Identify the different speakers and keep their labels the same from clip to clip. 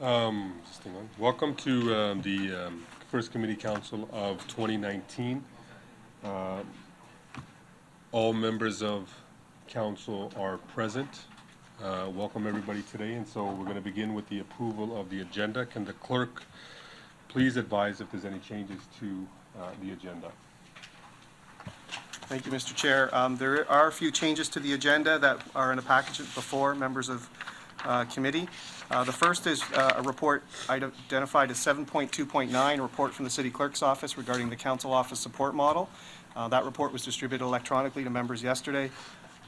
Speaker 1: Just hang on. Welcome to the First Committee Council of 2019. All members of council are present. Welcome everybody today, and so we're going to begin with the approval of the agenda. Can the clerk please advise if there's any changes to the agenda?
Speaker 2: Thank you, Mr. Chair. There are a few changes to the agenda that are in a package before members of committee. The first is a report identified as 7.2.9, a report from the City Clerk's Office regarding the Council Office Support Model. That report was distributed electronically to members yesterday,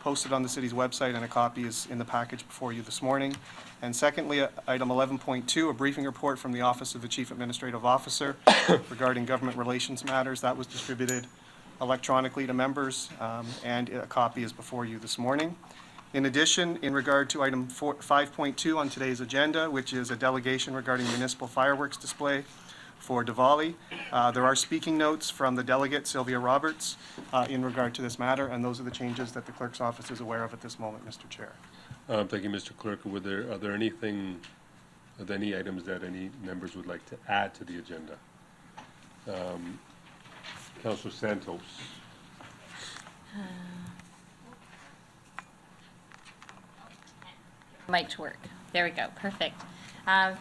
Speaker 2: posted on the city's website, and a copy is in the package before you this morning. And secondly, item 11.2, a briefing report from the Office of the Chief Administrative Officer regarding government relations matters. That was distributed electronically to members, and a copy is before you this morning. In addition, in regard to item 5.2 on today's agenda, which is a delegation regarding municipal fireworks display for Diwali, there are speaking notes from the delegate, Sylvia Roberts, in regard to this matter, and those are the changes that the clerk's office is aware of at this moment, Mr. Chair.
Speaker 1: Thank you, Mr. Clerk. Are there any items that any members would like to add to the agenda? Councilor Santos.
Speaker 3: Mic to work. There we go. Perfect.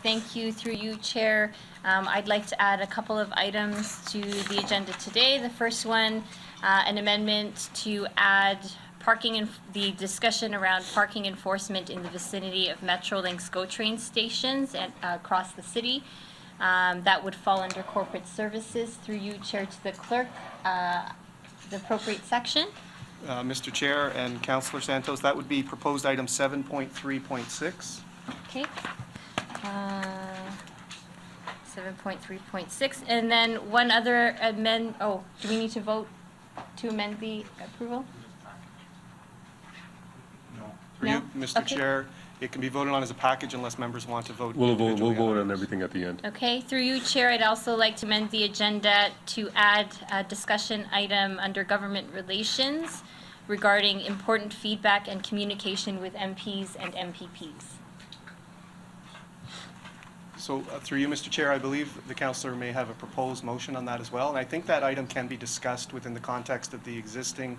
Speaker 3: Thank you. Through you, Chair. I'd like to add a couple of items to the agenda today. The first one, an amendment to add the discussion around parking enforcement in the vicinity of Metrolinx GO train stations and across the city. That would fall under corporate services. Through you, Chair, to the clerk, the appropriate section.
Speaker 2: Mr. Chair and Councillor Santos, that would be proposed item 7.3.6.
Speaker 3: Okay. 7.3.6. And then one other do we need to vote to amend the approval?
Speaker 2: For you,
Speaker 3: No?
Speaker 2: Mr.
Speaker 3: Okay.
Speaker 2: Chair, it can be voted on as a package unless members want to vote.
Speaker 1: We'll
Speaker 2: individually
Speaker 1: vote on
Speaker 2: items.
Speaker 1: everything at the end.
Speaker 3: Okay, through you, Chair, I'd also like to amend the agenda to add a discussion item under government relations regarding important feedback and communication with MPs and MPPs.
Speaker 2: So through you, Mr. Chair, I believe the councillor may have a proposed motion on that as well. And I think that item can be discussed within the context of the existing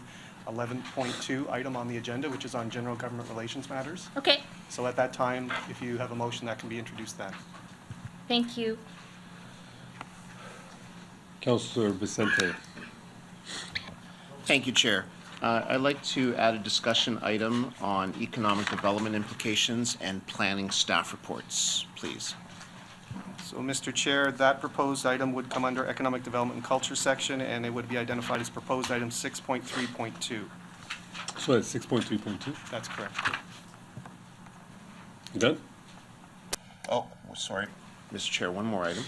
Speaker 2: 11.2 item on the agenda, which is on general government relations matters.
Speaker 3: Okay,
Speaker 2: So at that time, if you have a motion, that can be introduced then.
Speaker 3: thank you.
Speaker 1: Councilor Vicente.
Speaker 4: Thank you, Chair. I'd like to add a discussion item on economic development implications and planning staff reports, please.
Speaker 2: So, Mr. Chair, that proposed item would come under Economic Development and Culture section, and it would be identified as proposed item 6.3.2.
Speaker 1: So that's 6.3.2.
Speaker 2: That's correct.
Speaker 1: You done?
Speaker 4: Oh, sorry. Mr. Chair, one more item.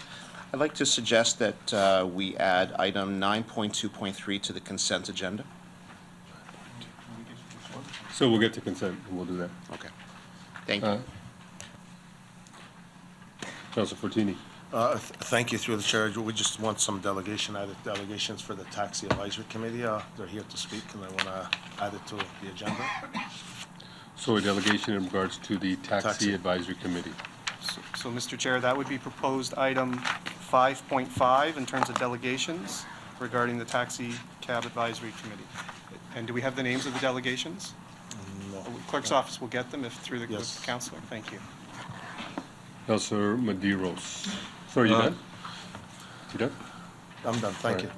Speaker 4: I'd like to suggest that we add item 9.2.3 to the consent agenda.
Speaker 1: So we'll get to consent and we'll do that.
Speaker 4: Okay. Thank you.
Speaker 1: Councilor Fortini.
Speaker 5: Thank you, through the chair. We just want some added delegations for the Taxi Advisory Committee. They're here to speak, and I want to add it to the agenda.
Speaker 1: So a delegation in regards to the Taxi Advisory Committee.
Speaker 2: So, Mr. Chair, that would be proposed item 5.5 in terms of delegations regarding the Taxi Cab Advisory Committee. And do we have the names of the delegations?
Speaker 5: No.
Speaker 2: Clerk's office will get them if through the
Speaker 5: Yes.
Speaker 2: councillor. Thank you.
Speaker 1: Councilor Medeiros. Sorry, you done? You done?
Speaker 5: I'm done. Thank you.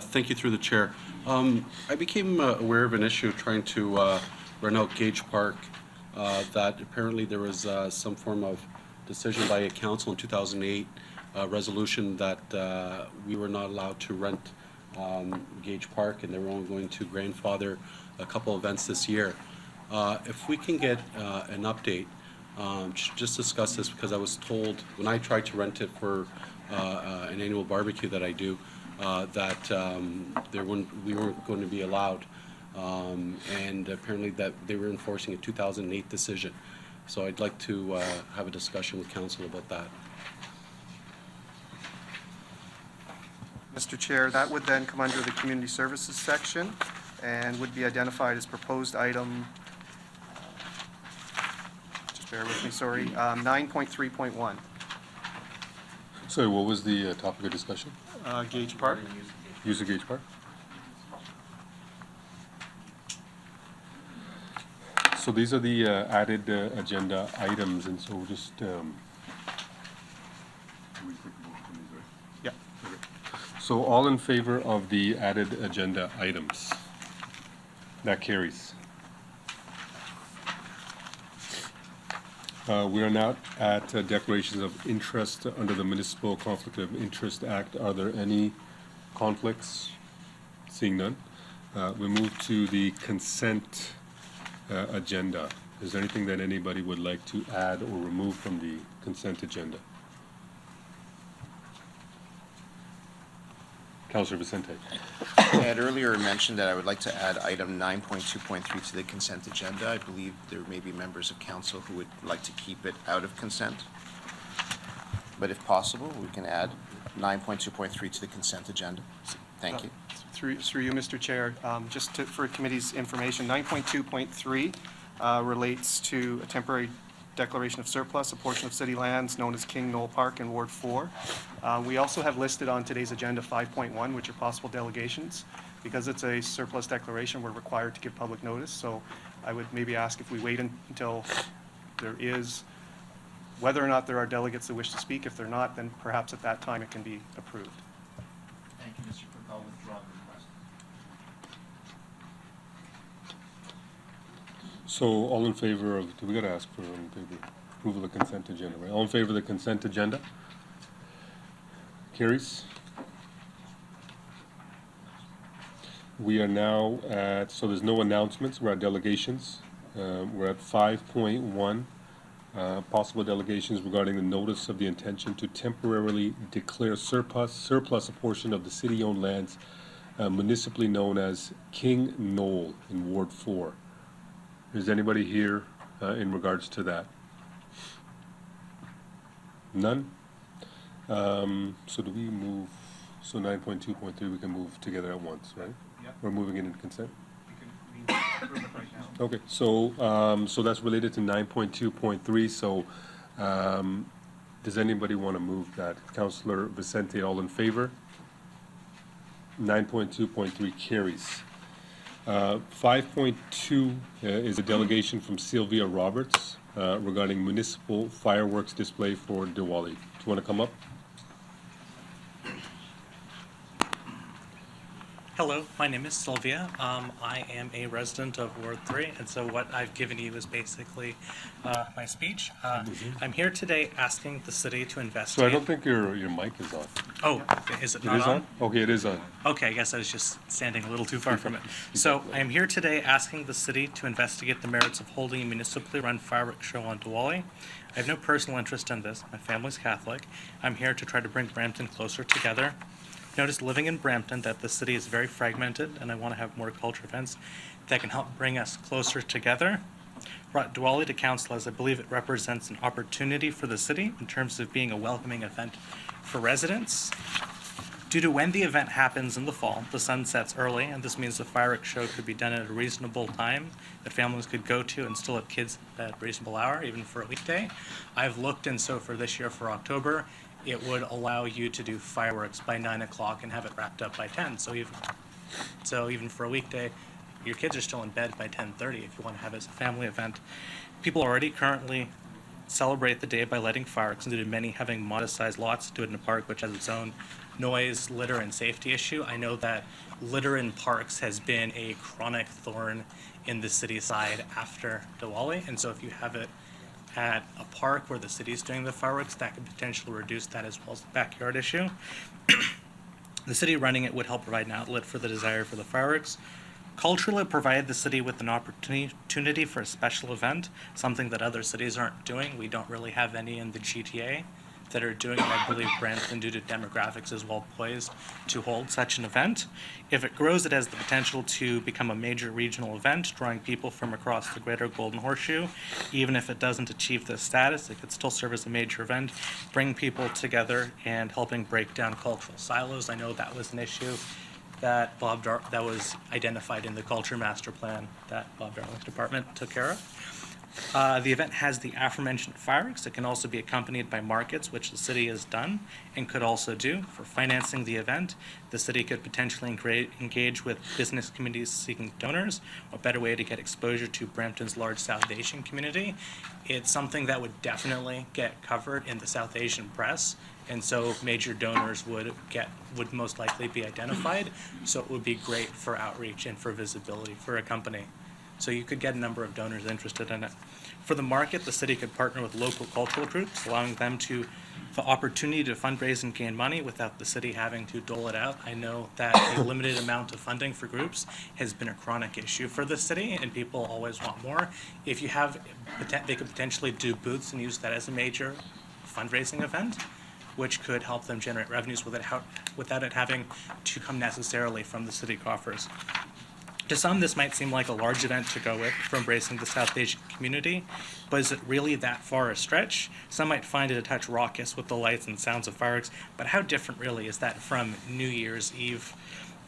Speaker 6: Thank you, through the chair. I became aware of an issue trying to rent out Gage Park, that apparently there was some form of decision by a council in 2008, resolution that we were not allowed to rent Gage Park, and they were only going to grandfather a couple events this year. If we can get an update, just discuss this, because I was told when I tried to rent it for an annual barbecue that I do, that we weren't going to be allowed, and apparently that they were enforcing a 2008 decision. So I'd like to have a discussion with council about that.
Speaker 2: Mr. Chair, that would then come under the Community Services section and would be identified as proposed item, just bear with me, sorry. 9.3.1,
Speaker 1: Sorry, what was the topic of discussion?
Speaker 2: Gage Park.
Speaker 1: Use of Gage Park? So these are the added agenda items, and so we'll just,
Speaker 2: Yeah.
Speaker 1: so all in favor of the added agenda items? That carries. We are now at declarations of interest under the Municipal Conflict of Interest Act. Are there any conflicts? Seeing none. We move to the consent agenda. Is there anything that anybody would like to add or remove from the consent agenda? Councilor Vicente.
Speaker 4: I had earlier mentioned that I would like to add item 9.2.3 to the consent agenda. I believe there may be members of council who would like to keep it out of consent. But if possible, we can add 9.2.3 to the consent agenda. Thank you.
Speaker 2: Through you, Mr. Chair, for committee's information, 9.2.3 relates to a temporary declaration of surplus, a portion of city lands known as King Knoll Park in Ward 4. We also have listed on today's agenda 5.1, which are possible delegations. Because it's a surplus declaration, we're required to give public notice, so I would maybe ask if we wait until there is, whether or not there are delegates that wish to speak. If they're not, then perhaps at that time it can be approved.
Speaker 7: Thank you, Mr. Clerk. I'll withdraw the request.
Speaker 1: So all in favor of, do we gotta ask for approval of the consent agenda, right? All in favor of the consent agenda? Carries. We are now at, so there's no announcements, we're at delegations. We're at 5.1, possible delegations regarding the notice of the intention to temporarily declare surplus a portion of the city-owned lands municipally known as King Knoll in Ward 4. Is anybody here in regards to that? None? So do we move, so 9.2.3 we can move together at once, right?
Speaker 2: Yep.
Speaker 1: We're moving it in consent?
Speaker 2: We can approve it right now.
Speaker 1: Okay, so, so that's related to 9.2.3, so, does anybody want to move that? Councilor Vicente, all in favor? 9.2.3 carries. 5.2 is a delegation from Sylvia Roberts regarding municipal fireworks display for Diwali. Do you want to come up?
Speaker 8: Hello, my name is Sylvia. I am a resident of Ward 3, and so what I've given you is basically my speech. I'm here today asking the city to
Speaker 1: So I
Speaker 8: investigate.
Speaker 1: don't think your mic is on.
Speaker 8: Oh, is it
Speaker 1: It
Speaker 8: not
Speaker 1: is on? Okay, it is on.
Speaker 8: Okay, I guess I was just standing a little too far from it. So I am here today asking the city to investigate the merits of holding a municipally run fireworks show on Diwali. I have no personal interest in this. My family's Catholic. I'm here to try to bring Brampton closer together. Noticed living in Brampton that the city is very fragmented, and I want to have more culture events that can help bring us closer together. Brought Diwali to council as I believe it represents an opportunity for the city in terms of being a welcoming event for residents. Due to when the event happens in the fall, the sun sets early, and this means the fireworks show could be done at a reasonable time that families could go to and still have kids at a reasonable hour, even for a weekday. I've looked, and so for this year, for October, it would allow you to do fireworks by 9 o'clock and have it wrapped up by 10. So even for a weekday, your kids are still in bed by 10:30 if you want to have it as a family event. People already currently celebrate the day by lighting fireworks, and many having modest-sized lots to do it in a park, which has its own noise, litter, and safety issue. I know that litter in parks has been a chronic thorn in the city side after Diwali, and so if you have it at a park where the city's doing the fireworks, that could potentially reduce that as well as the backyard issue. The city running it would help provide an outlet for the desire for the fireworks. Culturally, it provided the city with an opportunity for a special event, something that other cities aren't doing. We don't really have any in the GTA that are doing it. I believe Brampton, due to demographics, is well poised to hold such an event. If it grows, it has the potential to become a major regional event, drawing people from across the greater Golden Horseshoe. Even if it doesn't achieve this status, it could still serve as a major event, bring people together, and helping break down cultural silos. I know that was an issue that that was identified in the culture master plan that Bob Darling's department took care of. The event has the aforementioned fireworks. It can also be accompanied by markets, which the city has done and could also do. For financing the event, the city could potentially engage with business communities seeking donors, a better way to get exposure to Brampton's large South Asian community. It's something that would definitely get covered in the South Asian press, and so major donors would most likely be identified. So it would be great for outreach and for visibility for a company. So you could get a number of donors interested in it. For the market, the city could partner with local cultural groups, allowing them the opportunity to fundraise and gain money without the city having to dole it out. I know that a limited amount of funding for groups has been a chronic issue for the city, and people always want more. If you have, they could potentially do booths and use that as a major fundraising event, which could help them generate revenues without it having to come necessarily from the city coffers. To some, this might seem like a large event to go with for embracing the South Asian community, but is it really that far a stretch? Some might find it a touch raucous with the lights and sounds of fireworks, but how different really is that from New Year's Eve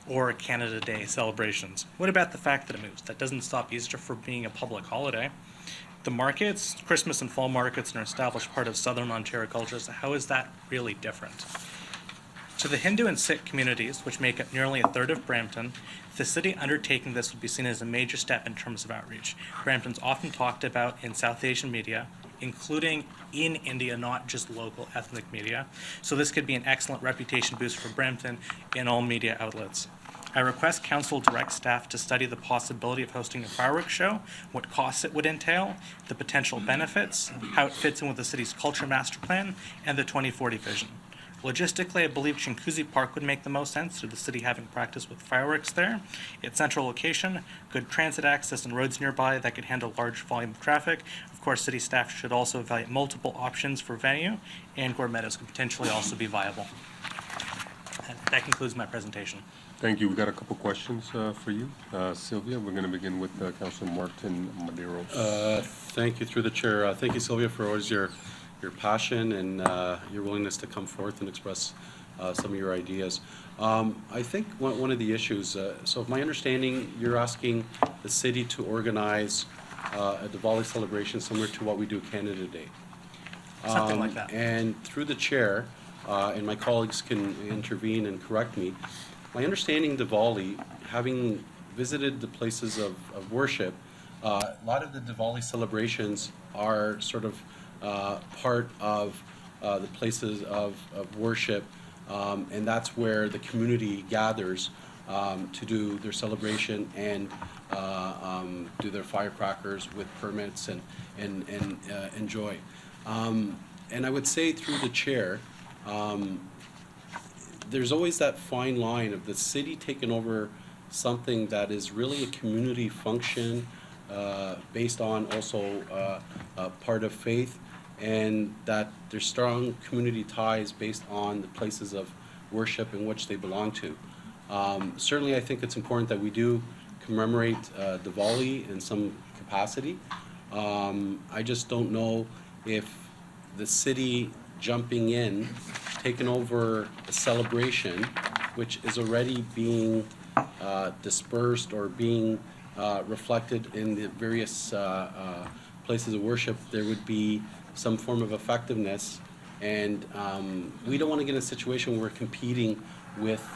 Speaker 8: or Canada Day celebrations? What about the fact that it moves? That doesn't stop Easter from being a public holiday. The markets, Christmas and fall markets, are an established part of Southern Ontario culture, so how is that really different? To the Hindu and Sikh communities, which make up nearly a third of Brampton, the city undertaking this would be seen as a major step in terms of outreach. Brampton's often talked about in South Asian media, including in India, not just local ethnic media. So this could be an excellent reputation boost for Brampton in all media outlets. I request council direct staff to study the possibility of hosting a fireworks show, what costs it would entail, the potential benefits, how it fits in with the city's culture master plan, and the 2040 vision. Logistically, I believe Chinguacousy Park would make the most sense due to the city having practice with fireworks there. Its central location, good transit access and roads nearby that could handle large volume of traffic. Of course, city staff should also evaluate multiple options for venue, and Gore Meadows could potentially also be viable. And that concludes my presentation.
Speaker 1: Thank you. We got a couple questions for you. Sylvia, we're going to begin with Councilor Martin Maderos.
Speaker 6: Thank you through the chair. Thank you, Sylvia, for always your passion and your willingness to come forth and express some of your ideas. I think one of the issues, so if my understanding, you're asking the city to organize a Diwali celebration similar to what we do Canada Day.
Speaker 8: Something like that.
Speaker 6: And through the chair, and my colleagues can intervene and correct me, my understanding Diwali, having visited the places of worship, a lot of the Diwali celebrations are sort of part of the places of worship, and that's where the community gathers to do their celebration and do their firecrackers with permits and enjoy. And I would say through the chair, there's always that fine line of the city taking over something that is really a community function based on also part of faith, and that there's strong community ties based on the places of worship in which they belong to. Certainly, I think it's important that we do commemorate Diwali in some capacity. I just don't know if the city jumping in, taking over a celebration, which is already being dispersed or being reflected in the various places of worship, there would be some form of effectiveness. And we don't want to get in a situation where we're competing with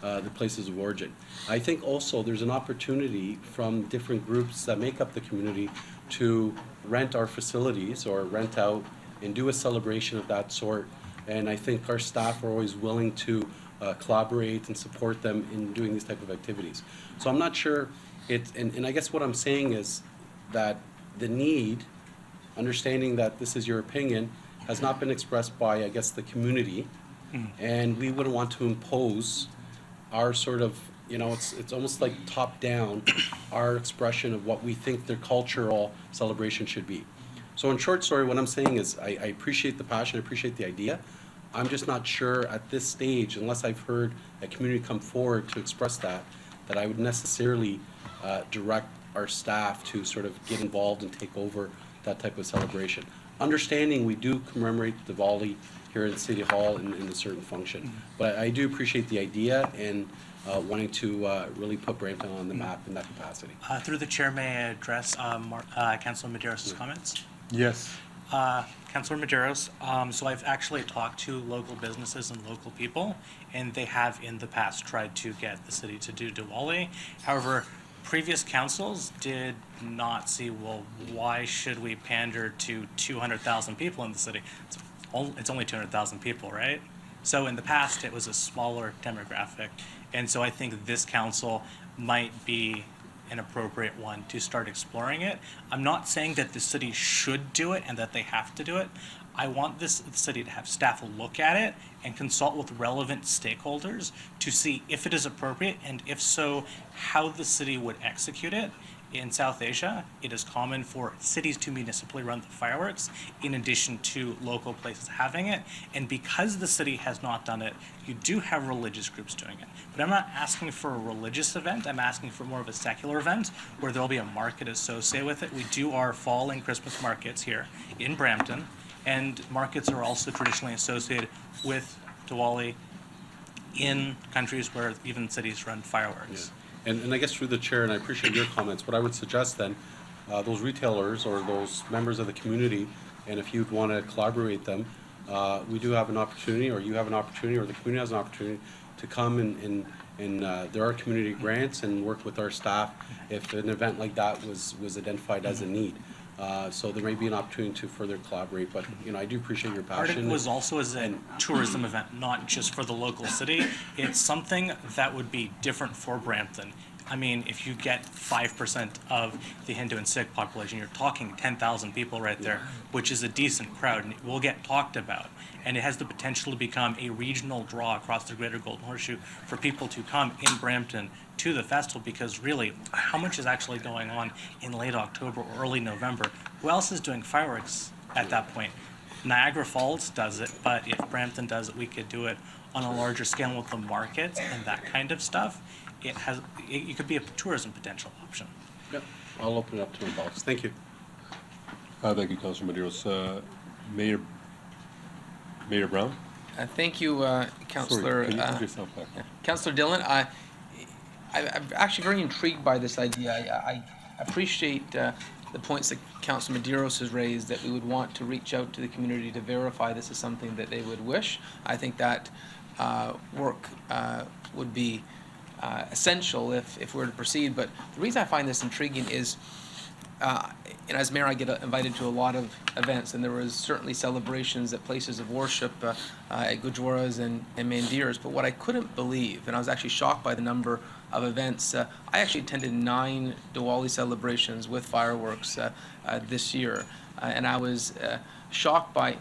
Speaker 6: the places of origin. I think also there's an opportunity from different groups that make up the community to rent our facilities or rent out and do a celebration of that sort. And I think our staff are always willing to collaborate and support them in doing these type of activities. So I'm not sure and I guess what I'm saying is that the need, understanding that this is your opinion, has not been expressed by, I guess, the community. And we wouldn't want to impose our sort of, it's almost like top down, our expression of what we think their cultural celebration should be. So in short story, what I'm saying is I appreciate the passion, I appreciate the idea. I'm just not sure at this stage, unless I've heard a community come forward to express that I would necessarily direct our staff to sort of get involved and take over that type of celebration. understanding we do commemorate Diwali here in City Hall in a certain function. But I do appreciate the idea and wanting to really put Brampton on the map in that capacity.
Speaker 8: Through the chair, may I address Councilor Maderos' comments?
Speaker 1: Yes.
Speaker 8: Councilor Maderos, so I've actually talked to local businesses and local people, and they have in the past tried to get the city to do Diwali. However, previous councils did not see, well, why should we pander to 200,000 people in the city? It's only 200,000 people, right? So in the past, it was a smaller demographic, and so I think this council might be an appropriate one to start exploring it. I'm not saying that the city should do it and that they have to do it. I want the city to have staff look at it and consult with relevant stakeholders to see if it is appropriate, and if so, how the city would execute it. In South Asia, it is common for cities to municipally run the fireworks in addition to local places having it. And because the city has not done it, you do have religious groups doing it. But I'm not asking for a religious event. I'm asking for more of a secular event where there'll be a market associated with it. We do our fall and Christmas markets here in Brampton, and markets are also traditionally associated with Diwali in countries where even cities run fireworks.
Speaker 6: And I guess through the chair, and I appreciate your comments, what I would suggest then, those retailers or those members of the community, and if you'd want to collaborate them, we do have an opportunity, or you have an opportunity, or the community has an opportunity to come and there are community grants and work with our staff if an event like that was identified as a need. So there may be an opportunity to further collaborate, but, you know, I do appreciate your
Speaker 8: Part of
Speaker 6: passion.
Speaker 8: it was also as a tourism event, not just for the local city. It's something that would be different for Brampton. I mean, if you get 5% of the Hindu and Sikh population, you're talking 10,000 people right there, which is a decent crowd, and it will get talked about. And it has the potential to become a regional draw across the greater Golden Horseshoe for people to come in Brampton to the festival, because really, how much is actually going on in late October or early November? Who else is doing fireworks at that point? Niagara Falls does it, but if Brampton does it, we could do it on a larger scale with the markets and that kind of stuff. It could be a tourism potential option.
Speaker 6: Yep, I'll open it up to involves. Thank you.
Speaker 1: Thank you, Councilor Maderos. Mayor Brown?
Speaker 9: Thank you, Councillor.
Speaker 1: Sorry, can you put yourself back?
Speaker 9: Councillor Dillon, I'm actually very intrigued by this idea. I appreciate the points that Councillor Maderos has raised, that we would want to reach out to the community to verify this is something that they would wish. I think that work would be essential if we were to proceed. But the reason I find this intriguing is, and as mayor, I get invited to a lot of events, and there was certainly celebrations at places of worship at Gurdwaras and Mandirs. But what I couldn't believe, and I was actually shocked by the number of events, I actually attended 9 Diwali celebrations with fireworks this year, and I was shocked by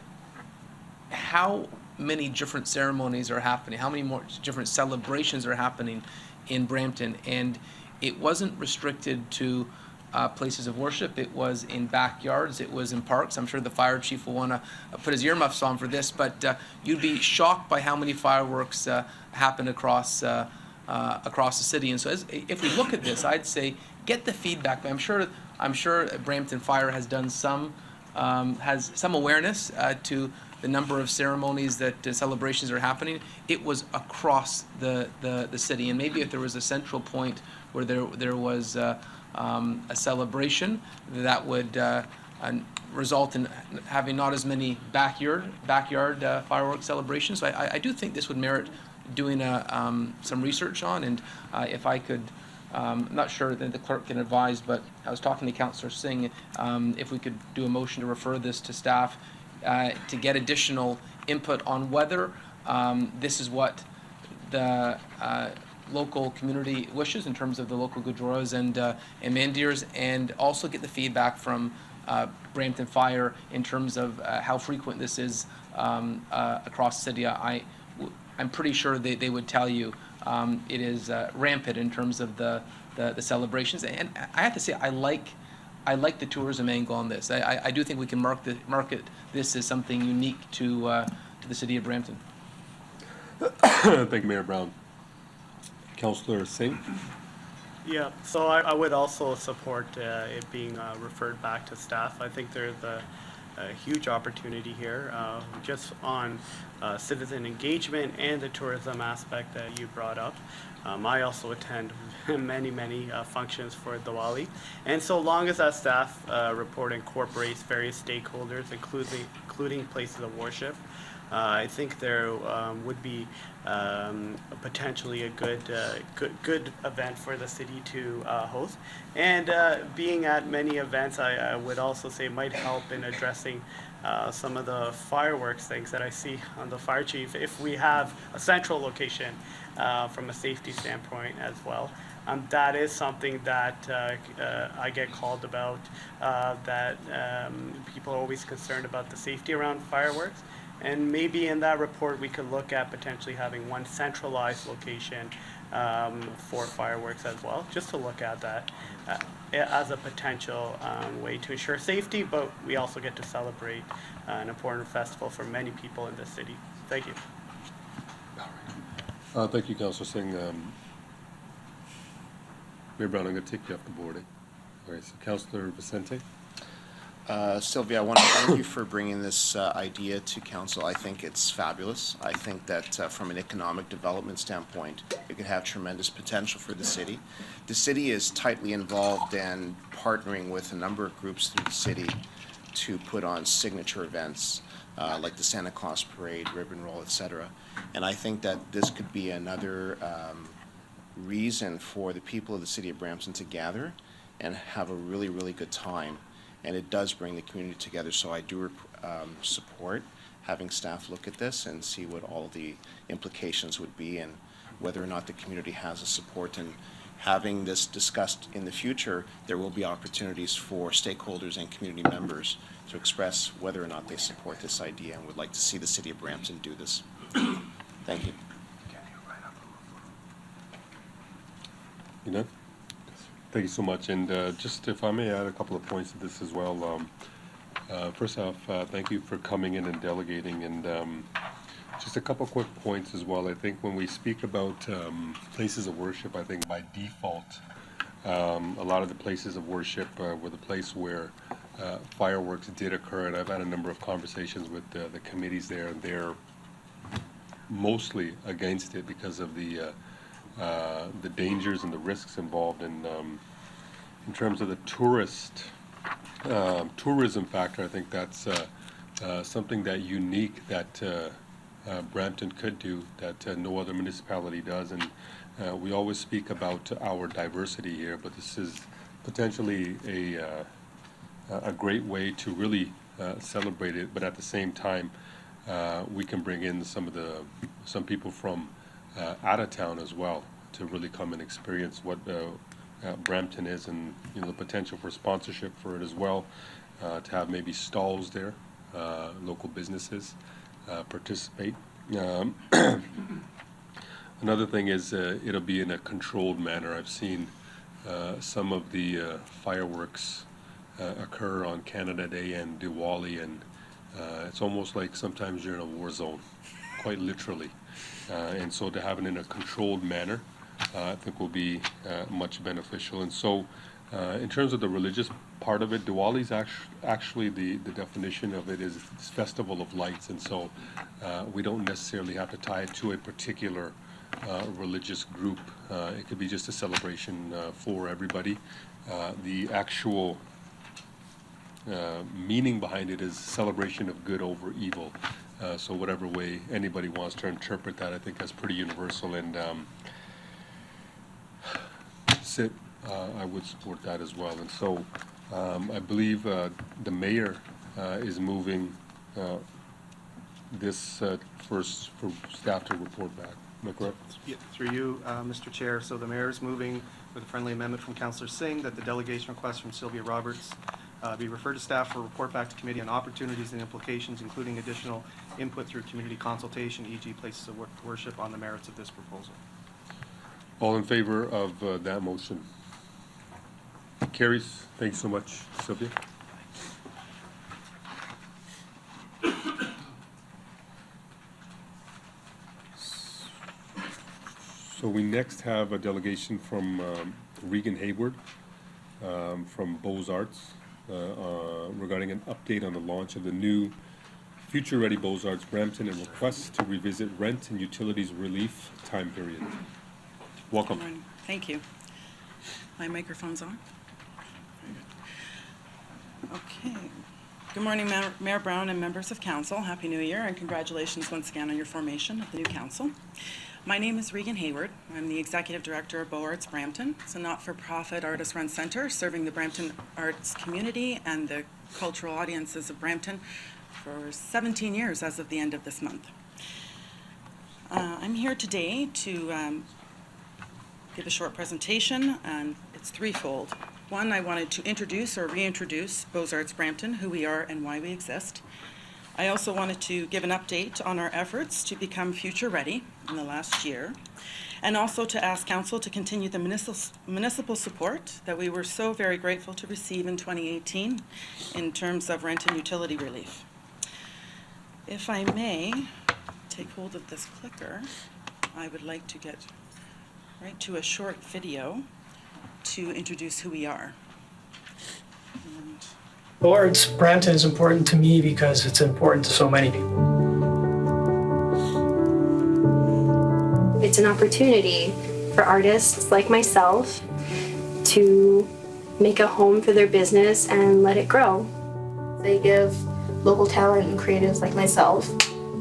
Speaker 9: how many different ceremonies are happening, how many more different celebrations are happening in Brampton. And it wasn't restricted to places of worship. It was in backyards. It was in parks. I'm sure the fire chief will want to put his earmuffs on for this, but you'd be shocked by how many fireworks happen across the city. And so if we look at this, I'd say get the feedback. I'm sure Brampton Fire has done has some awareness to the number of ceremonies that celebrations are happening. It was across the city, and maybe if there was a central point where there was a celebration that would result in having not as many backyard fireworks celebrations. So I do think this would merit doing some research on, and if I could, I'm not sure that the clerk can advise, but I was talking to Councillor Singh, if we could do a motion to refer this to staff to get additional input on whether this is what the local community wishes in terms of the local Gurdwaras and Mandirs, and also get the feedback from Brampton Fire in terms of how frequent this is across the city. I'm pretty sure they would tell you it is rampant in terms of the celebrations. And I have to say, I like the tourism angle on this. I do think we can market this as something unique to the city of Brampton.
Speaker 1: Thank you, Mayor Brown. Councillor Singh?
Speaker 10: Yeah, so I would also support it being referred back to staff. I think there's a huge opportunity here, just on citizen engagement and the tourism aspect that you brought up. I also attend many functions for Diwali, and so long as that staff report incorporates various stakeholders, including places of worship, I think there would be potentially a good event for the city to host. And being at many events, I would also say might help in addressing some of the fireworks things that I see on the fire chief if we have a central location from a safety standpoint as well. That is something that I get called about, that people are always concerned about the safety around fireworks. And maybe in that report, we could look at potentially having one centralized location for fireworks as well, just to look at that as a potential way to ensure safety, but we also get to celebrate an important festival for many people in this city. Thank you.
Speaker 1: Thank you, Councilor Singh. Mayor Brown, I'm going to take you off the board. All right, so Councilor Vicente?
Speaker 4: Sylvia, I want to thank you for bringing this idea to council. I think it's fabulous. I think that from an economic development standpoint, it could have tremendous potential for the city. The city is tightly involved in partnering with a number of groups through the city to put on signature events like the Santa Claus Parade, Ribbon Roll, etc. And I think that this could be another reason for the people of the city of Brampton to gather and have a really, really good time. And it does bring the community together, so I do support having staff look at this and see what all the implications would be and whether or not the community has a support. And having this discussed in the future, there will be opportunities for stakeholders and community members to express whether or not they support this idea and would like to see the city of Brampton do this. Thank you.
Speaker 1: You know? Thank you so much. And just if I may add a couple of points to this as well. First off, thank you for coming in and delegating. And just a couple quick points as well. I think when we speak about places of worship, I think by default, a lot of the places of worship were the place where fireworks did occur. And I've had a number of conversations with the committees there, and they're mostly against it because of the dangers and the risks involved in terms of the tourism factor. I think that's something that unique that Brampton could do that no other municipality does. And we always speak about our diversity here, but this is potentially a great way to really celebrate it. But at the same time, we can bring in some people from out of town as well to really come and experience what Brampton is, and the potential for sponsorship for it as well, to have maybe stalls there, local businesses participate. Another thing is it'll be in a controlled manner. I've seen some of the fireworks occur on Canada Day and Diwali, and it's almost like sometimes you're in a war zone, quite literally. And so to have it in a controlled manner, I think will be much beneficial. And so in terms of the religious part of it, Diwali is actually the definition of it is this festival of lights. And so we don't necessarily have to tie it to a particular religious group. It could be just a celebration for everybody. The actual meaning behind it is celebration of good over evil. So whatever way anybody wants to interpret that, I think that's pretty universal. And I would support that as well. And so I believe the mayor is moving this for staff to report back. Am I correct?
Speaker 2: Yeah, through you, Mr. Chair. So the mayor is moving with a friendly amendment from Councillor Singh that the delegation request from Sylvia Roberts be referred to staff for a report back to committee on opportunities and implications, including additional input through community consultation, e.g. places of worship, on the merits of this proposal.
Speaker 1: All in favor of that motion? Carries. Thank you so much, Sylvia. So we next have a delegation from Regan Hayward from Beaux Arts. regarding an update on the launch of the new Future Ready Beaux-Arts Brampton and requests to revisit rent and utilities relief time period. Welcome.
Speaker 11: Good morning. Thank you. My microphone's on? Okay. Good morning, Mayor Brown and members of council. Happy New Year and congratulations once again on your formation of the new council. My name is Regan Hayward. I'm the Executive Director of Beaux-Arts Brampton. It's a not-for-profit artist-run center serving the Brampton arts community and the cultural audiences of Brampton for 17 years as of the end of this month. I'm here today to give a short presentation, and it's threefold. One, I wanted to introduce or reintroduce Beaux-Arts Brampton, who we are and why we exist. I also wanted to give an update on our efforts to become future ready in the last year, and also to ask council to continue the municipal support that we were so very grateful to receive in 2018 in terms of rent and utility relief. If I may take hold of this clicker, I would like to get right to a short video to introduce who we are.
Speaker 12: Beaux-Arts Brampton is important to me because it's important to so many people.
Speaker 13: It's an opportunity for artists like myself to make a home for their business and let it grow.
Speaker 14: They give local talent and creatives like myself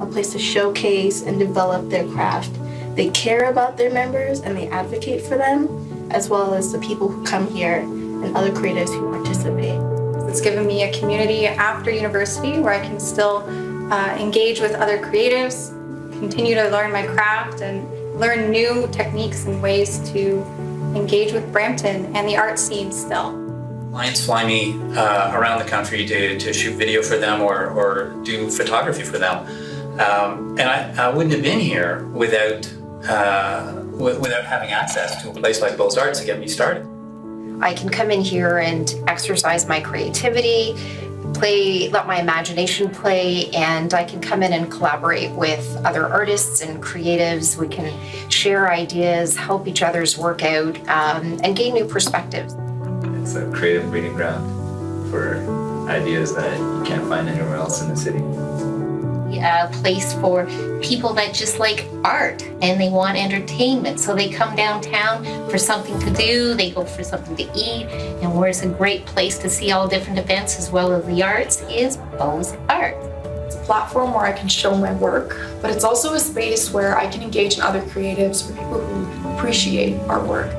Speaker 14: a place to showcase and develop their craft. They care about their members and they advocate for them, as well as the people who come here and other creatives who participate.
Speaker 15: It's given me a community after university where I can still engage with other creatives, continue to learn my craft, and learn new techniques and ways to engage with Brampton and the art scene still.
Speaker 16: Clients fly me around the country to shoot video for them or do photography for them. And I wouldn't have been here without having access to a place like Beaux-Arts to get me started.
Speaker 17: I can come in here and exercise my creativity, let my imagination play, and I can come in and collaborate with other artists and creatives. We can share ideas, help each other's work out, and gain new perspectives.
Speaker 16: It's a creative breeding ground for ideas that you can't find anywhere else in the city.
Speaker 17: A place for people that just like art and they want entertainment. So they come downtown for something to do, they go for something to eat, and where it's a great place to see all different events as well as the arts is Beaux-Arts.
Speaker 14: It's a platform where I can show my work, but it's also a space where I can engage in other creatives or people who appreciate our work.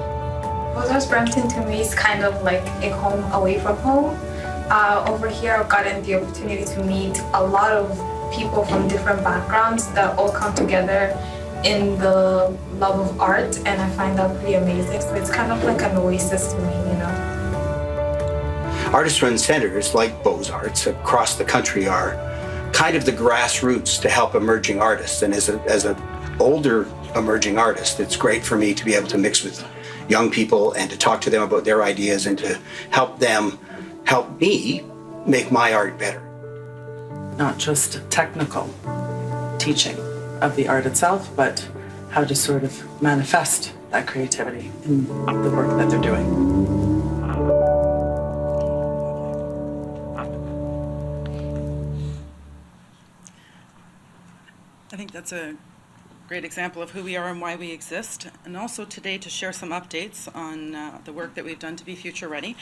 Speaker 15: Beaux-Arts Brampton to me is kind of like a home away from home. Over here I've gotten the opportunity to meet a lot of people from different backgrounds that all come together in the love of art, and I find that pretty amazing. So it's kind of like an oasis to me, you know.
Speaker 18: Artist-run centers like Beaux-Arts across the country are kind of the grassroots to help emerging artists. And as an older emerging artist, it's great for me to be able to mix with young people and to talk to them about their ideas and to help them help me make my art better.
Speaker 11: Not just technical teaching of the art itself, but how to sort of manifest that creativity in the work that they're doing. I think that's a great example of who we are and why we exist, and also today to share some updates on the work that we've done to be future ready.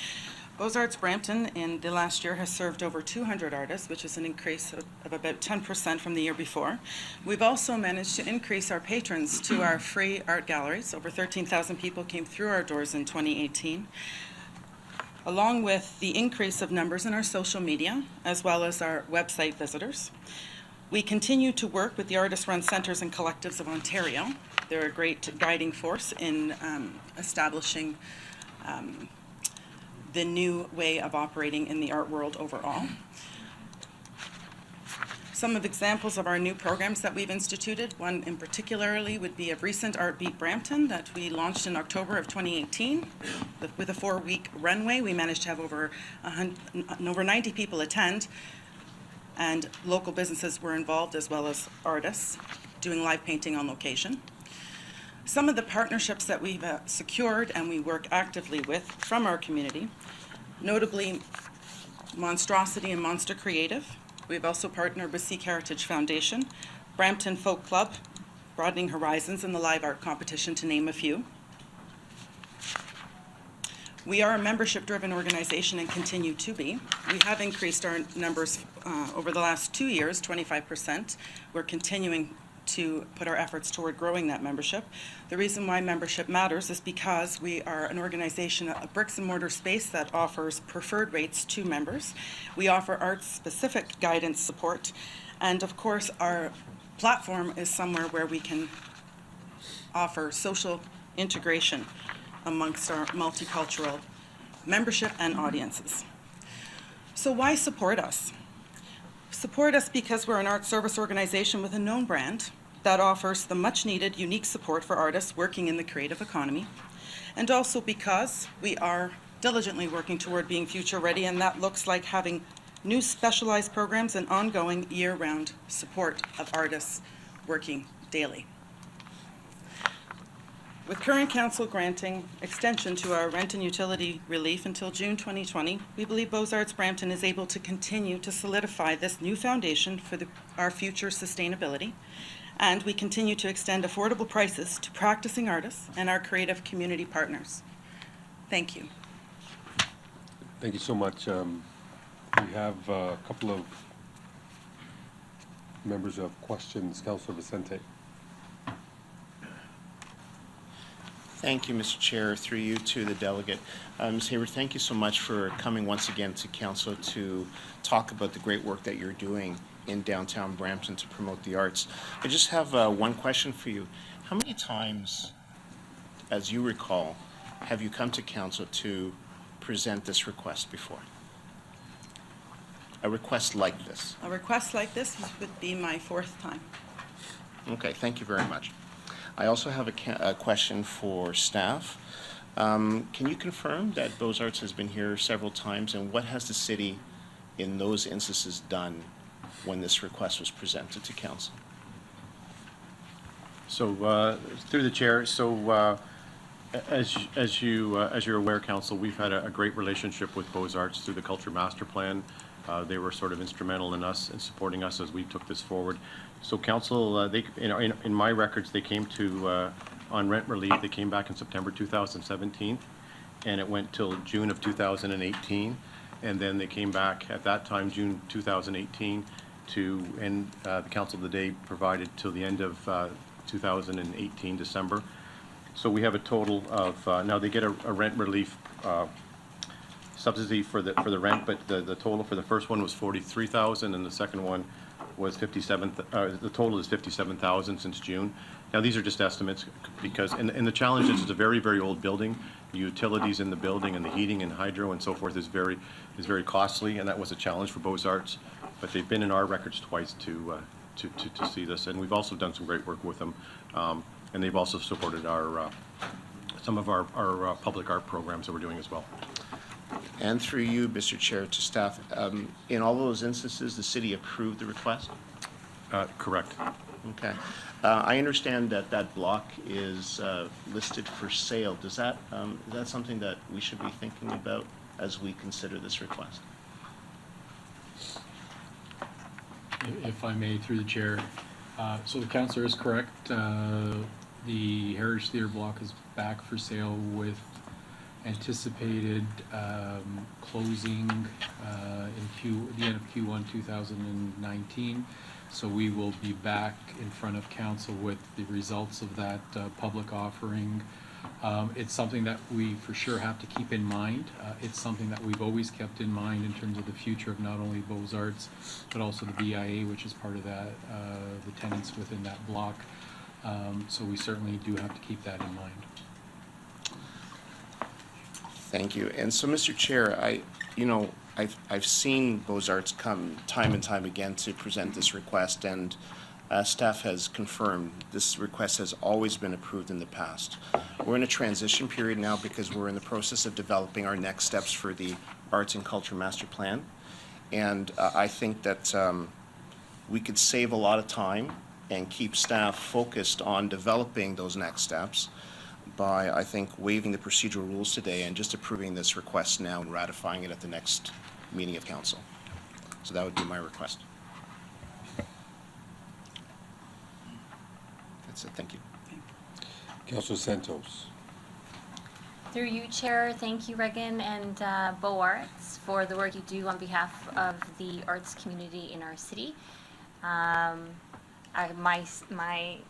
Speaker 11: Beaux-Arts Brampton in the last year has served over 200 artists, which is an increase of about 10% from the year before. We've also managed to increase our patrons to our free art galleries. Over 13,000 people came through our doors in 2018, along with the increase of numbers in our social media, as well as our website visitors. We continue to work with the artist-run centers and collectives of Ontario. They're a great guiding force in establishing the new way of operating in the art world overall. Some of examples of our new programs that we've instituted, one in particularly would be a recent Art Beat Brampton that we launched in October of 2018. With a 4-week runway, we managed to have over 90 people attend, and local businesses were involved as well as artists doing live painting on location. Some of the partnerships that we've secured and we work actively with from our community, notably Monstrosity and Monster Creative. We've also partnered with Sikh Heritage Foundation, Brampton Folk Club, Broadening Horizons, and the Live Art Competition, to name a few. We are a membership-driven organization and continue to be. We have increased our numbers over the last 2 years, 25%. We're continuing to put our efforts toward growing that membership. The reason why membership matters is because we are an organization, a bricks and mortar space that offers preferred rates to members. We offer arts-specific guidance support, and of course, our platform is somewhere where we can offer social integration amongst our multicultural membership and audiences. So why support us? Support us because we're an arts service organization with a known brand that offers the much-needed unique support for artists working in the creative economy, and also because we are diligently working toward being future-ready, and that looks like having new specialized programs and ongoing year-round support of artists working daily. With current council granting extension to our rent and utility relief until June 2020, we believe Beaux-Arts Brampton is able to continue to solidify this new foundation for our future sustainability, and we continue to extend affordable prices to practicing artists and our creative community partners. Thank you.
Speaker 1: Thank you so much. We have a couple of members of questions. Councilor Vicente.
Speaker 4: Thank you, Mr. Chair. Through you to the delegate. Ms. Hayward, thank you so much for coming once again to Council to talk about the great work that you're doing in downtown Brampton to promote the arts. I just have one question for you. How many times, as you recall, have you come to Council to present this request before? A request like this?
Speaker 11: A request like this would be my 4th time.
Speaker 4: Okay, thank you very much. I also have a question for staff. Can you confirm that Beaux-Arts has been here several times, and what has the city in those instances done when this request was presented to council?
Speaker 19: So through the chair, as you're aware, council, we've had a great relationship with Beaux-Arts through the Culture Master Plan. They were sort of instrumental in supporting us as we took this forward. So council, in my records, they came to on rent relief. They came back in September 2017, and it went till June of 2018, and then they came back at that time, June 2018, and the council of the day provided till the end of 2018, December. So we have a total of now they get a rent relief subsidy for the rent, but the total for the first one was $43,000, and the second one was the total is $57,000 since June. Now these are just estimates because, and the challenge is it's a very, very old building. The utilities in the building and the heating and hydro and so forth is very costly, and that was a challenge for Beaux-Arts. But they've been in our records twice to see this, and we've also done some great work with them, and they've also supported our some of our public art programs that we're doing as well.
Speaker 4: And through you, Mr. Chair, to staff, in all those instances, the city approved the request?
Speaker 19: Correct.
Speaker 4: Okay. I understand that that block is listed for sale. Is that something that we should be thinking about as we consider this request?
Speaker 20: If I may, through the chair. So the councillor is correct. The Heritage Theatre block is back for sale with anticipated closing the end of Q1 2019. So we will be back in front of council with the results of that public offering. It's something that we for sure have to keep in mind. It's something that we've always kept in mind in terms of the future of not only Beaux-Arts, but also the BIA, which is part of that, the tenants within that block. So we certainly do have to keep that in mind.
Speaker 4: Thank you. And so, Mr. Chair, I've seen Beaux-Arts come time and time again to present this request, and staff has confirmed this request has always been approved in the past. We're in a transition period now because we're in the process of developing our next steps for the Arts and Culture Master Plan, and I think that we could save a lot of time and keep staff focused on developing those next steps by, I think, waiving the procedural rules today and just approving this request now and ratifying it at the next meeting of council. So that would be my request. That's it, thank you.
Speaker 1: Councilor Santos.
Speaker 3: Through you, Chair, thank you, Regan and Beaux Arts, for the work you do on behalf of the arts community in our city. My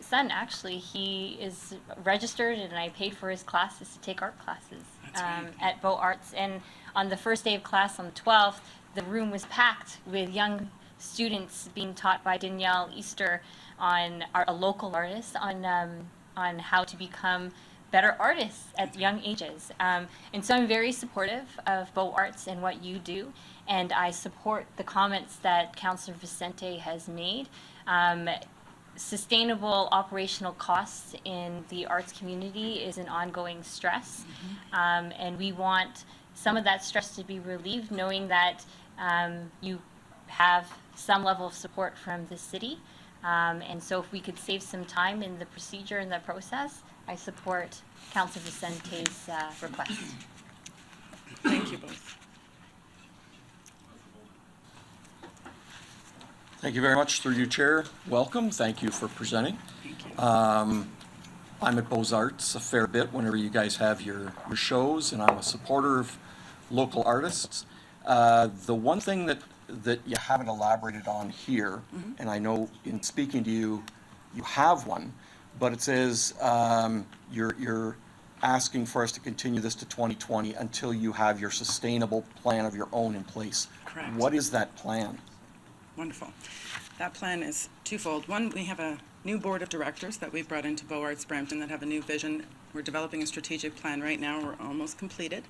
Speaker 3: son, actually, he is registered, and I paid for his classes to take art classes at Beaux Arts. And on the first day of class, on the 12th, the room was packed with young students being taught by Danielle Easter on a local artist on how to become better artists at young ages. And so I'm very supportive of Beaux Arts and what you do, and I support the comments that Councillor Vicente has made. Sustainable operational costs in the arts community is an ongoing stress, and we want some of that stress to be relieved, knowing that you have some level of support from the city. And so if we could save some time in the procedure and the process, I support Councillor Vicente's request.
Speaker 11: Thank you both.
Speaker 21: Thank you very much, through you, Chair. Welcome. Thank you for presenting. I'm at Beaux Arts a fair bit whenever you guys have your shows, and I'm a supporter of local artists. The one thing that you haven't elaborated on here, and I know in speaking to you, you have one, but it says you're asking for us to continue this to 2020 until you have your sustainable plan of your own in place.
Speaker 11: Correct.
Speaker 21: What is that plan?
Speaker 11: Wonderful. That plan is twofold. One, we have a new board of directors that we've brought into Beaux Arts Brampton that have a new vision. We're developing a strategic plan right now. We're almost completed.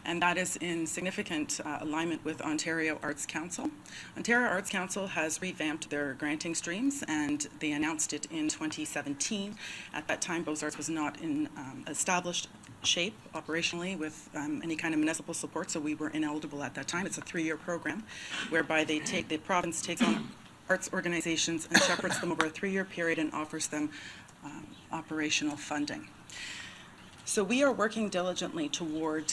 Speaker 11: And that is in significant alignment with Ontario Arts Council. Ontario Arts Council has revamped their granting streams, and they announced it in 2017. At that time, Beaux Arts was not in established shape operationally with any kind of municipal support, so we were ineligible at that time. It's a 3-year program whereby the province takes on arts organizations and shepherds them over a 3-year period and offers them operational funding. So we are working diligently toward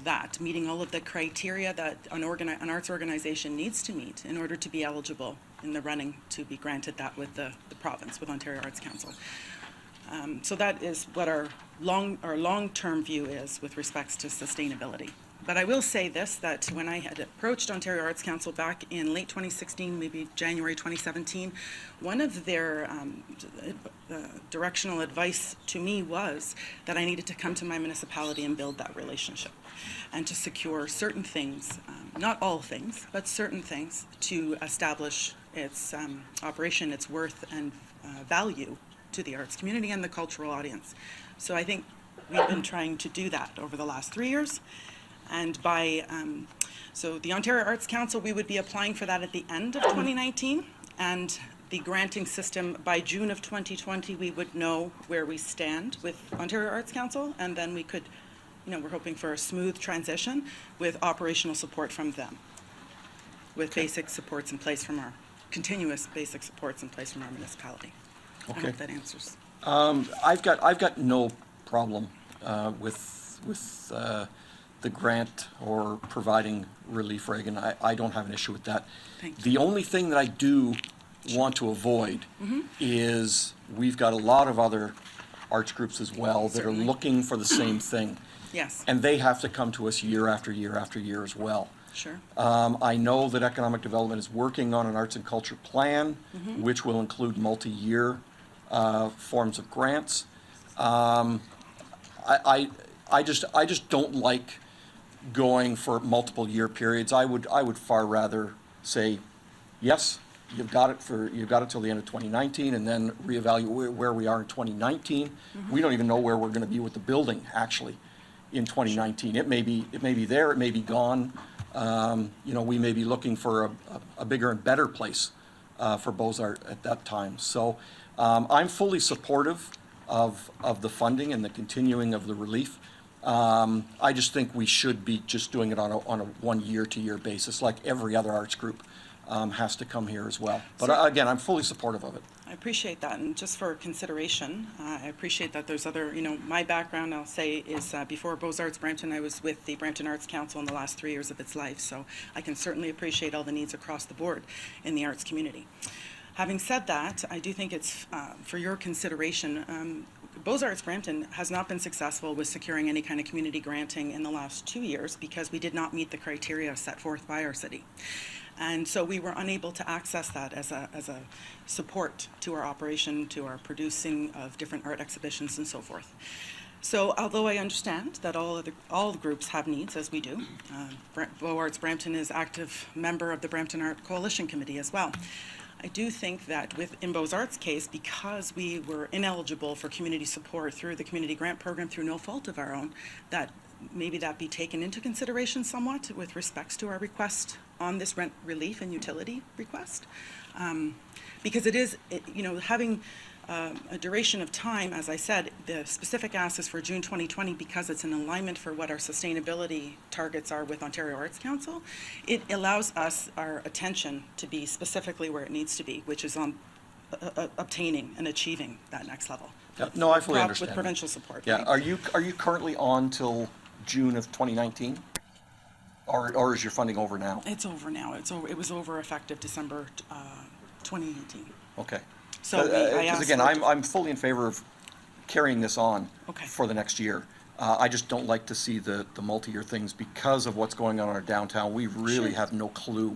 Speaker 11: that, meeting all of the criteria that an arts organization needs to meet in order to be eligible in the running to be granted that with the province, with Ontario Arts Council. So that is what our long-term view is with respects to sustainability. But I will say this, that when I had approached Ontario Arts Council back in late 2016, maybe January 2017, one of their directional advice to me was that I needed to come to my municipality and build that relationship and to secure certain things, not all things, but certain things to establish its operation, its worth and value to the arts community and the cultural audience. So I think we've been trying to do that over the last 3 years. And by, so the Ontario Arts Council, we would be applying for that at the end of 2019. And the granting system, by June of 2020, we would know where we stand with Ontario Arts Council. And then we could, we're hoping for a smooth transition with operational support from them, with basic supports in place from our, continuous basic supports in place from our municipality. I don't know if that answers.
Speaker 21: I've got no problem with the grant or providing relief, Reagan. I don't have an issue with that.
Speaker 11: Thank you.
Speaker 21: The only thing that I do want to avoid is we've got a lot of other arts groups as well that are looking for the same thing.
Speaker 11: Yes.
Speaker 21: And they have to come to us year after year after year as well.
Speaker 11: Sure.
Speaker 21: I know that Economic Development is working on an arts and culture plan, which will include multi-year forms of grants. I just don't like going for multiple year periods. I would far rather say, yes, you've got it till the end of 2019, and then reevaluate where we are in 2019. We don't even know where we're going to be with the building actually in 2019. It may be there, it may be gone. We may be looking for a bigger and better place for Beaux Arts at that time. So I'm fully supportive of the funding and the continuing of the relief. I just think we should be just doing it on a 1 year to year basis, like every other arts group. has to come here as well. But
Speaker 11: So-
Speaker 21: again, I'm fully supportive of it.
Speaker 11: I appreciate that, and just for consideration, I appreciate that there's other, my background, I'll say, is before Beaux-Arts Brampton, I was with the Brampton Arts Council in the last 3 years of its life, so I can certainly appreciate all the needs across the board in the arts community. Having said that, I do think it's for your consideration. Beaux-Arts Brampton has not been successful with securing any kind of community granting in the last 2 years because we did not meet the criteria set forth by our city. And so we were unable to access that as a support to our operation, to our producing of different art exhibitions and so forth. So although I understand that all the groups have needs, as we do, Beaux-Arts Brampton is active member of the Brampton Art Coalition Committee as well. I do think that in Beaux-Arts' case, because we were ineligible for community support through the community grant program through no fault of our own, that maybe that be taken into consideration somewhat with respects to our request on this rent relief and utility request. Because it is, having a duration of time, as I said, the specific ask is for June 2020 because it's in alignment for what our sustainability targets are with Ontario Arts Council. It allows us, our attention, to be specifically where it needs to be, which is on obtaining and achieving that next level.
Speaker 21: Yeah, no, I fully understand.
Speaker 11: With provincial support.
Speaker 21: Yeah,
Speaker 11: right?
Speaker 21: are you currently on till June of 2019? Or is your funding over now?
Speaker 11: It's over now. It was over effective December 2018.
Speaker 21: Okay.
Speaker 11: So I
Speaker 21: Because
Speaker 11: asked
Speaker 21: again,
Speaker 11: for-
Speaker 21: I'm fully in favor of carrying this on
Speaker 11: Okay.
Speaker 21: for the next year. I just don't like to see the multi-year things because of what's going on in our downtown. We really
Speaker 11: Sure.
Speaker 21: have no clue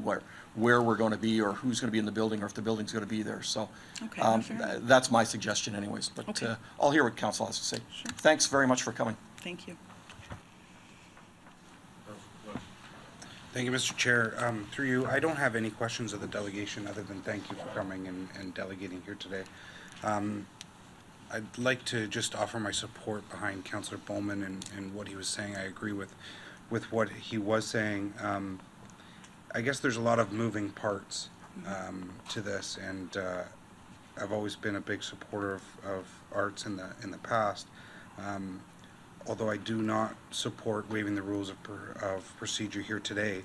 Speaker 21: where we're going to be or who's going to be in the building or if the building's going to be there. So
Speaker 11: Okay, no, fair enough.
Speaker 21: that's my suggestion anyways. But
Speaker 11: Okay.
Speaker 21: I'll hear what council has to say. Thanks very much for coming.
Speaker 11: Thank you.
Speaker 5: Thank you, Mr. Chair. Through you, I don't have any questions of the delegation other than thank you for coming and delegating here today. I'd like to just offer my support behind Councillor Bowman and what he was saying. I agree with what he was saying. I guess there's a lot of moving parts to this, and I've always been a big supporter of arts in the past. Although I do not support waiving the rules of procedure here today,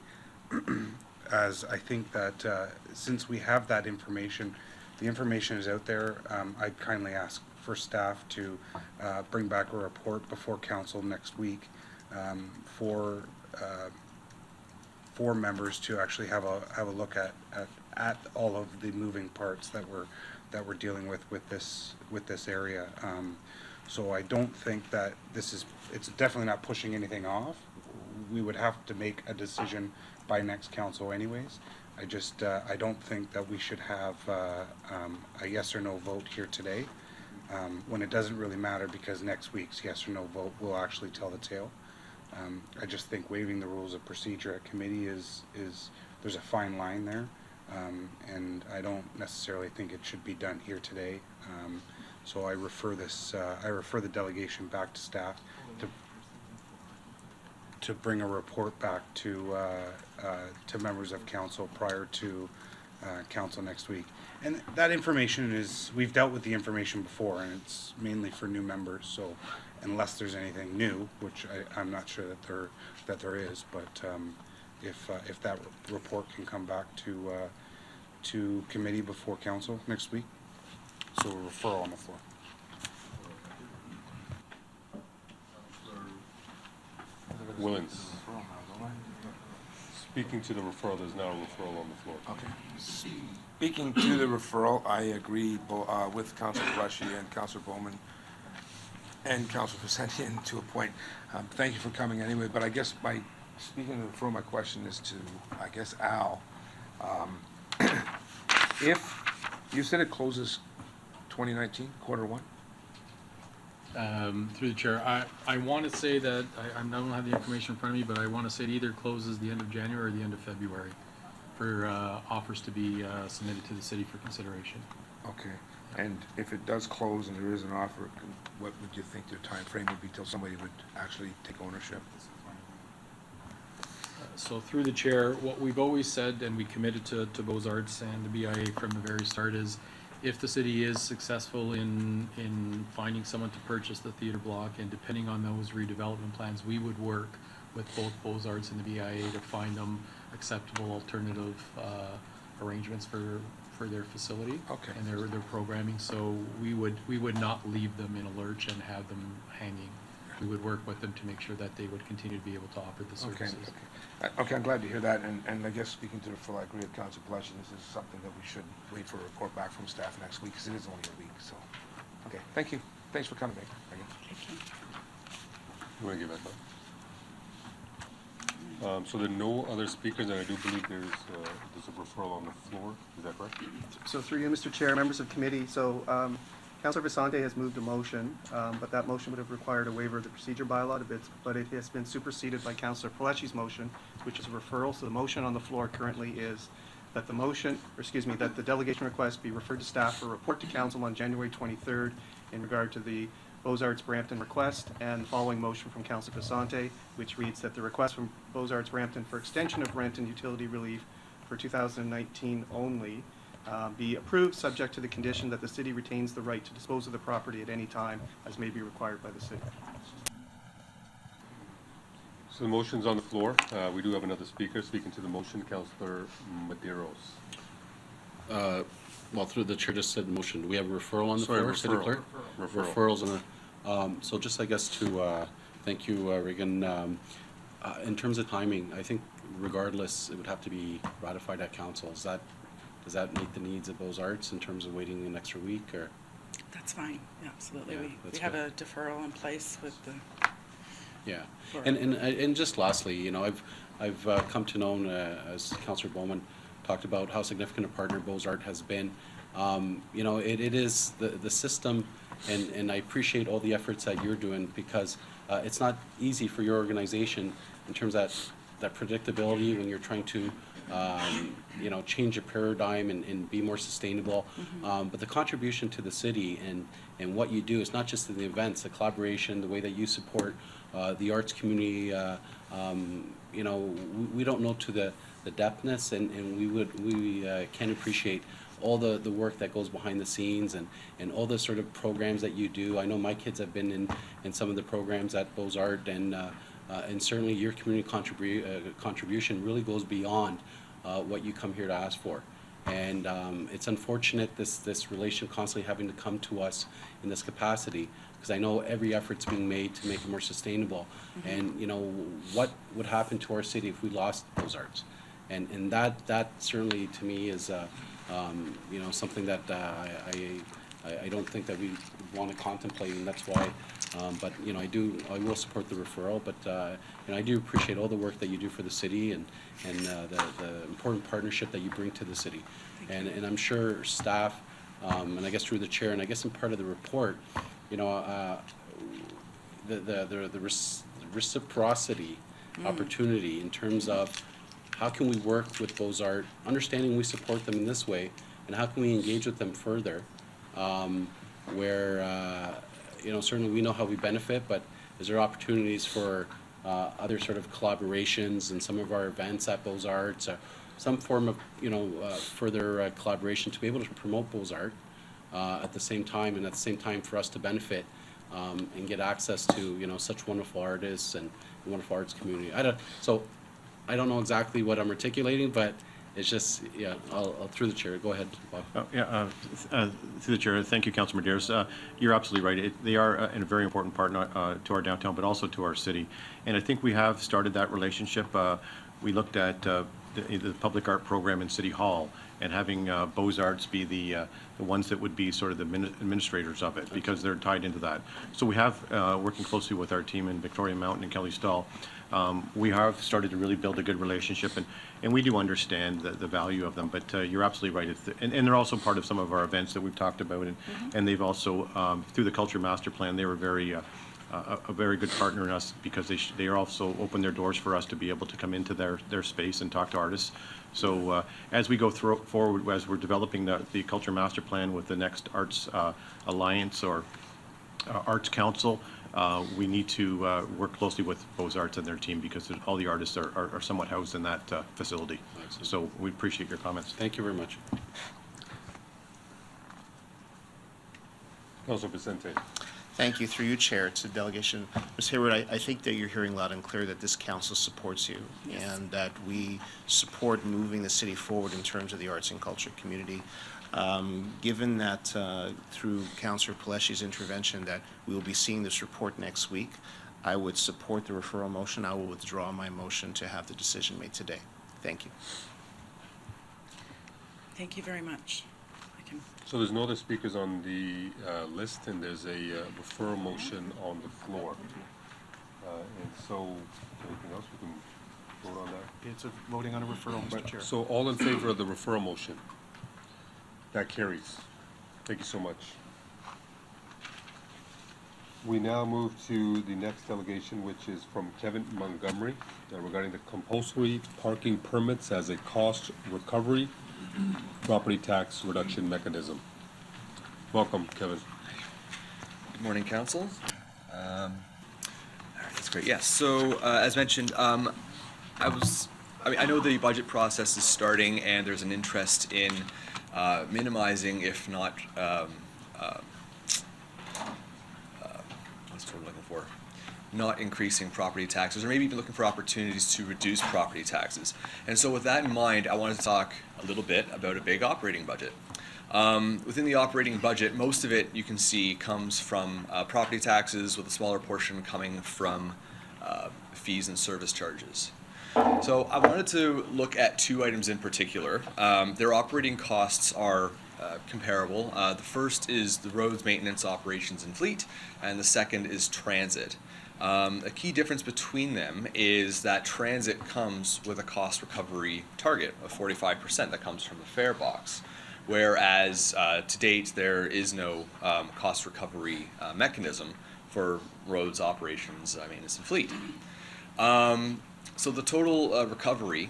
Speaker 5: as I think that since we have that information, the information is out there. I'd kindly ask for staff to bring back a report before council next week for members to actually have a look at all of the moving parts that we're dealing with this area. So I don't think that it's definitely not pushing anything off. We would have to make a decision by next council anyways. I don't think that we should have a yes or no vote here today, when it doesn't really matter because next week's yes or no vote will actually tell the tale. I just think waiving the rules of procedure at committee there's a fine line there, and I don't necessarily think it should be done here today. So I refer the delegation back to staff to bring a report back to members of council prior to council next week. And that information we've dealt with the information before, and it's mainly for new members. So unless there's anything new, which I'm not sure that there is, but if that report can come back to committee before council next week. So a referral on the floor.
Speaker 1: Willens. Speaking to the referral, there's now a referral on the floor.
Speaker 22: Okay. Speaking to the referral, I agree with Councilor Brushy and Councilor Bowman and Councilor Vicentian to a point. Thank you for coming anyway, but I guess speaking to the referral, my question is to, I guess, Al. If you said it closes 2019, Q1?
Speaker 20: Through the chair, I want to say that, I don't have the information in front of me, but I want to say it either closes the end of January or the end of February for offers to be submitted to the city for consideration.
Speaker 22: Okay, and if it does close and there is an offer, what would you think the time frame would be till somebody would actually take ownership?
Speaker 20: So through the chair, what we've always said, and we committed to Beaux-Arts and the BIA from the very start, is if the city is successful in finding someone to purchase the theater block, and depending on those redevelopment plans, we would work with both Beaux-Arts and the BIA to find them acceptable alternative arrangements for their facility.
Speaker 22: Okay.
Speaker 20: And their programming, so we would not leave them in a lurch and have them hanging. We would work with them to make sure that they would continue to be able to offer the services.
Speaker 22: Okay, I'm glad to hear that, and I guess speaking to the full, I agree with Council Palacio, this is something that we should wait for a report back from staff next week, because it is only a week, so. Okay, thank you. Thanks for coming, Megan.
Speaker 1: You want to give that up? So there are no other speakers, and I do believe there's a referral on the floor. Is that correct?
Speaker 2: So through you, Mr. Chair, members of committee, so Councilor Visante has moved a motion, but that motion would have required a waiver of the procedure bylaw, but it has been superseded by Councilor Palacios' motion, which is a referral. So the motion on the floor currently is that that the delegation request be referred to staff for a report to council on January 23rd in regard to the Beaux-Arts Brampton request, and the following motion from Councilor Visante, which reads that the request from Beaux-Arts Brampton for extension of rent and utility relief for 2019 only be approved, subject to the condition that the city retains the right to dispose of the property at any time as may be required by the city.
Speaker 1: So the motion's on the floor. We do have another speaker speaking to the motion, Councilor Medeiros.
Speaker 6: Well, through the chair just said motion. Do we have a referral on the
Speaker 1: Sorry,
Speaker 6: floor, City
Speaker 1: referral.
Speaker 6: Clerk?
Speaker 1: Referral.
Speaker 6: Referrals on the, so just I guess to, thank you, Regan. In terms of timing, I think regardless, it would have to be ratified at council. Does that meet the needs of Beaux-Arts in terms of waiting an extra week, or?
Speaker 11: That's fine, yeah, absolutely.
Speaker 6: Yeah,
Speaker 11: We
Speaker 6: that's
Speaker 11: have
Speaker 6: good.
Speaker 11: a deferral in place with the,
Speaker 6: Yeah,
Speaker 11: Sure.
Speaker 6: and just lastly, you know, I've come to know, as Councillor Bowman talked about, how significant a partner Beaux-Arts has been. You know, it is the system, and I appreciate all the efforts that you're doing, because it's not easy for your organization in terms of that predictability when you're trying to you know, change a paradigm and be more sustainable. But the contribution to the city and what you do is not just in the events, the collaboration, the way that you support the arts community. You know, we don't know to the depthness, and we can appreciate all the work that goes behind the scenes and all the sort of programs that you do. I know my kids have been in some of the programs at Beaux-Arts, and certainly your community contribution really goes beyond what you come here to ask for. And it's unfortunate this relation constantly having to come to us in this capacity, because I know every effort's being made to make it more sustainable. And you know, what would happen to our city if we lost Beaux-Arts? And that certainly to me is you know, something that I don't think that we want to contemplate, and that's why. But you know, I will support the referral. But you know, I do appreciate all the work that you do for the city and the important partnership that you bring to the city. And I'm sure staff, and I guess through the chair, and I guess in part of the report, you know, the reciprocity opportunity in terms of how can we work with Beaux-Arts, understanding we support them in this way, and how can we engage with them further, where you know, certainly we know how we benefit, but is there opportunities for other sort of collaborations in some of our events at Beaux-Arts, some form of, you know, further collaboration to be able to promote Beaux-Arts at the same time, and at the same time for us to benefit and get access to, you know, such wonderful artists and wonderful arts community. I don't know exactly what I'm articulating, but it's just, yeah, I'll through the chair. Go ahead, Bob.
Speaker 19: Through the chair, thank you, Councilor Medeiros. You're absolutely right. They are a very important partner to our downtown, but also to our city. And I think we have started that relationship. We looked at the public art program in City Hall, and having Beaux-Arts be the ones that would be sort of the administrators of it, because they're tied into that. So we have, working closely with our team in Victoria Mountain and Kelly Stall, we have started to really build a good relationship, and we do understand the value of them, but you're absolutely right. And they're also part of some of our events that we've talked about, and they've also, through the Culture Master Plan, they were a very good partner in us, because they are also opened their doors for us to be able to come into their space and talk to artists. So as we go forward, as we're developing the Culture Master Plan with the next Arts Alliance or Arts Council, we need to work closely with Beaux-Arts and their team, because all the artists are somewhat housed in that facility. Excellent. So we appreciate your comments.
Speaker 6: Thank you very much.
Speaker 1: Councilor Vicente.
Speaker 4: Thank you. Through you, Chair, to the delegation. Ms. Hayward, I think that you're hearing loud and clear that this council supports you and that we support moving the city forward in terms of the arts and culture community. Given that through Councillor Peleshi's intervention that we will be seeing this report next week, I would support the referral motion. I will withdraw my motion to have the decision made today. Thank you.
Speaker 11: Thank you very much.
Speaker 1: So there's no other speakers on the list, and there's a referral motion on the floor. And so, anything else we can vote on that?
Speaker 2: It's a voting on a referral, Mr. Chair.
Speaker 1: So all in favor of the referral motion? That carries. Thank you so much. We now move to the next delegation, which is from Kevin Montgomery, regarding the compulsory parking permits as a cost recovery property tax reduction mechanism. Welcome, Kevin.
Speaker 7: Good morning, Council. All right, that's great. Yes. So, as mentioned, I know the budget process is starting, and there's an interest in minimizing, if not, what's the word I'm looking for? Not increasing property taxes, or maybe even looking for opportunities to reduce property taxes. And so with that in mind, I wanted to talk a little bit about a big operating budget. Within the operating budget, most of it you can see comes from property taxes, with a smaller portion coming from fees and service charges. So I wanted to look at two items in particular. Their operating costs are comparable. The first is the roads maintenance, operations, and fleet, and the second is transit. A key difference between them is that transit comes with a cost recovery target of 45% that comes from the fare box, whereas to date there is no cost recovery mechanism for roads, operations, maintenance, and fleet. So the total recovery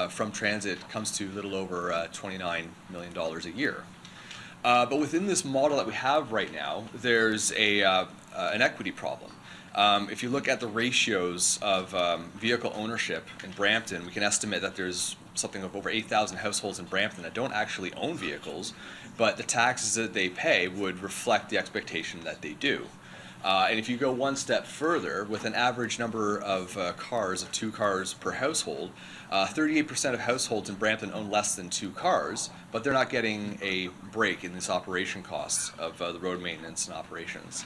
Speaker 7: from transit comes to a little over $29 million a year. But within this model that we have right now, there's an equity problem. If you look at the ratios of vehicle ownership in Brampton, we can estimate that there's something of over 8,000 households in Brampton that don't actually own vehicles, but the taxes that they pay would reflect the expectation that they do. And if you go one step further, with an average number of cars, of 2 cars per household, 38% of households in Brampton own less than 2 cars, but they're not getting a break in this operation costs of the road maintenance and operations.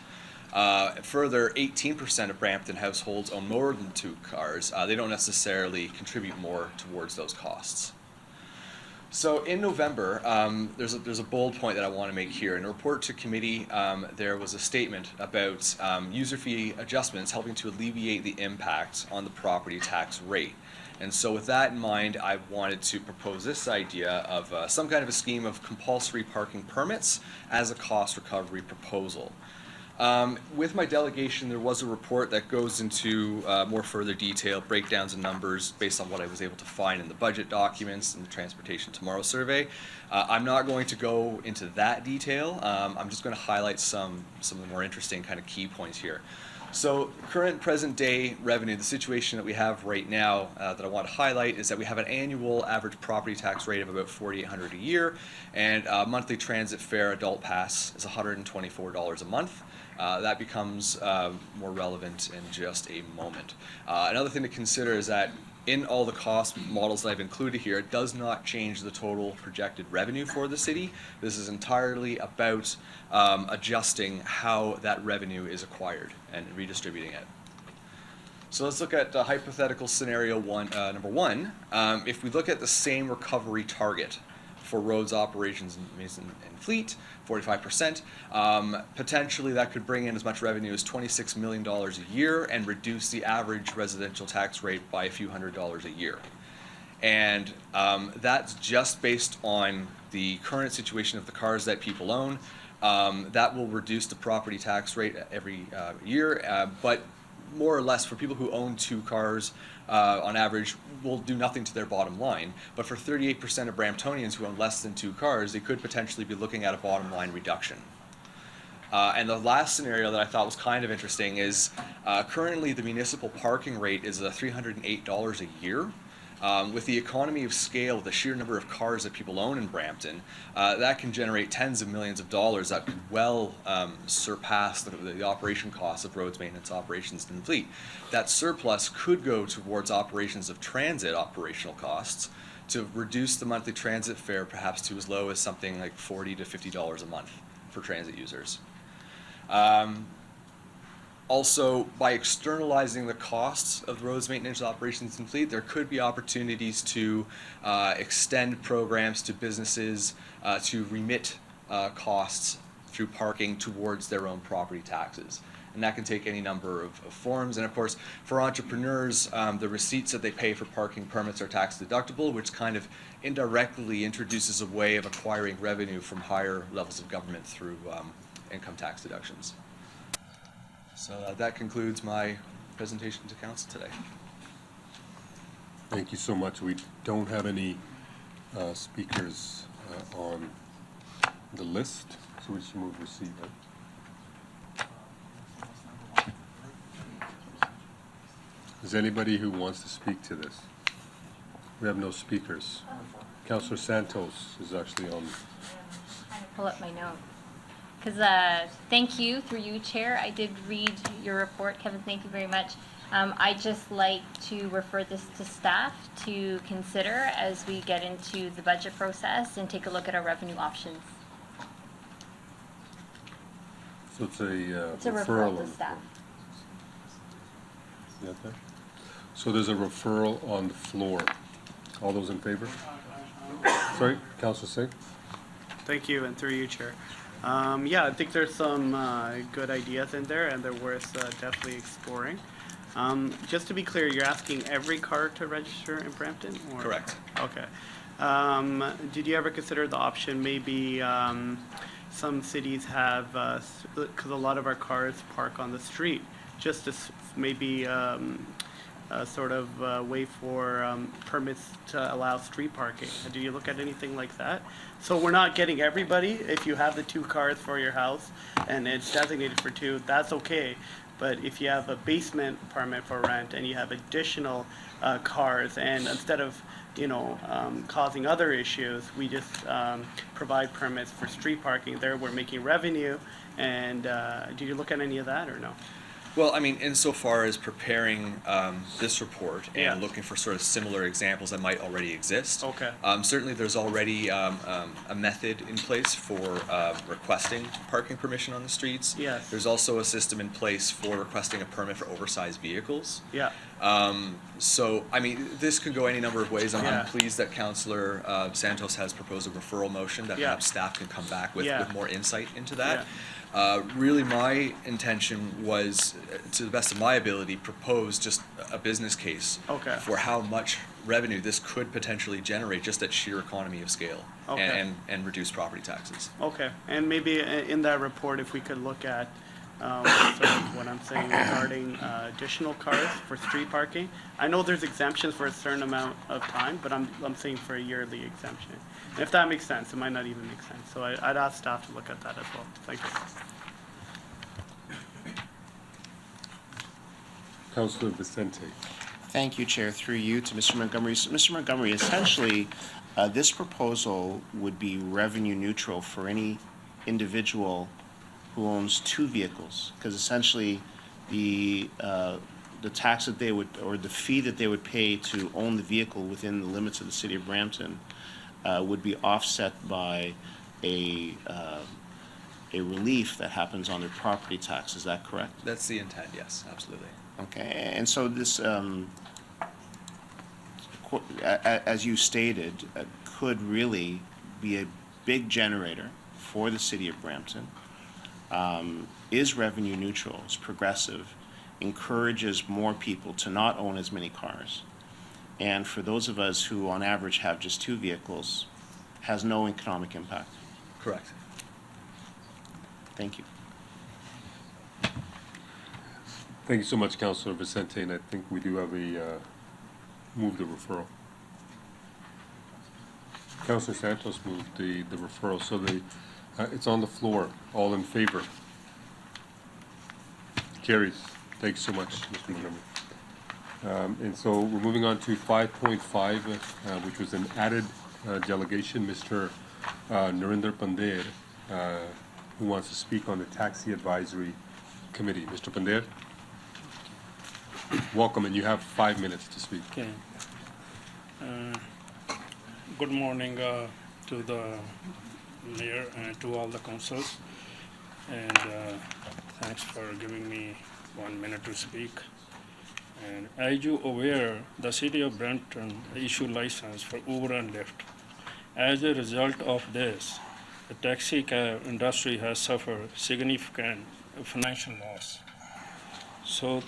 Speaker 7: Further, 18% of Brampton households own more than 2 cars. They don't necessarily contribute more towards those costs. So in November, there's a bold point that I want to make here. In a report to committee, there was a statement about user fee adjustments helping to alleviate the impact on the property tax rate. And so with that in mind, I wanted to propose this idea of some kind of a scheme of compulsory parking permits as a cost recovery proposal. With my delegation, there was a report that goes into more further detail, breakdowns and numbers based on what I was able to find in the budget documents and the Transportation Tomorrow survey. I'm not going to go into that detail. I'm just going to highlight some of the more interesting kind of key points here. So current present day revenue, the situation that we have right now that I want to highlight is that we have an annual average property tax rate of about $4,800 a year, and monthly transit fare adult pass is $124 a month. That becomes more relevant in just a moment. Another thing to consider is that in all the cost models that I've included here, it does not change the total projected revenue for the city. This is entirely about adjusting how that revenue is acquired and redistributing it. So let's look at hypothetical scenario number one. If we look at the same recovery target for roads, operations, and fleet, 45%, potentially that could bring in as much revenue as $26 million a year and reduce the average residential tax rate by a few $100s a year. And that's just based on the current situation of the cars that people own. That will reduce the property tax rate every year, but more or less for people who own 2 cars, on average, will do nothing to their bottom line. But for 38% of Bramptonians who own less than 2 cars, they could potentially be looking at a bottom line reduction. And the last scenario that I thought was kind of interesting is currently the municipal parking rate is $308 a year. With the economy of scale, the sheer number of cars that people own in Brampton, that can generate tens of millions of dollars that could well surpass the operation costs of roads maintenance operations in the fleet. That surplus could go towards operations of transit operational costs to reduce the monthly transit fare perhaps to as low as something like $40 to $50 a month for transit users. Also, by externalizing the costs of roads maintenance operations and fleet, there could be opportunities to extend programs to businesses to remit costs through parking towards their own property taxes. And that can take any number of forms. And of course, for entrepreneurs, the receipts that they pay for parking permits are tax deductible, which kind of indirectly introduces a way of acquiring revenue from higher levels of government through income tax deductions. So that concludes my presentation to council today.
Speaker 1: Thank you so much. We don't have any speakers on the list, so we should move receipt, right? Is there anybody who wants to speak to this? We have no speakers. Councillor Santos is actually on.
Speaker 3: Trying to pull up my note. Because thank you, through you, Chair. I did read your report, Kevin. Thank you very much. I just like to refer this to staff to consider as we get into the budget process and take a look at our revenue options.
Speaker 1: So it's a
Speaker 3: It's a
Speaker 1: referral.
Speaker 3: referral to staff.
Speaker 1: You got that? So there's a referral on the floor. All those in favor? Sorry, Councillor Singh?
Speaker 10: Thank you, and through you, Chair. Yeah, I think there's some good ideas in there, and they're worth definitely exploring. Just to be clear, you're asking every car to register in Brampton? Or?
Speaker 7: Correct.
Speaker 10: Okay. Did you ever consider the option, maybe some cities have, because a lot of our cars park on the street, just to maybe sort of wait for permits to allow street parking. Do you look at anything like that? So we're not getting everybody. If you have the 2 cars for your house and it's designated for 2, that's okay. But if you have a basement permit for rent and you have additional cars, and instead of causing other issues, we just provide permits for street parking. There we're making revenue. And do you look at any of that or no?
Speaker 7: Well, I mean, insofar as preparing this report and
Speaker 10: Yeah.
Speaker 7: looking for sort of similar examples that might already exist,
Speaker 10: Okay.
Speaker 7: Certainly there's already a method in place for requesting parking permission on the streets.
Speaker 10: Yes.
Speaker 7: There's also a system in place for requesting a permit for oversized vehicles.
Speaker 10: Yeah.
Speaker 7: So, I mean, this could go any number of ways. I'm
Speaker 10: Yeah.
Speaker 7: pleased that Councillor Santos has proposed a referral motion that
Speaker 10: Yeah.
Speaker 7: perhaps staff can come back with,
Speaker 10: Yeah.
Speaker 7: with more insight into that. Really, my intention was, to the best of my ability, propose just a business case
Speaker 10: Okay.
Speaker 7: for how much revenue this could potentially generate just at sheer economy of scale
Speaker 10: Okay.
Speaker 7: and reduce property taxes.
Speaker 10: Okay, and maybe in that report, if we could look at sort of what I'm saying regarding additional cars for street parking. I know there's exemptions for a certain amount of time, but I'm saying for a yearly exemption. And if that makes sense, it might not even make sense. So I'd ask staff to look at that as well. Thank you.
Speaker 1: Councillor Vicente.
Speaker 4: Thank you, Chair. Through you to Mr. Montgomery. So, Mr. Montgomery, essentially, this proposal would be revenue neutral for any individual who owns 2 vehicles, because essentially the tax that they would, or the fee that they would pay to own the vehicle within the limits of the city of Brampton would be offset by a relief that happens on their property tax. Is that correct?
Speaker 7: That's the intent, yes, absolutely.
Speaker 4: Okay, and so this, as you stated, could really be a big generator for the city of Brampton, is revenue neutral, is progressive, encourages more people to not own as many cars, and for those of us who on average have just 2 vehicles, has no economic impact.
Speaker 7: Correct.
Speaker 4: Thank you.
Speaker 1: Thank you so much, Councillor Vicente, and I think we do have a move the referral. Councillor Santos moved the referral, so it's on the floor. All in favor? Carries. Thanks so much, Mr. Montgomery. And so we're moving on to 5.5, which was an added delegation. Mr. Narinder Pandher, who wants to speak on the Taxi Advisory Committee. Mr. Pandher? Welcome, and you have 5 minutes to speak.
Speaker 8: Okay. Good morning to the mayor and to all the councils. And thanks for giving me 1 minute to speak. And as you aware, the city of Brampton issued license for Uber and Lyft. As a result of this, the taxi cab industry has suffered significant financial loss. So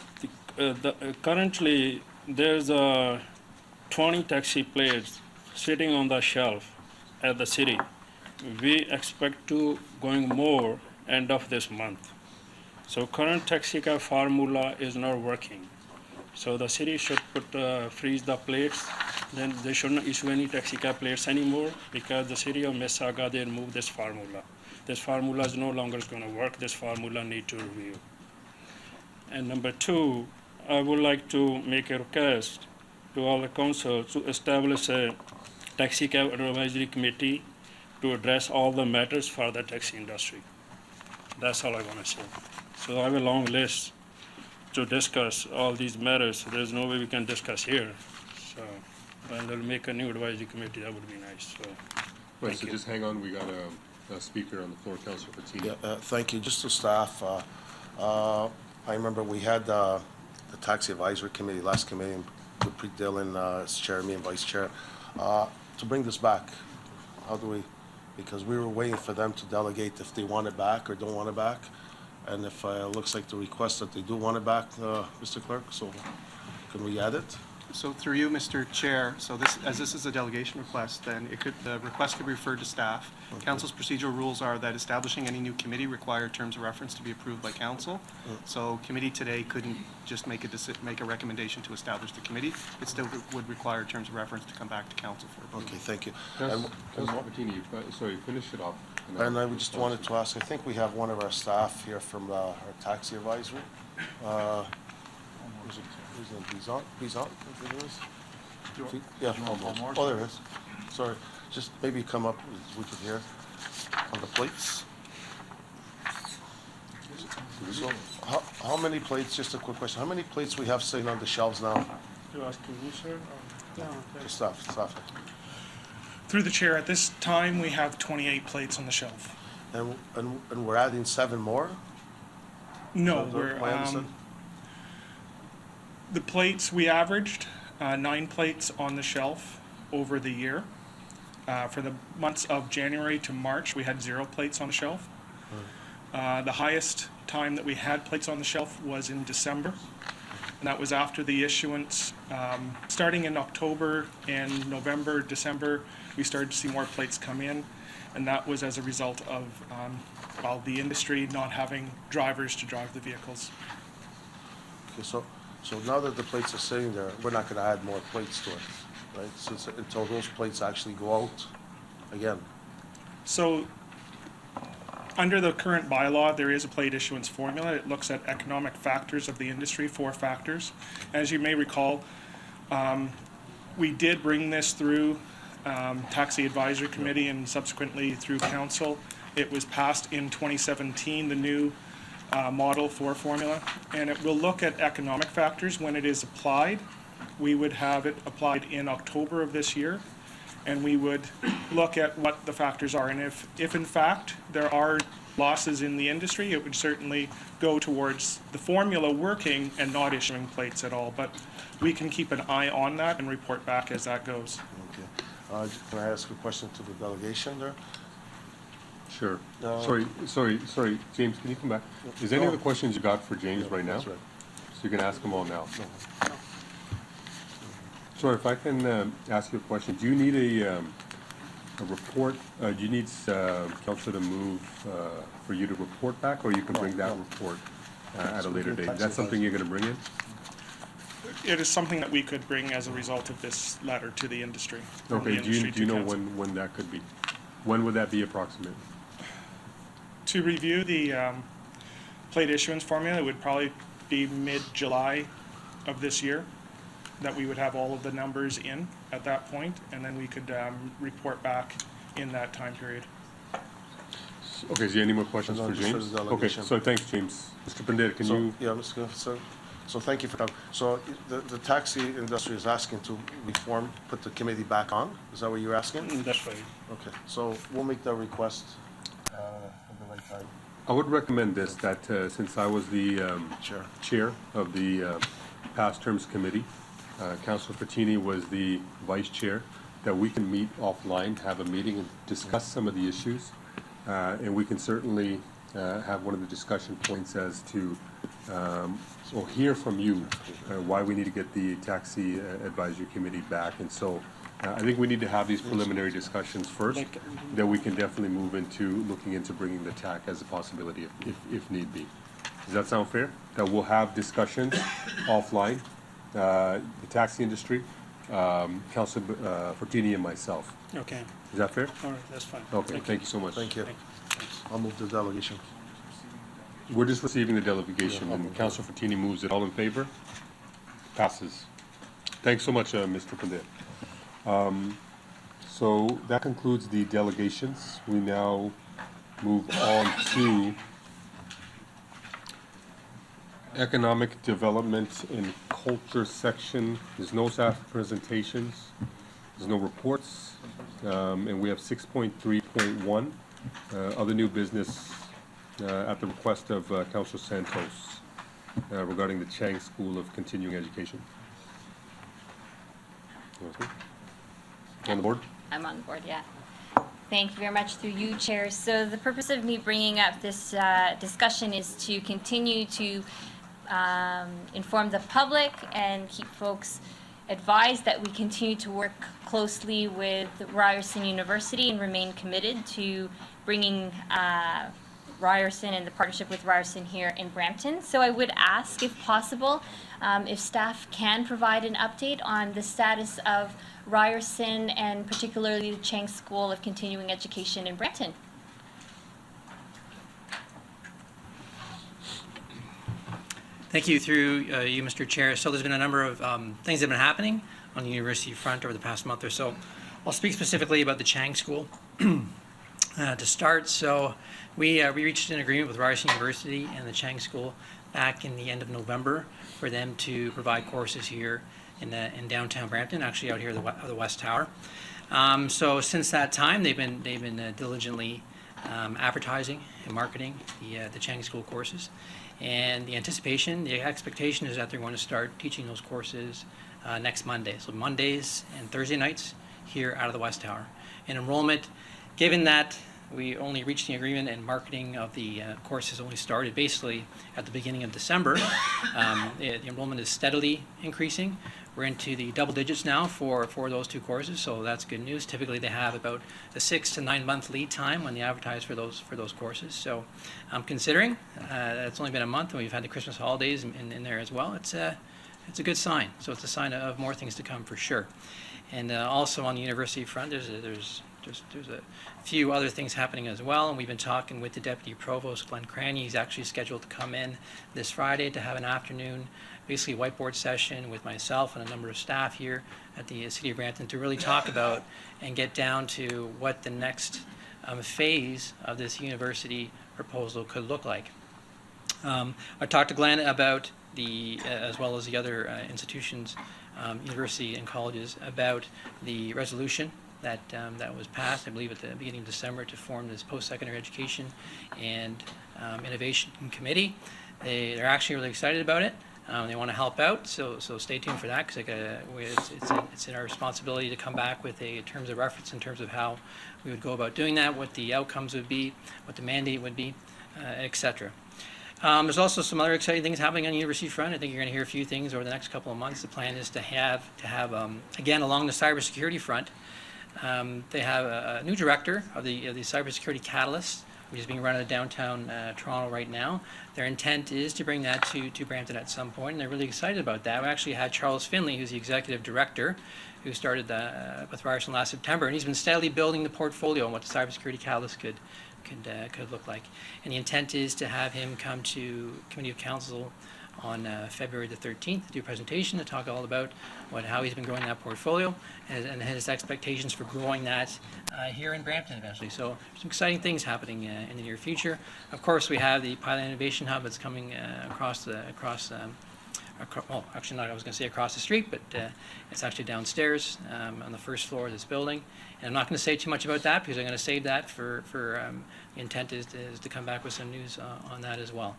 Speaker 8: currently, there's 20 taxi plates sitting on the shelf at the city. We expect to going more end of this month. So current taxi cab formula is not working. So the city should freeze the plates. Then they shouldn't issue any taxi cab plates anymore because the city of Mississauga, they removed this formula. This formula is no longer going to work. This formula need to review. And number two, I would like to make a request to all the council to establish a taxi cab advisory committee to address all the matters for the taxi industry. That's all I want to say. So I have a long list to discuss all these matters. There's no way we can discuss here. So, and they'll make a new advisory committee, that would be nice. So,
Speaker 1: Right, so just hang on, we got a speaker on the floor, Councilor Patino.
Speaker 9: Yeah, thank you. Just to staff, I remember we had the Taxi Advisory Committee, last committee, with Pete Dillon as chair, me and vice chair. To bring this back, how do we, because we were waiting for them to delegate if they want it back or don't want it back. And if it looks like the request that they do want it back, Mr. Clerk, so can we add it?
Speaker 2: So through you, Mr. Chair, so this is a delegation request, then the request could be referred to staff.
Speaker 9: Okay.
Speaker 2: Council's procedural rules are that establishing any new committee require terms of reference to be approved by council. So committee today couldn't just make a recommendation to establish the committee. It still would require terms of reference to come back to council for approval.
Speaker 9: Okay, thank you.
Speaker 1: Councilor Patino, sorry, finish it off.
Speaker 9: And I just wanted to ask, I think we have one of our staff here from our taxi advisory. Who's in Bizot? Bizot, I think it is? Yeah, oh, there it is. Sorry, just maybe come up, we could hear, on the plates. So, how many plates, just a quick question, how many plates we have sitting on the shelves now?
Speaker 8: you asking me, sir?
Speaker 9: The staff.
Speaker 23: Through the chair, at this time, we have 28 plates on the shelf.
Speaker 9: And we're adding 7 more?
Speaker 23: No,
Speaker 9: Is that
Speaker 23: we're,
Speaker 9: my understanding?
Speaker 23: the plates, we averaged 9 plates on the shelf over the year. For the months of January to March, we had 0 plates on the shelf. The highest time that we had plates on the shelf was in December, and that was after the issuance. Starting in October and November, December, we started to see more plates come in, and that was as a result of the industry not having drivers to drive the vehicles.
Speaker 9: Okay, so now that the plates are sitting there, we're not gonna add more plates to it, right? So until those plates actually go out again.
Speaker 23: So, under the current bylaw, there is a plate issuance formula. It looks at economic factors of the industry, 4 factors. As you may recall, we did bring this through Taxi Advisory Committee and subsequently through council. It was passed in 2017, the new model for formula, and it will look at economic factors when it is applied. We would have it applied in October of this year, and we would look at what the factors are. And if in fact there are losses in the industry, it would certainly go towards the formula working and not issuing plates at all. But we can keep an eye on that and report back as that goes.
Speaker 9: Okay. Can I ask a question to the delegation there?
Speaker 1: Sure. Sorry, James, can you come back? Is there any
Speaker 9: No.
Speaker 1: other questions you got for James right now?
Speaker 9: That's right.
Speaker 1: So you can ask them all now. Sorry, if I can ask you a question, do you need a report, do you need council to move for you to report back, or you can bring that report at a later date? That's something you're gonna bring in?
Speaker 23: It is something that we could bring as a result of this letter to the industry. from the
Speaker 1: Okay,
Speaker 23: industry
Speaker 1: do you
Speaker 23: to
Speaker 1: know
Speaker 23: council.
Speaker 1: when that could be? When would that be approximately?
Speaker 23: To review the plate issuance formula, it would probably be mid-July of this year. that we would have all of the numbers in at that point, and then we could report back in that time period.
Speaker 1: Okay, is there any more questions
Speaker 9: No,
Speaker 1: for
Speaker 9: just for
Speaker 1: James?
Speaker 9: the
Speaker 1: Okay,
Speaker 9: delegation.
Speaker 1: so thanks, James. Mr. Pandit, can you?
Speaker 9: Yeah, Mr. So thank you for that. So the taxi industry is asking to reform, put the committee back on? Is that what you're asking?
Speaker 23: That's right.
Speaker 9: Okay, so we'll make that request at the right time.
Speaker 1: I would recommend this, that since I was the chair of the past terms committee, Councilor Fatini was the vice chair, that we can meet offline, have a meeting and discuss some of the issues. And we can certainly have one of the discussion points as to, or hear from you why we need to get the taxi advisory committee back. And so I think we need to have these preliminary discussions first, then we can definitely move into looking into bringing the TAC as a possibility if need be. Does that sound fair? That we'll have discussions offline, the taxi industry, Councilor Fortini and myself.
Speaker 23: Okay.
Speaker 1: Is that fair?
Speaker 23: All right, that's fine.
Speaker 1: Okay, thank you so much.
Speaker 9: Thank you. I'll move the delegation.
Speaker 1: We're just receiving the delegation, and Councilor Fortini moves it. All in favor? Passes. Thanks so much, Mr. Pandit. So that concludes the delegations. We now move on to Economic Development and Culture section. There's no staff presentations. There's no reports. And we have 6.3.1, other new business at the request of Councilor Santos regarding the Chang School of Continuing Education. Okay. On the board?
Speaker 3: I'm on board, yeah. Thank you very much through you, Chair. So the purpose of me bringing up this discussion is to continue to inform the public and keep folks advised that we continue to work closely with Ryerson University and remain committed to bringing Ryerson and the partnership with Ryerson here in Brampton. So I would ask, if possible, if staff can provide an update on the status of Ryerson and particularly the Chang School of Continuing Education in Brampton.
Speaker 12: Thank you through you, Mr. Chair. So there's been a number of things that have been happening on the university front over the past month or so. I'll speak specifically about the Chang School to start. So we reached an agreement with Ryerson University and the Chang School back in the end of November for them to provide courses here in downtown Brampton, actually out here at the West Tower. So since that time, they've been diligently advertising and marketing the Chang School courses. And the expectation is that they're going to start teaching those courses next Monday. So Mondays and Thursday nights here out of the West Tower. And enrollment, given that we only reached the agreement and marketing of the courses only started basically at the beginning of December, the enrollment is steadily increasing. We're into the double digits now for those two courses, so that's good news. Typically, they have about a 6 to 9 month lead time when they advertise for those courses. So, I'm considering it's only been a month, and we've had the Christmas holidays in there as well. It's a good sign. So it's a sign of more things to come for sure. And also on the university front, there's a few other things happening as well, and we've been talking with the Deputy Provost, Glenn Cranny. He's actually scheduled to come in this Friday to have an afternoon, basically whiteboard session with myself and a number of staff here at the City of Brampton to really talk about and get down to what the next phase of this university proposal could look like. I talked to Glenn about as well as the other institutions, university and colleges, about the resolution that was passed, I believe, at the beginning of December to form this post-secondary education and innovation committee. They're actually really excited about it. They want to help out, so stay tuned for that, because it's in our responsibility to come back with terms of reference in terms of how we would go about doing that, what the outcomes would be, what the mandate would be, etc. There's also some other exciting things happening on the university front. I think you're going to hear a few things over the next couple of months. The plan is to have again, along the cybersecurity front, they have a new director of the Cybersecurity Catalyst, which is being run out of downtown Toronto right now. Their intent is to bring that to Brampton at some point, and they're really excited about that. We actually had Charles Finley, who's the executive director, who started with Ryerson last September, and he's been steadily building the portfolio on what the Cybersecurity Catalyst could look like. And the intent is to have him come to Committee of Council on February the 13th to do a presentation to talk all about how he's been growing that portfolio and his expectations for growing that here in Brampton eventually. So some exciting things happening in the near future. Of course, we have the Pilot Innovation Hub that's coming well, actually not, I was going to say across the street, but it's actually downstairs on the first floor of this building. And I'm not going to say too much about that because I'm going to save that for the intent is to come back with some news on that as well.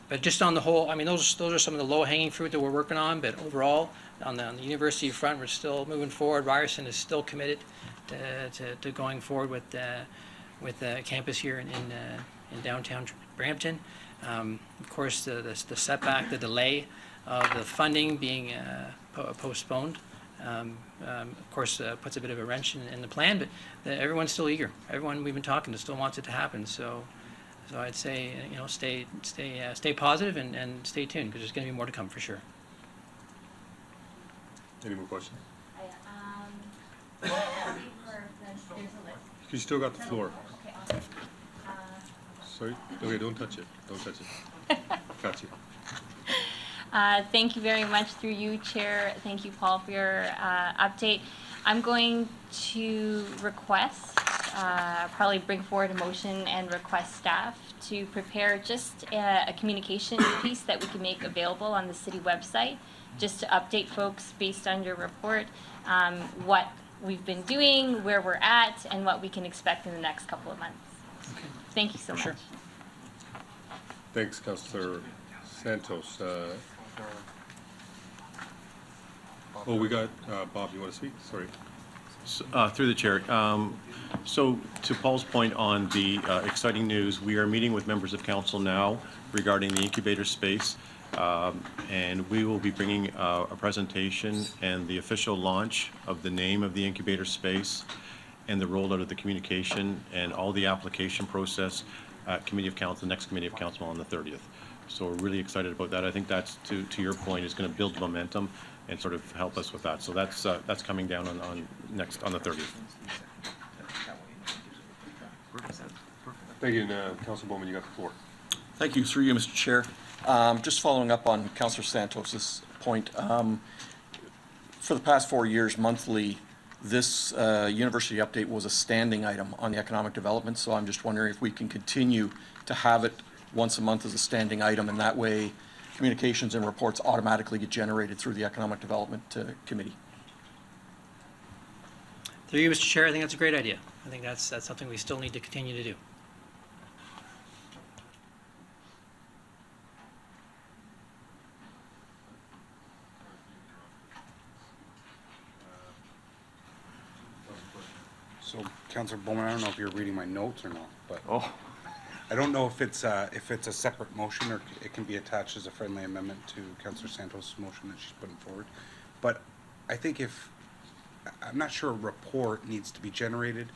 Speaker 12: But just on the whole, I mean, those are some of the low-hanging fruit that we're working on. But overall, on the university front, we're still moving forward. Ryerson is still committed to going forward with the campus here in downtown Brampton. Of course, the setback, the delay of the funding being postponed, of course, puts a bit of a wrench in the plan. But everyone's still eager. Everyone we've been talking to still wants it to happen. So I'd say, stay positive and stay tuned because there's going to be more to come for sure.
Speaker 1: Any more questions? You still got the floor. Sorry? Okay, don't touch it. Don't touch it. Got you.
Speaker 3: Thank you very much through you, Chair. Thank you, Paul, for your update. I'm going to request, probably bring forward a motion and request staff to prepare just a communication piece that we can make available on the city website, just to update folks based on your report, what we've been doing, where we're at, and what we can expect in the next couple of months. Okay. Thank you so much.
Speaker 1: Thanks, Councillor Santos. Oh, we got, Bob, you want to speak? Sorry.
Speaker 19: Through the chair. So to Paul's point on the exciting news, we are meeting with members of council now regarding the incubator space. And we will be bringing a presentation and the official launch of the name of the incubator space and the rollout of the communication and all the application process committee of council, the next committee of council on the 30th. So we're really excited about that. I think that's, to your point, is going to build momentum and sort of help us with that. So that's coming down on the 30th.
Speaker 1: Thank you, Councilor Bowman, you got the floor.
Speaker 6: Thank you, through you, Mr. Chair. Just following up on Councillor Santos's point, for the past 4 years, monthly, this university update was a standing item on the economic development, so I'm just wondering if we can continue to have it once a month as a standing item, and that way communications and reports automatically get generated through the Economic Development Committee.
Speaker 12: Through you, Mr. Chair, I think that's a great idea. I think that's something we still need to continue to do.
Speaker 5: So, Councillor Bowman, I don't know if you're reading my notes or not, but I don't know if it's a separate motion or it can be attached as a friendly amendment to Councillor Santos' motion that she's putting forward. But I think I'm not sure a report needs to be generated.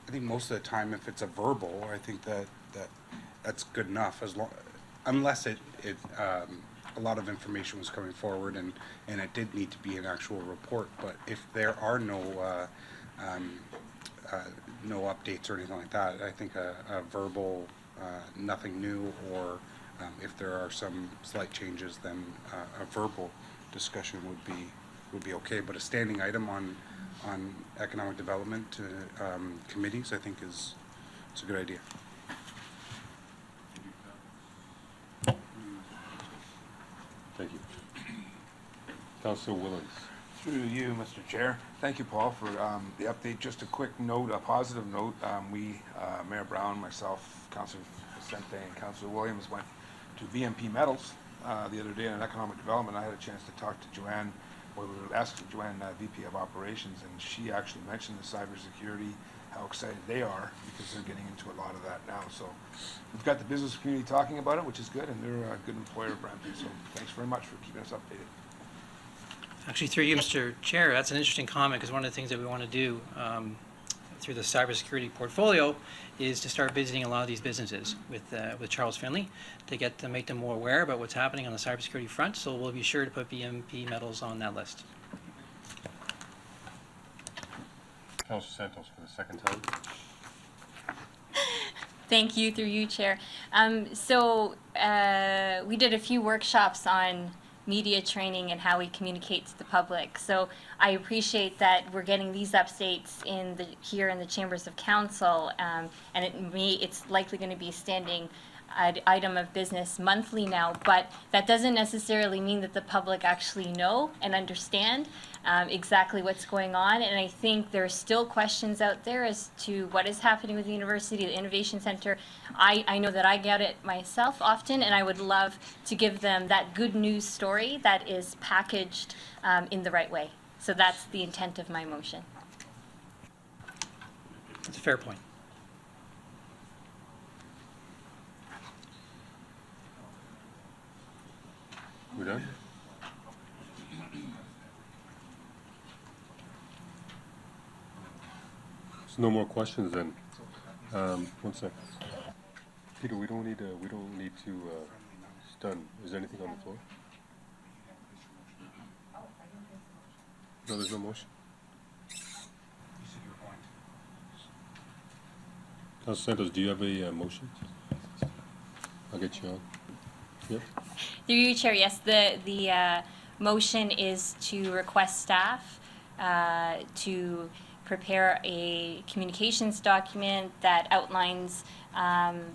Speaker 5: I think most of the time, if it's a verbal, I think that's good enough, unless a lot of information was coming forward and it did need to be an actual report. But if there are no updates or anything like that, I think a verbal, nothing new, or if there are some slight changes, then a verbal discussion would be okay. But a standing item on economic development committees, I think it's a good idea.
Speaker 1: Thank you. Councillor Willens.
Speaker 22: Through you, Mr. Chair. Thank you, Paul, for the update. Just a quick note, a positive note. Mayor Brown, myself, Councillor Vicente, and Councillor Williams went to VMP Metals the other day on economic development. I had a chance to talk to Joanne, or we were asking Joanne, VP of Operations, and she actually mentioned the cybersecurity, how excited they are because they're getting into a lot of that now. So we've got the business community talking about it, which is good, and they're a good employer of Brampton. So thanks very much for keeping us updated.
Speaker 12: Actually, through you, Mr. Chair, that's an interesting comment because one of the things that we want to do through the cybersecurity portfolio is to start visiting a lot of these businesses with Charles Finley to make them more aware about what's happening on the cybersecurity front. So we'll be sure to put VMP Metals on that list.
Speaker 1: Councillor Santos for the second time.
Speaker 3: Thank you, through you, Chair. We did a few workshops on media training and how we communicate to the public. So I appreciate that we're getting these updates here in the Chambers of Council, and it's likely going to be a standing item of business monthly now, but that doesn't necessarily mean that the public actually know and understand exactly what's going on. And I think there are still questions out there as to what is happening with the university, the Innovation Center. I know that I get it myself often, and I would love to give them that good news story that is packaged in the right way. So that's the intent of my motion.
Speaker 12: That's a fair point.
Speaker 1: We done? So no more questions then. One sec. Peter, we don't need to, it's done. Is there anything on the floor? No, there's no motion. Councilor Santos, do you have a motion? I'll get you on. Yep.
Speaker 3: Through you, Chair, yes, the motion is to request staff to prepare a communications document that outlines on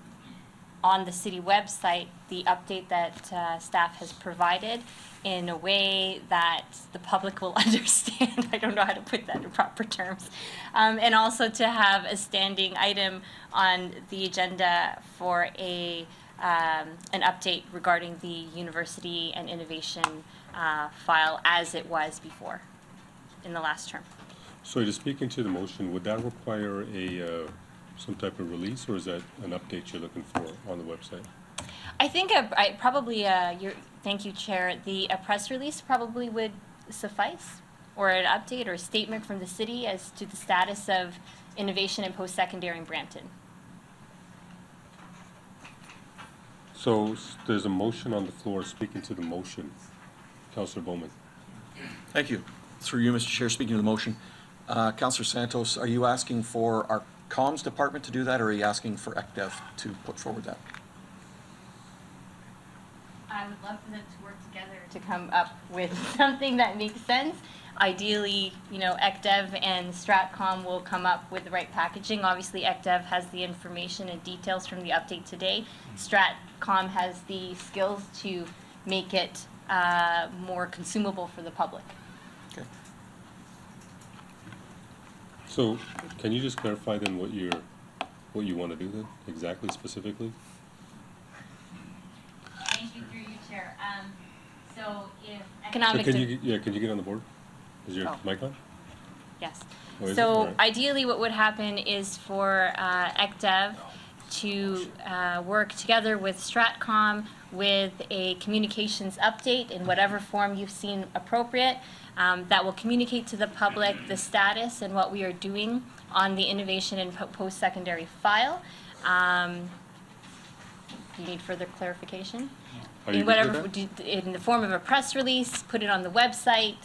Speaker 3: the city website the update that staff has provided in a way that the public will understand. I don't know how to put that in proper terms. And also to have a standing item on the agenda for an update regarding the university and innovation file as it was before in the last term.
Speaker 1: So to speak into the motion, would that require some type of release, or is that an update you're looking for on the website?
Speaker 3: I think thank you, Chair. A press release probably would suffice, or an update or a statement from the city as to the status of innovation in post-secondary in Brampton.
Speaker 1: So there's a motion on the floor. Speaking to the motion, Councillor Bowman.
Speaker 21: Thank you. Through you, Mr. Chair, speaking to the motion. Councillor Santos, are you asking for our comms department to do that, or are you asking for ECDEV to put forward that?
Speaker 3: I would love for them to work together to come up with something that makes sense. Ideally, ECDEV and StratCom will come up with the right packaging. Obviously, ECDEV has the information and details from the update today. StratCom has the skills to make it more consumable for the public.
Speaker 21: Okay.
Speaker 1: So can you just clarify then what you want to do then, exactly, specifically?
Speaker 3: Thank you, through you, Chair. So if
Speaker 1: So
Speaker 3: economic...
Speaker 1: can you get on the board? Is your mic on?
Speaker 3: Yes.
Speaker 1: Oh, is it?
Speaker 3: So
Speaker 1: All right.
Speaker 3: ideally, what would happen is for ECDEV to work together with StratCom with a communications update in whatever form you've seen appropriate that will communicate to the public the status and what we are doing on the innovation and post-secondary file. Do you need further clarification?
Speaker 1: Are you
Speaker 3: In
Speaker 1: good with
Speaker 3: whatever, in the form of a press release, put it on the website.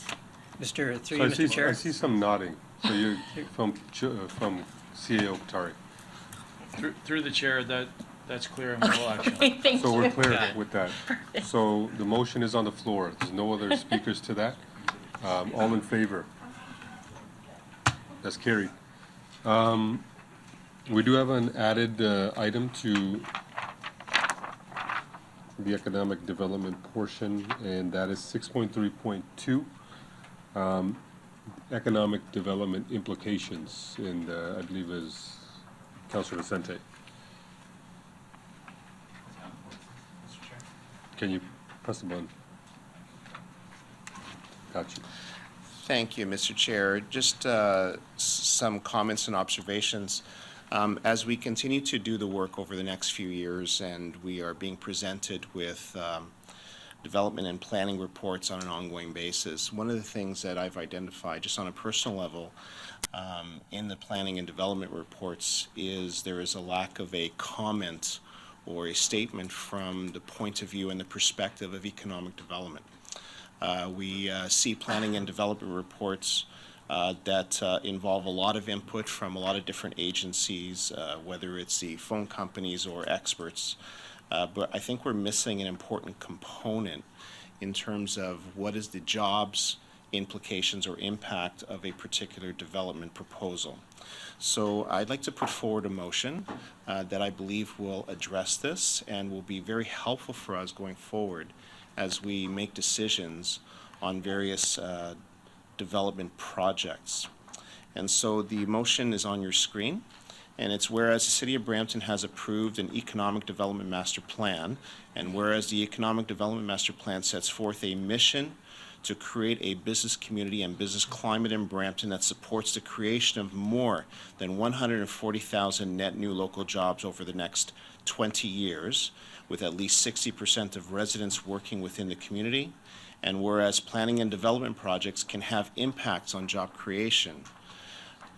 Speaker 12: Through
Speaker 1: So
Speaker 12: you, Mr. Chair.
Speaker 1: I see some nodding. So you're from CAO Qatari.
Speaker 13: Through the chair, that's clear and well, actually.
Speaker 3: Okay, thank
Speaker 1: So we're
Speaker 3: you.
Speaker 1: clear with that. So the motion is on the floor. There's no other speakers to that. All in favor? That's carried. We do have an added item to the economic development portion, and that is 6.3.2, economic development implications, and I believe is Councilor Vicente. Can you press the button? Got you.
Speaker 4: Thank you, Mr. Chair. Just some comments and observations. As we continue to do the work over the next few years, and we are being presented with development and planning reports on an ongoing basis, one of the things that I've identified just on a personal level in the planning and development reports is there is a lack of a comment or a statement from the point of view and the perspective of economic development. We see planning and development reports that involve a lot of input from a lot of different agencies, whether it's the phone companies or experts. But I think we're missing an important component in terms of what is the jobs implications or impact of a particular development proposal. So I'd like to put forward a motion that I believe will address this and will be very helpful for us going forward as we make decisions on various development projects. And so the motion is on your screen, and it's whereas the City of Brampton has approved an Economic Development Master Plan, and whereas the Economic Development Master Plan sets forth a mission to create a business community and business climate in Brampton that supports the creation of more than 140,000 net new local jobs over the next 20 years, with at least 60% of residents working within the community, and whereas planning and development projects can have impacts on job creation.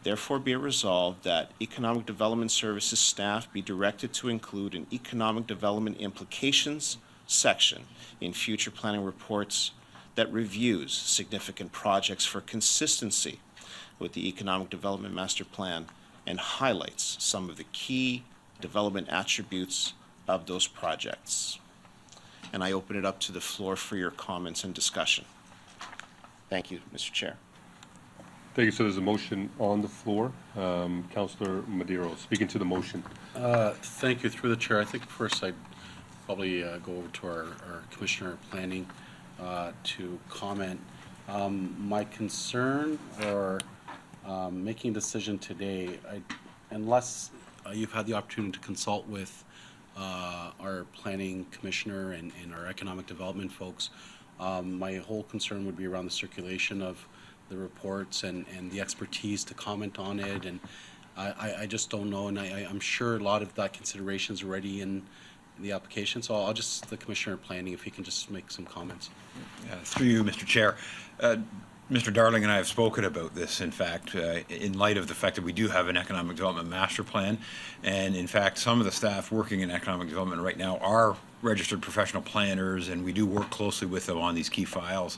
Speaker 4: Therefore, be it resolved that Economic Development Services staff be directed to include an Economic Development Implications section in future planning reports that reviews significant projects for consistency with the Economic Development Master Plan and highlights some of the key development attributes of those projects. And I open it up to the floor for your comments and discussion. Thank you, Mr. Chair.
Speaker 1: Thank you. So there's a motion on the floor. Councillor Madero, speaking to the motion.
Speaker 6: Thank you. Through the chair, I think first I'd probably go over to our Commissioner of Planning to comment. My concern or making a decision today, unless you've had the opportunity to consult with our planning commissioner and our economic development folks, my whole concern would be around the circulation of the reports and the expertise to comment on it. And I just don't know, and I'm sure a lot of that consideration is already in the application. So I'll just, the Commissioner of Planning, if he can just make some comments.
Speaker 14: Through you, Mr. Chair. Mr. Darling and I have spoken about this, in fact, in light of the fact that we do have an Economic Development Master Plan. And in fact, some of the staff working in economic development right now are registered professional planners, and we do work closely with them on these key files.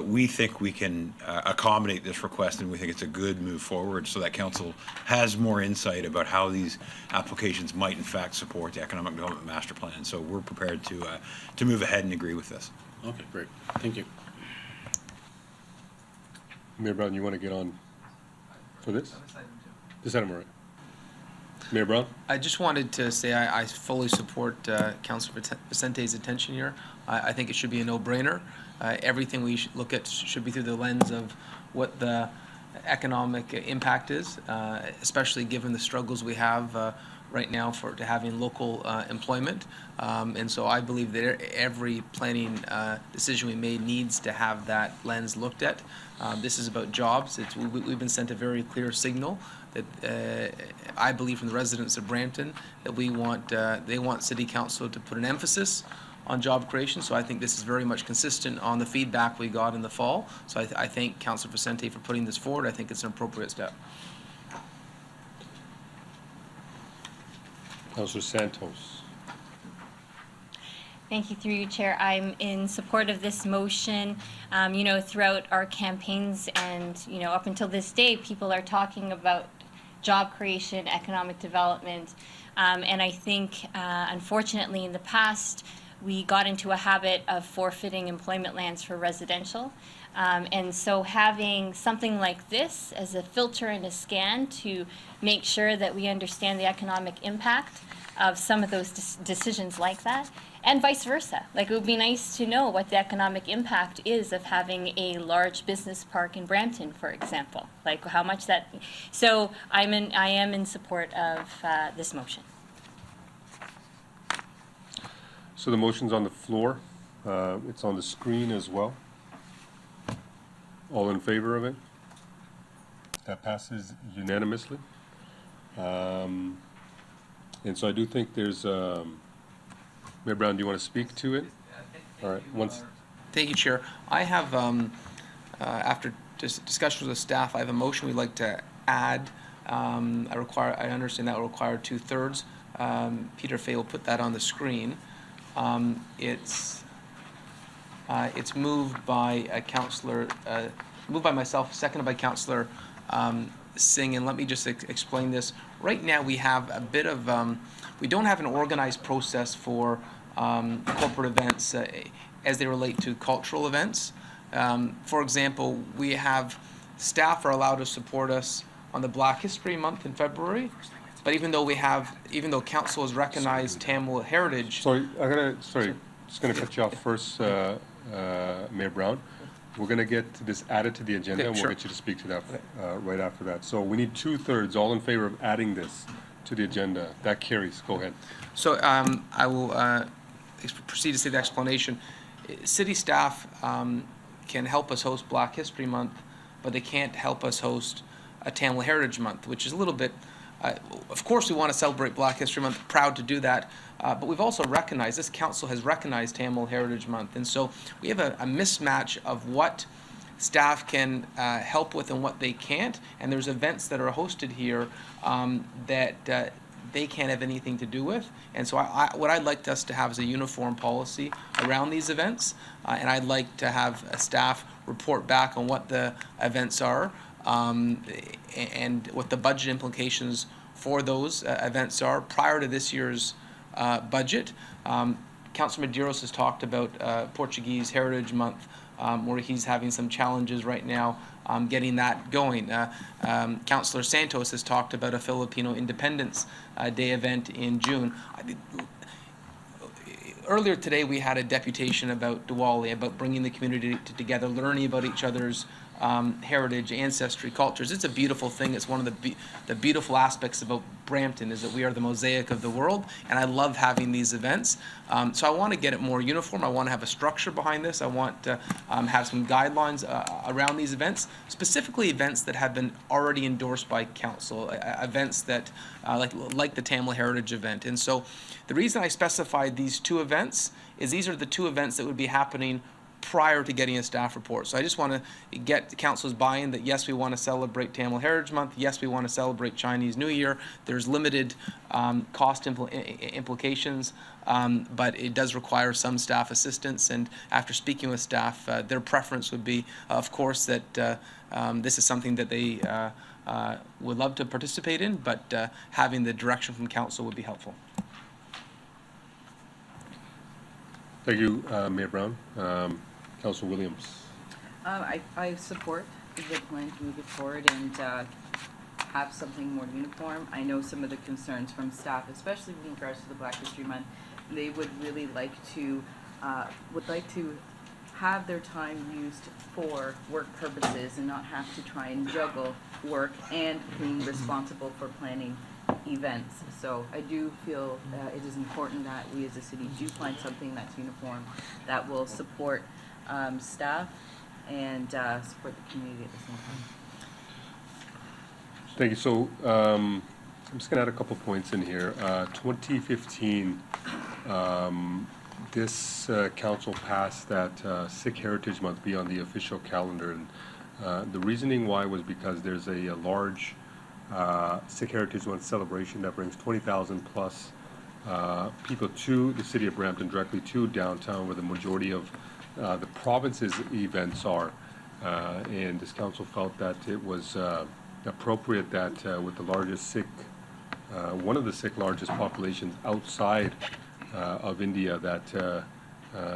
Speaker 14: We think we can accommodate this request, and we think it's a good move forward so that Council has more insight about how these applications might in fact support the Economic Development Master Plan. So we're prepared to move ahead and agree with this.
Speaker 6: Okay, great. Thank you.
Speaker 1: Mayor Brown, you want to get on for this? This item, all right. Mayor Brown?
Speaker 16: I just wanted to say I fully support Councilor Vicente's intention here. I think it should be a no-brainer. Everything we should look at should be through the lens of what the economic impact is, especially given the struggles we have right now to having local employment. And so I believe that every planning decision we made needs to have that lens looked at. This is about jobs. We've been sent a very clear signal that I believe from the residents of Brampton that they want City Council to put an emphasis on job creation. So I think this is very much consistent on the feedback we got in the fall. So I thank Councilor Vicente for putting this forward. I think it's an appropriate step.
Speaker 1: Councillor Santos.
Speaker 3: Thank you, through you, Chair. I'm in support of this motion. You know, throughout our campaigns and, you know, up until this day, people are talking about job creation, economic development. And I think, unfortunately, in the past, we got into a habit of forfeiting employment lands for residential. And so having something like this as a filter and a scan to make sure that we understand the economic impact of some of those decisions like that, and vice versa. Like, it would be nice to know what the economic impact is of having a large business park in Brampton, for example. Like, how much that, so I am in support of this motion.
Speaker 1: So the motion's on the floor. It's on the screen as well. All in favor of it? That passes unanimously. And so I do think there's, Mayor Brown, do you want to speak to it? All right.
Speaker 16: Thank you, Chair. I have, after discussions with staff, I have a motion we'd like to add. I understand that will require 2/3. Peter Fay will put that on the screen. It's moved by Councillor moved by myself, seconded by Councillor Singh, and let me just explain this. Right now, we have a bit of, we don't have an organized process for corporate events as they relate to cultural events. For example, we have staff are allowed to support us on the Black History Month in February, but even though council has recognized Tamil heritage.
Speaker 1: Sorry, just gonna cut you off first, Mayor Brown. We're gonna get this added to the agenda,
Speaker 16: Okay,
Speaker 1: and we'll
Speaker 16: sure.
Speaker 1: get you to speak to that right after that. So we need 2/3, all in favor of adding this to the agenda. That carries. Go ahead.
Speaker 16: So I will proceed to say the explanation. City staff can help us host Black History Month, but they can't help us host a Tamil Heritage Month, which is a little bit, of course we want to celebrate Black History Month, proud to do that, but we've also recognized, this council has recognized Tamil Heritage Month, and so we have a mismatch of what staff can help with and what they can't, and there's events that are hosted here that they can't have anything to do with. And so what I'd like us to have is a uniform policy around these events, and I'd like to have a staff report back on what the events are and what the budget implications for those events are prior to this year's budget. Councillor Medeiros has talked about Portuguese Heritage Month, where he's having some challenges right now getting that going. Councillor Santos has talked about a Filipino Independence Day event in June. Earlier today, we had a deputation about Diwali, about bringing the community together, learning about each other's heritage, ancestry, cultures. It's a beautiful thing. It's one of the beautiful aspects about Brampton is that we are the mosaic of the world, and I love having these events. So I want to get it more uniform. I want to have a structure behind this. I want to have some guidelines around these events, specifically events that have been already endorsed by council, events that like the Tamil Heritage event. And so the reason I specified these two events is these are the two events that would be happening prior to getting a staff report. So I just want to get the council's buy-in that yes, we want to celebrate Tamil Heritage Month. Yes, we want to celebrate Chinese New Year. There's limited cost implications, but it does require some staff assistance. And after speaking with staff, their preference would be, of course, that this is something that they would love to participate in, but having the direction from council would be helpful.
Speaker 1: Thank you, Mayor Brown. Councilor Williams.
Speaker 15: I support the plan to move it forward and have something more uniform. I know some of the concerns from staff, especially in regards to the Black History Month. They would really like to have their time used for work purposes and not have to try and juggle work and being responsible for planning events. So I do feel it is important that we as a city do find something that's uniform, that will support staff and support the community at the same time.
Speaker 1: Thank you. So I'm just gonna add a couple points in here. 2015, this council passed that Sikh Heritage Month be on the official calendar, and the reasoning why was because there's a large Sikh Heritage Month celebration that brings 20,000 plus people to the city of Brampton, directly to downtown, where the majority of the province's events are. And this council felt that it was appropriate that with the largest Sikh, one of the Sikh largest populations outside of India, that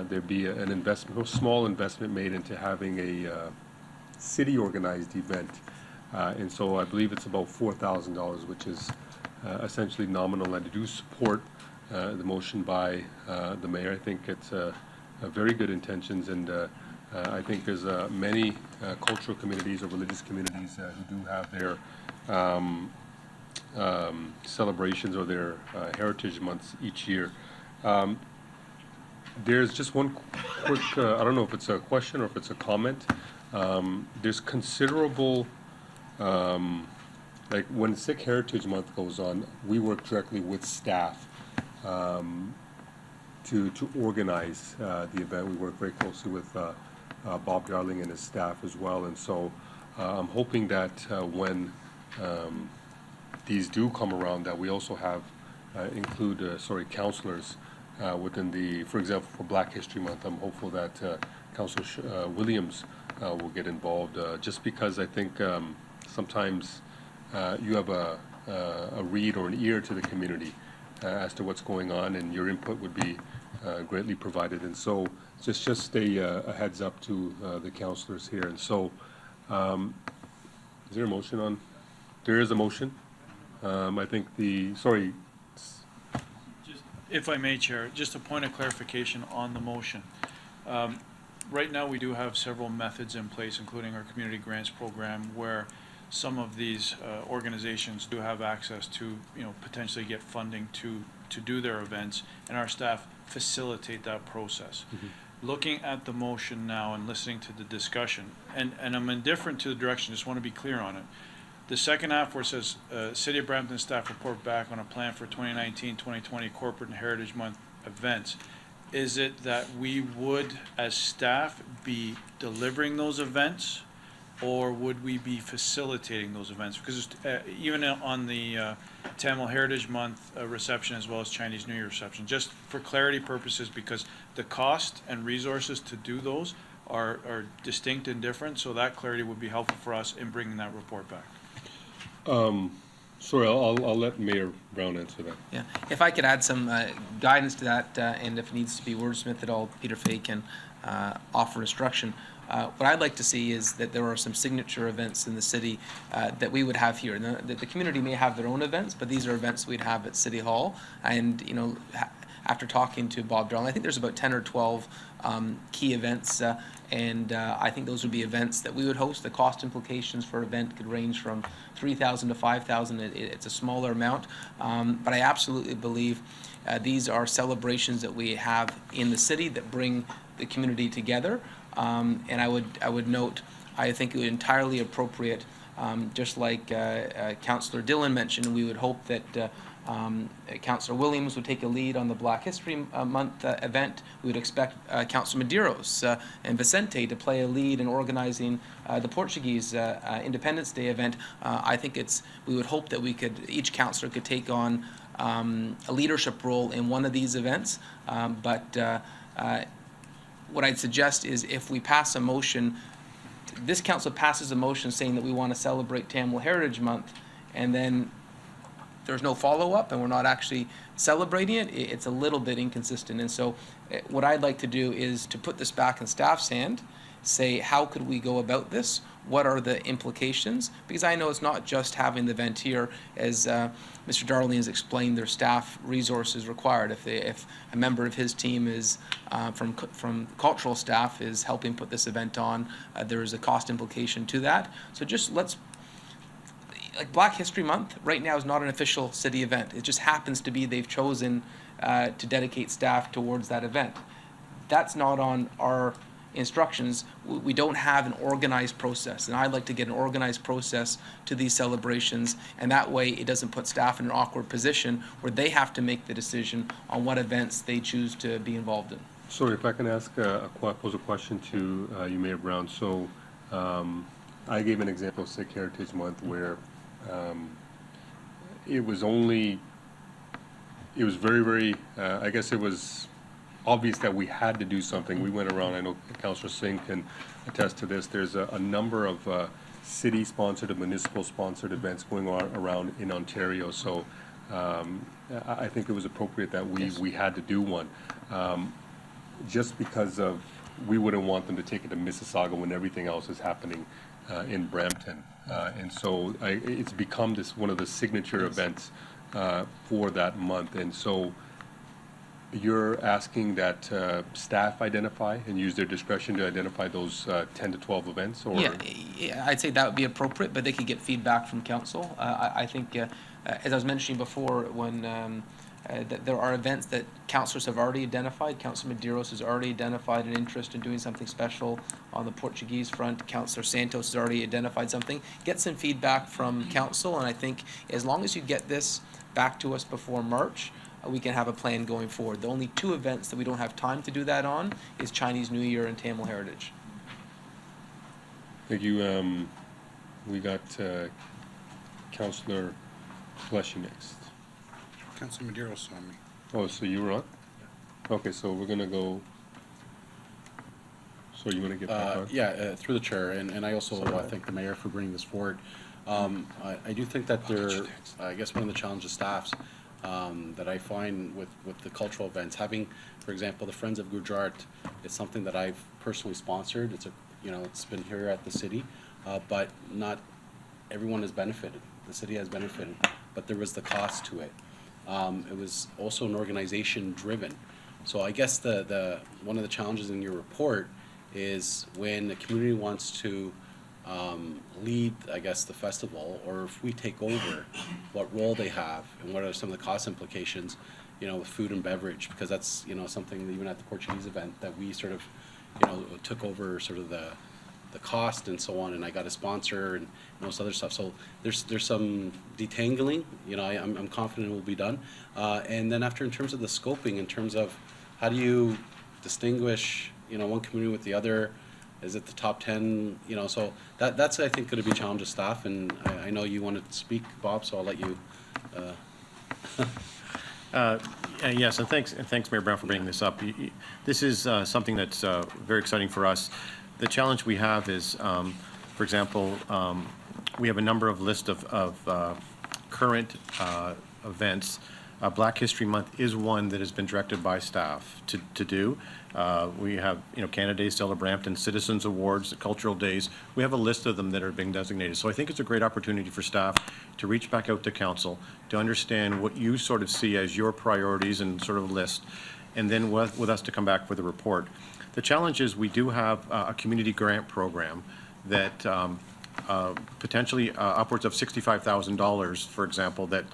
Speaker 1: there be an investment, a small investment made into having a city-organized event. And so I believe it's about $4,000, which is essentially nominal. And I do support the motion by the mayor. I think it's very good intentions, and I think there's many cultural communities or religious communities who do have their celebrations or their heritage months each year. There's just one quick, I don't know if it's a question or if it's a comment. There's considerable, like when Sikh Heritage Month goes on, we work directly with staff to organize the event. We work very closely with Bob Darling and his staff as well. And so I'm hoping that when these do come around, that we also have include councilors within the, for example, for Black History Month. I'm hopeful that Councilor Williams will get involved, just because I think sometimes you have a read or an ear to the community as to what's going on, and your input would be greatly provided. And so just a heads up to the councilors here. And so, is there a motion on? There is a motion. I think sorry.
Speaker 13: If I may, Chair, just a point of clarification on the motion. Right now, we do have several methods in place, including our community grants program, where some of these organizations do have access to, potentially get funding to do their events, and our staff facilitate that process. Looking at the motion now and listening to the discussion, and I'm indifferent to the direction, just want to be clear on it. The second half where it says, City of Brampton staff report back on a plan for 2019-2020 Corporate and Heritage Month events. Is it that we would, as staff, be delivering those events, or would we be facilitating those events? Because even on the Tamil Heritage Month reception as well as Chinese New Year reception, just for clarity purposes, because the cost and resources to do those are distinct and different, so that clarity would be helpful for us in bringing that report back.
Speaker 1: Sorry, I'll let Mayor Brown answer that.
Speaker 16: Yeah, if I could add some guidance to that, and if it needs to be wordsmithed at all, Peter Fay can offer instruction. What I'd like to see is that there are some signature events in the city that we would have here. And the community may have their own events, but these are events we'd have at City Hall. And, after talking to Bob Darling, I think there's about 10 or 12 key events, and I think those would be events that we would host. The cost implications for an event could range from $3,000 to $5,000. It's a smaller amount, but I absolutely believe these are celebrations that we have in the city that bring the community together. And I would note, I think it would be entirely appropriate, just like Councillor Dillon mentioned, we would hope that Councillor Williams would take a lead on the Black History Month event. We would expect Councillor Medeiros and Vicente to play a lead in organizing the Portuguese Independence Day event. I think we would hope that each councillor could take on a leadership role in one of these events. But what I'd suggest is if we pass a motion, this council passes a motion saying that we want to celebrate Tamil Heritage Month, and then there's no follow-up and we're not actually celebrating it, it's a little bit inconsistent. And so what I'd like to do is to put this back in staff's hand, say how could we go about this? What are the implications? Because I know it's not just having the event here, as Mr. Darling has explained, there's staff resources required. If a member of his team is from cultural staff is helping put this event on, there is a cost implication to that. So just like Black History Month right now is not an official city event. It just happens to be they've chosen to dedicate staff towards that event. That's not on our instructions. We don't have an organized process, and I'd like to get an organized process to these celebrations, and that way it doesn't put staff in an awkward position where they have to make the decision on what events they choose to be involved in.
Speaker 1: Sorry, if I can pose a question to you, Mayor Brown. So I gave an example of Sikh Heritage Month where it was very, very, I guess it was obvious that we had to do something. We went around, I know Councillor Singh can attest to this, there's a number of city-sponsored and municipal-sponsored events going on around in Ontario, so I think it was appropriate that we had to do one. Just because we wouldn't want them to take it to Mississauga when everything else is happening in Brampton. And so it's become one of the signature events for that month. And so you're asking that staff identify and use their discretion to identify those 10 to 12 events? Or?
Speaker 16: Yeah, I'd say that would be appropriate, but they could get feedback from council. I think, as I was mentioning before, when that there are events that councillors have already identified. Councillor Medeiros has already identified an interest in doing something special on the Portuguese front. Councillor Santos has already identified something. Get some feedback from council, and I think as long as you get this back to us before March, we can have a plan going forward. The only two events that we don't have time to do that on is Chinese New Year and Tamil Heritage.
Speaker 1: Thank you. We got Councillor Fleshy next.
Speaker 5: Councillor Medeiros saw me.
Speaker 1: Oh, so you were on? Okay, so we're gonna go. So you want to get back on?
Speaker 6: Yeah, through the chair, and I also thank the mayor for bringing this forward. I do think that I guess one of the challenges staffs that I find with the cultural events, having, for example, the Friends of Gujarat, is something that I've personally sponsored. It's been here at the city, but not everyone has benefited. The city has benefited, but there was the cost to it. It was also an organization driven. So I guess the one of the challenges in your report is when the community wants to lead, I guess, the festival, or if we take over, what role they have and what are some of the cost implications, with food and beverage, because that's, something even at the Portuguese event that we sort of, took over sort of the cost and so on, and I got a sponsor and most other stuff. So there's some detangling, I'm confident it will be done. And then after, in terms of the scoping, in terms of how do you distinguish, one community with the other? Is it the top 10? So that's, I think, going to be a challenge of staff, and I know you want to speak, Bob, so I'll let you.
Speaker 19: Yes, and thanks, Mayor Brown, for bringing this up. This is something that's very exciting for us. The challenge we have is, for example, we have a number of list of current events. Black History Month is one that has been directed by staff to do. We have, Canada Day, Stella Brampton, Citizens Awards, the Cultural Days. We have a list of them that are being designated. So I think it's a great opportunity for staff to reach back out to council, to understand what you sort of see as your priorities and sort of list, and then with us to come back with a report. The challenge is we do have a community grant program that potentially upwards of $65,000, for example, that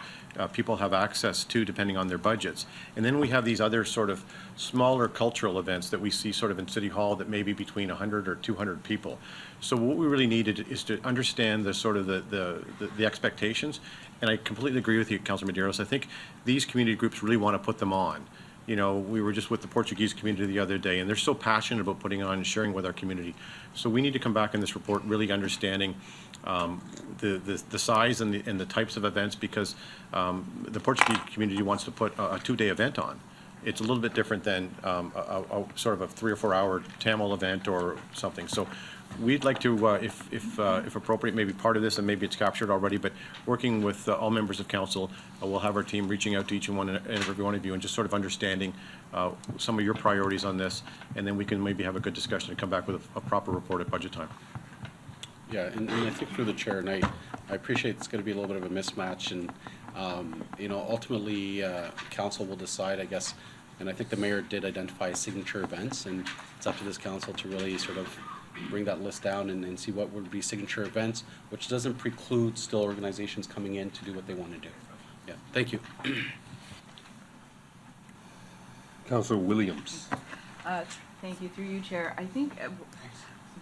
Speaker 19: people have access to depending on their budgets. And then we have these other sort of smaller cultural events that we see sort of in City Hall that may be between 100 or 200 people. So what we really needed is to understand the sort of the expectations. And I completely agree with you, Councilor Medeiros. I think these community groups really want to put them on. We were just with the Portuguese community the other day, and they're so passionate about putting on and sharing with our community. So we need to come back in this report really understanding the size and the types of events, because the Portuguese community wants to put a 2-day event on. It's a little bit different than a sort of a 3 or 4 hour Tamil event or something. So we'd like to, if appropriate, maybe part of this, and maybe it's captured already, but working with all members of council, we'll have our team reaching out to each and every one of you and just sort of understanding some of your priorities on this, and then we can maybe have a good discussion and come back with a proper report at budget time.
Speaker 6: Yeah, and I think through the chair, and I appreciate it's going to be a little bit of a mismatch, and ultimately council will decide, I guess, and I think the mayor did identify signature events, and it's up to this council to really sort of bring that list down and see what would be signature events, which doesn't preclude still organizations coming in to do what they want to do. Yeah, thank you.
Speaker 1: Councilor Williams.
Speaker 15: Thank you, through you, Chair. I think,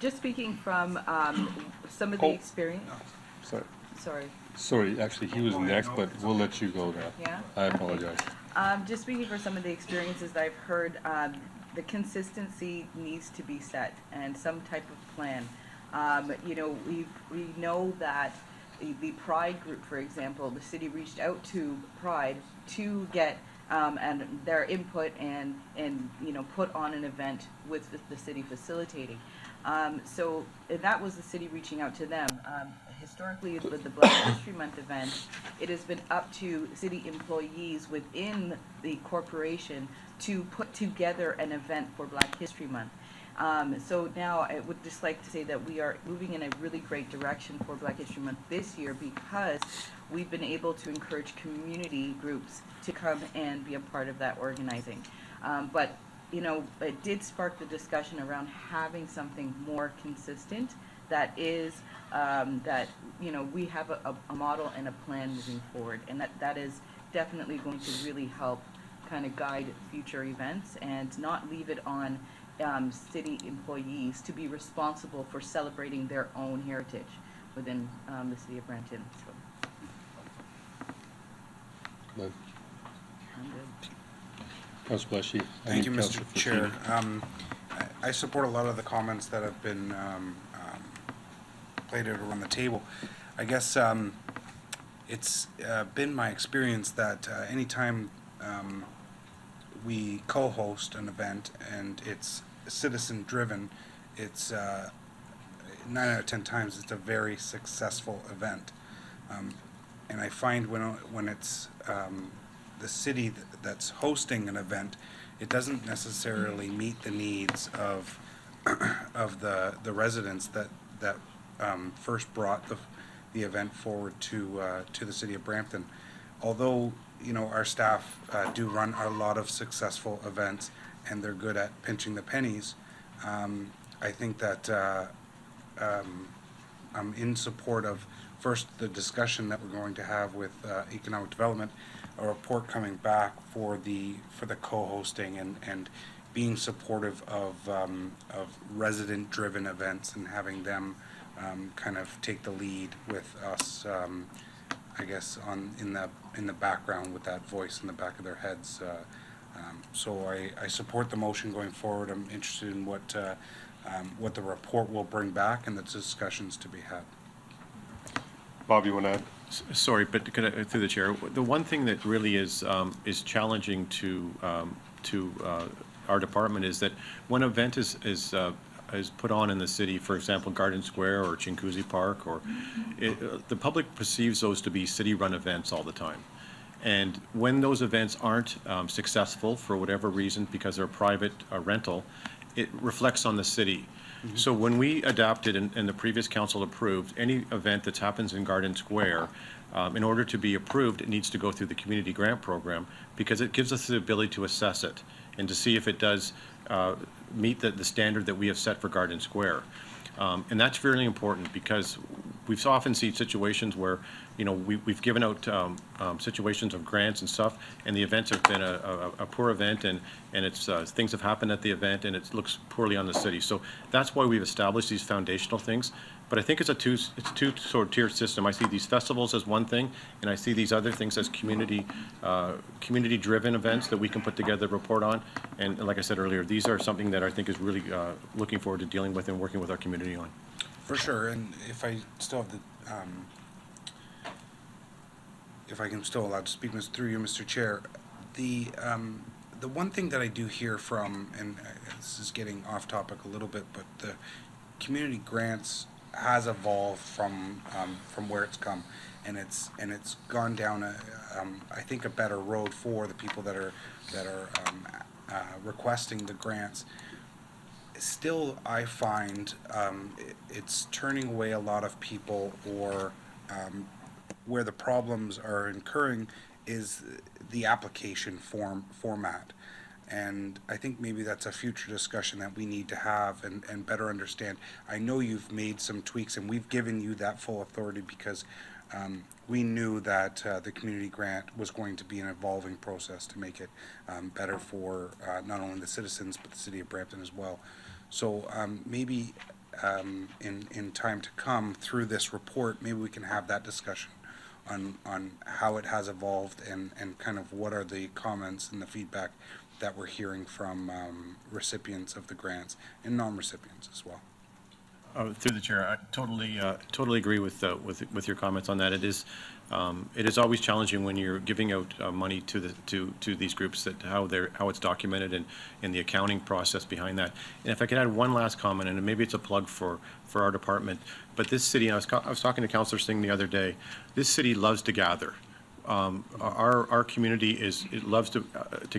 Speaker 15: just speaking from some of the experience.
Speaker 1: Sorry, actually, he was next, but we'll let you go now.
Speaker 15: Yeah?
Speaker 1: I apologize.
Speaker 15: Just speaking for some of the experiences that I've heard, the consistency needs to be set and some type of plan. We know that the Pride group, for example, the city reached out to Pride to get and their input and put on an event with the city facilitating. So that was the city reaching out to them. Historically, with the Black History Month event, it has been up to city employees within the corporation to put together an event for Black History Month. So now I would just like to say that we are moving in a really great direction for Black History Month this year, because we've been able to encourage community groups to come and be a part of that organizing. But it did spark the discussion around having something more consistent that is, we have a model and a plan moving forward, and that is definitely going to really help kind of guide future events and not leave it on city employees to be responsible for celebrating their own heritage within the city of Brampton. So.
Speaker 1: Good.
Speaker 15: I'm good.
Speaker 1: Councilor Blashy.
Speaker 5: Thank you, Mr. Chair. I support a lot of the comments that have been played out around the table. I guess it's been my experience that anytime we co-host an event and it's citizen-driven, it's 9 out of 10 times it's a very successful event. And I find when it's the city that's hosting an event, it doesn't necessarily meet the needs of the residents that first brought the event forward to the city of Brampton. Although, you know, our staff do run a lot of successful events and they're good at pinching the pennies, I think that I'm in support of first the discussion that we're going to have with economic development, a report coming back for the co-hosting and being supportive of resident-driven events and having them kind of take the lead with us, I guess, in the background with that voice in the back of their heads. So I support the motion going forward. I'm interested in what the report will bring back and the discussions to be had.
Speaker 1: Bob, you want to add?
Speaker 19: Sorry, but through the chair, the one thing that really is challenging to our department is that when an event is put on in the city, for example, Garden Square or Chinguacousy Park, or the public perceives those to be city-run events all the time. And when those events aren't successful for whatever reason, because they're a private rental, it reflects on the city. So when we adopted and the previous council approved any event that happens in Garden Square, in order to be approved, it needs to go through the community grant program because it gives us the ability to assess it and to see if it does meet the standard that we have set for Garden Square. And that's really important because we've often seen situations where, you know, we've given out situations of grants and stuff, and the events have been a poor event, and it's things have happened at the event, and it looks poorly on the city. So that's why we've established these foundational things. But I think it's a two sort of tiered system. I see these festivals as one thing, and I see these other things as community-driven events that we can put together a report on. And like I said earlier, these are something that I think is really looking forward to dealing with and working with our community on.
Speaker 5: For sure, and if I still have the, if I can still allowed to speak through you, Mr. Chair, the one thing that I do hear from, and this is getting off topic a little bit, but the community grants has evolved from where it's come, and it's gone down I think a better road for the people that are requesting the grants. Still, I find it's turning away a lot of people, or where the problems are incurring is the application format. And I think maybe that's a future discussion that we need to have and better understand. I know you've made some tweaks, and we've given you that full authority because we knew that the community grant was going to be an evolving process to make it better for not only the citizens but the city of Brampton as well. So maybe in time to come through this report, maybe we can have that discussion on how it has evolved and kind of what are the comments and the feedback that we're hearing from recipients of the grants and non-recipients as well.
Speaker 19: Through the chair, I totally agree with your comments on that. It is always challenging when you're giving out money to these groups, that how it's documented and the accounting process behind that. And if I could add one last comment, and maybe it's a plug for our department, but this city, and I was talking to Councillor Singh the other day. This city loves to gather. Our community loves to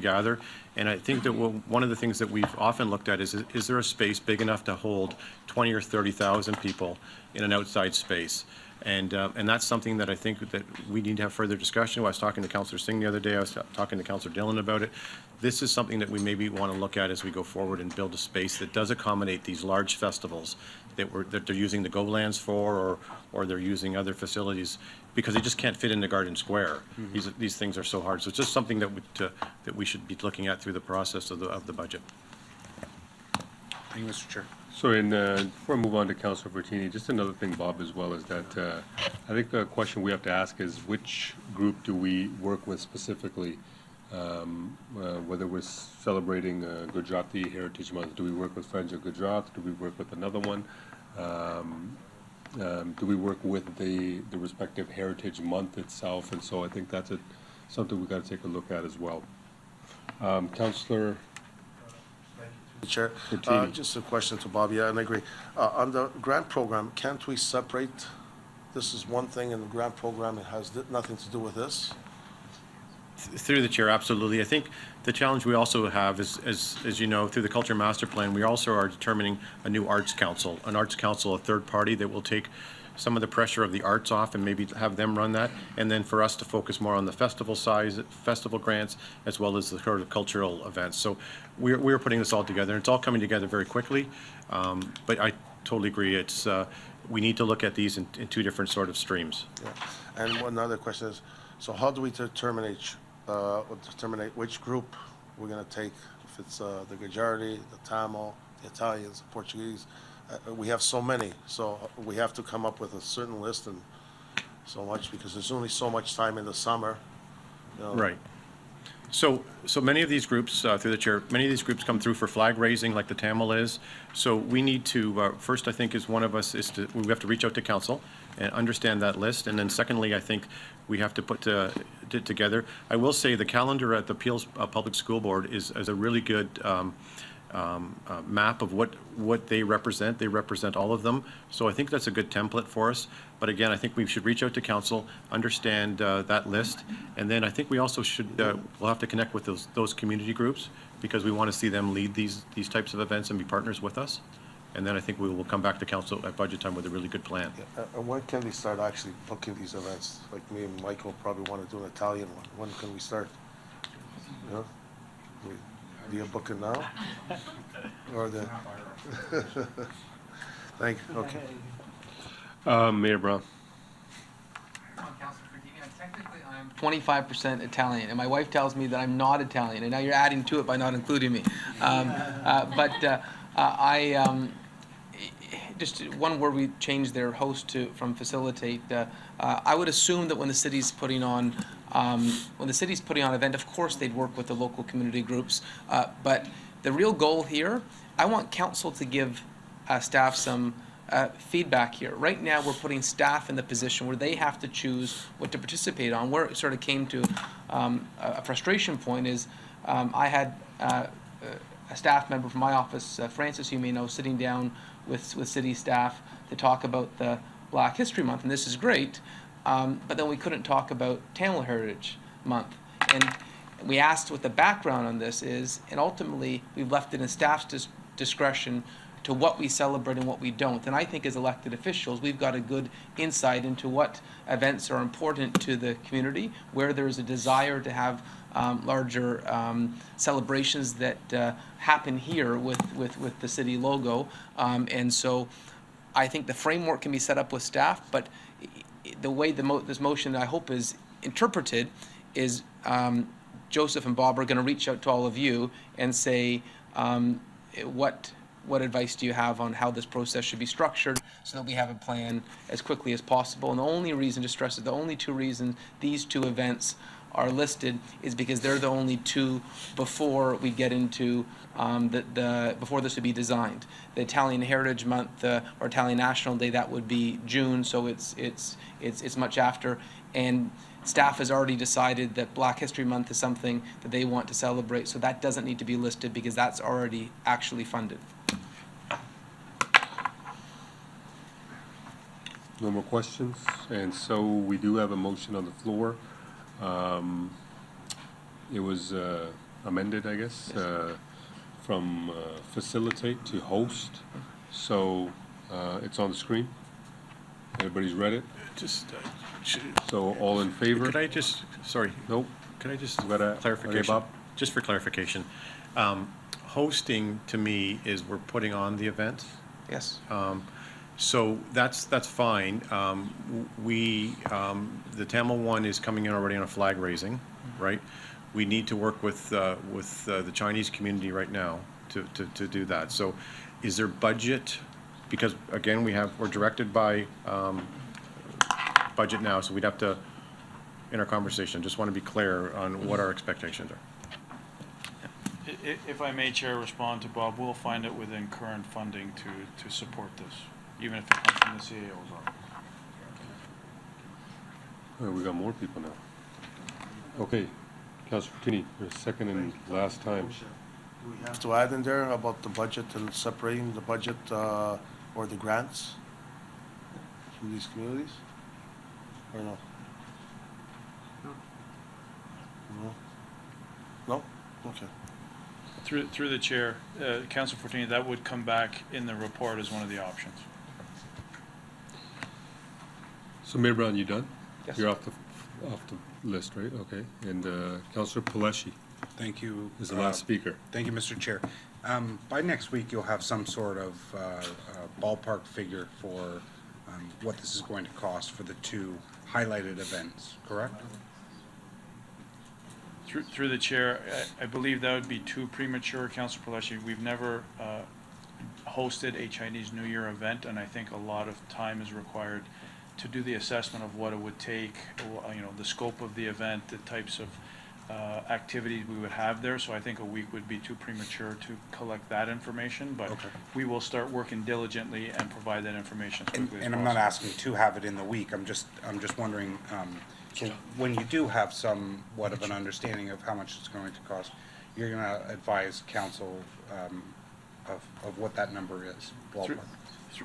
Speaker 19: gather, and I think that one of the things that we've often looked at is there a space big enough to hold 20 or 30,000 people in an outside space, and that's something that I think that we need to have further discussion. I was talking to Councillor Singh the other day. I was talking to Councillor Dillon about it. This is something that we maybe want to look at as we go forward and build a space that does accommodate these large festivals that they're using the GoLands for, or they're using other facilities, because they just can't fit into Garden Square. Mm-hmm. These things are so hard. So it's just something that we should be looking at through the process of the budget.
Speaker 5: Thank you, Mr. Chair.
Speaker 1: So before I move on to Councillor Bertini, just another thing, Bob, as well, is that I think the question we have to ask is which group do we work with specifically? Whether we're celebrating Gujarati Heritage Month, do we work with Friends of Gujarat? Do we work with another one? Do we work with the respective Heritage Month itself? And so I think that's something we've got to take a look at as well. Councillor
Speaker 9: Chair,
Speaker 1: Martini.
Speaker 9: just a question to Bob, yeah, and I agree. On the grant program, can't we separate, this is one thing in the grant program, it has nothing to do with this?
Speaker 19: Through the chair, absolutely. I think the challenge we also have is, as you know, through the Culture Master Plan, we also are determining a new arts council, a third party that will take some of the pressure of the arts off and maybe have them run that, and then for us to focus more on the festival grants, as well as the sort of cultural events. So we're putting this all together, and it's all coming together very quickly. But I totally agree. It's we need to look at these in two different sort of streams.
Speaker 9: Yeah. And one other question is, so how do we determine which group we're gonna take? If it's the Gujarati, the Tamil, the Italians, the Portuguese, we have so many, so we have to come up with a certain list and so much, because there's only so much time in the summer, you know.
Speaker 19: Right. So many of these groups, through the chair, many of these groups come through for flag raising, like the Tamil is. So we need to, first, I think, we have to reach out to council and understand that list. And then secondly, I think we have to put it together. I will say the calendar at the Peels Public School Board is a really good map of what they represent. They represent all of them. So I think that's a good template for us. But again, I think we should reach out to council, understand that list, and then I think we also should, we'll have to connect with those community groups, because we want to see them lead these types of events and be partners with us. And then I think we will come back to council at budget time with a really good plan.
Speaker 9: And when can we start actually booking these events? Like me and Michael probably want to do an Italian one. When can we start? You know? Do you book it now? Or the? Thank you, okay.
Speaker 1: Mayor Brown.
Speaker 16: Technically, I'm 25% Italian, and my wife tells me that I'm not Italian, and now you're adding to it by not including me. Just one word, we changed their host from facilitate. I would assume that when the city's putting on an event, of course they'd work with the local community groups. But the real goal here, I want council to give staff some feedback here. Right now, we're putting staff in the position where they have to choose what to participate on. Where it sort of came to a frustration point is I had a staff member from my office, Francis, you may know, sitting down with city staff to talk about the Black History Month, and this is great, but then we couldn't talk about Tamil Heritage Month. And we asked what the background on this is, and ultimately we've left it in staff's discretion to what we celebrate and what we don't. And I think as elected officials, we've got a good insight into what events are important to the community, where there's a desire to have larger celebrations that happen here with the city logo. And so I think the framework can be set up with staff, but the way this motion, I hope, is interpreted is Joseph and Bob are going to reach out to all of you and say, what advice do you have on how this process should be structured so that we have a plan as quickly as possible? And the only reason, to stress it, the only two reasons these two events are listed is because they're the only two before we get into before this would be designed. The Italian Heritage Month or Italian National Day, that would be June, so it's much after. And staff has already decided that Black History Month is something that they want to celebrate, so that doesn't need to be listed because that's already actually funded.
Speaker 1: No more questions, and so we do have a motion on the floor. It was amended, I guess, from facilitate to host. So it's on the screen. Everybody's read it? So all in favor?
Speaker 19: Could I just, sorry.
Speaker 1: Nope.
Speaker 19: Could I just,
Speaker 1: clarification? Okay, Bob?
Speaker 19: Just for clarification. Hosting, to me, is we're putting on the event.
Speaker 16: Yes.
Speaker 19: So that's fine. The Tamil one is coming in already on a flag raising, right? We need to work with the Chinese community right now to do that. So is there budget? Because again, we're directed by budget now, so we'd have to, in our conversation, just want to be clear on what our expectations are.
Speaker 13: If I may, Chair, respond to Bob, we'll find it within current funding to support this, even if it comes from the CAO's office.
Speaker 1: Oh, we got more people now. Okay, Councilor Martini, your second and last time.
Speaker 9: Do we have to add in there about the budget and separating the budget or the grants from these communities? Or no? No? No? Okay.
Speaker 13: Through the chair, Councilor Fortini, that would come back in the report as one of the options.
Speaker 1: So Mayor Brown, you done?
Speaker 5: Yes.
Speaker 1: You're off the list, right? Okay. And Councillor Paleshi
Speaker 5: Thank you.
Speaker 1: is the last speaker.
Speaker 5: Thank you, Mr. Chair. By next week, you'll have some sort of ballpark figure for what this is going to cost for the two highlighted events, correct?
Speaker 13: Through the chair, I believe that would be too premature, Councilor Paleshi. We've never hosted a Chinese New Year event, and I think a lot of time is required to do the assessment of what it would take, the scope of the event, the types of activities we would have there. So I think a week would be too premature to collect that information, but we will start working diligently and provide that information as quickly as
Speaker 5: And I'm
Speaker 13: possible.
Speaker 5: not asking to have it in the week, I'm just wondering, so when you do have somewhat of an understanding of how much it's going to cost, you're gonna advise council of what that number is, ballpark?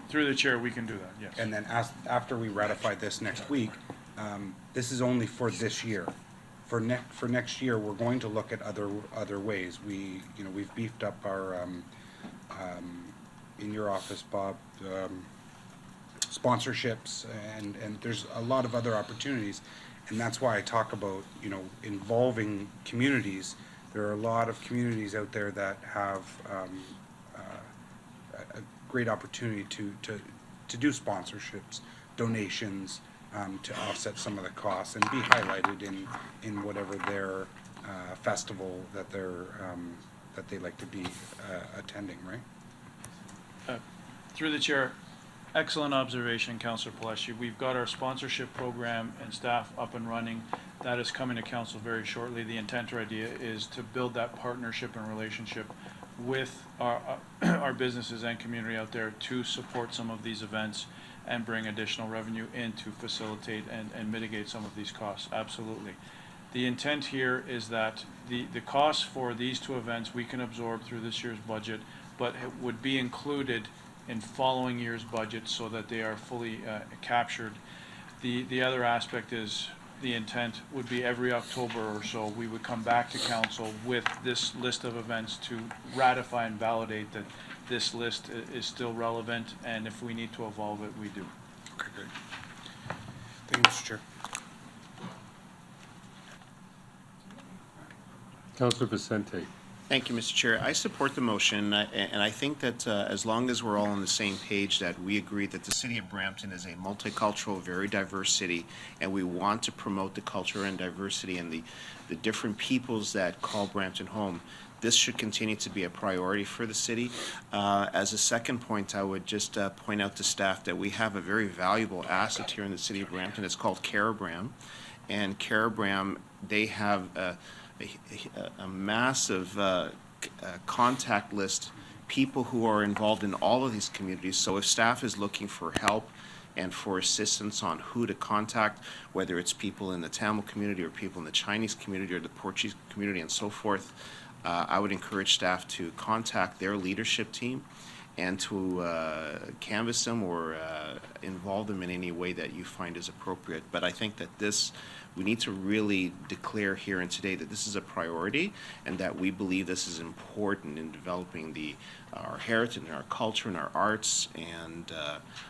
Speaker 13: Through the chair, we can do that, yes.
Speaker 5: And then after we ratify this next week, this is only for this year. For next year, we're going to look at other ways. We've beefed up our, in your office, Bob, sponsorships, and there's a lot of other opportunities. And that's why I talk about, involving communities. There are a lot of communities out there that have a great opportunity to do sponsorships, donations, to offset some of the costs and be highlighted in whatever their festival that they like to be attending, right?
Speaker 13: Through the chair, excellent observation, Councilor Paleshi. We've got our sponsorship program and staff up and running. That is coming to council very shortly. The intent or idea is to build that partnership and relationship with our businesses and community out there to support some of these events and bring additional revenue in to facilitate and mitigate some of these costs. Absolutely. The intent here is that the costs for these two events we can absorb through this year's budget, but it would be included in following year's budget so that they are fully captured. The other aspect is the intent would be every October or so, we would come back to council with this list of events to ratify and validate that this list is still relevant, and if we need to evolve it, we do.
Speaker 5: Okay, great. Thank you, Mr. Chair.
Speaker 1: Councillor Vicente.
Speaker 4: Thank you, Mr. Chair. I support the motion, and I think that as long as we're all on the same page, that we agree that the city of Brampton is a multicultural, very diverse city, and we want to promote the culture and diversity and the different peoples that call Brampton home, this should continue to be a priority for the city. As a second point, I would just point out to staff that we have a very valuable asset here in the city of Brampton. It's called Caribram, and Caribram, they have a massive contact list, people who are involved in all of these communities. So if staff is looking for help and for assistance on who to contact, whether it's people in the Tamil community or people in the Chinese community or the Portuguese community and so forth, I would encourage staff to contact their leadership team and to canvass them or involve them in any way that you find is appropriate. But I think that we need to really declare here and today that this is a priority and that we believe this is important in developing our heritage and our culture and our arts, and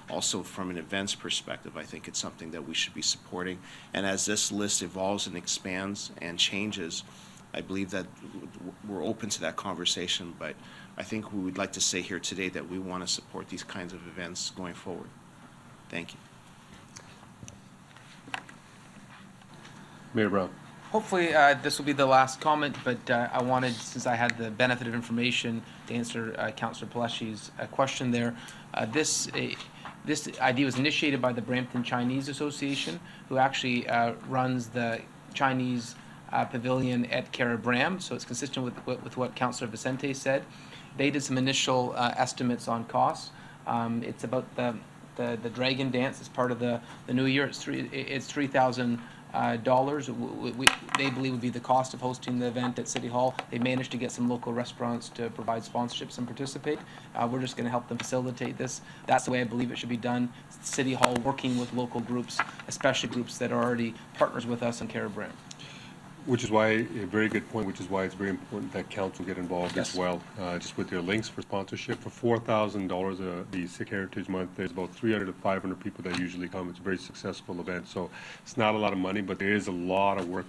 Speaker 4: also from an events perspective, I think it's something that we should be supporting. And as this list evolves and expands and changes, I believe that we're open to that conversation, but I think we would like to say here today that we want to support these kinds of events going forward. Thank you.
Speaker 1: Mayor Brown.
Speaker 16: Hopefully, this will be the last comment, but I wanted, since I had the benefit of information, to answer Councillor Paleshi's question there. This idea was initiated by the Brampton Chinese Association, who actually runs the Chinese pavilion at Caribram, so it's consistent with what Councillor Vicente said. They did some initial estimates on costs. It's about the dragon dance as part of the New Year. It's $3,000 dollars they believe would be the cost of hosting the event at City Hall. They managed to get some local restaurants to provide sponsorships and participate. We're just going to help them facilitate this. That's the way I believe it should be done. City Hall working with local groups, especially groups that are already partners with us in Caribbean.
Speaker 1: Which is why, a very good point, which is why it's very important that council get involved as
Speaker 16: Yes.
Speaker 1: well, just with their links for sponsorship. For $4,000, the Sikh Heritage Month, there's about 300 to 500 people that usually come. It's a very successful event, so it's not a lot of money, but there is a lot of work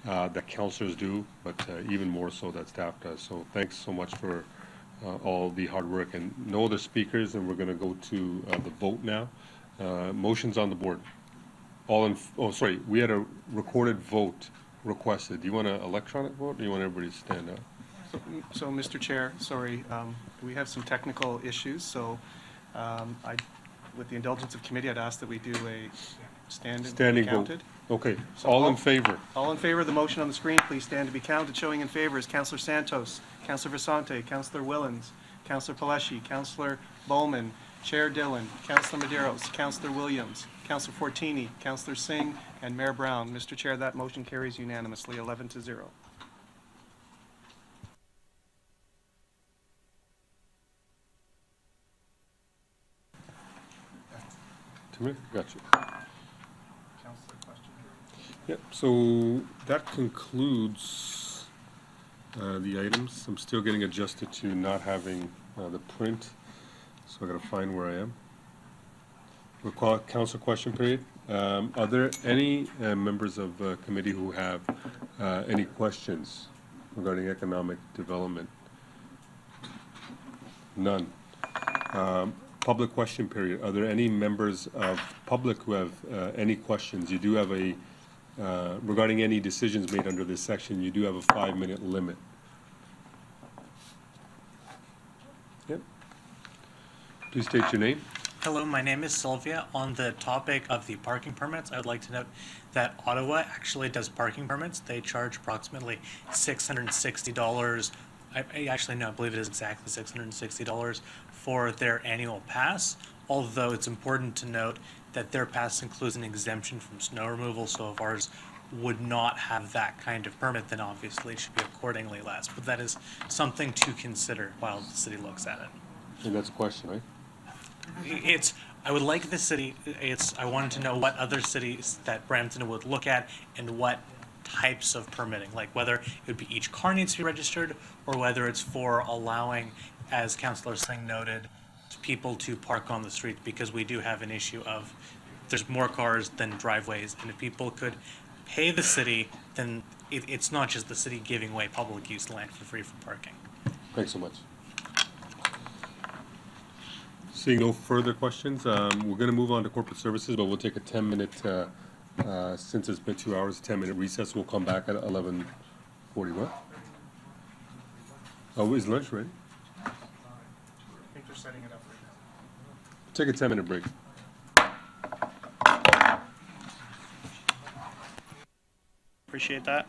Speaker 1: that councilors do, but even more so that staff does. So thanks so much for all the hard work. And no other speakers, and we're going to go to the vote now. Motions on the board. Oh, sorry, we had a recorded vote requested. Do you want an electronic vote, or do you want everybody to stand up?
Speaker 2: So, Mr. Chair, sorry, we have some technical issues, so with the indulgence of committee, I'd ask that we do a
Speaker 1: Standing vote.
Speaker 2: counted.
Speaker 1: Okay,
Speaker 2: So
Speaker 1: all in favor?
Speaker 2: All in favor of the motion on the screen, please stand to be counted. Showing in favor is Councillor Santos, Councillor Vicente, Councillor Willens, Councillor Paleshi, Councillor Bowman, Chair Dillon, Councillor Maderos, Councillor Williams, Councillor Fortini, Councillor Singh, and Mayor Brown. Mr. Chair, that motion carries unanimously, 11-0.
Speaker 1: Gotcha. Yep, so that concludes the items. I'm still getting adjusted to not having the print, so I gotta find where I am. We'll call it council question period. Are there any members of committee who have any questions regarding economic development? None. Public question period. Are there any members of public who have any questions? You do have a, regarding any decisions made under this section, you do have a 5-minute limit. Yep. Please state your name.
Speaker 17: Hello, my name is Sylvia. On the topic of the parking permits, I would like to note that Ottawa actually does parking permits. They charge approximately $660. I believe it is exactly $660 for their annual pass, although it's important to note that their pass includes an exemption from snow removal, so if ours would not have that kind of permit, then obviously it should be accordingly less. But that is something to consider while the city looks at it.
Speaker 1: And that's a question, right?
Speaker 17: I would like the city, I wanted to know what other cities that Brampton would look at and what types of permitting, like whether it would be each car needs to be registered or whether it's for allowing, as Councillor Singh noted, people to park on the street, because we do have an issue of there's more cars than driveways, and if people could pay the city, then it's not just the city giving away public use land for free for parking.
Speaker 1: Thanks so much. Seeing no further questions, we're going to move on to corporate services, but we'll take a 10-minute, since it's been 2 hours, 10-minute recess. We'll come back at 11:40. What? Oh, is lunch ready?
Speaker 2: I think they're setting it up right now.
Speaker 1: Take a 10-minute break.
Speaker 2: Appreciate that.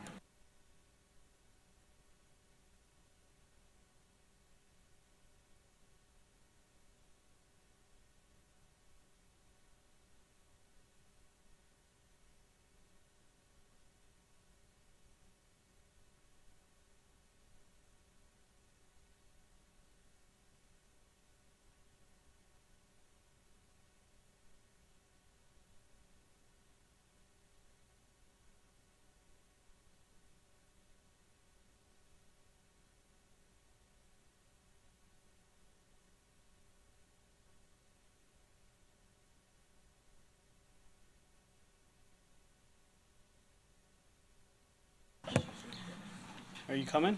Speaker 2: Are you coming?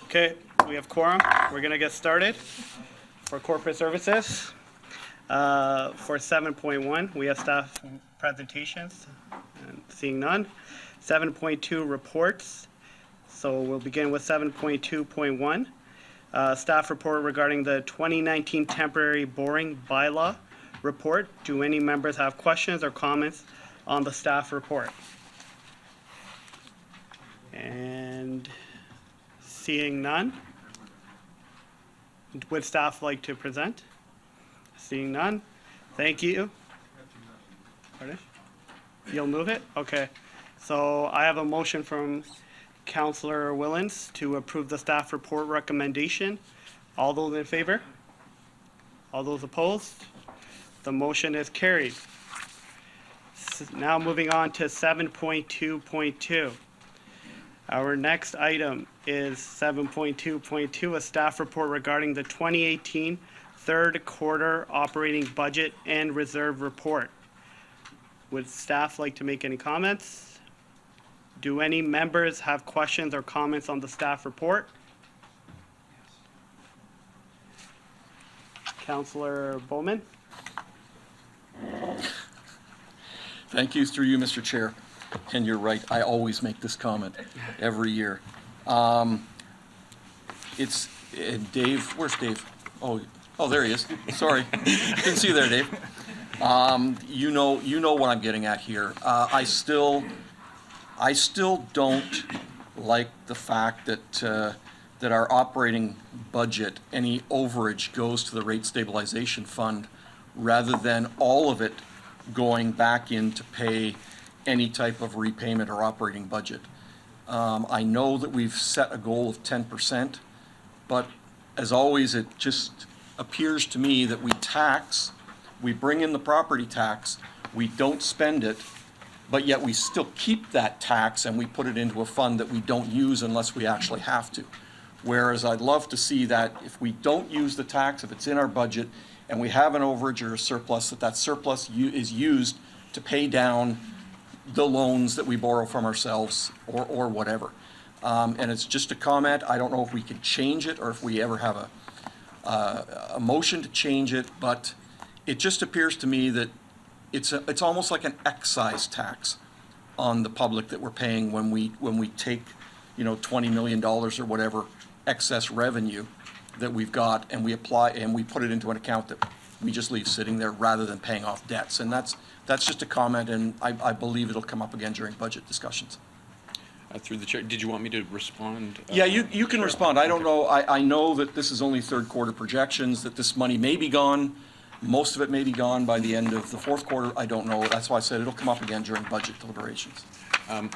Speaker 2: Okay, we have quorum. We're going to get started for corporate services. For 7.1, we have staff presentations. And seeing none. 7.2 reports. So we'll begin with 7.2.1. Staff report regarding the 2019 temporary boring bylaw report. Do any members have questions or comments on the staff report? And seeing none, would staff like to present? Seeing none, thank you. Pardon?
Speaker 10: You'll move it? Okay. So I have a motion from Councillor Willens to approve the staff report recommendation. All those in favor? All those opposed? The motion is carried. Now moving on to 7.2.2. Our next item is 7.2.2, a staff report regarding the 2018 third quarter operating budget and reserve report. Would staff like to make any comments? Do any members have questions or comments on the staff report? Councillor Bowman?
Speaker 21: Thank you, through you, Mr. Chair. And you're right, I always make this comment every year. Dave, where's Dave? Oh, there he is. Sorry, didn't see you there, Dave. You know what I'm getting at here. I still don't like the fact that our operating budget, any overage goes to the rate stabilization fund rather than all of it going back in to pay any type of repayment or operating budget. I know that we've set a goal of 10%, but as always, it just appears to me that we bring in the property tax, we don't spend it, but yet we still keep that tax and we put it into a fund that we don't use unless we actually have to. Whereas I'd love to see that if we don't use the tax, if it's in our budget, and we have an overage or a surplus, that surplus is used to pay down the loans that we borrow from ourselves or whatever. And it's just a comment. I don't know if we can change it or if we ever have a motion to change it, but it just appears to me that it's almost like an excise tax on the public that we're paying when we take, $20 million or whatever excess revenue that we've got and we apply and we put it into an account that we just leave sitting there rather than paying off debts. And that's just a comment, and I believe it'll come up again during budget discussions.
Speaker 6: Through the chair, did you want me to respond?
Speaker 21: Yeah, you can respond. I don't know. I know that this is only third quarter projections, that this money may be gone. Most of it may be gone by the end of the fourth quarter. I don't know. That's why I said it'll come up again during budget deliberations.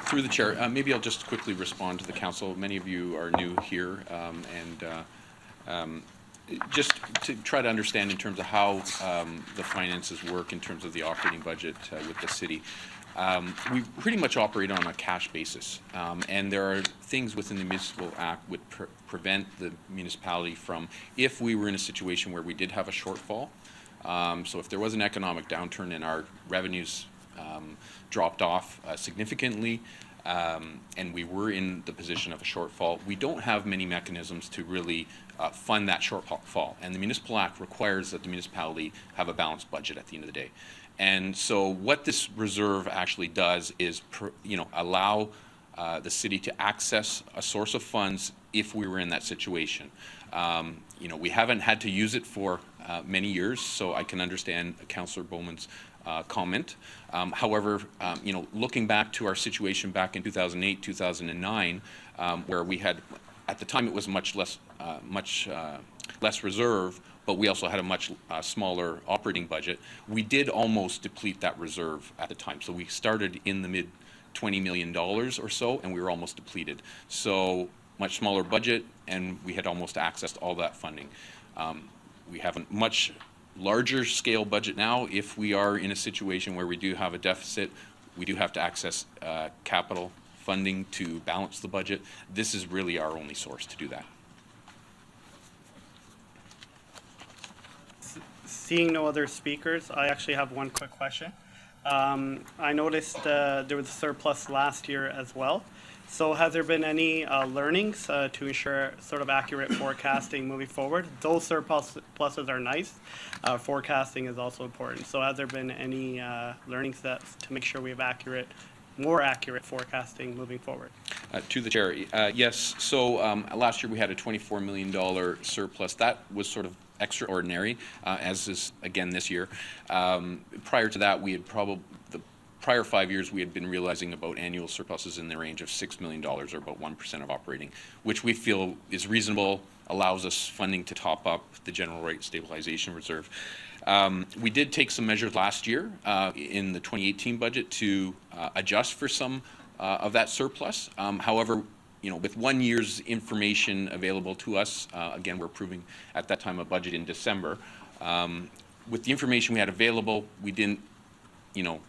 Speaker 6: Through the chair, maybe I'll just quickly respond to the council. Many of you are new here, just to try to understand in terms of how the finances work in terms of the operating budget with the city. We pretty much operate on a cash basis, and there are things within the Municipal Act would prevent the municipality from, if we were in a situation where we did have a shortfall, so if there was an economic downturn and our revenues dropped off significantly, and we were in the position of a shortfall, we don't have many mechanisms to really fund that shortfall. And the Municipal Act requires that the municipality have a balanced budget at the end of the day. And so what this reserve actually does is, allow the city to access a source of funds if we were in that situation. We haven't had to use it for many years, so I can understand Councillor Bowman's comment. However, looking back to our situation back in 2008, 2009, where we had, at the time it was much less reserve, but we also had a much smaller operating budget. We did almost deplete that reserve at the time. So we started in the mid $20 million or so, and we were almost depleted. So much smaller budget, and we had almost accessed all that funding. We have a much larger scale budget now. If we are in a situation where we do have a deficit, we do have to access capital funding to balance the budget. This is really our only source to do that.
Speaker 10: Seeing no other speakers, I actually have one quick question. I noticed there was a surplus last year as well. So has there been any learnings to ensure sort of accurate forecasting moving forward? Those surpluses are nice. Forecasting is also important. So has there been any learnings to make sure we have more accurate forecasting moving forward?
Speaker 6: To the chair, yes. So last year we had a $24 million surplus. That was sort of extraordinary, as is again this year. Prior to that, we had
Speaker 11: prior 5 years, we had been realizing about annual surpluses in the range of $6 million, or about 1% of operating, which we feel is reasonable, allows us funding to top up the general rate stabilization reserve. We did take some measures last year in the 2018 budget to adjust for some of that surplus. However, with 1 year's information available to us, again, we're approving at that time a budget in December. With the information we had available, we didn't,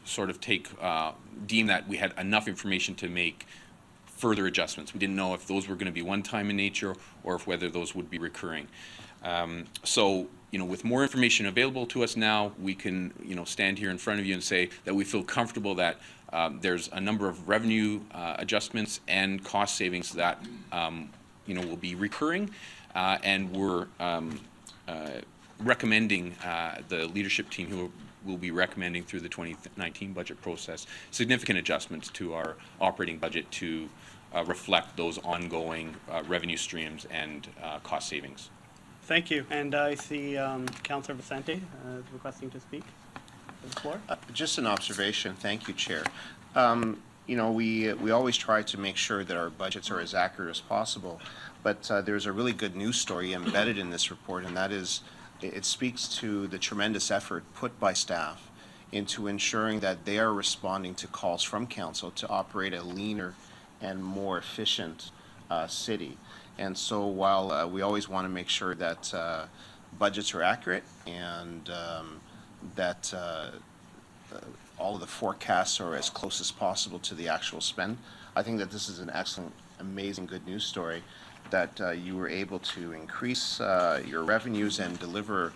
Speaker 11: sort of deem that we had enough information to make further adjustments. We didn't know if those were going to be one-time in nature or if whether those would be recurring. So, with more information available to us now, we can, stand here in front of you and say that we feel comfortable that there's a number of revenue adjustments and cost savings that, will be recurring, and we're recommending, the leadership team who will be recommending through the 2019 budget process significant adjustments to our operating budget to reflect those ongoing revenue streams and cost savings.
Speaker 10: Thank you. And I see Councillor Vicente requesting to speak. The floor.
Speaker 4: Just an observation. Thank you, Chair. We always try to make sure that our budgets are as accurate as possible, but there's a really good news story embedded in this report, and that is it speaks to the tremendous effort put by staff into ensuring that they are responding to calls from council to operate a leaner and more efficient city. And so while we always want to make sure that budgets are accurate and that all of the forecasts are as close as possible to the actual spend, I think that this is an excellent, amazing good news story that you were able to increase your revenues and deliver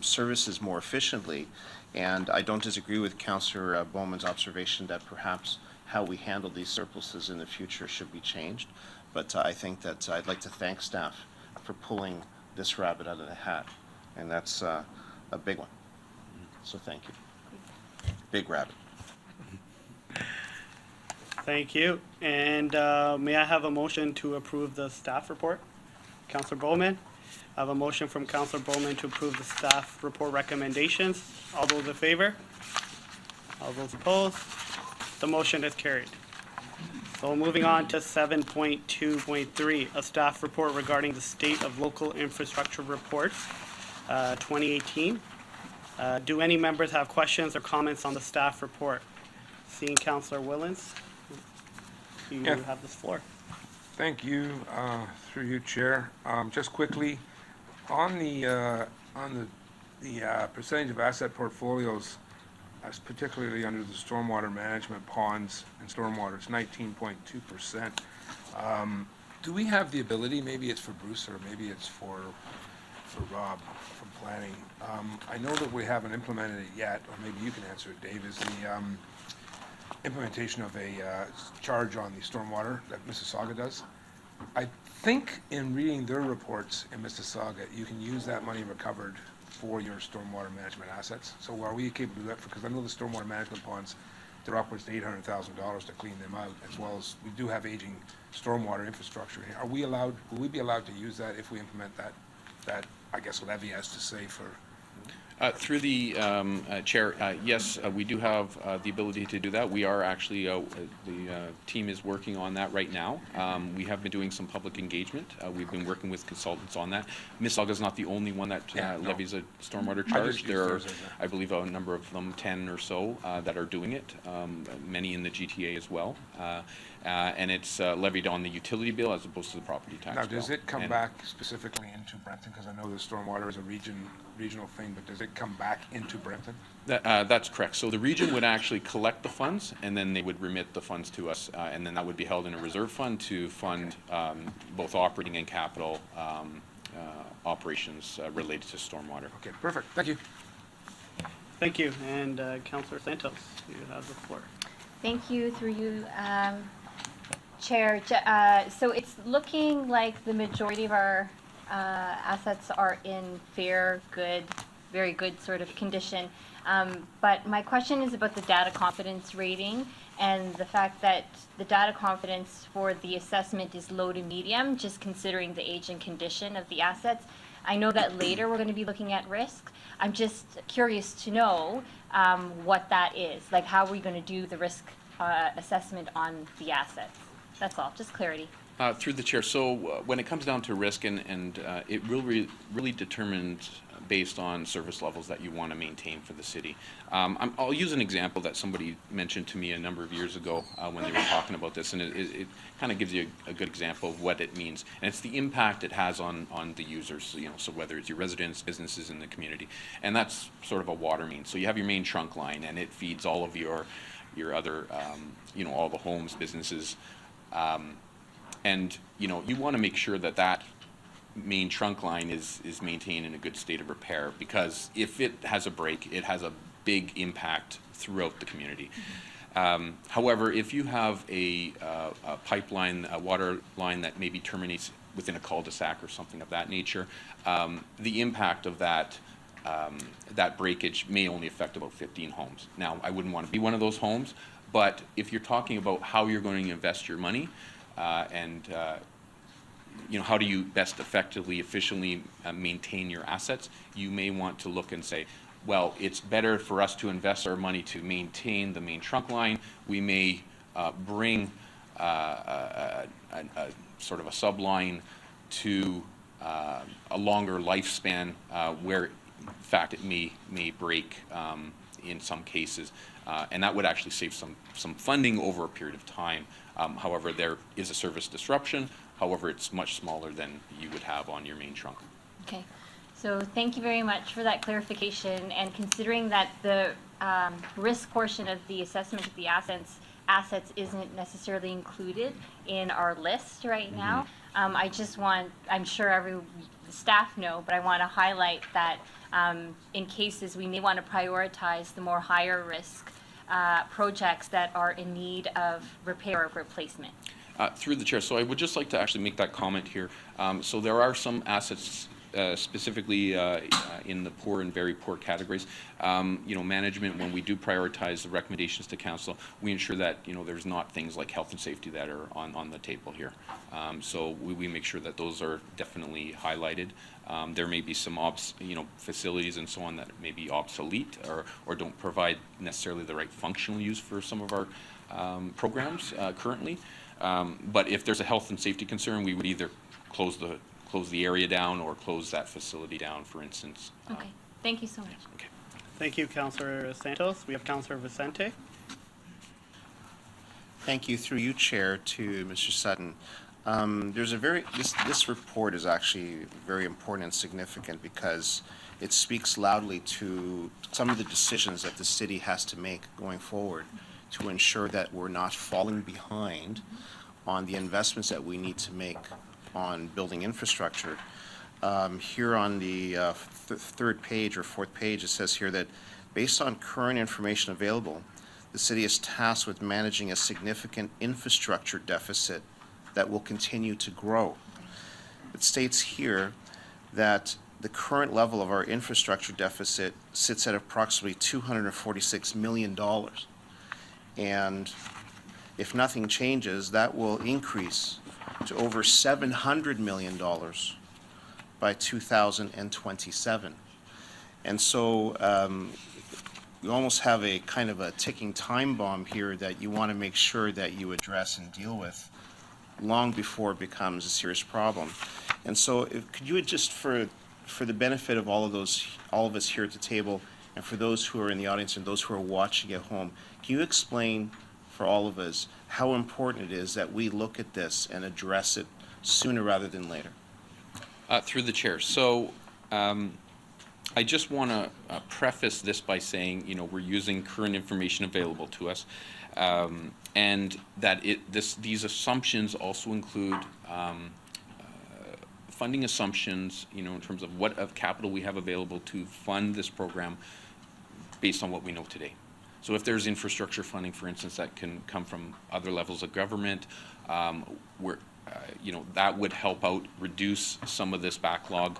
Speaker 4: services more efficiently. And I don't disagree with Councillor Bowman's observation that perhaps how we handle these surpluses in the future should be changed. But I think that I'd like to thank staff for pulling this rabbit out of the hat, and that's a big one. So thank you. Big rabbit.
Speaker 10: Thank you. And may I have a motion to approve the staff report? Councillor Bowman. I have a motion from Councillor Bowman to approve the staff report recommendations. All those in favor? All those opposed? The motion is carried. So moving on to 7.2.3, a staff report regarding the state of local infrastructure reports, 2018. Do any members have questions or comments on the staff report? Seeing Councillor Willens, you have the floor.
Speaker 22: Thank you, through you, Chair. Just quickly, on the percentage of asset portfolios, particularly under the stormwater management ponds and stormwater, it's 19.2%. Do we have the ability, maybe it's for Bruce or maybe it's for Rob from planning, I know that we haven't implemented it yet, or maybe you can answer it, Dave, is the implementation of a charge on the stormwater that Mississauga does. I think in reading their reports in Mississauga, you can use that money recovered for your stormwater management assets. So are we capable of that? Because I know the stormwater management ponds, they're upwards to $800,000 to clean them out, as well as we do have aging stormwater infrastructure here. Will we be allowed to use that if we implement that I guess levy, as to say, for?
Speaker 11: Through the chair, yes, we do have the ability to do that. We are actually, the team is working on that right now. We have been doing some public engagement. We've been working with consultants on that. Mississauga is not the only one that levies a stormwater charge. There are, I believe, a number of them, 10 or so, that are doing it, many in the GTA as well. And it's levied on the utility bill as opposed to the property tax bill.
Speaker 22: Now, does it come back specifically into Brampton? Because I know the stormwater is a regional thing, but does it come back into Brampton?
Speaker 11: That's correct. So the region would actually collect the funds, and then they would remit the funds to us, and then that would be held in a reserve fund to fund both operating and capital operations related to stormwater.
Speaker 22: Okay, perfect. Thank you.
Speaker 10: Thank you. And Councillor Santos, you have the floor.
Speaker 3: Thank you, through you, Chair. So it's looking like the majority of our assets are in very good sort of condition. But my question is about the data confidence rating and the fact that the data confidence for the assessment is low to medium, just considering the age and condition of the assets. I know that later we're going to be looking at risk. I'm just curious to know what that is. Like, how are we going to do the risk assessment on the assets? That's all, just clarity.
Speaker 11: Through the chair, so when it comes down to risk, and it really determined based on service levels that you want to maintain for the city. I'll use an example that somebody mentioned to me a number of years ago when they were talking about this, and it kind of gives you a good example of what it means, and it's the impact it has on the users. So whether it's your residents, businesses in the community, and that's sort of a water main. So you have your main trunk line, and it feeds all of your other, all the homes, businesses. And you want to make sure that main trunk line is maintained in a good state of repair, because if it has a break, it has a big impact throughout the community. However, if you have a pipeline, a water line that maybe terminates within a cul-de-sac or something of that nature, the impact of that breakage may only affect about 15 homes. Now, I wouldn't want to be one of those homes, but if you're talking about how you're going to invest your money, and how do you best effectively, efficiently maintain your assets, you may want to look and say, well, it's better for us to invest our money to maintain the main trunk line. We may bring a sort of a subline to a longer lifespan where, in fact, it may break in some cases. And that would actually save some funding over a period of time. However, there is a service disruption. However, it's much smaller than you would have on your main trunk.
Speaker 3: Okay, so thank you very much for that clarification. And considering that the risk portion of the assessment of the assets isn't necessarily included in our list right now, I just want, I'm sure the staff know, but I want to highlight that in cases we may want to prioritize the more higher risk projects that are in need of repair or replacement.
Speaker 11: Through the chair, so I would just like to actually make that comment here. So there are some assets specifically in the poor and very poor categories. Management, when we do prioritize the recommendations to council, we ensure that there's not things like health and safety that are on the table here. So we make sure that those are definitely highlighted. There may be some facilities and so on that may be obsolete or don't provide necessarily the right functional use for some of our programs currently. But if there's a health and safety concern, we would either close the area down or close that facility down, for instance.
Speaker 3: Okay, thank you so much.
Speaker 11: Okay.
Speaker 10: Thank you, Councillor Santos. We have Councillor Vicente.
Speaker 4: Thank you, through you, Chair, to Mr. Sutton. This report is actually very important and significant because it speaks loudly to some of the decisions that the city has to make going forward to ensure that we're not falling behind on the investments that we need to make on building infrastructure. Here on the third page or fourth page, it says here that based on current information available, the city is tasked with managing a significant infrastructure deficit that will continue to grow. It states here that the current level of our infrastructure deficit sits at approximately $246 million. And if nothing changes, that will increase to over $700 million by 2027. And so you almost have a kind of a ticking time bomb here that you want to make sure that you address and deal with long before it becomes a serious problem. And so could you just, for the benefit of all of us here at the table, and for those who are in the audience and those who are watching at home, can you explain for all of us how important it is that we look at this and address it sooner rather than later?
Speaker 11: Through the chair. So I just want to preface this by saying, we're using current information available to us, and that these assumptions also include funding assumptions, in terms of what of capital we have available to fund this program based on what we know today. So if there's infrastructure funding, for instance, that can come from other levels of government, that would help out reduce some of this backlog.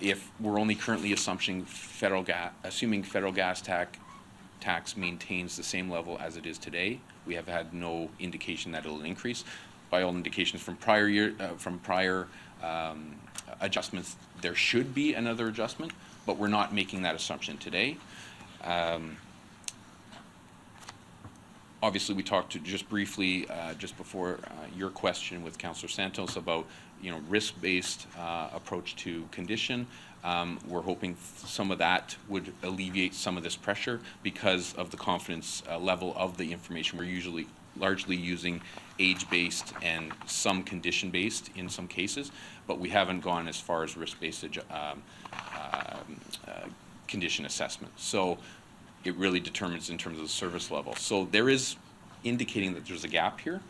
Speaker 11: If we're only currently assuming federal gas tax maintains the same level as it is today, we have had no indication that it'll increase. By all indications from prior adjustments, there should be another adjustment, but we're not making that assumption today. Obviously, we talked to just briefly, just before your question with Councillor Santos about, risk-based approach to condition. We're hoping some of that would alleviate some of this pressure because of the confidence level of the information. We're usually largely using age-based and some condition-based in some cases, but we haven't gone as far as risk-based condition assessment. So it really determines in terms of the service level. So there is indicating that there's a gap here,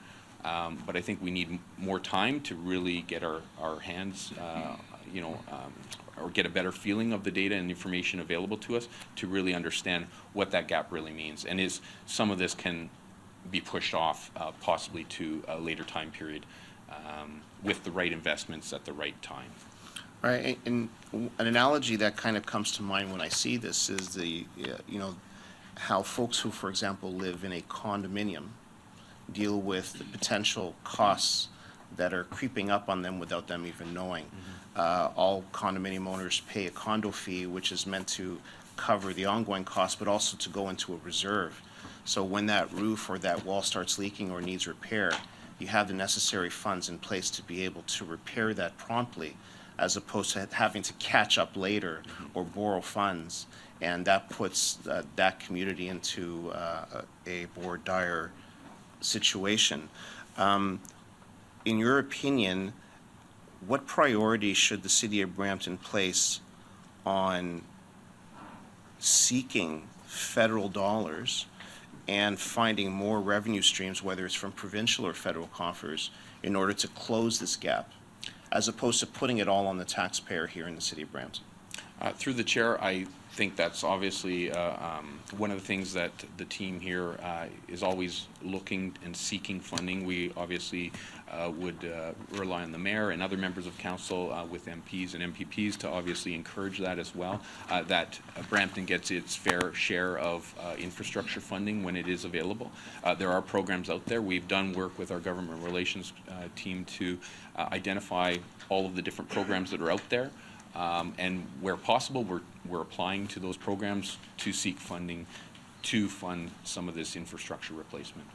Speaker 11: but I think we need more time to really get our hands, or get a better feeling of the data and information available to us to really understand what that gap really means. And is some of this can be pushed off possibly to a later time period with the right investments at the right time.
Speaker 4: All right, and an analogy that kind of comes to mind when I see this is how folks who, for example, live in a condominium deal with the potential costs that are creeping up on them without them even knowing. All condominium owners pay a condo fee, which is meant to cover the ongoing costs, but also to go into a reserve. So when that roof or that wall starts leaking or needs repair, you have the necessary funds in place to be able to repair that promptly, as opposed to having to catch up later or borrow funds. And that puts that community into a more dire situation. In your opinion, what priority should the City of Brampton place on seeking federal dollars and finding more revenue streams, whether it's from provincial or federal coffers, in order to close this gap, as opposed to putting it all on the taxpayer here in the City of Brampton?
Speaker 11: Through the chair, I think that's obviously one of the things that the team here is always looking and seeking funding. We obviously would rely on the mayor and other members of council with MPs and MPPs to obviously encourage that as well, that Brampton gets its fair share of infrastructure funding when it is available. There are programs out there. We've done work with our government relations team to identify all of the different programs that are out there. And where possible, we're applying to those programs to seek funding to fund some of this infrastructure replacement.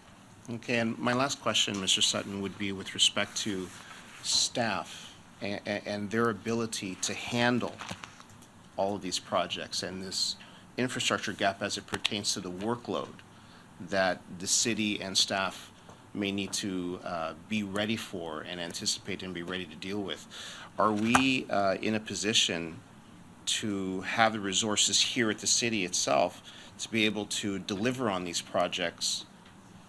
Speaker 4: Okay, and my last question, Mr. Sutton, would be with respect to staff and their ability to handle all of these projects and this infrastructure gap as it pertains to the workload that the city and staff may need to be ready for and anticipate and be ready to deal with. Are we in a position to have the resources here at the city itself to be able to deliver on these projects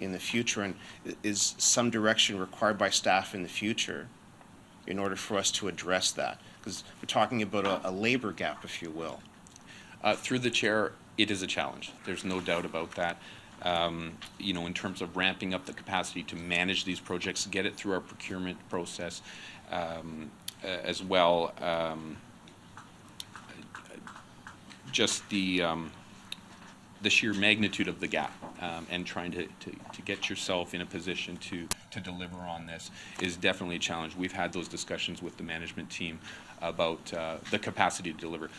Speaker 4: in the future? And is some direction required by staff in the future in order for us to address that? Because we're talking about a labor gap, if you will.
Speaker 11: Through the chair, it is a challenge. There's no doubt about that. In terms of ramping up the capacity to manage these projects, get it through our procurement process, as well. Just the sheer magnitude of the gap and trying to get yourself in a position to deliver on this is definitely a challenge. We've had those discussions with the management team about the capacity to deliver.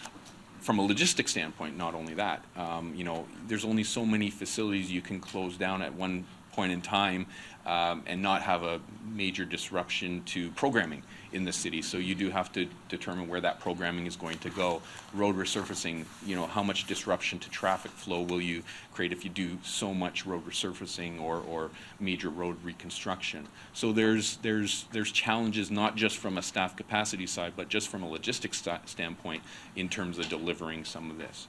Speaker 11: From a logistics standpoint, not only that, there's only so many facilities you can close down at one point in time and not have a major disruption to programming in the city. So you do have to determine where that programming is going to go. Road resurfacing, how much disruption to traffic flow will you create if you do so much road resurfacing or major road reconstruction. So there's challenges not just from a staff capacity side, but just from a logistics standpoint in terms of delivering some of this.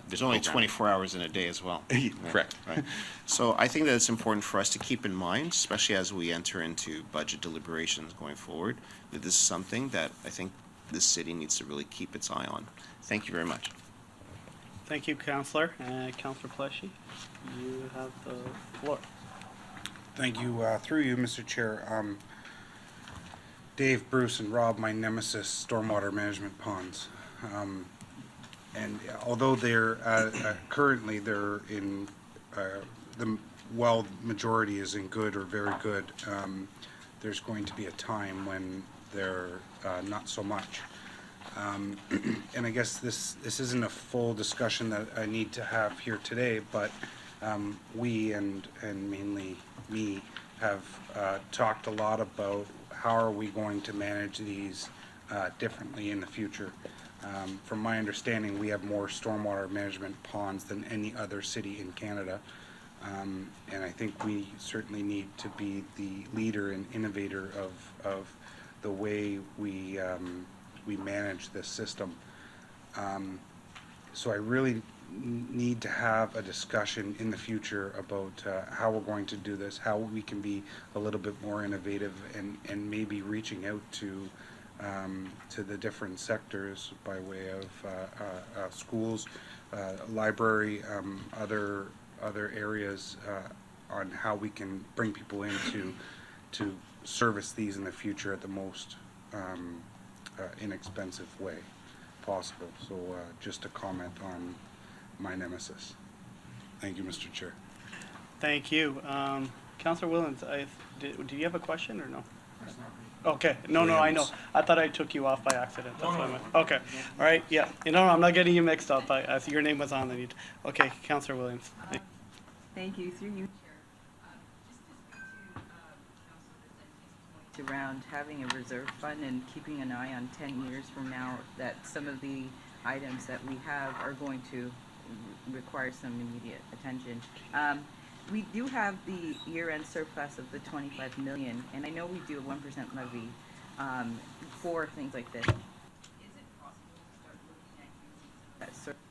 Speaker 4: There's only 24 hours in a day as well.
Speaker 11: Correct.
Speaker 4: Right. So I think that it's important for us to keep in mind, especially as we enter into budget deliberations going forward, that this is something that I think this city needs to really keep its eye on. Thank you very much.
Speaker 10: Thank you, Councillor. Councillor Pleshy, you have the floor.
Speaker 5: Thank you. Through you, Mr. Chair. Dave, Bruce, and Rob, my nemesis, stormwater management ponds. And although they're currently they're in the majority is in good or very good, there's going to be a time when they're not so much. And I guess this isn't a full discussion that I need to have here today, but we and mainly me have talked a lot about how are we going to manage these differently in the future. From my understanding, we have more stormwater management ponds than any other city in Canada. And I think we certainly need to be the leader and innovator of the way we manage this system. So I really need to have a discussion in the future about how we're going to do this, how we can be a little bit more innovative, and maybe reaching out to the different sectors by way of schools, library, other areas on how we can bring people in to service these in the future at the most inexpensive way possible. So just a comment on my nemesis. Thank you, Mr. Chair.
Speaker 10: Thank you. Councillor Willens, do you have a question or no? Okay, no, I know. I thought I took you off by accident. That's why I went. Okay, all right, yeah. No, I'm not getting you mixed up. Your name was on the. Okay, Councillor Williams.
Speaker 15: Thank you, through you, Chair. Around having a reserve fund and keeping an eye on 10 years from now that some of the items that we have are going to require some immediate attention. We do have the year-end surplus of the 25 million, and I know we do a 1% levy for things like this. Is it possible to start looking at using that surplus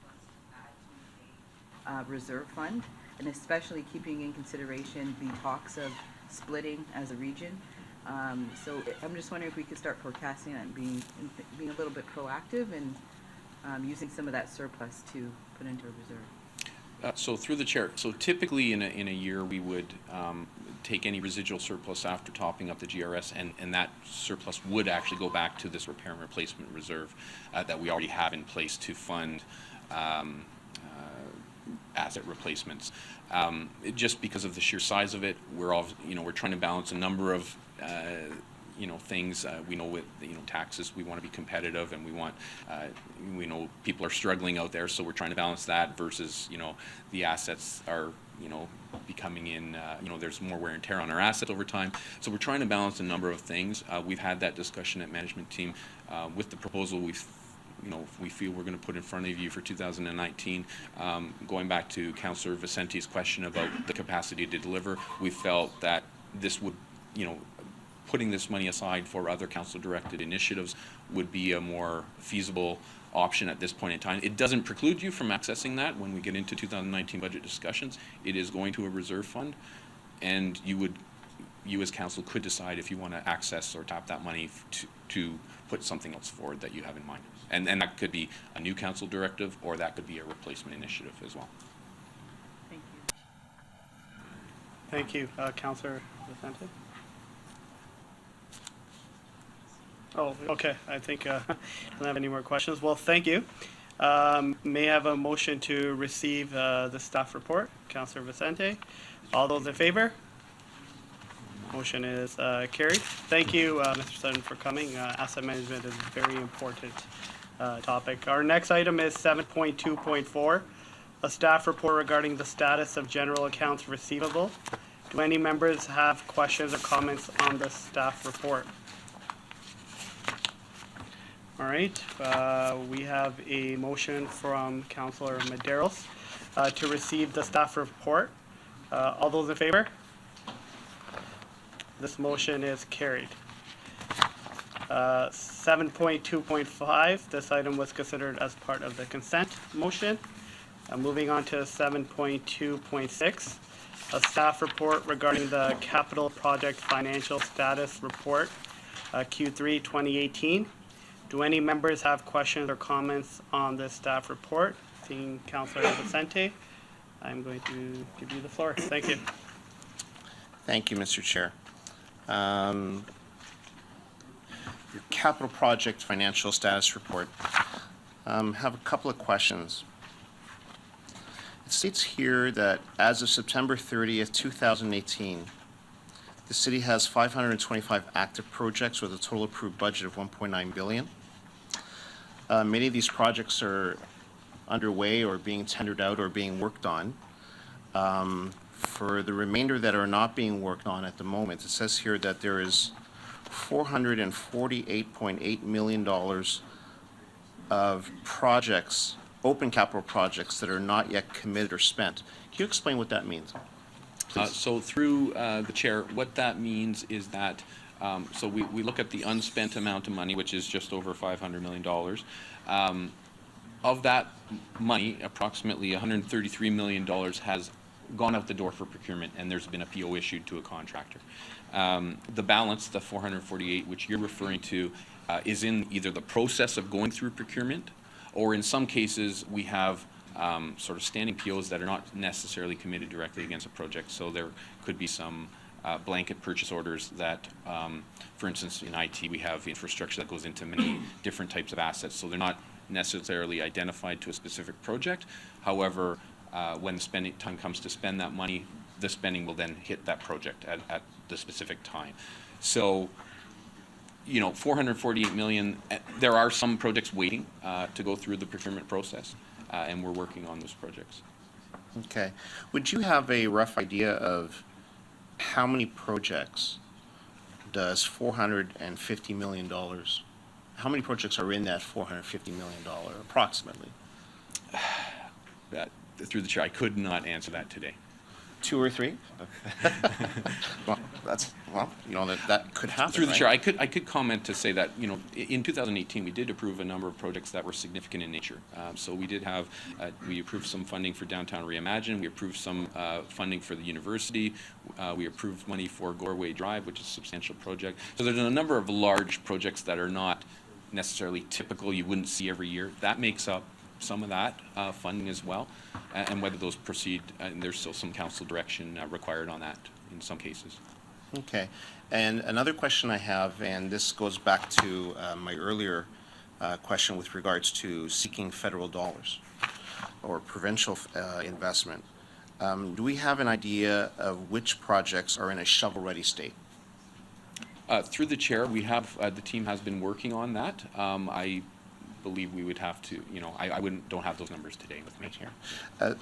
Speaker 15: to add to a reserve fund, and especially keeping in consideration the talks of splitting as a region? So I'm just wondering if we could start forecasting that and being a little bit proactive and using some of that surplus to put into a reserve.
Speaker 11: So through the chair, so typically in a year, we would take any residual surplus after topping up the GRS, and that surplus would actually go back to this repair and replacement reserve that we already have in place to fund asset replacements. Just because of the sheer size of it, we're trying to balance a number of things. We know with taxes, we want to be competitive, and we know people are struggling out there, so we're trying to balance that versus the assets are becoming in. There's more wear and tear on our assets over time, so we're trying to balance a number of things. We've had that discussion at management team with the proposal we feel we're going to put in front of you for 2019. Going back to Councillor Vicente's question about the capacity to deliver, we felt that this would, putting this money aside for other council-directed initiatives would be a more feasible option at this point in time. It doesn't preclude you from accessing that when we get into 2019 budget discussions. It is going to a reserve fund, and you as council could decide if you want to access or tap that money to put something else forward that you have in mind. And that could be a new council directive, or that could be a replacement initiative as well.
Speaker 15: Thank you.
Speaker 10: Thank you, Councillor Vicente. Oh, okay. I think I don't have any more questions. Well, thank you. May I have a motion to receive the staff report? Councillor Vicente. All those in favor? Motion is carried. Thank you, Mr. Sutton, for coming. Asset management is a very important topic. Our next item is 7.2.4, a staff report regarding the status of general accounts receivable. Do any members have questions or comments on the staff report? All right, we have a motion from Councillor Medeiros to receive the staff report. All those in favor? This motion is carried. 7.2.5, this item was considered as part of the consent motion. Moving on to 7.2.6, a staff report regarding the capital project financial status report, Q3 2018. Do any members have questions or comments on this staff report? Seeing Councillor Vicente, I'm going to give you the floor. Thank you.
Speaker 4: Thank you, Mr. Chair. Your capital project financial status report. Have a couple of questions. It states here that as of September 30th, 2018, The city has 525 active projects with a total approved budget of 1.9 billion. Many of these projects are underway or being tendered out or being worked on. For the remainder that are not being worked on at the moment, it says here that there is $448.8 million of projects, open capital projects, that are not yet committed or spent. Can you explain what that means?
Speaker 11: So through the chair, what that means is that, so we look at the unspent amount of money, which is just over $500 million. Of that money, approximately $133 million has gone out the door for procurement, and there's been a PO issued to a contractor. The balance, the 448, which you're referring to, is in either the process of going through procurement, or in some cases, we have sort of standing POs that are not necessarily committed directly against a project. So there could be some blanket purchase orders that, for instance, in IT, we have infrastructure that goes into many different types of assets. So they're not necessarily identified to a specific project. However, when the spending time comes to spend that money, the spending will then hit that project at the specific time. So, you know, 448 million, there are some projects waiting to go through the procurement process, and we're working on those projects.
Speaker 4: Okay. Would you have a rough idea of how many projects does $450 million, how many projects are in that $450 million approximately?
Speaker 11: Through the chair, I could not answer that today.
Speaker 4: 2 or 3? Well, you know, that could happen,
Speaker 11: Through the
Speaker 4: right?
Speaker 11: chair, I could comment to say that, you know, in 2018, we did approve a number of projects that were significant in nature. So we did have, we approved some funding for Downtown Reimagine, we approved some funding for the university, we approved money for Goreway Drive, which is a substantial project. So there's a number of large projects that are not necessarily typical, you wouldn't see every year. That makes up some of that funding as well, and whether those proceed, and there's still some council direction required on that in some cases.
Speaker 4: Okay. And another question I have, and this goes back to my earlier question with regards to seeking federal dollars or provincial investment. Do we have an idea of which projects are in a shovel-ready state?
Speaker 11: Through the chair, we have, the team has been working on that. I believe we would have to, you know, I don't have those numbers today with me here.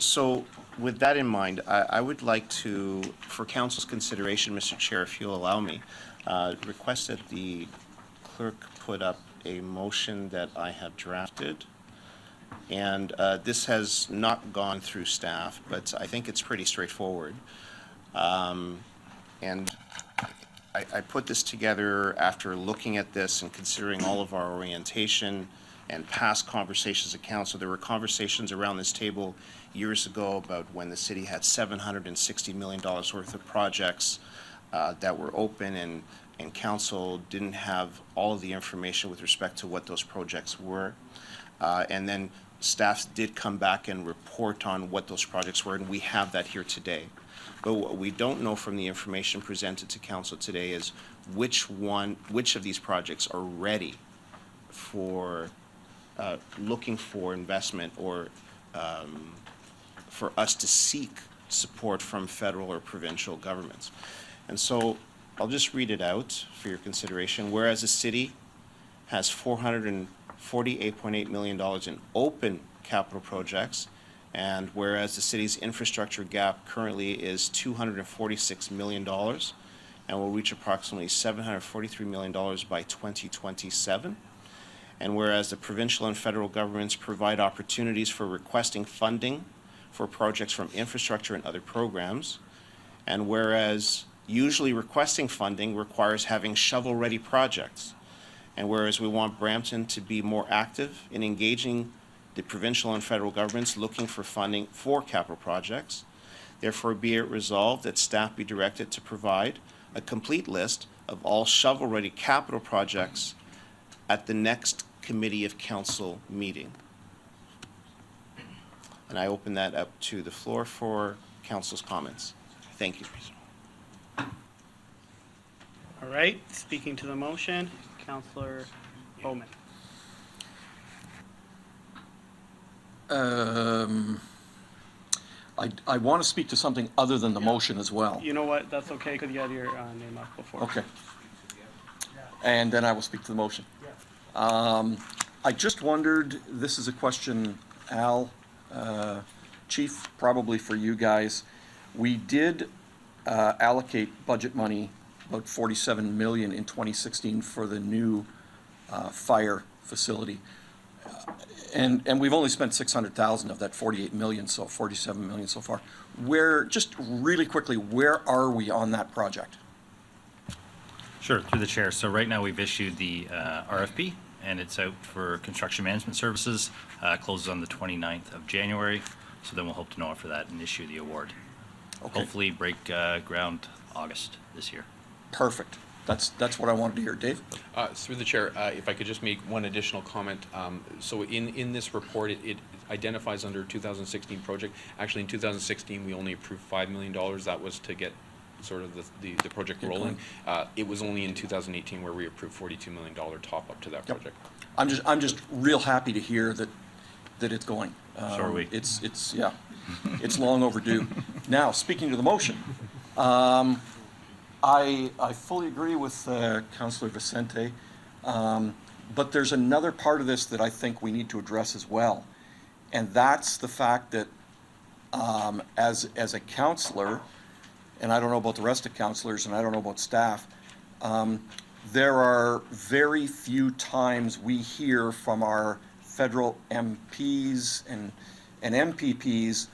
Speaker 4: So with that in mind, I would like to, for council's consideration, Mr. Chair, if you'll allow me, request that the clerk put up a motion that I have drafted. And this has not gone through staff, but I think it's pretty straightforward. And I put this together after looking at this and considering all of our orientation and past conversations at council. There were conversations around this table years ago about when the city had $760 million worth of projects that were open, and council didn't have all of the information with respect to what those projects were. And then staff did come back and report on what those projects were, and we have that here today. But what we don't know from the information presented to council today is which of these projects are ready for looking for investment or for us to seek support from federal or provincial governments. And so I'll just read it out for your consideration. Whereas the city has $448.8 million in open capital projects, and whereas the city's infrastructure gap currently is $246 million and will reach approximately $743 million by 2027. And whereas the provincial and federal governments provide opportunities for requesting funding for projects from infrastructure and other programs, and whereas usually requesting funding requires having shovel-ready projects, and whereas we want Brampton to be more active in engaging the provincial and federal governments looking for funding for capital projects, therefore be it resolved that staff be directed to provide a complete list of all shovel-ready capital projects at the next Committee of Council meeting. And I open that up to the floor for council's comments. Thank you.
Speaker 10: All right, speaking to the motion, Councillor Bowman.
Speaker 21: I want to speak to something other than the motion as well.
Speaker 10: You know what, that's okay, because you had your name up before.
Speaker 21: Okay. And then I will speak to the motion. I just wondered, this is a question, Al, Chief, probably for you guys. We did allocate budget money, about 47 million in 2016 for the new fire facility. And we've only spent 600,000 of that 48 million, so 47 million so far. Just really quickly, where are we on that project?
Speaker 7: Sure, through the chair. So right now we've issued the RFP and it's out for construction management services. Closes on the 29th of January. So then we'll hope to know after that and issue the award.
Speaker 21: Okay.
Speaker 7: Hopefully break ground August this year.
Speaker 21: Perfect. That's what I wanted to hear. Dave?
Speaker 11: Through the chair, if I could just make one additional comment. So in this report, it identifies under 2016 project. Actually, in 2016, we only approved $5 million. That was to get sort of the project rolling. It was only in 2018 where we approved $42 million top up to that project.
Speaker 21: I'm just real happy to hear that it's going.
Speaker 7: So are we.
Speaker 21: It's yeah, it's long overdue. Now, speaking to the motion, I fully agree with Councillor Vicente, but there's another part of this that I think we need to address as well, and that's the fact that as a councillor, and I don't know about the rest of councillors, and I don't know about staff, there are very few times we hear from our federal MPs and MPPs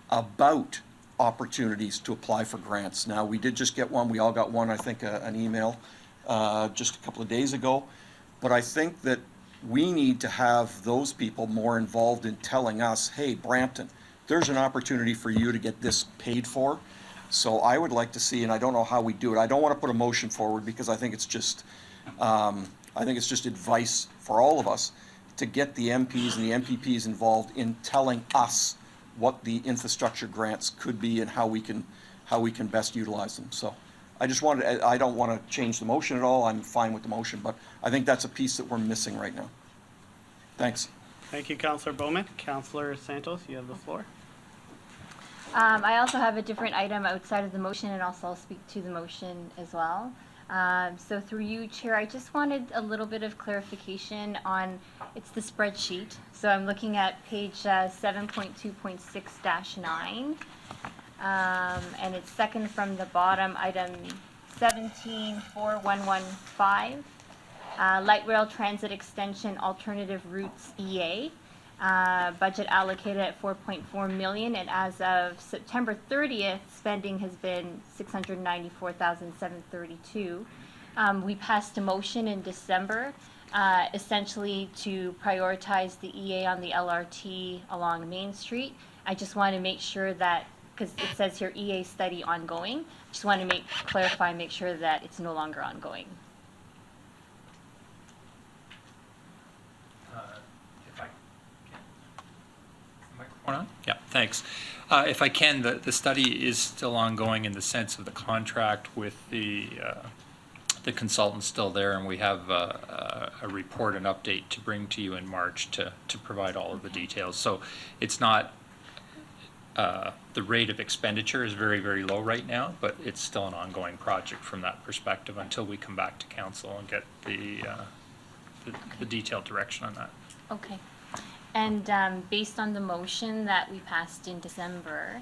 Speaker 21: about opportunities to apply for grants. Now, we did just get one. We all got one, I think, an email just a couple of days ago. But I think that we need to have those people more involved in telling us, hey, Brampton, there's an opportunity for you to get this paid for. So I would like to see, and I don't know how we do it. I don't want to put a motion forward because I think it's just advice for all of us to get the MPs and the MPPs involved in telling us what the infrastructure grants could be and how we can best utilize them. So I don't want to change the motion at all. I'm fine with the motion, but I think that's a piece that we're missing right now. Thanks.
Speaker 10: Thank you, Councillor Bowman. Councillor Santos, you have the floor.
Speaker 3: I also have a different item outside of the motion, and also I'll speak to the motion as well. So through you, Chair, I just wanted a little bit of clarification on, it's the spreadsheet. So I'm looking at page 7.2.6-9, and it's second from the bottom, item 174115, light rail transit extension alternative routes EA. Budget allocated at 4.4 million, and as of September 30th, spending has been 694,732. We passed a motion in December, essentially to prioritize the EA on the LRT along Main Street. I just want to make sure that, because it says here EA study ongoing, just want to clarify and make sure that it's no longer ongoing.
Speaker 18: On? Yeah, thanks. If I can, the study is still ongoing in the sense of the contract with the consultant still there, and we have a report and update to bring to you in March to provide all of the details. So it's not, the rate of expenditure is very, very low right now, but it's still an ongoing project from that perspective until we come back to council and get the detailed direction on that.
Speaker 3: Okay. And based on the motion that we passed in December,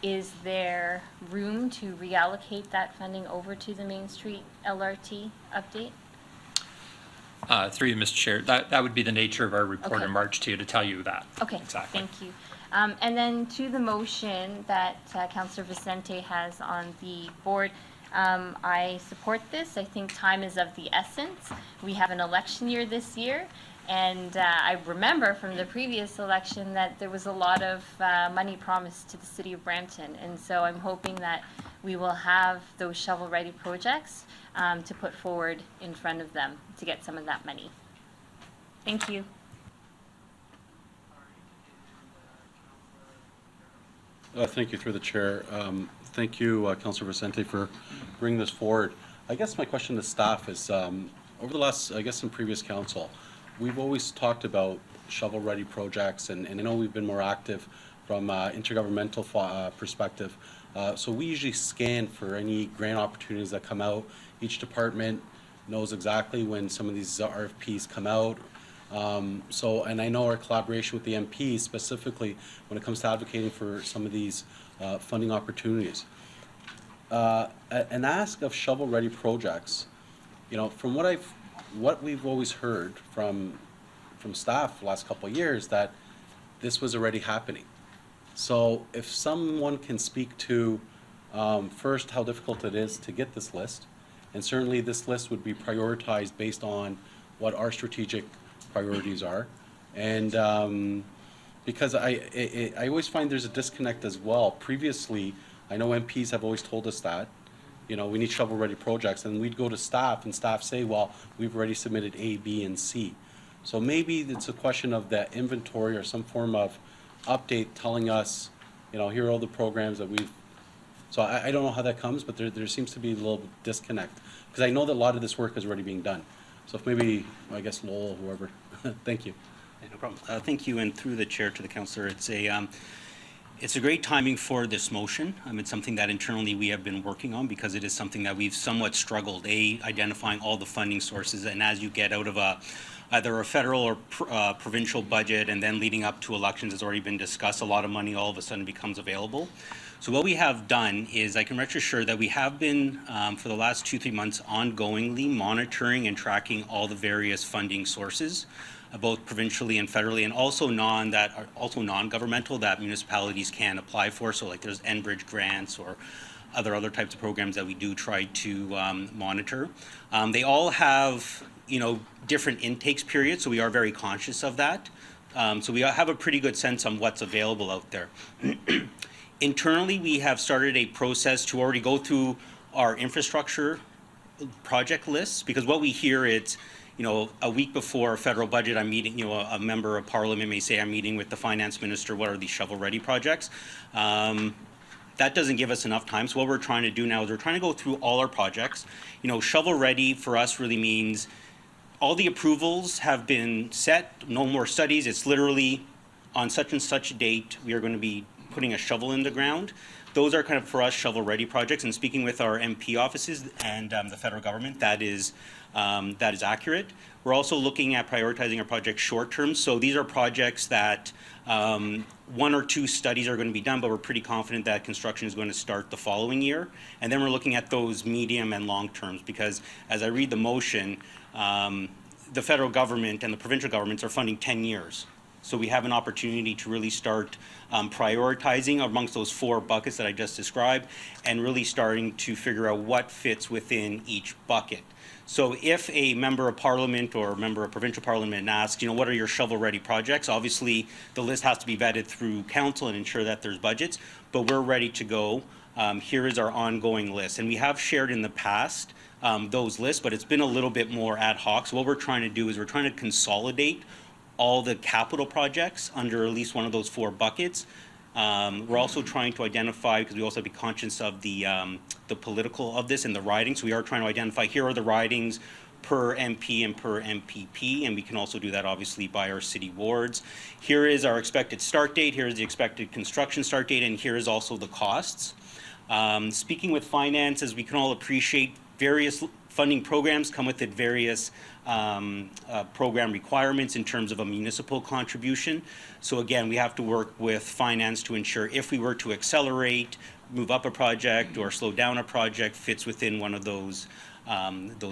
Speaker 3: is there room to reallocate that funding over to the Main Street LRT update?
Speaker 18: Through you, Mr. Chair, that would be the nature of our report
Speaker 3: Okay.
Speaker 18: in March to tell you that.
Speaker 3: Okay,
Speaker 18: Exactly.
Speaker 3: thank you. And then to the motion that Councillor Vicente has on the board, I support this. I think time is of the essence. We have an election year this year. And I remember from the previous election that there was a lot of money promised to the city of Brampton. And so I'm hoping that we will have those shovel-ready projects to put forward in front of them to get some of that money. Thank you.
Speaker 6: Thank you, through the chair. Thank you, Councillor Vicente, for bringing this forward. I guess my question to staff is, over the last, I guess in previous council, we've always talked about shovel-ready projects, and I know we've been more active from intergovernmental perspective. So we usually scan for any grant opportunities that come out. Each department knows exactly when some of these RFPs come out. And I know our collaboration with the MPs specifically when it comes to advocating for some of these funding opportunities. An ask of shovel-ready projects, from what we've always heard from staff the last couple of years, that this was already happening. So if someone can speak to, first, how difficult it is to get this list, and certainly this list would be prioritized based on what our strategic priorities are. And because I always find there's a disconnect as well. Previously, I know MPs have always told us that, we need shovel-ready projects, and we'd go to staff, and staff say, well, we've already submitted A, B, and C. So maybe it's a question of that inventory or some form of update telling us, here are all the programs that we've. So I don't know how that comes, but there seems to be a little disconnect, because I know that a lot of this work is already being done. So if maybe, I guess Lowell, whoever, thank you.
Speaker 8: No problem. Thank you, and through the chair to the councillor, it's a great timing for this motion. It's something that internally we have been working on, because it is something that we've somewhat struggled, identifying all the funding sources, and as you get out of either a federal or provincial budget, and then leading up to elections has already been discussed, a lot of money all of a sudden becomes available. So what we have done is, I can rest assured that we have been, for the last 2-3 months, ongoingly monitoring and tracking all the various funding sources, both provincially and federally, and also non-governmental that municipalities can apply for. So like there's Enbridge grants or other types of programs that we do try to monitor. They all have different intakes periods, so we are very conscious of that. So we have a pretty good sense on what's available out there. Internally, we have started a process to already go through our infrastructure project lists, because what we hear is, a week before a federal budget, I'm meeting, a member of parliament may say, I'm meeting with the finance minister, what are these shovel-ready projects? That doesn't give us enough time. So what we're trying to do now is we're trying to go through all our projects. Shovel-ready for us really means all the approvals have been set, no more studies. It's literally on such and such a date, we are going to be putting a shovel in the ground. Those are kind of, for us, shovel-ready projects. And speaking with our MP offices and the federal government, that is accurate. We're also looking at prioritizing our projects short-term. So these are projects that 1 or 2 studies are going to be done, but we're pretty confident that construction is going to start the following year. And then we're looking at those medium and long terms, because as I read the motion, the federal government and the provincial governments are funding 10 years. So we have an opportunity to really start prioritizing amongst those 4 buckets that I just described, and really starting to figure out what fits within each bucket. So if a member of parliament or a member of provincial parliament asks, what are your shovel-ready projects? Obviously, the list has to be vetted through council and ensure that there's budgets, but we're ready to go. Here is our ongoing list. And we have shared in the past those lists, but it's been a little bit more ad hoc. So what we're trying to do is we're trying to consolidate all the capital projects under at least one of those 4 buckets. We're also trying to identify, because we also have to be conscious of the political of this and the riding. So we are trying to identify, here are the ridings per MP and per MPP, and we can also do that obviously by our city wards. Here is our expected start date, here is the expected construction start date, and here is also the costs. Speaking with finance, as we can all appreciate, various funding programs come with it various program requirements in terms of a municipal contribution. So again, we have to work with finance to ensure if we were to accelerate, move up a project, or slow down a project, fits within one of those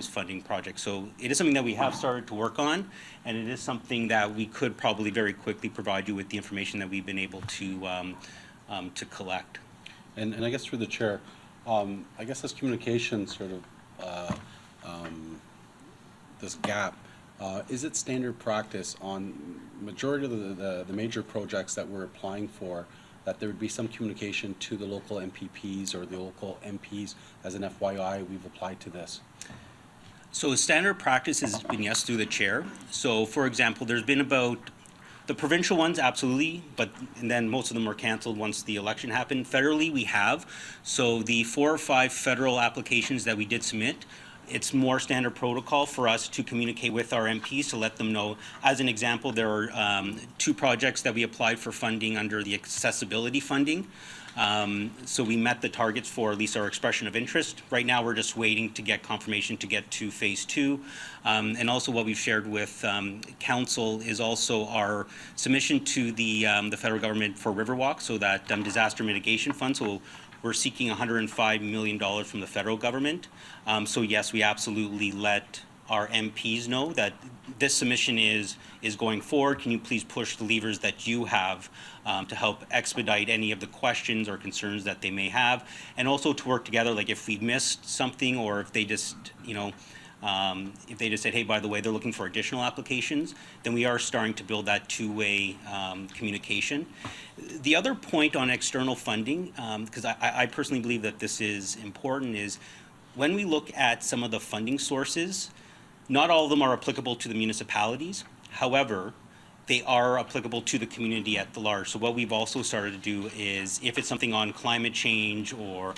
Speaker 8: funding projects. So it is something that we have started to work on, and it is something that we could probably very quickly provide you with the information that we've been able to collect.
Speaker 6: And I guess through the chair, I guess this communication sort of this gap, is it standard practice on majority of the major projects that we're applying for, that there would be some communication to the local MPPs or the local MPs as an FYI, we've applied to this?
Speaker 8: So standard practice has been, yes, through the chair. So for example, there's been about the provincial ones, absolutely, and then most of them were canceled once the election happened. Federally, we have. So the 4 or 5 federal applications that we did submit, it's more standard protocol for us to communicate with our MPs to let them know. As an example, there are 2 projects that we applied for funding under the accessibility funding. So we met the targets for at least our expression of interest. Right now, we're just waiting to get confirmation to get to phase 2. And also what we've shared with council is also our submission to the federal government for Riverwalk, so that disaster mitigation fund. So we're seeking $105 million from the federal government. So yes, we absolutely let our MPs know that this submission is going forward. Can you please push the levers that you have to help expedite any of the questions or concerns that they may have, and also to work together, like if we've missed something, or if they just, if they just said, hey, by the way, they're looking for additional applications, then we are starting to build that two-way communication. The other point on external funding, because I personally believe that this is important, is when we look at some of the funding sources, not all of them are applicable to the municipalities. However, they are applicable to the community at the large. So what we've also started to do is, if it's something on climate change or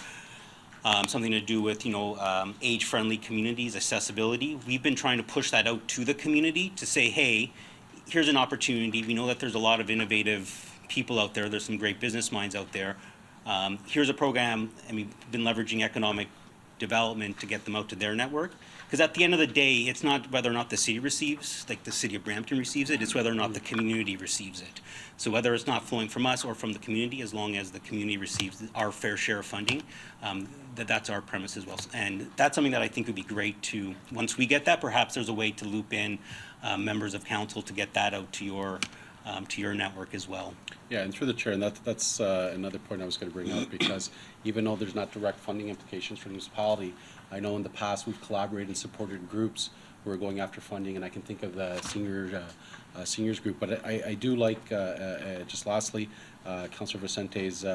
Speaker 8: something to do with, age-friendly communities, accessibility, we've been trying to push that out to the community to say, hey, here's an opportunity. We know that there's a lot of innovative people out there. There's some great business minds out there. Here's a program, and we've been leveraging economic development to get them out to their network. Because at the end of the day, it's not whether or not the city receives, like the city of Brampton receives it, it's whether or not the community receives it. So whether it's not flowing from us or from the community, as long as the community receives our fair share of funding, that's our premise as well. And that's something that I think would be great to, once we get that, perhaps there's a way to loop in members of council to get that out to your network as well.
Speaker 6: Yeah, and through the chair, and that's another point I was going to bring up, because even though there's not direct funding implications for the municipality, I know in the past we've collaborated and supported groups who are going after funding, and I can think of the seniors group. But I do like, just lastly, Councillor Vicente's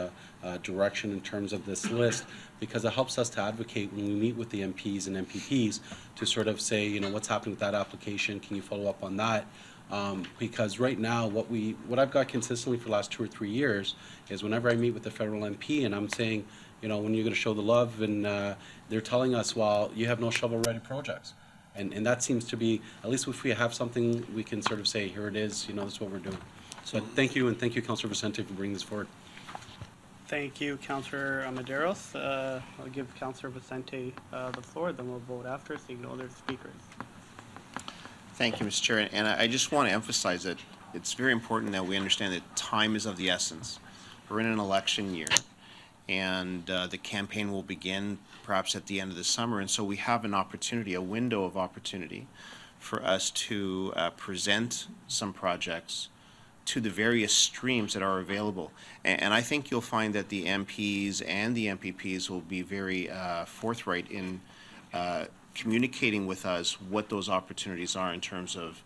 Speaker 6: direction in terms of this list, because it helps us to advocate when we meet with the MPs and MPPs to sort of say, what's happening with that application? Can you follow up on that? Because right now, what I've got consistently for the last 2 or 3 years is whenever I meet with the federal MP and I'm saying, when you're going to show the love, and they're telling us, well, you have no shovel-ready projects. And that seems to be, at least if we have something, we can sort of say, here it is, this is what we're doing. So thank you, and thank you, Councillor Vicente, for bringing this forward.
Speaker 10: Thank you, Councillor Amaderos. I'll give Councillor Vicente the floor, then we'll vote after, seeing no other speakers.
Speaker 4: Thank you, Mr. Chair. And I just want to emphasize that it's very important that we understand that time is of the essence. We're in an election year, and the campaign will begin perhaps at the end of the summer. And so we have an opportunity, a window of opportunity for us to present some projects to the various streams that are available. And I think you'll find that the MPs and the MPPs will be very forthright in communicating with us what those opportunities are in terms of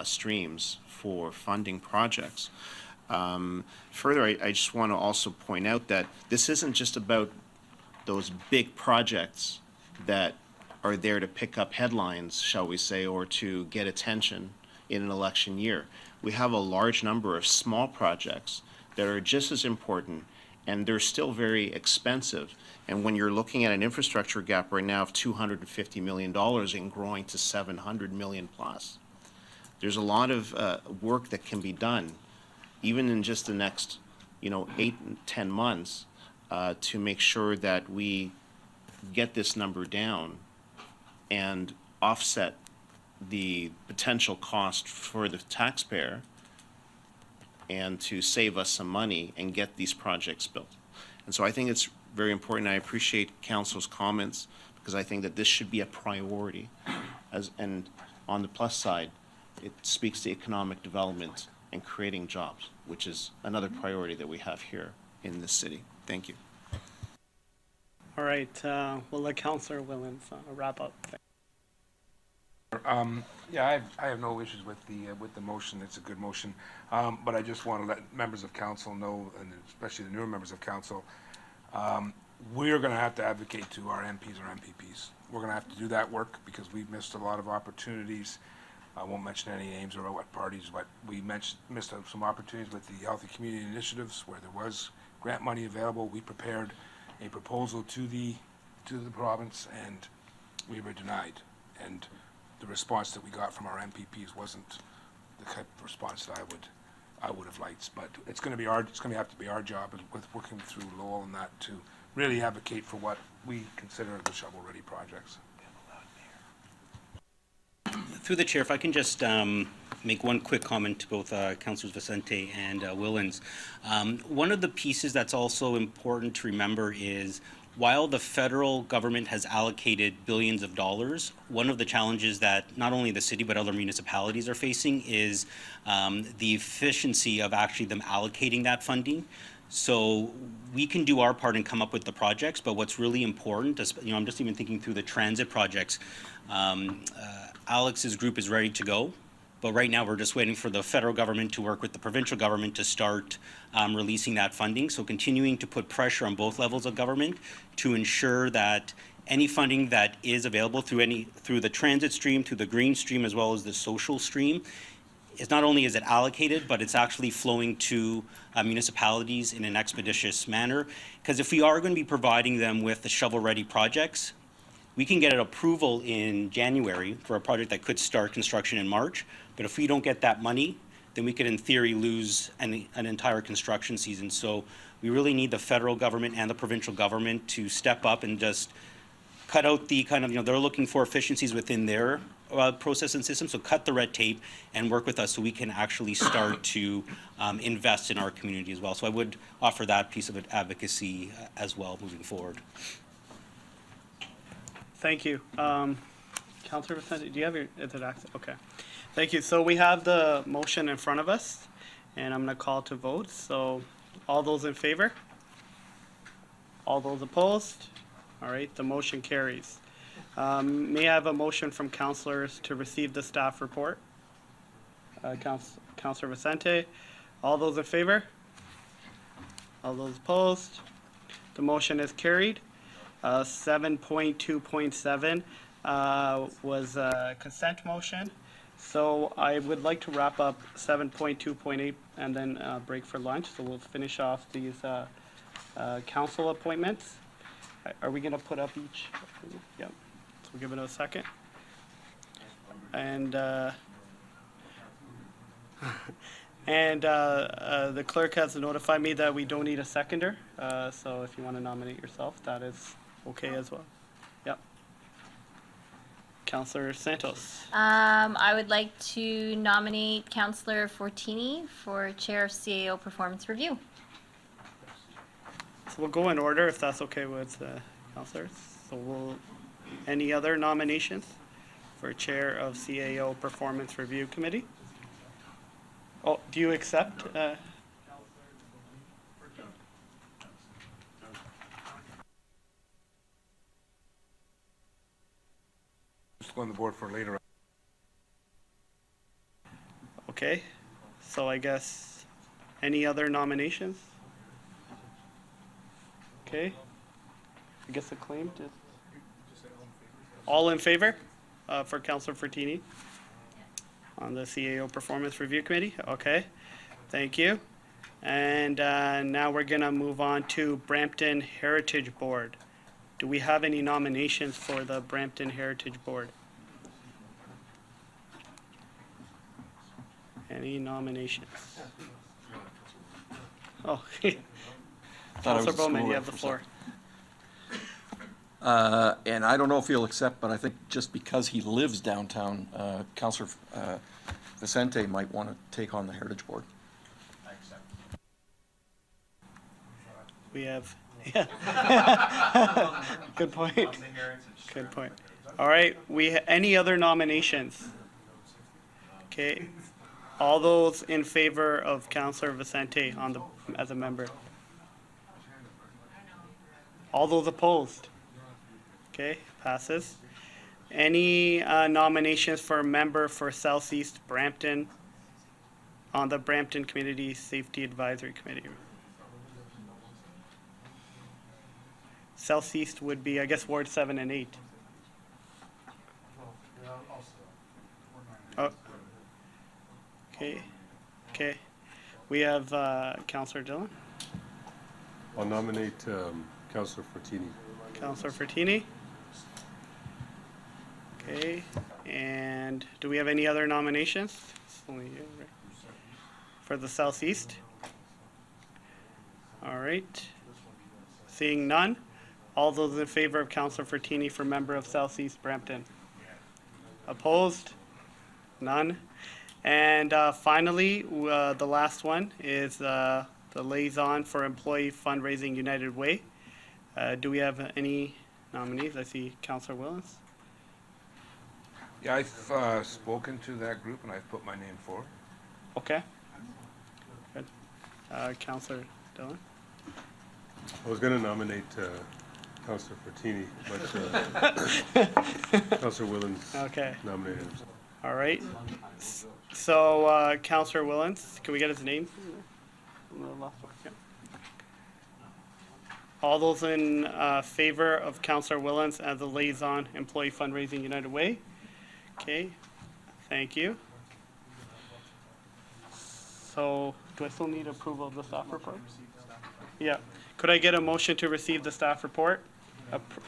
Speaker 4: streams for funding projects. Further, I just want to also point out that this isn't just about those big projects that are there to pick up headlines, shall we say, or to get attention in an election year. We have a large number of small projects that are just as important, and they're still very expensive. And when you're looking at an infrastructure gap right now of $250 million and growing to $700 million plus, there's a lot of work that can be done, even in just the next, 8 and 10 months, to make sure that we get this number down and offset the potential cost for the taxpayer, and to save us some money and get these projects built. And so I think it's very important. I appreciate Council's comments, because I think that this should be a priority. And on the plus side, it speaks to economic development and creating jobs, which is another priority that we have here in this city. Thank you.
Speaker 10: All right, we'll let Councillor Willens wrap up.
Speaker 22: Yeah, I have no issues with the motion. It's a good motion. But I just want to let members of council know, and especially the newer members of council, we're going to have to advocate to our MPs or MPPs. We're going to have to do that work because we've missed a lot of opportunities. I won't mention any names or what parties, but we missed some opportunities with the Healthy Community Initiatives where there was grant money available. We prepared a proposal to the province, and we were denied. And the response that we got from our MPPs wasn't the type of response that I would have liked. But it's going to have to be our job with working through Lowell and that to really advocate for what we consider the shovel-ready projects.
Speaker 8: Through the chair, if I can just make one quick comment to both Councillors Vicente and Willens. One of the pieces that's also important to remember is while the federal government has allocated billions of dollars, one of the challenges that not only the city but other municipalities are facing is the efficiency of actually them allocating that funding. So we can do our part and come up with the projects, but what's really important, I'm just even thinking through the transit projects. Alex's group is ready to go, but right now we're just waiting for the federal government to work with the provincial government to start releasing that funding. So continuing to put pressure on both levels of government to ensure that any funding that is available through the transit stream, through the green stream, as well as the social stream, is not only is it allocated, but it's actually flowing to municipalities in an expeditious manner. Because if we are going to be providing them with the shovel-ready projects, we can get an approval in January for a project that could start construction in March. But if we don't get that money, then we could in theory lose an entire construction season. So we really need the federal government and the provincial government to step up and just cut out the kind of, they're looking for efficiencies within their process and system. So cut the red tape and work with us so we can actually start to invest in our community as well. So I would offer that piece of advocacy as well moving forward.
Speaker 10: Thank you. Councillor Vicente, do you have your, is it access? Okay. Thank you. So we have the motion in front of us, and I'm going to call to vote. So all those in favor? All those opposed? All right, the motion carries. May I have a motion from councillors to receive the staff report? Councillor Vicente, all those in favor? All those opposed? The motion is carried. 7.2.7 was a consent motion. So I would like to wrap up 7.2.8 and then break for lunch. So we'll finish off these council appointments. Are we going to put up each? Yep. So we'll give it a second. And the clerk has notified me that we don't need a seconder. So if you want to nominate yourself, that is okay as well. Yep. Councillor Santos.
Speaker 3: I would like to nominate Councillor Fortini for Chair of CAO Performance Review.
Speaker 10: So we'll go in order if that's okay with councillors. So any other nominations for Chair of CAO Performance Review Committee? Oh, do you accept?
Speaker 22: Just go on the board for later.
Speaker 10: Okay, so I guess any other nominations? Okay, I guess acclaimed is all in favor for Councillor Fortini on the CAO Performance Review Committee. Okay, thank you. And now we're gonna move on to Brampton Heritage Board. Do we have any nominations for the Brampton Heritage Board? Any nominations? Oh, Councillor Bowman, you have the floor.
Speaker 21: And I don't know if he'll accept, but I think just because he lives downtown, Councillor Vicente might want to take on the Heritage Board.
Speaker 22: I accept.
Speaker 10: We have, yeah. Good point. Good point. All right, any other nominations? Okay, all those in favor of Councillor Vicente as a member? All those opposed? Okay, passes. Any nominations for a member for Southeast Brampton on the Brampton Community Safety Advisory Committee? Southeast would be, I guess, Ward 7 and 8. Oh. Okay, okay. We have Councillor Dillon.
Speaker 1: I'll nominate Councillor Fortini.
Speaker 10: Councillor Fortini. Okay, and do we have any other nominations? It's only you, right? For the Southeast? All right. Seeing none, all those in favor of Councillor Fortini for member of Southeast Brampton? Opposed? None. And finally, the last one is the liaison for Employee Fundraising United Way. Do we have any nominees? I see Councillor Willens.
Speaker 22: Yeah, I've spoken to that group and I've put my name forward.
Speaker 10: Okay. Good. Councillor Dillon?
Speaker 1: I was gonna nominate Councillor Fortini, but Councillor Willens
Speaker 10: Okay.
Speaker 1: nominated himself.
Speaker 10: All right. So, Councillor Willens, can we get his name? The last one, yeah. All those in favor of Councillor Willens as the liaison, Employee Fundraising United Way? Okay, thank you. So, do I still need approval of the staff report? Yeah. Could I get a motion to receive the staff report?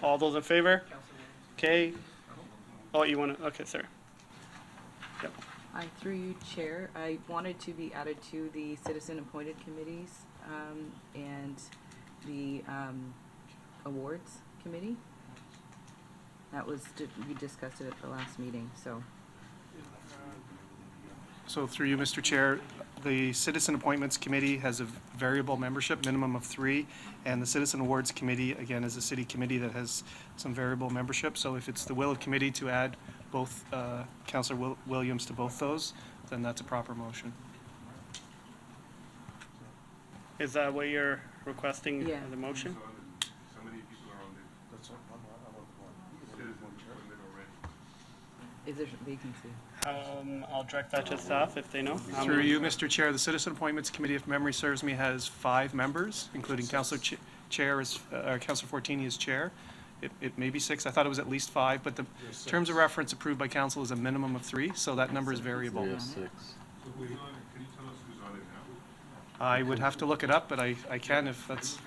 Speaker 10: All those in favor? Okay. Oh, you want to, okay, sir. Yep.
Speaker 15: Through you, Chair, I wanted to be added to the citizen-appointed committees and the awards committee. That was, we discussed it at the last meeting, so.
Speaker 2: So through you, Mr. Chair, the Citizen Appointments Committee has a variable membership, minimum of 3, and the Citizen Awards Committee, again, is a city committee that has some variable membership. So if it's the will of committee to add both Councillor Williams to both those, then that's a proper motion.
Speaker 10: Is that what you're requesting,
Speaker 15: Yeah.
Speaker 10: the motion?
Speaker 1: So many people are on the citizen appointment already.
Speaker 15: Is there a vacancy?
Speaker 10: I'll direct that to staff if they know.
Speaker 2: Through you, Mr. Chair, the Citizen Appointments Committee, if memory serves me, has 5 members, including Councillor Chair is, Councillor Fortini is chair. It may be 6. I thought it was at least 5, but the terms of reference approved by council is a minimum of 3, so that number is variable.
Speaker 1: Can you tell us who's on it now?
Speaker 2: I would have to look it up, but I can if that's.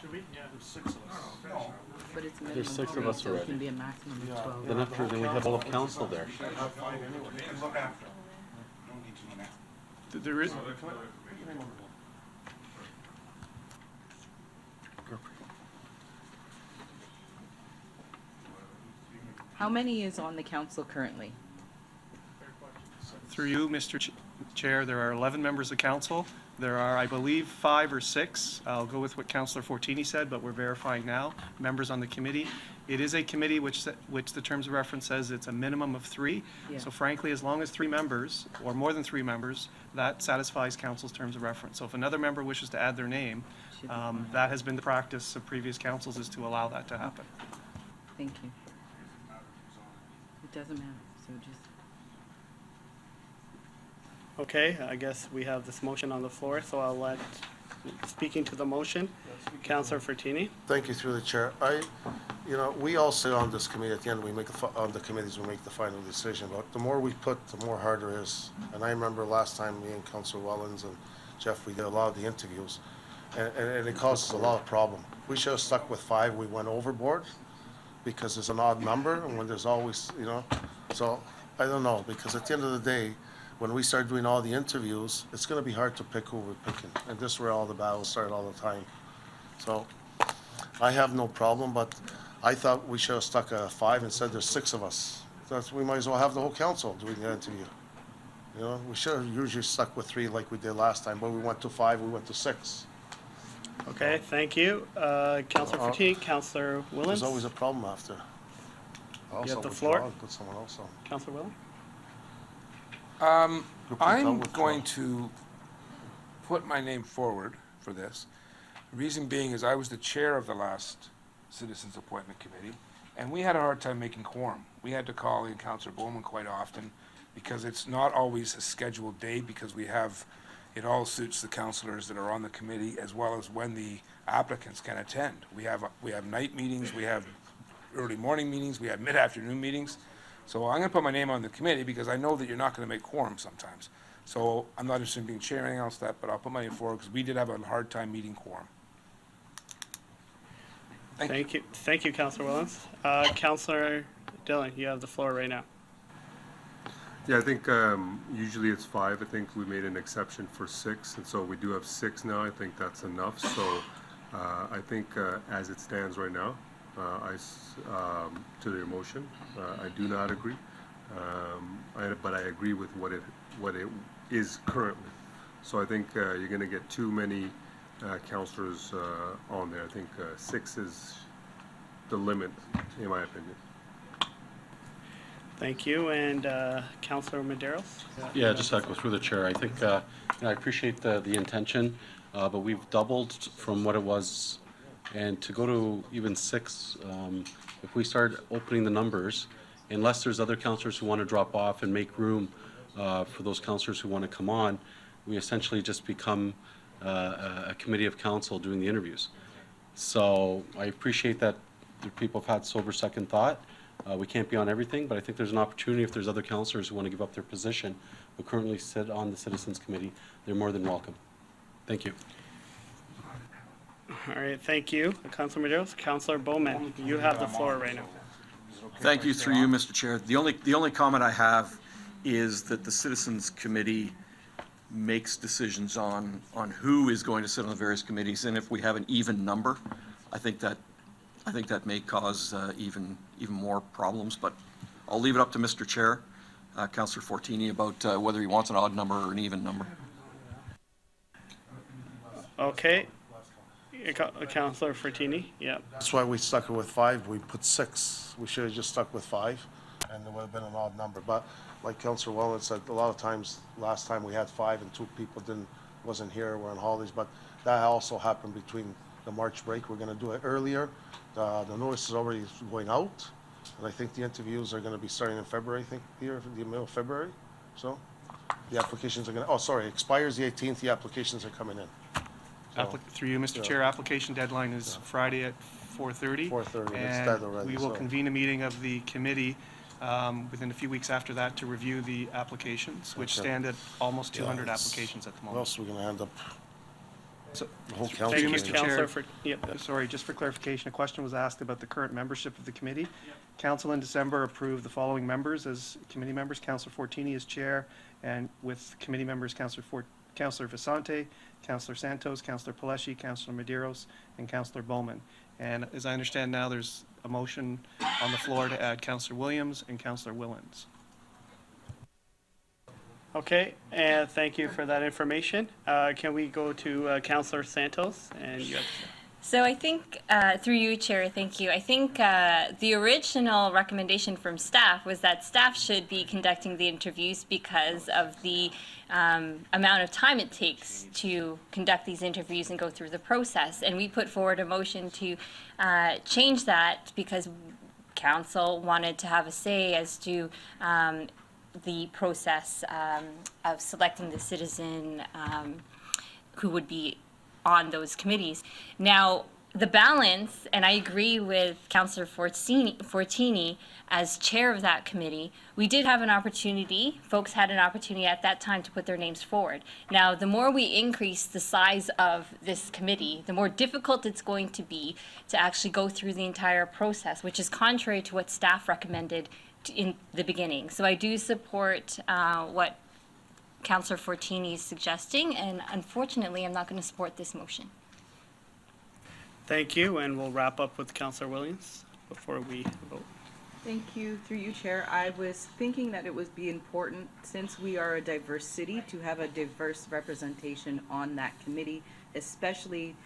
Speaker 10: Should we? Yeah, there's 6 of us.
Speaker 15: But it's a
Speaker 6: There's
Speaker 15: minimum
Speaker 6: 6
Speaker 15: of
Speaker 6: of
Speaker 15: 3,
Speaker 6: us
Speaker 15: so it
Speaker 6: already.
Speaker 15: can be a maximum of 12.
Speaker 6: Then after, then we have all of council there.
Speaker 2: There is.
Speaker 15: How many is on the council currently?
Speaker 2: Through you, Mr. Chair, there are 11 members of council. There are, I believe, 5 or 6. I'll go with what Councillor Fortini said, but we're verifying now, members on the committee. It is a committee which the terms of reference says it's a minimum of 3.
Speaker 15: Yeah.
Speaker 2: So frankly, as long as 3 members, or more than 3 members, that satisfies council's terms of reference. So if another member wishes to add their name, that has been the practice of previous councils, is to allow that to happen.
Speaker 15: Thank you. It doesn't matter, so just.
Speaker 10: Okay, I guess we have this motion on the floor, so I'll let, speaking to the motion, Councillor Fortini.
Speaker 9: Thank you, through the chair. We all say on this committee, at the end, on the committees, we make the final decision, but the more we put, the more harder it is. And I remember last time me and Councillor Wellens and Jeff, we did a lot of the interviews, and it causes a lot of problem. We should have stuck with 5, we went overboard, because it's an odd number, and when there's always, so, I don't know, because at the end of the day, when we start doing all the interviews, it's gonna be hard to pick who we're picking, and this is where all the battles start all the time. So, I have no problem, but I thought we should have stuck at 5 and said there's 6 of us. We might as well have the whole council doing the interview. We should have usually stuck with 3 like we did last time, but we went to 5, we went to 6.
Speaker 10: Okay, thank you. Councillor Fortini, Councillor Willens.
Speaker 9: There's always a problem after.
Speaker 10: You have the floor.
Speaker 9: Put someone else on.
Speaker 10: Councillor Willens.
Speaker 22: I'm going to put my name forward for this. The reason being is I was the chair of the last Citizens Appointment Committee, and we had a hard time making quorum. We had to call in Councillor Bowman quite often, because it's not always a scheduled day, because it all suits the councillors that are on the committee, as well as when the applicants can attend. We have night meetings, we have early morning meetings, we have mid-afternoon meetings. So I'm gonna put my name on the committee, because I know that you're not gonna make quorum sometimes. So I'm not interested in being chair or anything else that, but I'll put my name forward, because we did have a hard time meeting quorum.
Speaker 10: Thank you. Thank you, Councillor Williams. Councillor Dillon, you have the floor right now.
Speaker 1: Yeah, I think usually it's 5. I think we made an exception for 6, and so we do have 6 now. I think that's enough. So I think as it stands right now, to the motion, I do not agree. But I agree with what it is currently. So I think you're going to get too many councillors on there. I think 6 is the limit, in my opinion.
Speaker 10: Thank you. And Councillor Medeiros?
Speaker 6: Yeah, just echo through the chair. I think, I appreciate the intention, but we've doubled from what it was. And to go to even 6, if we start opening the numbers, unless there's other councillors who want to drop off and make room for those councillors who want to come on, we essentially just become a committee of council doing the interviews. So I appreciate that the people have had sober second thought. We can't be on everything, but I think there's an opportunity if there's other councillors who want to give up their position who currently sit on the Citizens Committee, they're more than welcome. Thank you.
Speaker 10: All right, thank you, Councillor Medeiros. Councillor Bowman, you have the floor right now.
Speaker 21: Thank you, through you, Mr. Chair. The only comment I have is that the Citizens Committee makes decisions on who is going to sit on the various committees, and if we have an even number, I think that may cause even more problems, but I'll leave it up to Mr. Chair, Councillor Fortini, about whether he wants an odd number or an even number.
Speaker 10: Okay. Councillor Fortini, yeah.
Speaker 9: That's why we stuck with 5. We put 6. We should have just stuck with 5, and it would have been an odd number. But like Councillor Wellman said, a lot of times, last time we had 5 and 2 people wasn't here, were on holidays. But that also happened between the March break. We're going to do it earlier. The notice is already going out, and I think the interviews are going to be starting in February. I think here, the middle of February. So the applications are going to. Oh, sorry, expires the 18th. The applications are coming in.
Speaker 2: Through you, Mr. Chair, application deadline is Friday at 4:30.
Speaker 9: 4:30, it's
Speaker 2: And
Speaker 9: dead already,
Speaker 2: we will
Speaker 9: so-
Speaker 2: convene a meeting of the committee within a few weeks after that to review the applications, which
Speaker 9: Okay.
Speaker 2: stand at almost 200
Speaker 9: Yeah, it's-
Speaker 2: applications at the
Speaker 9: What
Speaker 2: moment.
Speaker 9: else are we going to end up?
Speaker 2: So,
Speaker 9: The whole
Speaker 2: Thank
Speaker 9: council.
Speaker 2: you,
Speaker 9: meeting.
Speaker 2: Mr. Chair.
Speaker 10: For, yep.
Speaker 2: Sorry, just for clarification, a question was asked about the current membership of the committee. Council in December approved the following members as committee members. Councillor Fortini as chair, and with committee members, Councillor Vicente, Councillor Santos, Councillor Paleshi, Councillor Medeiros, and Councillor Bowman. And as I understand now, there's a motion on the floor to add Councillor Williams and Councillor Willens.
Speaker 10: Okay, and thank you for that information. Can we go to Councillor Santos? And you have,
Speaker 3: So I think, through you, Chair, thank you. I think the original recommendation from staff was that staff should be conducting the interviews because of the amount of time it takes to conduct these interviews and go through the process. And we put forward a motion to change that because council wanted to have a say as to the process of selecting the citizen who would be on those committees. Now, the balance, and I agree with Councillor Fortini as chair of that committee, we did have an opportunity, folks had an opportunity at that time to put their names forward. Now, the more we increase the size of this committee, the more difficult it's going to be to actually go through the entire process, which is contrary to what staff recommended in the beginning. So I do support what Councillor Fortini is suggesting, and unfortunately, I'm not going to support this motion.
Speaker 10: thank you, and we'll wrap up with Councillor Williams before we vote.
Speaker 15: Thank you. Through you, Chair. I was thinking that it would be important, since we are a diverse city, to have a diverse representation on that committee, especially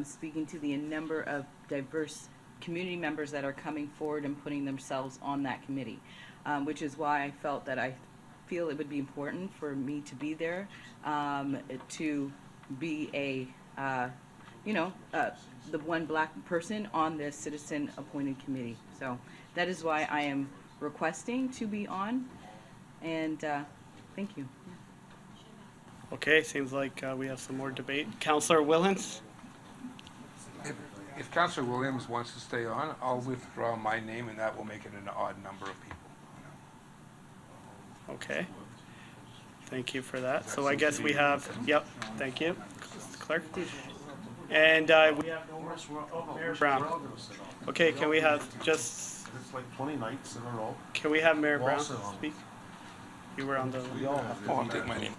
Speaker 15: speaking to the number of diverse community members that are coming forward and putting themselves on that committee, which is why I felt that I feel it would be important for me to be there, to be the one black person on this citizen appointed committee. So that is why I am requesting to be on, and thank you.
Speaker 10: Okay, seems like we have some more debate. Councillor Willens?
Speaker 22: If Councillor Williams wants to stay on, I'll withdraw my name, and that will make it an odd number of people.
Speaker 10: Okay. Thank you for that. So I guess we have, yep, thank you. Clerk? And we have no more, Mayor Brown. Okay, can we have just,
Speaker 9: It's like 20 nights in a row.
Speaker 10: can we have Mayor
Speaker 9: We'll all
Speaker 10: Brown
Speaker 9: sit on it.
Speaker 10: speak? You were on the.
Speaker 9: We all have to.
Speaker 22: Oh, I'll take my name.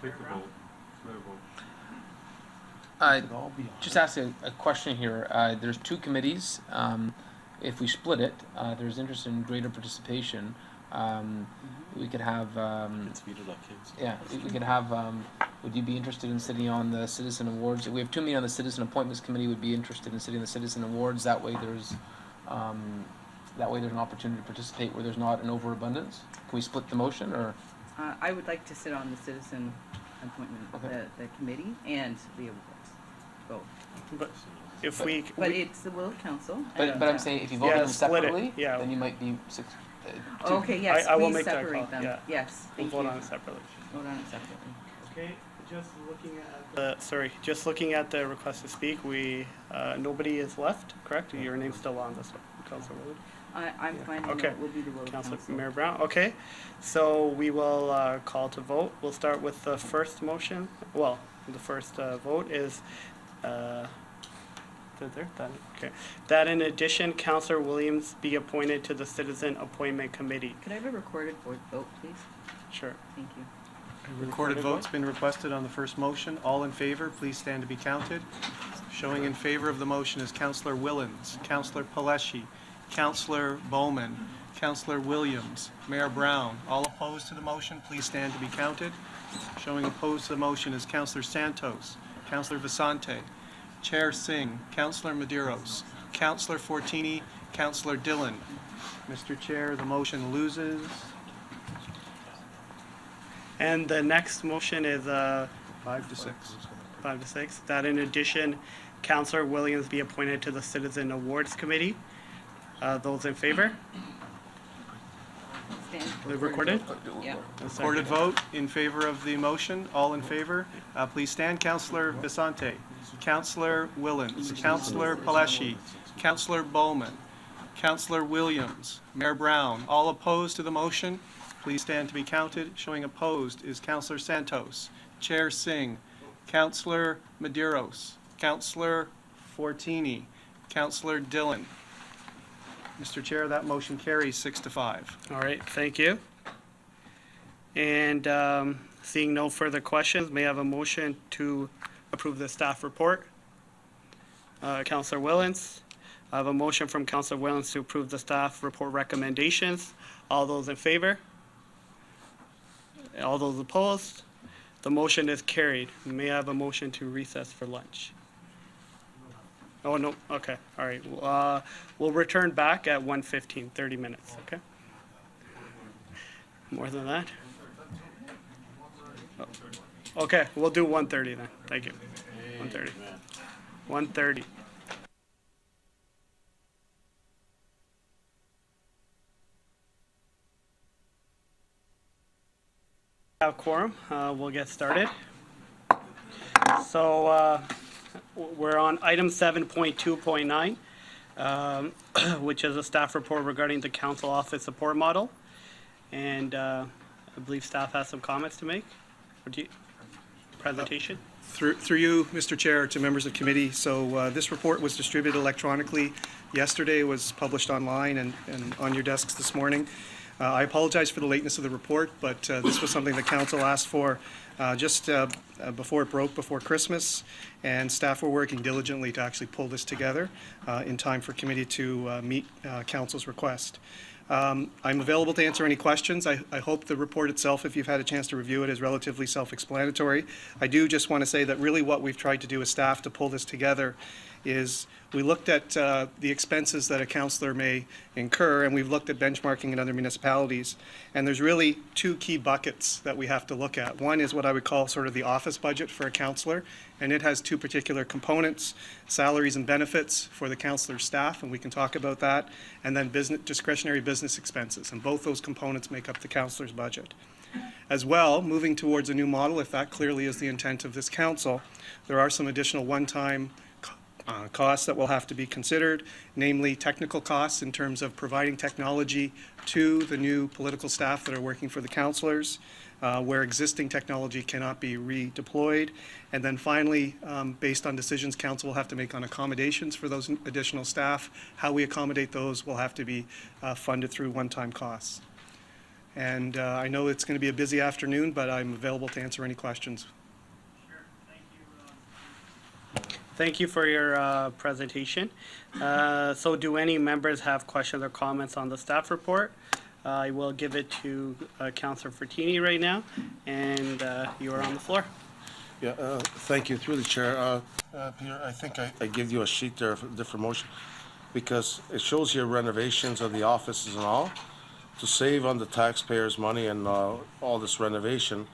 Speaker 16: Just ask a question here. There's two committees. If we split it, there's interest in greater participation. We could have, yeah, we could have, would you be interested in sitting on the Citizen Awards? We have two meeting on the Citizen Appointments Committee, would be interested in sitting on the Citizen Awards. That way there's an opportunity to participate where there's not an overabundance. Can we split the motion, or?
Speaker 15: I would like to sit on the citizen appointment, the committee and the awards, both.
Speaker 10: But if we.
Speaker 15: But it's the will of council.
Speaker 16: But
Speaker 15: and,
Speaker 16: I'm saying if you vote on them
Speaker 10: split it,
Speaker 16: separately,
Speaker 10: yeah.
Speaker 16: then you might be six.
Speaker 15: Okay, yes,
Speaker 10: I will
Speaker 15: please
Speaker 10: make that
Speaker 15: separate
Speaker 10: call,
Speaker 15: them.
Speaker 10: yeah.
Speaker 15: Yes,
Speaker 10: We'll
Speaker 15: thank
Speaker 10: vote
Speaker 15: you.
Speaker 10: on it separately.
Speaker 15: Vote on it separately.
Speaker 10: Okay, just looking at just looking at the request to speak, nobody is left, correct? Your name's still on this one, Councilor Willard?
Speaker 15: I'm fine, and
Speaker 10: Okay.
Speaker 15: it would be the will of
Speaker 10: Councilor
Speaker 15: council.
Speaker 10: Mayor Brown, okay. So we will call to vote. We'll start with the first motion. Well, the first vote is, okay. That in addition, Councilor Williams be appointed to the Citizen Appointment Committee.
Speaker 15: Could I have a recorded vote, please?
Speaker 10: Sure.
Speaker 15: Thank you.
Speaker 2: Recorded vote's been requested on the first motion. All in favor, please stand to be counted. Showing in favor of the motion is Councillor Willens, Councillor Paleshi, Councillor Bowman, Councillor Williams, Mayor Brown. All opposed to the motion, please stand to be counted. Showing opposed to the motion is Councillor Santos, Councillor Vasante, Chair Singh, Councillor Medeiros, Councillor Fortini, Councillor Dillon. Mr. Chair, the motion loses.
Speaker 10: And the next motion is
Speaker 2: 5 to 6.
Speaker 10: 5 to 6. That in addition, Councillor Williams be appointed to the Citizen Awards Committee. Those in favor?
Speaker 15: Stand.
Speaker 10: Recorded?
Speaker 15: Yeah.
Speaker 2: Recorded vote in favor of the motion. All in favor, please stand. Councillor Vasante, Councillor Willens, Councillor Paleshi, Councillor Bowman, Councillor Williams, Mayor Brown. All opposed to the motion, please stand to be counted. Showing opposed is Councillor Santos, Chair Singh, Councillor Medeiros, Councillor Fortini, Councillor Dillon. Mr. Chair, that motion carries 6 to 5.
Speaker 10: All right, thank you. And seeing no further questions, may I have a motion to approve the staff report? Councillor Willens. I have a motion from Councillor Willens to approve the staff report recommendations. All those in favor? All those opposed? The motion is carried. May I have a motion to recess for lunch? Oh, no, okay, all right. We'll return back at 1:15, 30 minutes, okay? More than that? Okay, we'll do 1:30 then, thank you. 1:30. 1:30. Have quorum, we'll get started. So, we're on item 7.2.9, which is a staff report regarding the council office support model. And I believe staff has some comments to make. Presentation?
Speaker 2: Through you, Mr. Chair, to members of committee. So this report was distributed electronically yesterday, was published online and on your desks this morning. I apologize for the lateness of the report, but this was something the council asked for just before it broke before Christmas, and staff were working diligently to actually pull this together in time for committee to meet council's request. I'm available to answer any questions. I hope the report itself, if you've had a chance to review it, is relatively self-explanatory. I do just want to say that really what we've tried to do as staff to pull this together is we looked at the expenses that a councillor may incur, and we've looked at benchmarking in other municipalities. And there's really two key buckets that we have to look at. One is what I would call sort of the office budget for a councillor, and it has two particular components: salaries and benefits for the councillor's staff, and we can talk about that, and then discretionary business expenses. And both those components make up the councillor's budget. As well, moving towards a new model, if that clearly is the intent of this council, there are some additional one-time costs that will have to be considered, namely technical costs in terms of providing technology to the new political staff that are working for the councillors, where existing technology cannot be redeployed. And then finally, based on decisions council will have to make on accommodations for those additional staff, how we accommodate those will have to be funded through one-time costs. And I know it's going to be a busy afternoon, but I'm available to answer any questions.
Speaker 10: Thank you for your presentation. So do any members have questions or comments on the staff report? I will give it to Councillor Fortini right now, and you are on the floor.
Speaker 9: Yeah, thank you. Through the chair, Peter, I think I give you a sheet there for different motion, because it shows your renovations of the offices and all. To save on the taxpayers' money and all this renovation,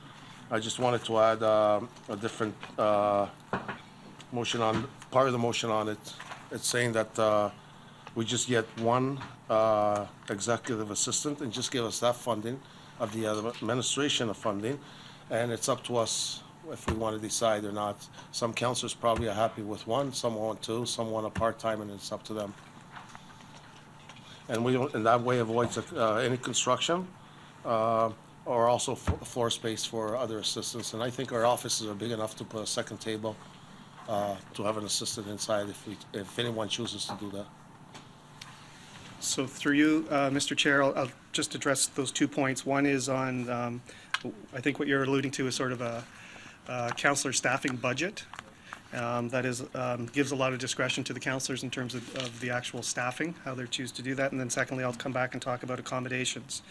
Speaker 9: I just wanted to add a different motion on, part of the motion on it. It's saying that we just get one executive assistant and just give us that funding of the administration of funding, and it's up to us if we want to decide or not. Some councillors probably are happy with one, some want two, some want a part-time, and it's up to them. And we don't, in that way avoids any construction or also floor space for other assistants. And I think our offices are big enough to put a second table to have an assistant inside if anyone chooses to do that.
Speaker 2: So through you, Mr. Chair, I'll just address those 2 points. One is on, I think what you're alluding to is sort of a councillor staffing budget. That is, gives a lot of discretion to the councillors in terms of the actual staffing, how they choose to do that. And then secondly, I'll come back and talk about accommodations.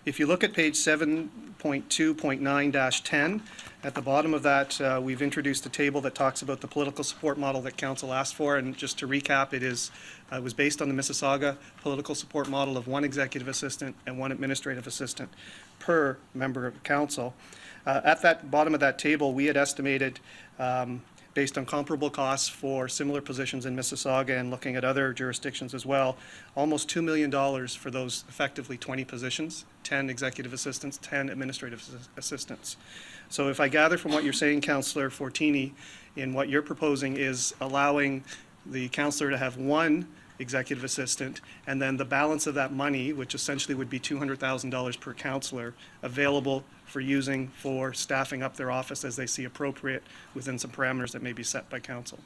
Speaker 2: If you look at page 7.2.9-10, at the bottom of that, we've introduced a table that talks about the political support model that council asked for. And just to recap, it was based on the Mississauga political support model of one executive assistant and one administrative assistant per member of council. At that bottom of that table, we had estimated, based on comparable costs for similar positions in Mississauga and looking at other jurisdictions as well, almost $2 million for those effectively 20 positions, 10 executive assistants, 10 administrative assistants. So if I gather from what you're saying, Councillor Fortini, in what you're proposing is allowing the councillor to have one executive assistant, and then the balance of that money, which essentially would be $200,000 per councillor, available for using for staffing up their office as they see appropriate within some parameters that may be set by council.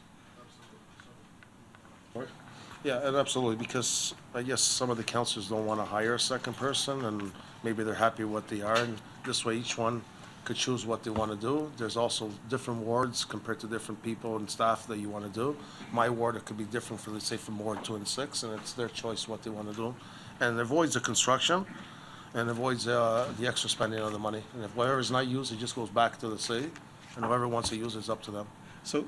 Speaker 9: Yeah, and absolutely, because I guess some of the councillors don't want to hire a second person, and maybe they're happy what they are, and this way each one could choose what they want to do. There's also different wards compared to different people and staff that you want to do. My ward, it could be different for, let's say, from Ward 2 and 6, and it's their choice what they want to do. And it avoids the construction, and avoids the extra spending of the money. And if whatever is not used, it just goes back to the city, and whoever wants to use it, it's up to them.
Speaker 2: So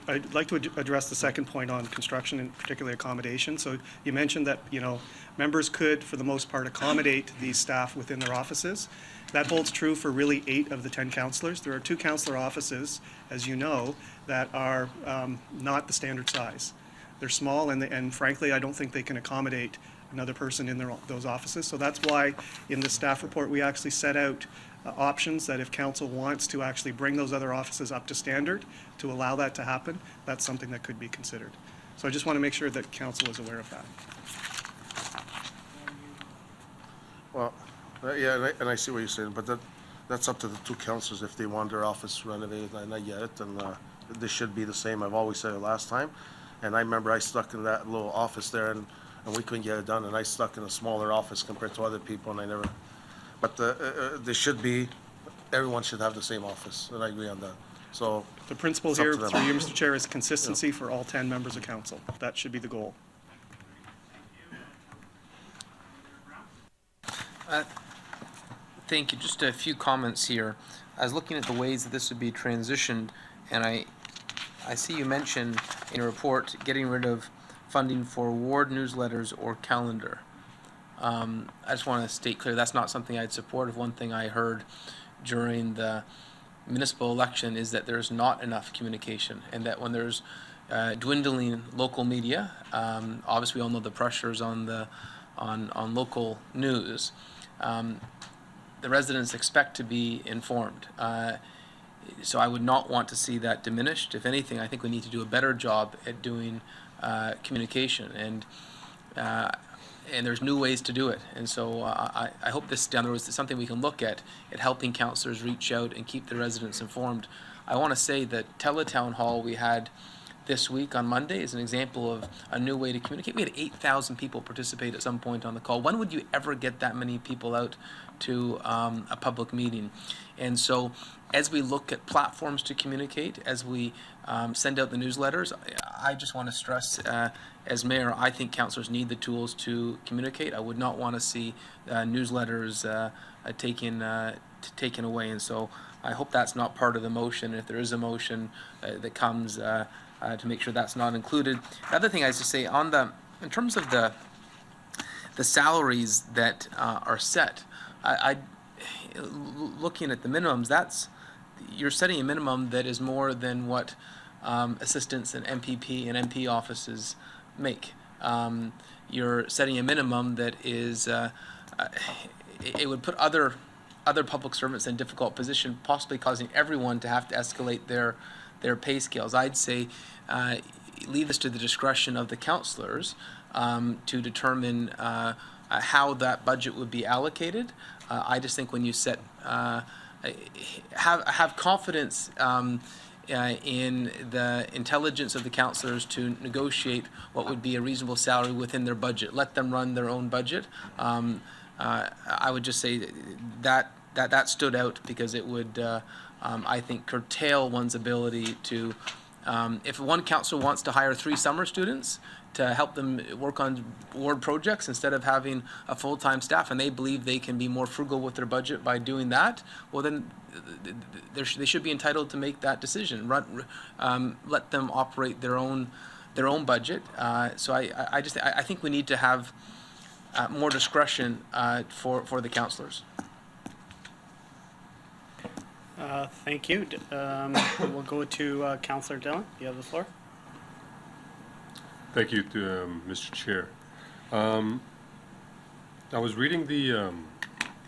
Speaker 2: I'd like to address the second point on construction and particularly accommodation. So you mentioned that, members could, for the most part, accommodate these staff within their offices. That holds true for really 8 of the 10 councillors. There are 2 councillor offices, as you know, that are not the standard size. They're small, and frankly, I don't think they can accommodate another person in those offices. So that's why in the staff report, we actually set out options that if council wants to actually bring those other offices up to standard to allow that to happen, that's something that could be considered. So I just want to make sure that council is aware of that.
Speaker 9: Well, yeah, and I see what you're saying, but that's up to the 2 councillors if they want their office renovated, and I get it, and this should be the same. I've always said it last time, and I remember I stuck in that little office there, and we couldn't get it done, and I stuck in a smaller office compared to other people, and I never, but there should be, everyone should have the same office, and I agree on that. So
Speaker 2: the principle
Speaker 9: it's up
Speaker 2: here,
Speaker 9: to them.
Speaker 2: through you, Mr. Chair, is consistency for all 10 members of council. That should be the goal.
Speaker 16: Thank you. Just a few comments here. I was looking at the ways that this would be transitioned, and I see you mentioned in a report getting rid of funding for ward newsletters or calendar. I just want to state clear that's not something I'd support. If one thing I heard during the municipal election is that there's not enough communication, and that when there's dwindling local media, obviously we all know the pressures on local news. The residents expect to be informed. So I would not want to see that diminished. If anything, I think we need to do a better job at doing communication. And And there's new ways to do it. And so I hope this down the road is something we can look at helping councillors reach out and keep the residents informed. I want to say that Teletown Hall we had this week on Monday is an example of a new way to communicate. We had 8,000 people participate at some point on the call. When would you ever get that many people out to a public meeting? And so as we look at platforms to communicate, as we send out the newsletters, I just want to stress, as mayor, I think councillors need the tools to communicate. I would not want to see newsletters taken away. And so I hope that's not part of the motion. If there is a motion that comes to make sure that's not included. The other thing I was to say in terms of the salaries that are set, looking at the minimums, you're setting a minimum that is more than what assistants and MPP and MP offices make. You're setting a minimum that is, it would put other public servants in a difficult position, possibly causing everyone to have to escalate their pay scales. I'd say leave this to the discretion of the councillors to determine how that budget would be allocated. I just think when you set, have confidence in the intelligence of the councillors to negotiate what would be a reasonable salary within their budget. Let them run their own budget. I would just say that stood out because it would, I think, curtail one's ability to, if one council wants to hire 3 summer students to help them work on ward projects instead of having a full-time staff, and they believe they can be more frugal with their budget by doing that, well then they should be entitled to make that decision. Let them operate their own budget. So I think we need to have more discretion for the councillors.
Speaker 10: Thank you. We'll go to Councillor Dillon. You have the floor.
Speaker 1: Thank you, Mr. Chair. I was reading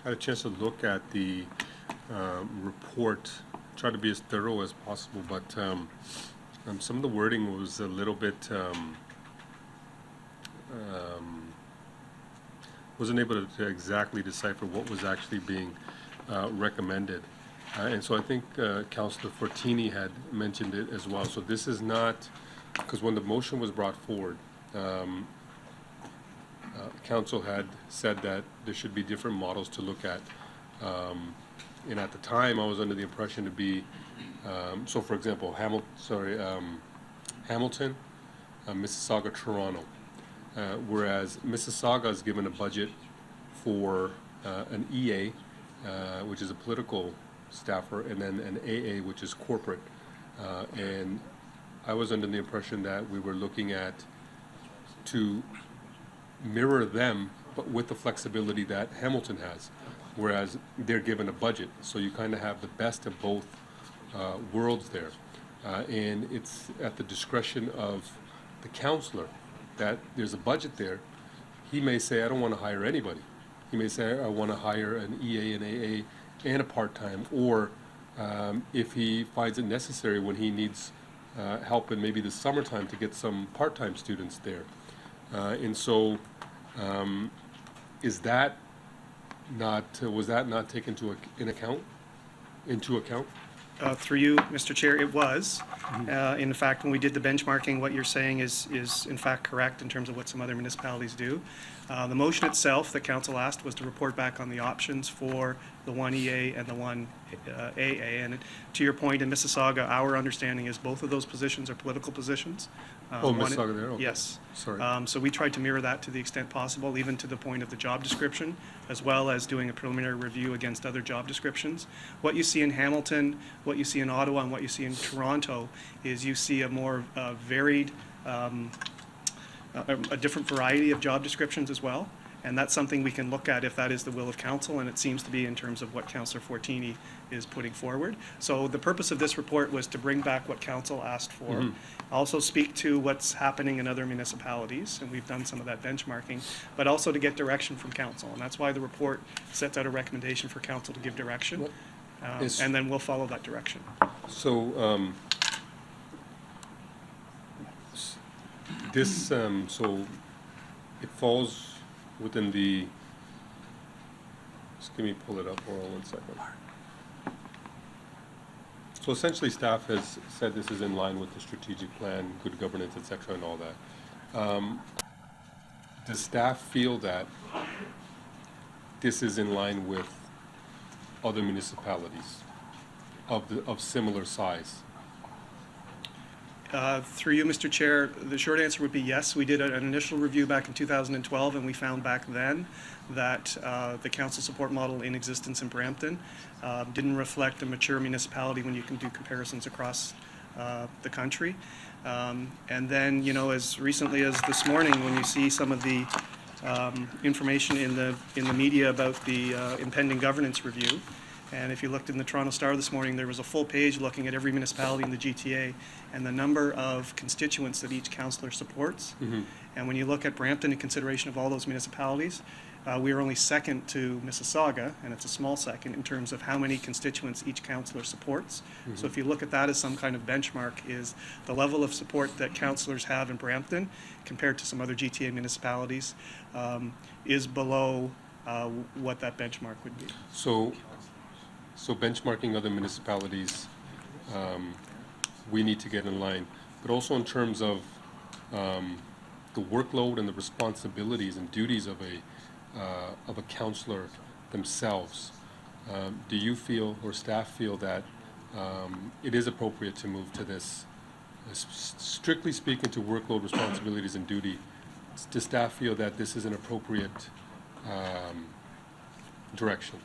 Speaker 1: had a chance to look at the report, try to be as thorough as possible, but some of the wording was a little bit, wasn't able to exactly decipher what was actually being recommended. And so I think Councillor Fortini had mentioned it as well. So this is not, because when the motion was brought forward, Council had said that there should be different models to look at. And at the time, I was under the impression to be, so for example, Hamilton, Mississauga, Toronto. Whereas Mississauga is given a budget for an EA, which is a political staffer, and then an AA, which is corporate. And I was under the impression that we were looking at to mirror them, but with the flexibility that Hamilton has, whereas they're given a budget. So you kind of have the best of both worlds there. And it's at the discretion of the councillor that there's a budget there. He may say, I don't want to hire anybody. He may say, I want to hire an EA, an AA, and a part-time, or if he finds it necessary when he needs help in maybe the summertime to get some part-time students there. And so was that not taken into account?
Speaker 2: Through you, Mr. Chair, it was. In fact, when we did the benchmarking, what you're saying is in fact correct in terms of what some other municipalities do. The motion itself that council asked was to report back on the options for the one EA and the one AA. And to your point, in Mississauga, our understanding is both of those positions are political positions.
Speaker 1: Mississauga there? Okay.
Speaker 2: Yes.
Speaker 1: Sorry.
Speaker 2: So we tried to mirror that to the extent possible, even to the point of the job description, as well as doing a preliminary review against other job descriptions. What you see in Hamilton, what you see in Ottawa, and what you see in Toronto is you see a more varied, a different variety of job descriptions as well. And that's something we can look at if that is the will of council, and it seems to be in terms of what Councillor Fortini is putting forward. So the purpose of this report was to bring back what council asked for, also speak to what's happening in other municipalities, and we've done some of that benchmarking, but also to get direction from council. And that's why the report sets out a recommendation for council to give direction, and then we'll follow that direction.
Speaker 1: So this, so it falls within the, just give me, pull it up, hold on 1 second. So essentially, staff has said this is in line with the strategic plan, good governance, et cetera, and all that. Does staff feel that this is in line with other municipalities of similar size?
Speaker 2: Through you, Mr. Chair, the short answer would be yes. We did an initial review back in 2012, and we found back then that the council support model in existence in Brampton didn't reflect a mature municipality when you can do comparisons across the country. And then, you know, as recently as this morning, when you see some of the information in the media about the impending governance review, and if you looked in the Toronto Star this morning, there was a full page looking at every municipality in the GTA and the number of constituents that each councillor supports. And when you look at Brampton in consideration of all those municipalities, we are only second to Mississauga, and it's a small second in terms of how many constituents each councillor supports. So if you look at that as some kind of benchmark, is the level of support that councillors have in Brampton compared to some other GTA municipalities is below what that benchmark would be.
Speaker 1: So benchmarking other municipalities, we need to get in line, but also in terms of the workload and the responsibilities and duties of a councillor themselves. Do you feel, or staff feel, that it is appropriate to move to this? Strictly speaking to workload, responsibilities, and duty, does staff feel that this is an appropriate direction?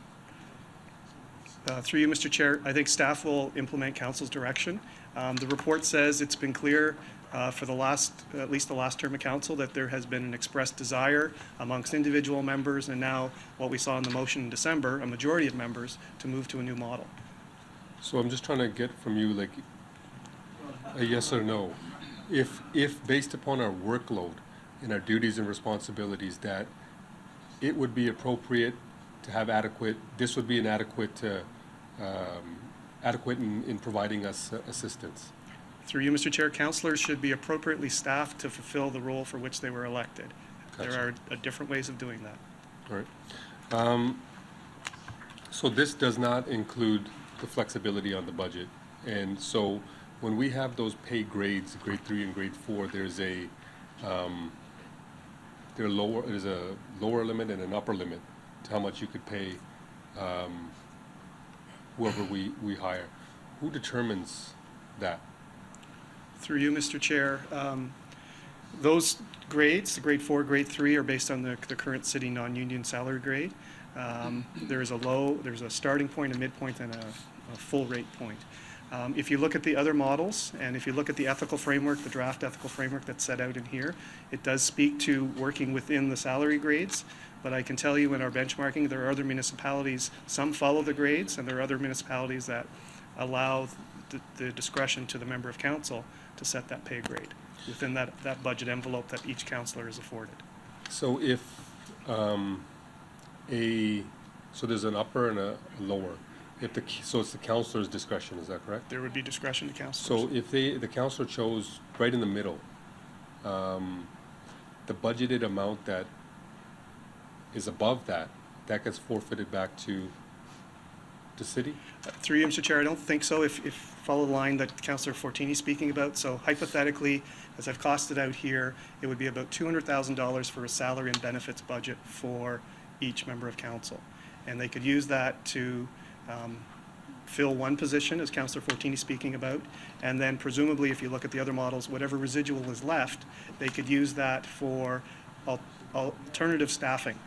Speaker 2: Through you, Mr. Chair, I think staff will implement council's direction. The report says it's been clear for the last, at least the last term of council, that there has been an expressed desire amongst individual members, and now what we saw in the motion in December, a majority of members, to move to a new model.
Speaker 1: So I'm just trying to get from you, like, a yes or no. If based upon our workload and our duties and responsibilities, that it would be appropriate to have adequate, this would be an adequate, adequate in providing us assistance.
Speaker 2: Through you, Mr. Chair, councillors should be appropriately staffed to fulfill the role for which they were elected.
Speaker 1: Gotcha.
Speaker 2: There are different ways of doing that.
Speaker 1: All right. So this does not include the flexibility on the budget. And so when we have those pay grades, grade 3 and grade 4, there's a, there's a lower limit and an upper limit to how much you could pay whoever we hire. Who determines that?
Speaker 2: Through you, Mr. Chair, those grades, the grade 4, grade 3, are based on the current city non-union salary grade. There's a starting point, a midpoint, and a full rate point. If you look at the other models, and if you look at the ethical framework, the draft ethical framework that's set out in here, it does speak to working within the salary grades. But I can tell you in our benchmarking, there are other municipalities, some follow the grades, and there are other municipalities that allow the discretion to the member of council to set that pay grade within that budget envelope that each councillor is afforded.
Speaker 1: So if so there's an upper and a lower. So it's the councillor's discretion, is that correct?
Speaker 2: There would be discretion to councillors.
Speaker 1: So if the councillor chose right in the middle, the budgeted amount that is above that gets forfeited back to the city?
Speaker 2: Through you, Mr. Chair, I don't think so. If follow the line that Councillor Fortini is speaking about. So hypothetically, as I've costed out here, it would be about $200,000 for a salary and benefits budget for each member of council. And they could use that to fill one position, as Councillor Fortini is speaking about, and then presumably, if you look at the other models, whatever residual is left, they could use that for alternative staffing.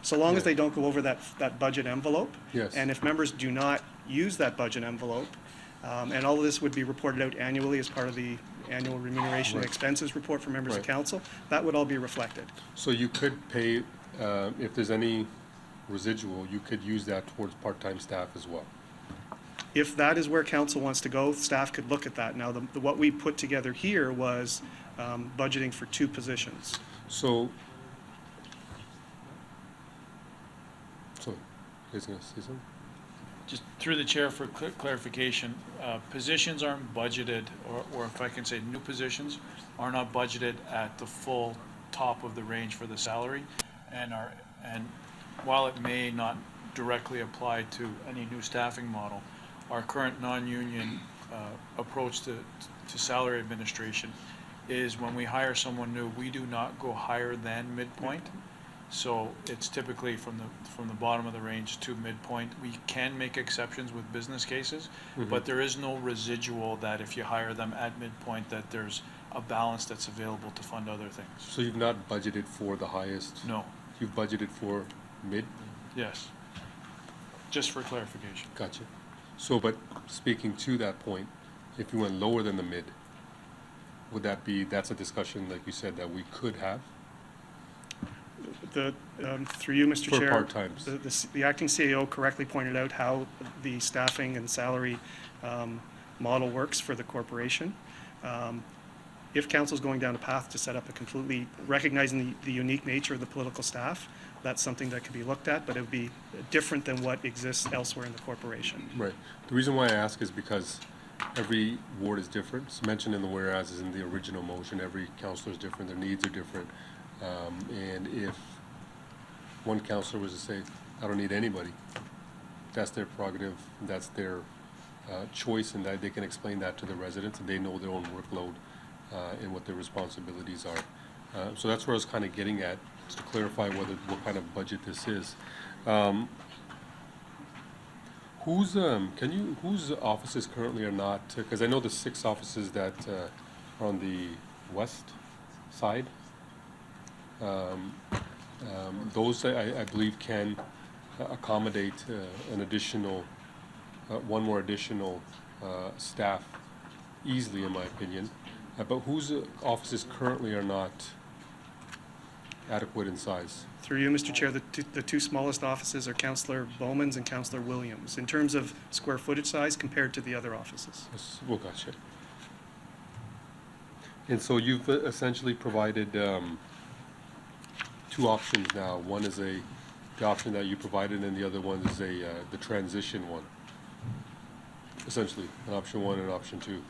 Speaker 2: So long as they don't go over that budget envelope.
Speaker 1: Yes.
Speaker 2: And if members do not use that budget envelope, and all of this would be reported out annually as part of the annual remuneration and
Speaker 1: Right.
Speaker 2: expenses report for members of
Speaker 1: Right.
Speaker 2: council, that would all be reflected.
Speaker 1: So you could pay, if there's any residual, you could use that towards part-time staff as well.
Speaker 2: If that is where council wants to go, staff could look at that. Now, what we put together here was budgeting for 2 positions.
Speaker 1: So, you guys gonna say something?
Speaker 13: Just through the chair for clarification, positions aren't budgeted, or if I can say new positions, are not budgeted at the full top of the range for the salary. And while it may not directly apply to any new staffing model, our current non-union approach to salary administration is when we hire someone new, we do not go higher than midpoint. So it's typically from the bottom of the range to midpoint. We can make exceptions with business cases, but there is no residual that if you hire them at midpoint, that there's a balance that's available to fund other things.
Speaker 1: So you've not budgeted for the highest?
Speaker 13: No.
Speaker 1: You've budgeted for mid?
Speaker 13: Yes. Just for clarification.
Speaker 1: Gotcha. So, but speaking to that point, if you went lower than the mid, would that's a discussion, like you said, that we could have?
Speaker 2: Through you, Mr.
Speaker 1: For
Speaker 2: Chair.
Speaker 1: part-times.
Speaker 2: The acting CAO correctly pointed out how the staffing and salary model works for the corporation. If council's going down a path to set up a completely, recognizing the unique nature of the political staff, that's something that could be looked at, but it would be different than what exists elsewhere in the corporation.
Speaker 1: Right. The reason why I ask is because every ward is different. It's mentioned in the whereas is in the original motion. Every councillor is different. Their needs are different. And if one councillor was to say, I don't need anybody, that's their prerogative, that's their choice, and that they can explain that to the residents, and they know their own workload and what their responsibilities are. So that's where I was kind of getting at, just to clarify what kind of budget this is. Whose offices currently are not, because I know the 6 offices that are on the west side, those I believe can accommodate an additional, one more additional staff easily, in my opinion. But whose offices currently are not adequate in size?
Speaker 2: Through you, Mr. Chair, the two smallest offices are Councillor Bowman's and Councillor Williams, in terms of square footage size compared to the other offices.
Speaker 1: Yes, well, gotcha. And so you've essentially provided 2 options now. One is the option that you provided, and the other one is the transition one. Essentially, an option 1 and option 2.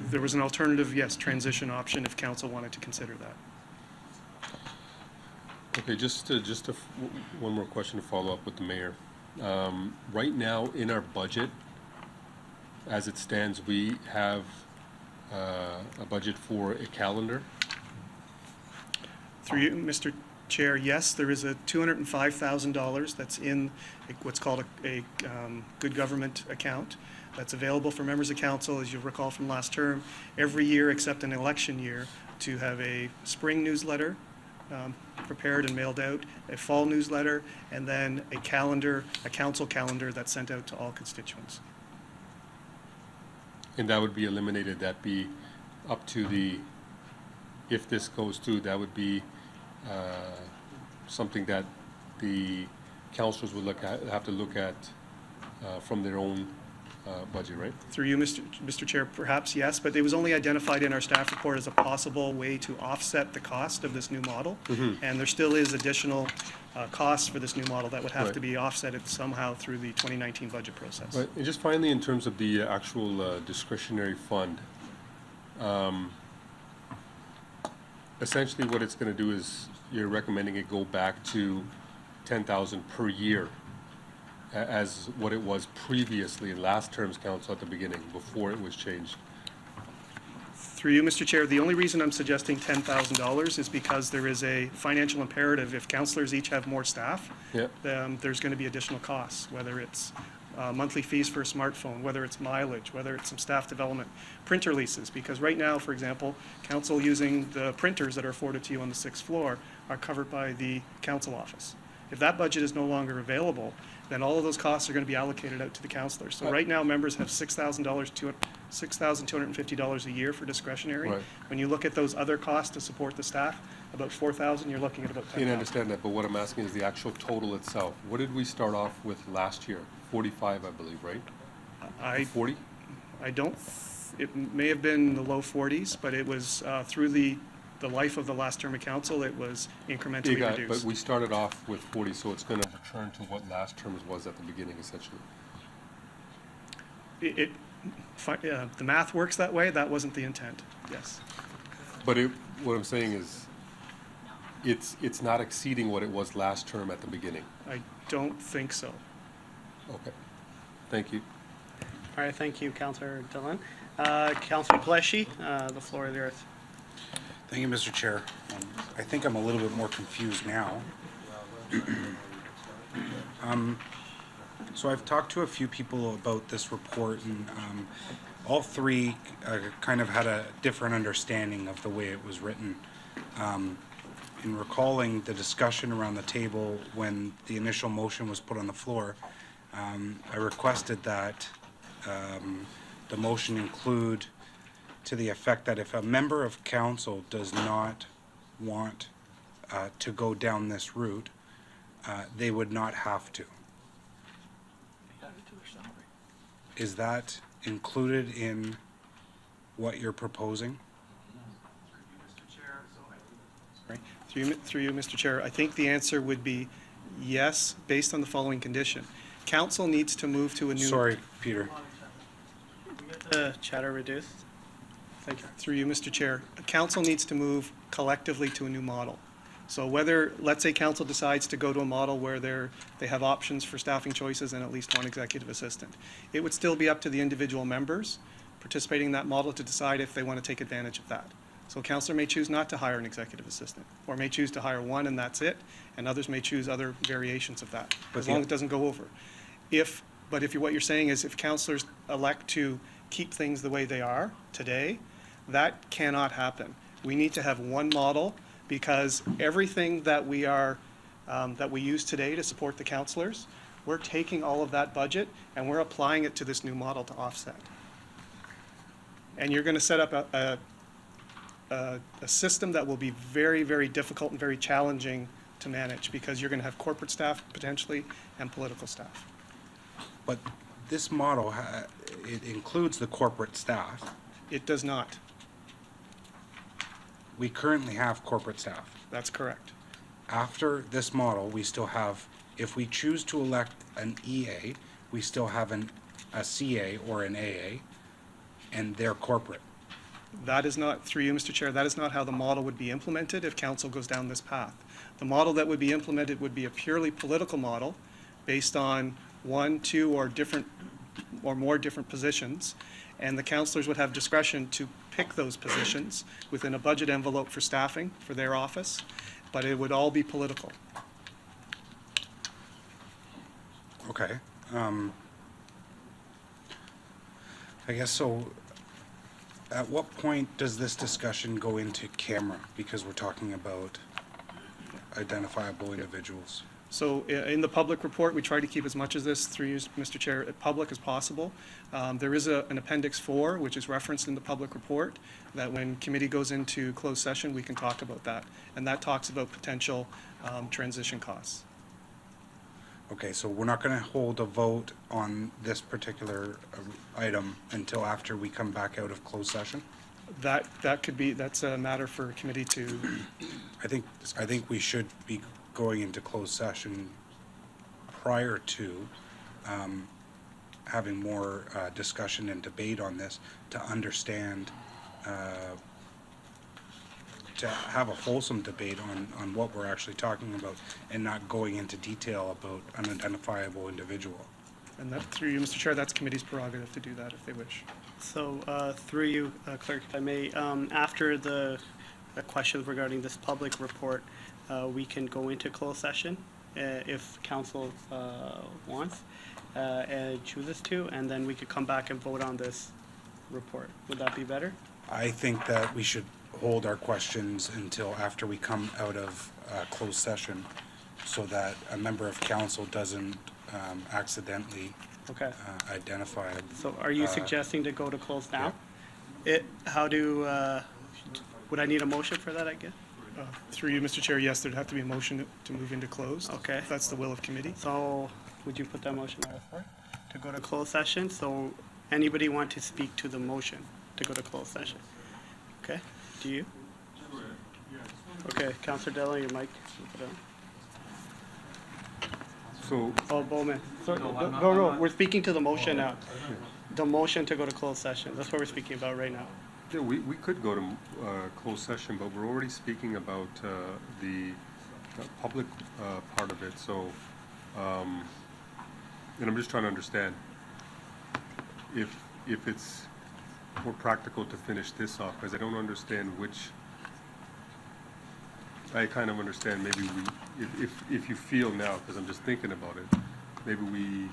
Speaker 2: There was an alternative, yes, transition option if council wanted to consider that.
Speaker 1: Okay, one more question to follow up with the mayor. Right now, in our budget, as it stands, we have a budget for a calendar.
Speaker 2: Through you, Mr. Chair, yes, there is a $205,000 that's in what's called a good government account that's available for members of council, as you'll recall from last term, every year except an election year, to have a spring newsletter prepared and mailed out, a fall newsletter, and then a calendar, a council calendar that's sent out to all constituents.
Speaker 1: And that would be eliminated, that'd be up to the, if this goes through, that would be something that the councillors would have to look at from their own budget, right?
Speaker 2: Through you, Mr. Chair, perhaps yes, but it was only identified in our staff report as a possible way to offset the cost of this new model. And there still is additional costs for this new model that would have to be offsetted somehow through the 2019 budget process.
Speaker 1: Right, and just finally, in terms of the actual discretionary fund, essentially what it's going to do is you're recommending it go back to 10,000 per year as what it was previously in last term's council at the beginning, before it was changed.
Speaker 2: Through you, Mr. Chair, the only reason I'm suggesting $10,000 is because there is a financial imperative. If councillors each have more staff, there's going to be additional costs, whether it's monthly fees for a smartphone, whether it's mileage, whether it's some staff development, printer leases, because right now, for example, council using the printers that are afforded to you on the 6th floor are covered by the council office. If that budget is no longer available, then all of those costs are going to be allocated out to the councillors. So right now, members have $6,250 a year for discretionary.
Speaker 1: Right.
Speaker 2: When you look at those other costs to support the staff, about $4,000, you're looking at about $10,000.
Speaker 1: I understand that, but what I'm asking is the actual total itself. What did we start off with last year? 45, I believe, right? 40?
Speaker 2: I don't, it may have been in the low 40s, but it was through the life of the last term of council, it was incrementally reduced.
Speaker 1: But we started off with 40, so it's going to return to what last term's was at the beginning, essentially.
Speaker 2: The math works that way. That wasn't the intent, yes.
Speaker 1: But what I'm saying is, it's not exceeding what it was last term at the beginning.
Speaker 2: I don't think so.
Speaker 1: Okay. Thank you.
Speaker 10: All right, thank you, Councillor Dillon. Councillor Pleshy, the floor is yours.
Speaker 5: Thank you, Mr. Chair. I think I'm a little bit more confused now. So I've talked to a few people about this report, and all three kind of had a different understanding of the way it was written. In recalling the discussion around the table when the initial motion was put on the floor, I requested that the motion include to the effect that if a member of council does not want to go down this route, they would not have to. Is that included in what you're proposing?
Speaker 2: Through you, Mr. Chair, I think the answer would be yes, based on the following condition. Council needs to move to a new.
Speaker 5: Sorry, Peter.
Speaker 10: The chatter reduced. Thank you.
Speaker 2: Through you, Mr. Chair, council needs to move collectively to a new model. So whether, let's say council decides to go to a model where they have options for staffing choices and at least one executive assistant, it would still be up to the individual members participating in that model to decide if they want to take advantage of that. So a councillor may choose not to hire an executive assistant, or may choose to hire one and that's it, and others may choose other variations of that, as long as it doesn't go over. But if what you're saying is if councillors elect to keep things the way they are today, that cannot happen. We need to have one model, because everything that we use today to support the councillors, we're taking all of that budget and we're applying it to this new model to offset. And you're going to set up a system that will be very, very difficult and very challenging to manage, because you're going to have corporate staff potentially and political staff.
Speaker 5: But this model, it includes the corporate staff.
Speaker 2: It does not.
Speaker 5: We currently have corporate staff.
Speaker 2: That's correct.
Speaker 5: After this model, we still have, if we choose to elect an EA, we still have a CA or an AA, and they're corporate.
Speaker 2: That is not, through you, Mr. Chair, that is not how the model would be implemented if council goes down this path. The model that would be implemented would be a purely political model based on one, two, or more different positions, and the councillors would have discretion to pick those positions within a budget envelope for staffing for their office, but it would all be political.
Speaker 5: Okay. I guess so. At what point does this discussion go into camera? Because we're talking about identifiable individuals.
Speaker 2: So in the public report, we try to keep as much of this, through you, Mr. Chair, public as possible. There is an Appendix 4, which is referenced in the public report, that when committee goes into closed session, we can talk about that. And that talks about potential transition costs.
Speaker 5: Okay, so we're not going to hold a vote on this particular item until after we come back out of closed session?
Speaker 2: That could be, that's a matter for committee to.
Speaker 5: I think we should be going into closed session prior to having more discussion and debate on this to understand, to have a wholesome debate on what we're actually talking about and not going into detail about an identifiable individual.
Speaker 2: And that, through you, Mr. Chair, that's committee's prerogative to do that if they wish.
Speaker 10: So through you, Clerk, if I may, after the questions regarding this public report, we can go into closed session if council wants and chooses to, and then we could come back and vote on this report. Would that be better?
Speaker 5: I think that we should hold our questions until after we come out of closed session so that a member of council doesn't accidentally identify.
Speaker 10: So are you suggesting to go to close now? Would I need a motion for that, I guess?
Speaker 2: Through you, Mr. Chair, yes, there'd have to be a motion to move into closed.
Speaker 10: Okay.
Speaker 2: If that's the will of committee.
Speaker 10: So would you put that motion on the floor to go to closed session? So anybody want to speak to the motion to go to closed session? Okay, do you? Okay, Councillor Dillon, your mic.
Speaker 1: So.
Speaker 10: Oh, Bowman. Sorry, no, we're speaking to the motion now. The motion to go to closed session. That's what we're speaking about right now.
Speaker 1: Yeah, we could go to closed session, but we're already speaking about the public part of it, so, and I'm just trying to understand if it's more practical to finish this off, because I don't understand which, I kind of understand maybe if you feel now, because I'm just thinking about it, maybe we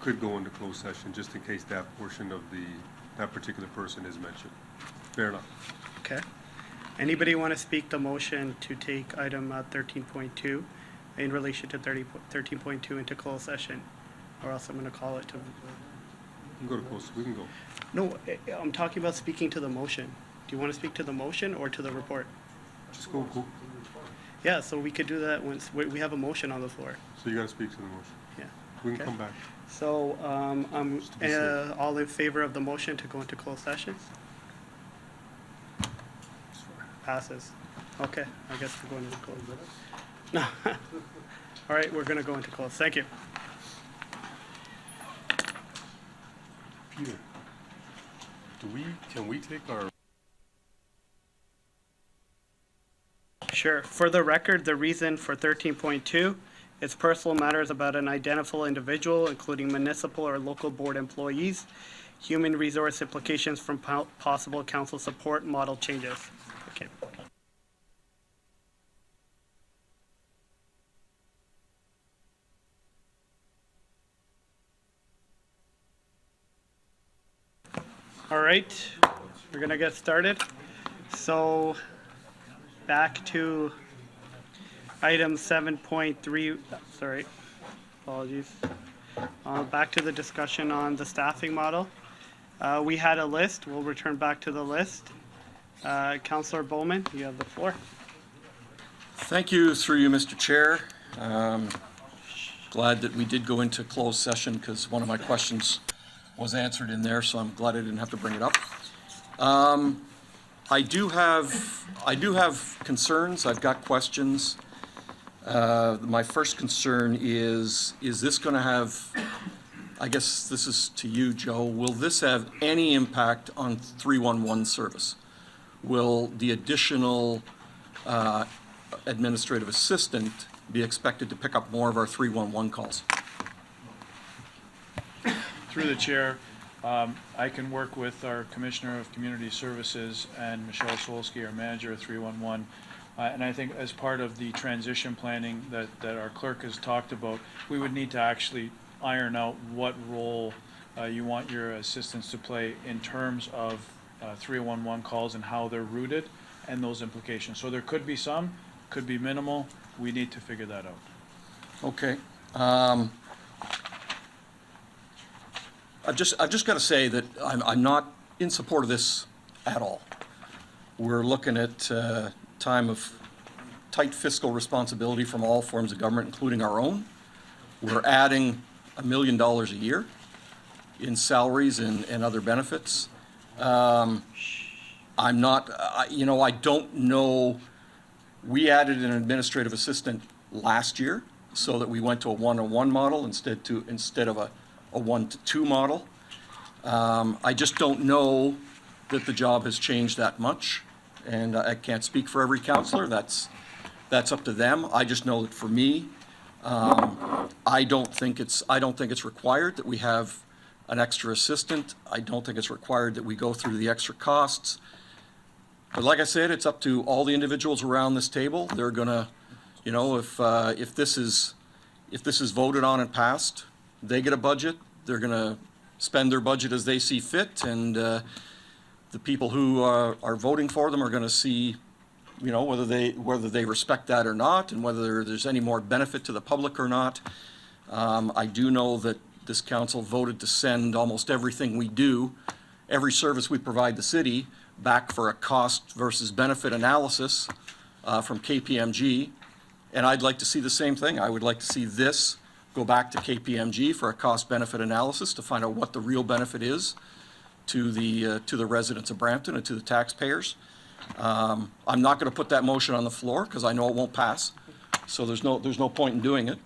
Speaker 1: could go into closed session just in case that portion of that particular person is mentioned. Fair enough.
Speaker 10: Okay. Anybody want to speak the motion to take item 13.2 in relation to 13.2 into closed session? Or else I'm going to call it to...
Speaker 1: We can go to closed, we can go.
Speaker 10: No, I'm talking about speaking to the motion. Do you want to speak to the motion or to the report?
Speaker 1: Just go.
Speaker 10: Yeah, so we could do that once we have a motion on the floor.
Speaker 1: So you got to speak to the motion.
Speaker 10: Yeah.
Speaker 1: We can
Speaker 10: Okay.
Speaker 1: come back.
Speaker 10: So, I'm
Speaker 1: Just to be safe.
Speaker 10: all in favor of the motion to go into closed session? Passes. Okay, I guess we're going into closed. No. All right, we're going to go into closed. Thank you.
Speaker 1: Peter, can we take our...
Speaker 10: Sure. For the record, the reason for 13.2 is personal matters about an identifiable individual, including municipal or local board employees, human resource implications from possible council support, model changes. Okay. All right, we're gonna get started. So, back to item 7.3, sorry, apologies. Back to the discussion on the staffing model. We had a list, we'll return back to the list. Councillor Bowman, you have the floor.
Speaker 21: Thank you, through you, Mr. Chair. Glad that we did go into closed session because one of my questions was answered in there, so I'm glad I didn't have to bring it up. I do have concerns. I've got questions. My first concern is this going to have, I guess this is to you, Joe, will this have any impact on 311 service? Will the additional administrative assistant be expected to pick up more of our 311 calls?
Speaker 13: Through the chair, I can work with our Commissioner of Community Services and Michelle Solsky, our Manager of 311. And I think as part of the transition planning that our clerk has talked about, we would need to actually iron out what role you want your assistants to play in terms of 311 calls and how they're routed and those implications. So there could be some, could be minimal. We need to figure that out.
Speaker 21: Okay. I've just got to say that I'm not in support of this at all. We're looking at time of tight fiscal responsibility from all forms of government, including our own. We're adding $1 million a year in salaries and other benefits. I'm not, I don't know. We added an administrative assistant last year so that we went to a 1-to-1 model instead of a 1-to-2 model. I just don't know that the job has changed that much, and I can't speak for every counselor. That's up to them. I just know that for me, I don't think it's required that we have an extra assistant. I don't think it's required that we go through the extra costs. But like I said, it's up to all the individuals around this table. They're gonna, if this is voted on and passed, they get a budget. They're gonna spend their budget as they see fit, and the people who are voting for them are gonna see, whether they respect that or not, and whether there's any more benefit to the public or not. I do know that this council voted to send almost everything we do, every service we provide the city, back for a cost versus benefit analysis from KPMG, and I'd like to see the same thing. I would like to see this go back to KPMG for a cost-benefit analysis to find out what the real benefit is to the residents of Brampton and to the taxpayers. I'm not going to put that motion on the floor because I know it won't pass, so there's no point in doing it.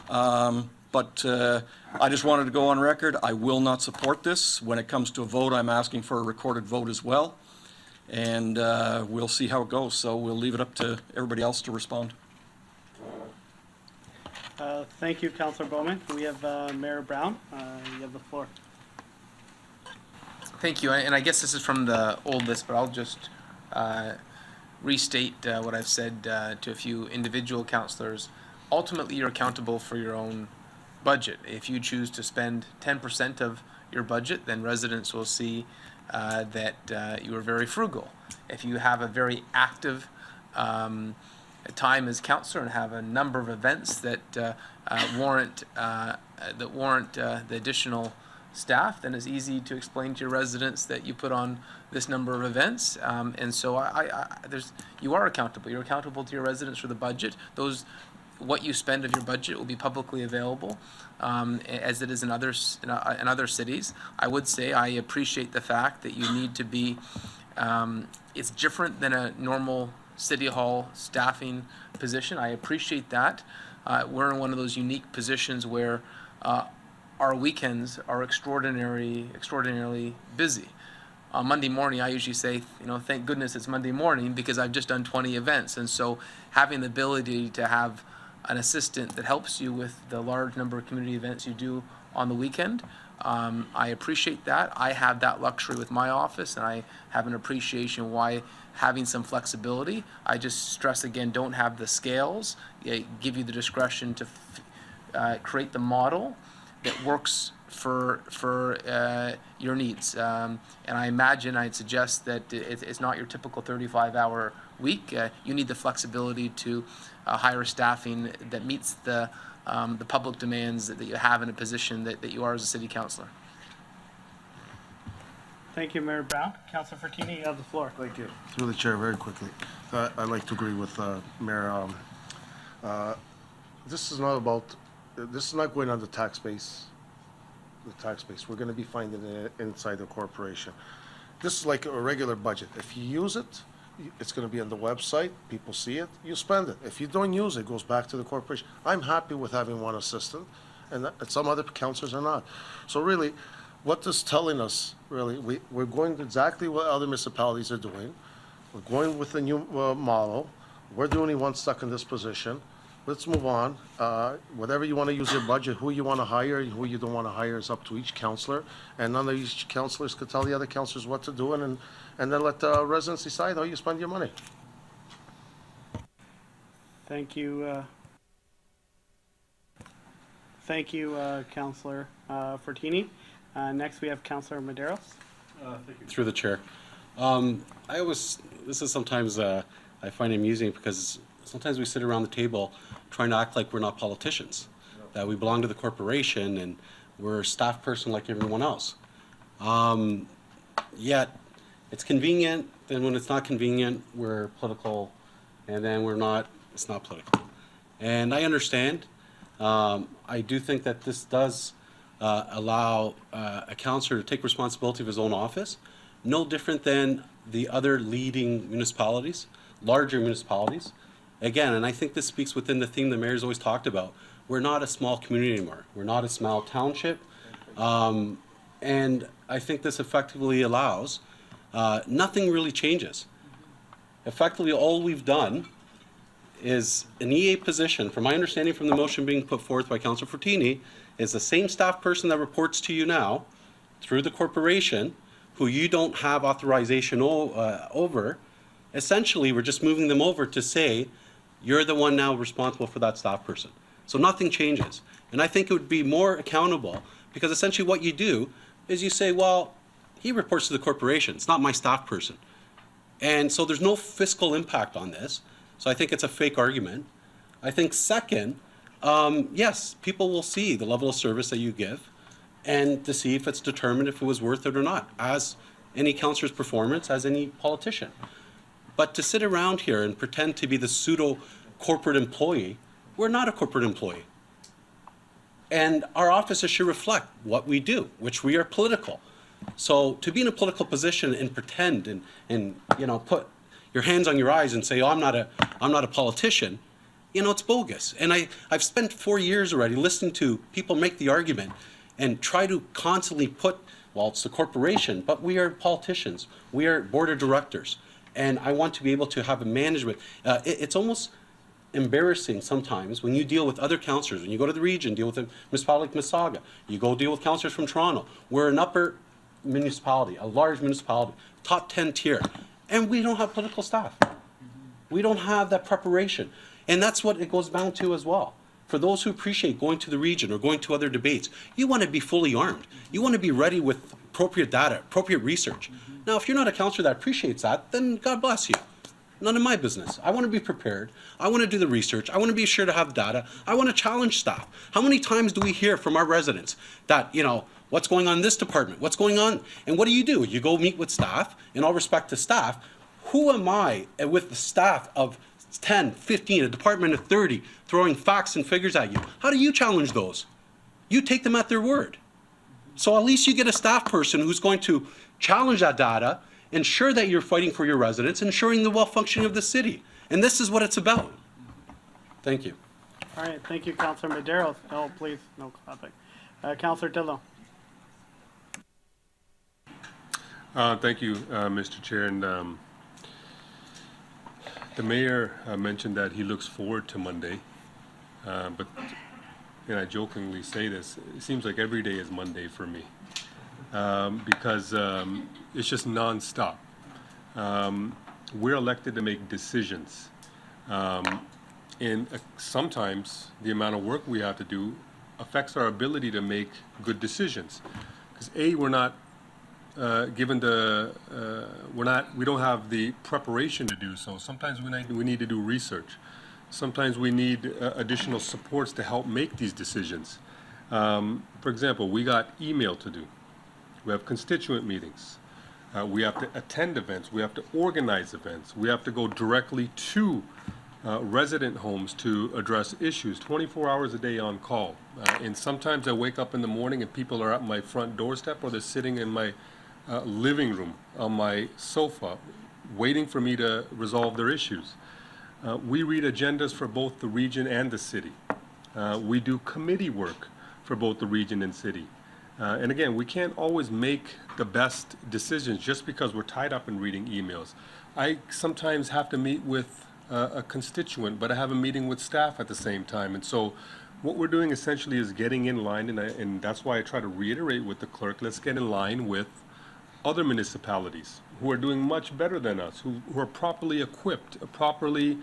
Speaker 21: But I just wanted to go on record. I will not support this. When it comes to a vote, I'm asking for a recorded vote as well. and we'll see how it goes. So we'll leave it up to everybody else to respond.
Speaker 10: Thank you, Councillor Bowman. We have Mayor Brown. You have the floor.
Speaker 16: Thank you, and I guess this is from the old list, but I'll just restate what I've said to a few individual councillors. Ultimately, you're accountable for your own budget. If you choose to spend 10% of your budget, then residents will see that you are very frugal. If you have a very active time as councillor and have a number of events that warrant the additional staff, then it's easy to explain to your residents that you put on this number of events. And so you are accountable. You're accountable to your residents for the budget. What you spend of your budget will be publicly available, as it is in other cities. I would say I appreciate the fact that you need to be, it's different than a normal City Hall staffing position. I appreciate that. We're in one of those unique positions where our weekends are extraordinarily busy. On Monday morning, I usually say, thank goodness it's Monday morning because I've just done 20 events. And so having the ability to have an assistant that helps you with the large number of community events you do on the weekend, I appreciate that. I have that luxury with my office, and I have an appreciation why having some flexibility. I just stress again, don't have the scales. Give you the discretion to create the model that works for your needs. And I imagine, I'd suggest that it's not your typical 35-hour week. You need the flexibility to hire staffing that meets the public demands that you have in a position that you are as a city councillor.
Speaker 10: Thank you, Mayor Brown. Councillor Fortini, you have the floor.
Speaker 9: Thank you. Through the chair, very quickly. I'd like to agree with Mayor. This is not going on the tax base. We're going to be finding it inside the corporation. This is like a regular budget. If you use it, it's going to be on the website. People see it. You spend it. If you don't use it, it goes back to the corporation. I'm happy with having one assistant, and some other councillors are not. So really, what this is telling us, really, we're going exactly what other municipalities are doing. We're going with the new model. We're the only ones stuck in this position. Let's move on. Whatever you want to use your budget, who you want to hire, who you don't want to hire is up to each councillor. And none of each councillors could tell the other councillors what to do, and then let the residents decide how you spend your money.
Speaker 10: Thank you. Thank you, Councillor Fortini. Next, we have Councillor Medeiros.
Speaker 6: Thank you. Through the chair. This is sometimes I find amusing because sometimes we sit around the table trying to act like we're not politicians, that we belong to the corporation and we're a staff person like everyone else. Yet it's convenient, then when it's not convenient, we're political, and then it's not political. And I understand. I do think that this does allow a councillor to take responsibility of his own office, no different than the other leading municipalities, larger municipalities. Again, and I think this speaks within the theme the mayor's always talked about. We're not a small community anymore. We're not a small township. And I think this effectively allows, nothing really changes. Effectively, all we've done is an EA position, from my understanding from the motion being put forth by Councillor Fortini, is the same staff person that reports to you now through the corporation, who you don't have authorization over. Essentially, we're just moving them over to say, you're the one now responsible for that staff person. So nothing changes. And I think it would be more accountable, because essentially what you do is you say, well, he reports to the corporation. It's not my staff person. And so there's no fiscal impact on this. So I think it's a fake argument. I think second, yes, people will see the level of service that you give and to see if it's determined if it was worth it or not, as any councillor's performance, as any politician. But to sit around here and pretend to be the pseudo corporate employee, we're not a corporate employee. And our offices should reflect what we do, which we are political. So to be in a political position and pretend and put your hands on your eyes and say, oh, I'm not a politician, it's bogus. And I've spent 4 years already listening to people make the argument and try to constantly put Well, it's the corporation, but we are politicians. We are board of directors. And I want to be able to have a management. It's almost embarrassing sometimes when you deal with other councillors. When you go to the region, deal with a municipality like Mississauga. You go deal with councillors from Toronto. We're an upper municipality, a large municipality, top 10 tier. And we don't have political staff. We don't have that preparation. And that's what it goes down to as well. For those who appreciate going to the region or going to other debates, you want to be fully armed. You want to be ready with appropriate data, appropriate research. Now, if you're not a councillor that appreciates that, then God bless you. None of my business. I want to be prepared. I want to do the research. I want to be sure to have data. I want to challenge staff. How many times do we hear from our residents that, you know, what's going on in this department? What's going on? And what do? You go meet with staff. In all respect to staff, who am I with the staff of 10, 15, a department of 30, throwing facts and figures at you? How do you challenge those? You take them at their word. So at least you get a staff person who's going to challenge that data, ensure that you're fighting for your residents, ensuring the well-functioning of the city. And this is what it's about. Thank you.
Speaker 10: All right, thank you, Councillor Madero. No, please, no topic. Councillor Dillo.
Speaker 1: Thank you, Mr. Chair. And the mayor mentioned that he looks forward to Monday. But, and I jokingly say this, it seems like every day is Monday for me. Because it's just nonstop. We're elected to make decisions. And sometimes the amount of work we have to do affects our ability to make good decisions. Because A, we're not given the, we don't have the preparation to do so. Sometimes we need to do research. Sometimes we need additional supports to help make these decisions. For example, we got email to do. We have constituent meetings. We have to attend events. We have to organize events. We have to go directly to resident homes to address issues, 24 hours a day on call. And sometimes I wake up in the morning and people are at my front doorstep or they're sitting in my living room on my sofa waiting for me to resolve their issues. We read agendas for both the region and the city. We do committee work for both the region and city. And again, we can't always make the best decisions just because we're tied up in reading emails. I sometimes have to meet with a constituent, but I have a meeting with staff at the same time. And so what we're doing essentially is getting in line, and that's why I try to reiterate with the clerk, let's get in line with other municipalities who are doing much better than us, who are properly equipped, properly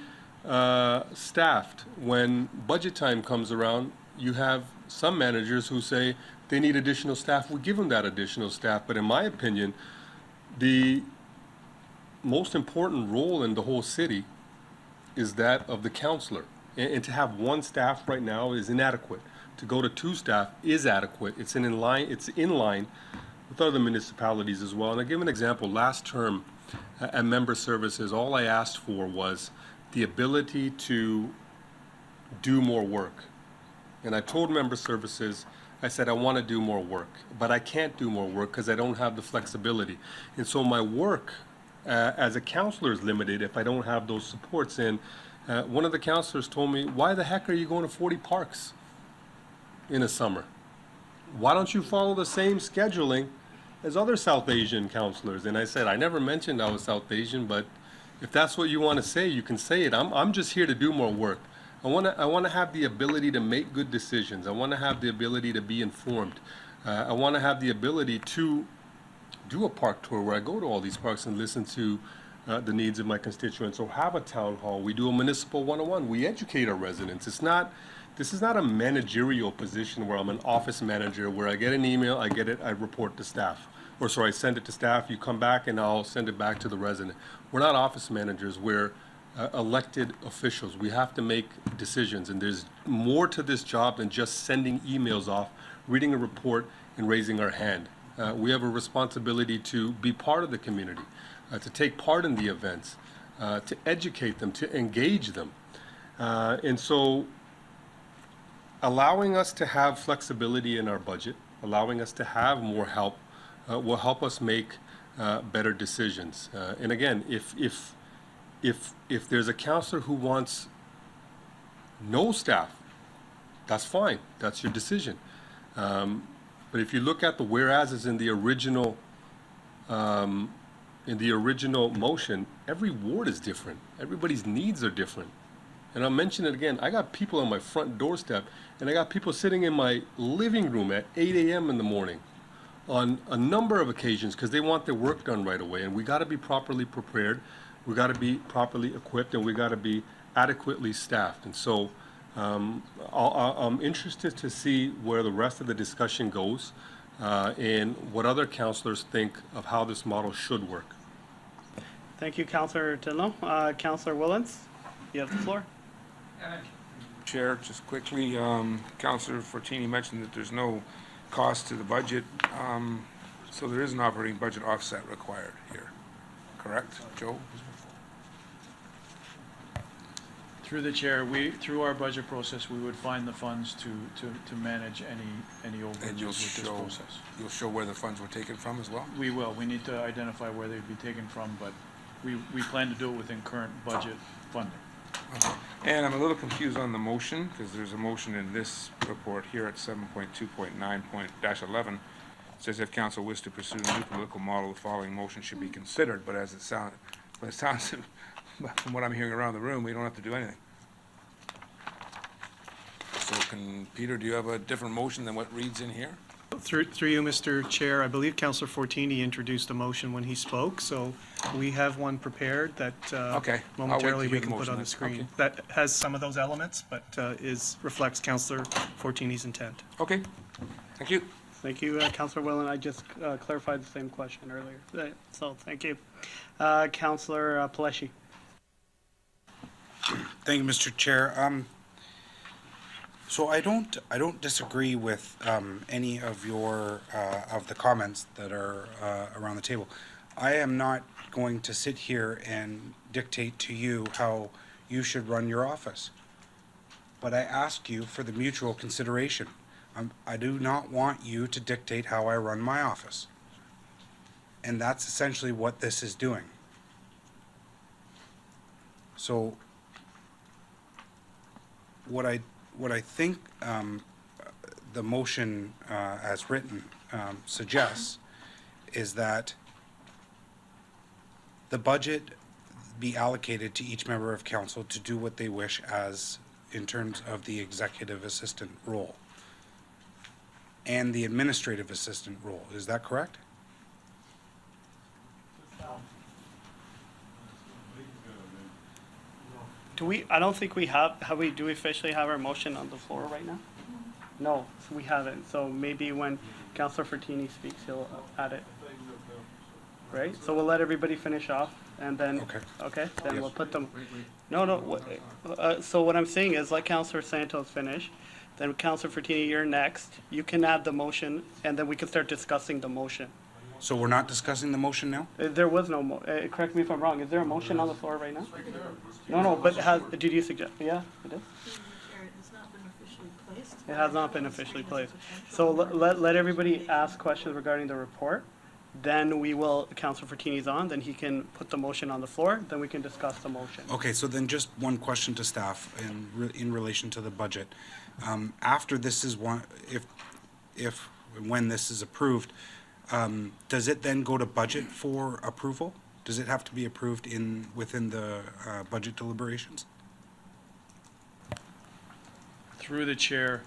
Speaker 1: staffed. When budget time comes around, you have some managers who say they need additional staff. We give them that additional staff. But in my opinion, the most important role in the whole city is that of the councillor. And to have one staff right now is inadequate. To go to two staff is adequate. It's in line with other municipalities as well. And I'll give an example. Last term at Member Services, all I asked for was the ability to do more work. And I told Member Services, I said, I want to do more work, but I can't do more work because I don't have the flexibility. And so my work as a counselor is limited if I don't have those supports. And one of the counselors told me, why the heck are you going to 40 parks in a summer? Why don't you follow the same scheduling as other South Asian counselors? And I said, I never mentioned I was South Asian, but if that's what you want to say, you can say it. I'm just here to do more work. I want to have the ability to make good decisions. I want to have the ability to be informed. I want to have the ability to do a park tour where I go to all these parks and listen to the needs of my constituents, or have a town hall. We do a municipal 101. We educate our residents. This is not a managerial position where I'm an office manager where I get an email, I get it, I report to staff. Or sorry, I send it to staff, you come back and I'll send it back to the resident. We're not office managers, we're elected officials. We have to make decisions, and there's more to this job than just sending emails off, reading a report, and raising our hand. We have a responsibility to be part of the community, to take part in the events, to educate them, to engage them. And so allowing us to have flexibility in our budget, allowing us to have more help, will help us make better decisions. And again, if there's a counselor who wants no staff, that's fine. That's your decision. But if you look at the whereases in the original motion, every ward is different. Everybody's needs are different. And I'll mention it again, I got people on my front doorstep, and I got people sitting in my living room at 8 a.m. in the morning on a number of occasions because they want their work done right away. And we got to be properly prepared, we got to be properly equipped, and we got to be adequately staffed. And so I'm interested to see where the rest of the discussion goes and what other councillors think of how this model should work.
Speaker 10: Thank you, Councillor Tinlo. Councillor Willens, you have the floor.
Speaker 22: Chair, just quickly, Councillor Fortini mentioned that there's no cost to the budget, so there is an operating budget offset required here, correct, Joe?
Speaker 13: Through the chair, through our budget process, we would find the funds to manage any overages
Speaker 22: And you'll
Speaker 13: with this
Speaker 22: show,
Speaker 13: process.
Speaker 22: you'll show where the funds were taken from as well?
Speaker 13: We will. We need to identify where they'd be taken from, but we plan to do it within current budget funding.
Speaker 22: Okay. And I'm a little confused on the motion, because there's a motion in this report here at 7.2.9.11. It says if council wishes to pursue a new political model, the following motion should be considered, but it sounds, from what I'm hearing around the room, we don't have to do anything. So Peter, do you have a different motion than what reads in here?
Speaker 2: Through you, Mr. Chair, I believe Councillor Fortini introduced a motion when he spoke, so we have one prepared that
Speaker 22: Okay. I'll wait
Speaker 2: momentarily
Speaker 22: to
Speaker 2: we
Speaker 22: hear the
Speaker 2: can put
Speaker 22: motion
Speaker 2: on the
Speaker 22: then.
Speaker 2: screen.
Speaker 22: Okay.
Speaker 2: That has some of those elements, but reflects Councillor Fortini's intent.
Speaker 22: Okay, thank you.
Speaker 10: Thank you, Councillor Willen. I just clarified the same question earlier, so thank you. Councillor Paleshi.
Speaker 5: Thank you, Mr. Chair. So I don't disagree with any of your of the comments that are around the table. I am not going to sit here and dictate to you how you should run your office. But I ask you for the mutual consideration. I do not want you to dictate how I run my office. And that's essentially what this is doing. So what I think the motion as written suggests is that the budget be allocated to each member of council to do what they wish as in terms of the executive assistant role and the administrative assistant role. Is that correct?
Speaker 10: I don't think we do we officially have our motion on the floor right now? No, so we haven't. So maybe when Councillor Fortini speaks, he'll add it. Right? So we'll let everybody finish off and then, okay, then we'll put them. No, so what I'm saying is let Councillor Santos finish, then Councillor Fortini, you're next. You can add the motion and then we can start discussing the motion.
Speaker 5: So we're not discussing the motion now?
Speaker 10: There was no, correct me if I'm wrong, is there a motion on the floor right now? No, but did you suggest, yeah, it is? It has not been officially placed. So let everybody ask questions regarding the report. Then we will, Councillor Fortini's on, then he can put the motion on the floor, then we can discuss the motion.
Speaker 5: Okay, so then just one question to staff in relation to the budget. After this is when this is approved, does it then go to budget for approval? Does it have to be approved within the budget deliberations?
Speaker 13: Through the chair,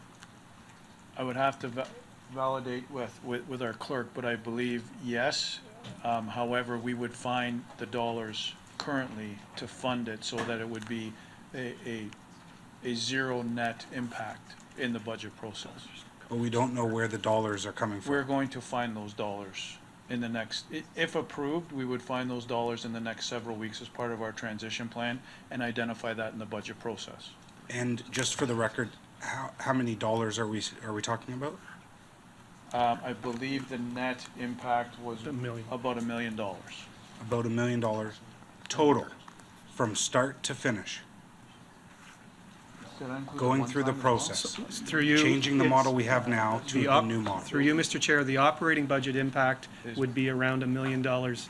Speaker 13: I would have to validate with our clerk, but I believe yes. However, we would find the dollars currently to fund it so that it would be a zero net impact in the budget process.
Speaker 5: But we don't know where the dollars are coming from.
Speaker 13: We're going to find those dollars in the next, if approved, we would find those dollars in the next several weeks as part of our transition plan and identify that in the budget process.
Speaker 5: And just for the record, how many dollars are we talking about?
Speaker 13: I believe the net impact was about $1 million.
Speaker 5: About $1 million total, from start to finish. going through the process,
Speaker 2: Through you.
Speaker 5: changing the
Speaker 2: it's-
Speaker 5: model we have now
Speaker 2: The
Speaker 5: to
Speaker 2: op-
Speaker 5: a new model.
Speaker 2: Through you, Mr. Chair, the operating budget impact would be around $1 million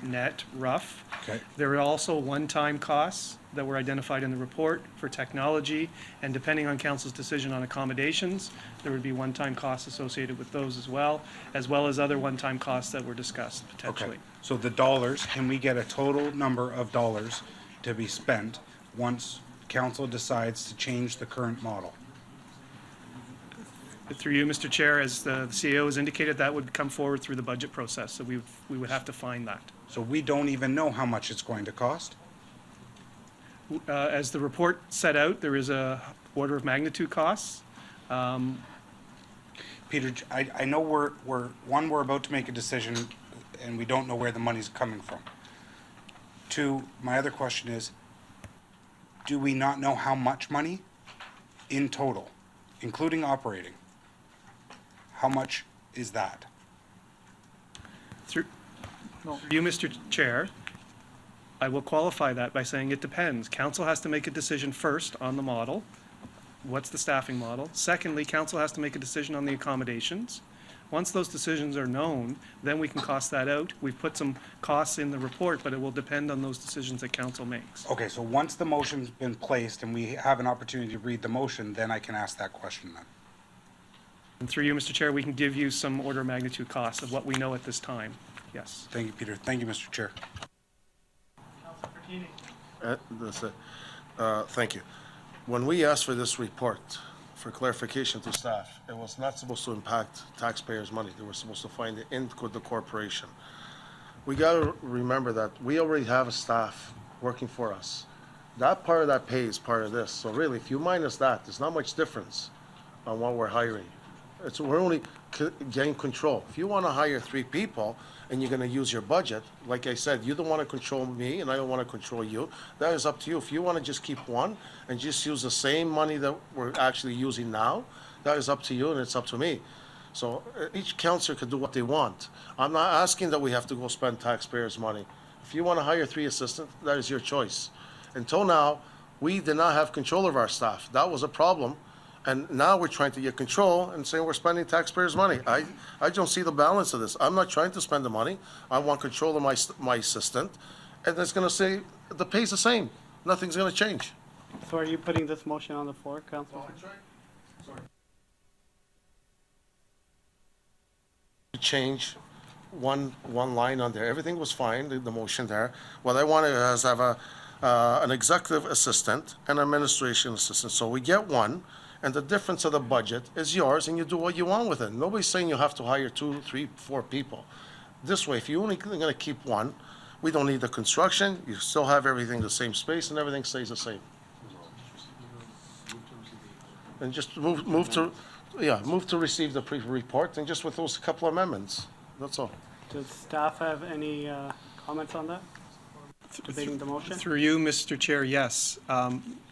Speaker 2: net, rough.
Speaker 5: Okay.
Speaker 2: There are also one-time costs that were identified in the report for technology, and depending on council's decision on accommodations, there would be one-time costs associated with those as well as other one-time costs that were discussed potentially.
Speaker 5: Okay, so the dollars, can we get a total number of dollars to be spent once council decides to change the current model?
Speaker 2: Through you, Mr. Chair, as the CEO has indicated, that would come forward through the budget process, so we would have to find that.
Speaker 5: So we don't even know how much it's going to cost?
Speaker 2: As the report set out, there is a order of magnitude costs.
Speaker 5: Peter, I know we're about to make a decision and we don't know where the money's coming from. Two, my other question is, do we not know how much money in total, including operating? How much is that?
Speaker 2: Through you, Mr. Chair, I will qualify that by saying it depends. Council has to make a decision first on the model. What's the staffing model? Secondly, council has to make a decision on the accommodations. Once those decisions are known, then we can cost that out. We've put some costs in the report, but it will depend on those decisions that council makes.
Speaker 5: Okay, so once the motion's been placed and we have an opportunity to read the motion, then I can ask that question then.
Speaker 2: And through you, Mr. Chair, we can give you some order of magnitude costs of what we know at this time. Yes.
Speaker 5: Thank you, Peter. Thank you, Mr. Chair.
Speaker 9: Thank you. When we asked for this report, for clarification to staff, it was not supposed to impact taxpayers' money. They were supposed to find it in the corporation. We got to remember that we already have a staff working for us. That part of that pay is part of this. So really, if you minus that, there's not much difference on what we're hiring. We're only getting control. If you want to hire 3 people and you're going to use your budget, like I said, you don't want to control me and I don't want to control you. That is up to you. If you want to just keep one and just use the same money that we're actually using now, that is up to you and it's up to me. So each councillor can do what they want. I'm not asking that we have to go spend taxpayers' money. If you want to hire 3 assistants, that is your choice. Until now, we did not have control of our staff. That was a problem. And now we're trying to get control and saying we're spending taxpayers' money. I don't see the balance of this. I'm not trying to spend the money. I want control of my assistant. And it's going to say the pay's the same. Nothing's going to change.
Speaker 10: So are you putting this motion on the floor, Councilor?
Speaker 9: Change one line on there. Everything was fine, the motion there. What I wanted is have an executive assistant and administration assistant. So we get one. And the difference of the budget is yours, and you do what you want with it. Nobody's saying you have to hire 2, 3, 4 people. This way, if you're only going to keep one, we don't need the construction. You still have everything the same space, and everything stays the same. And just move to receive the report, and just with those couple amendments. That's all.
Speaker 10: Does staff have any comments on that? Debating the motion?
Speaker 2: Through you, Mr. Chair, yes.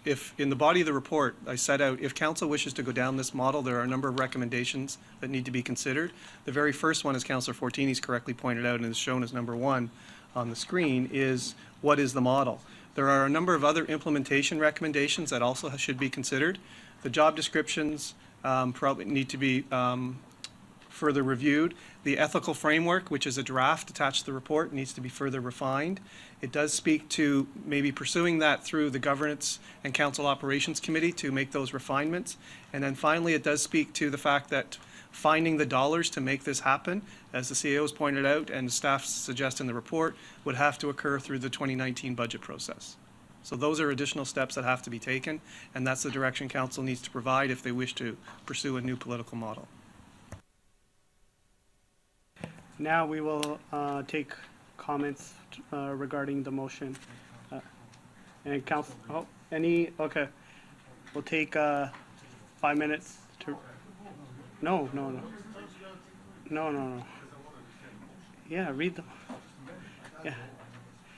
Speaker 2: If, in the body of the report, I set out, if council wishes to go down this model, there are a number of recommendations that need to be considered. The very first one, as Councillor Fortini's correctly pointed out and is shown as number 1 on the screen, is what is the model? There are a number of other implementation recommendations that also should be considered. The job descriptions probably need to be further reviewed. The ethical framework, which is a draft attached to the report, needs to be further refined. It does speak to maybe pursuing that through the Governance and Council Operations Committee to make those refinements. And then finally, it does speak to the fact that finding the dollars to make this happen, as the CEO has pointed out and staff suggests in the report, would have to occur through the 2019 budget process. So those are additional steps that have to be taken, and that's the direction Council needs to provide if they wish to pursue a new political model.
Speaker 10: Now we will take comments regarding the motion. And council, okay. We'll take 5 minutes to, no. Yeah, read them. Yeah.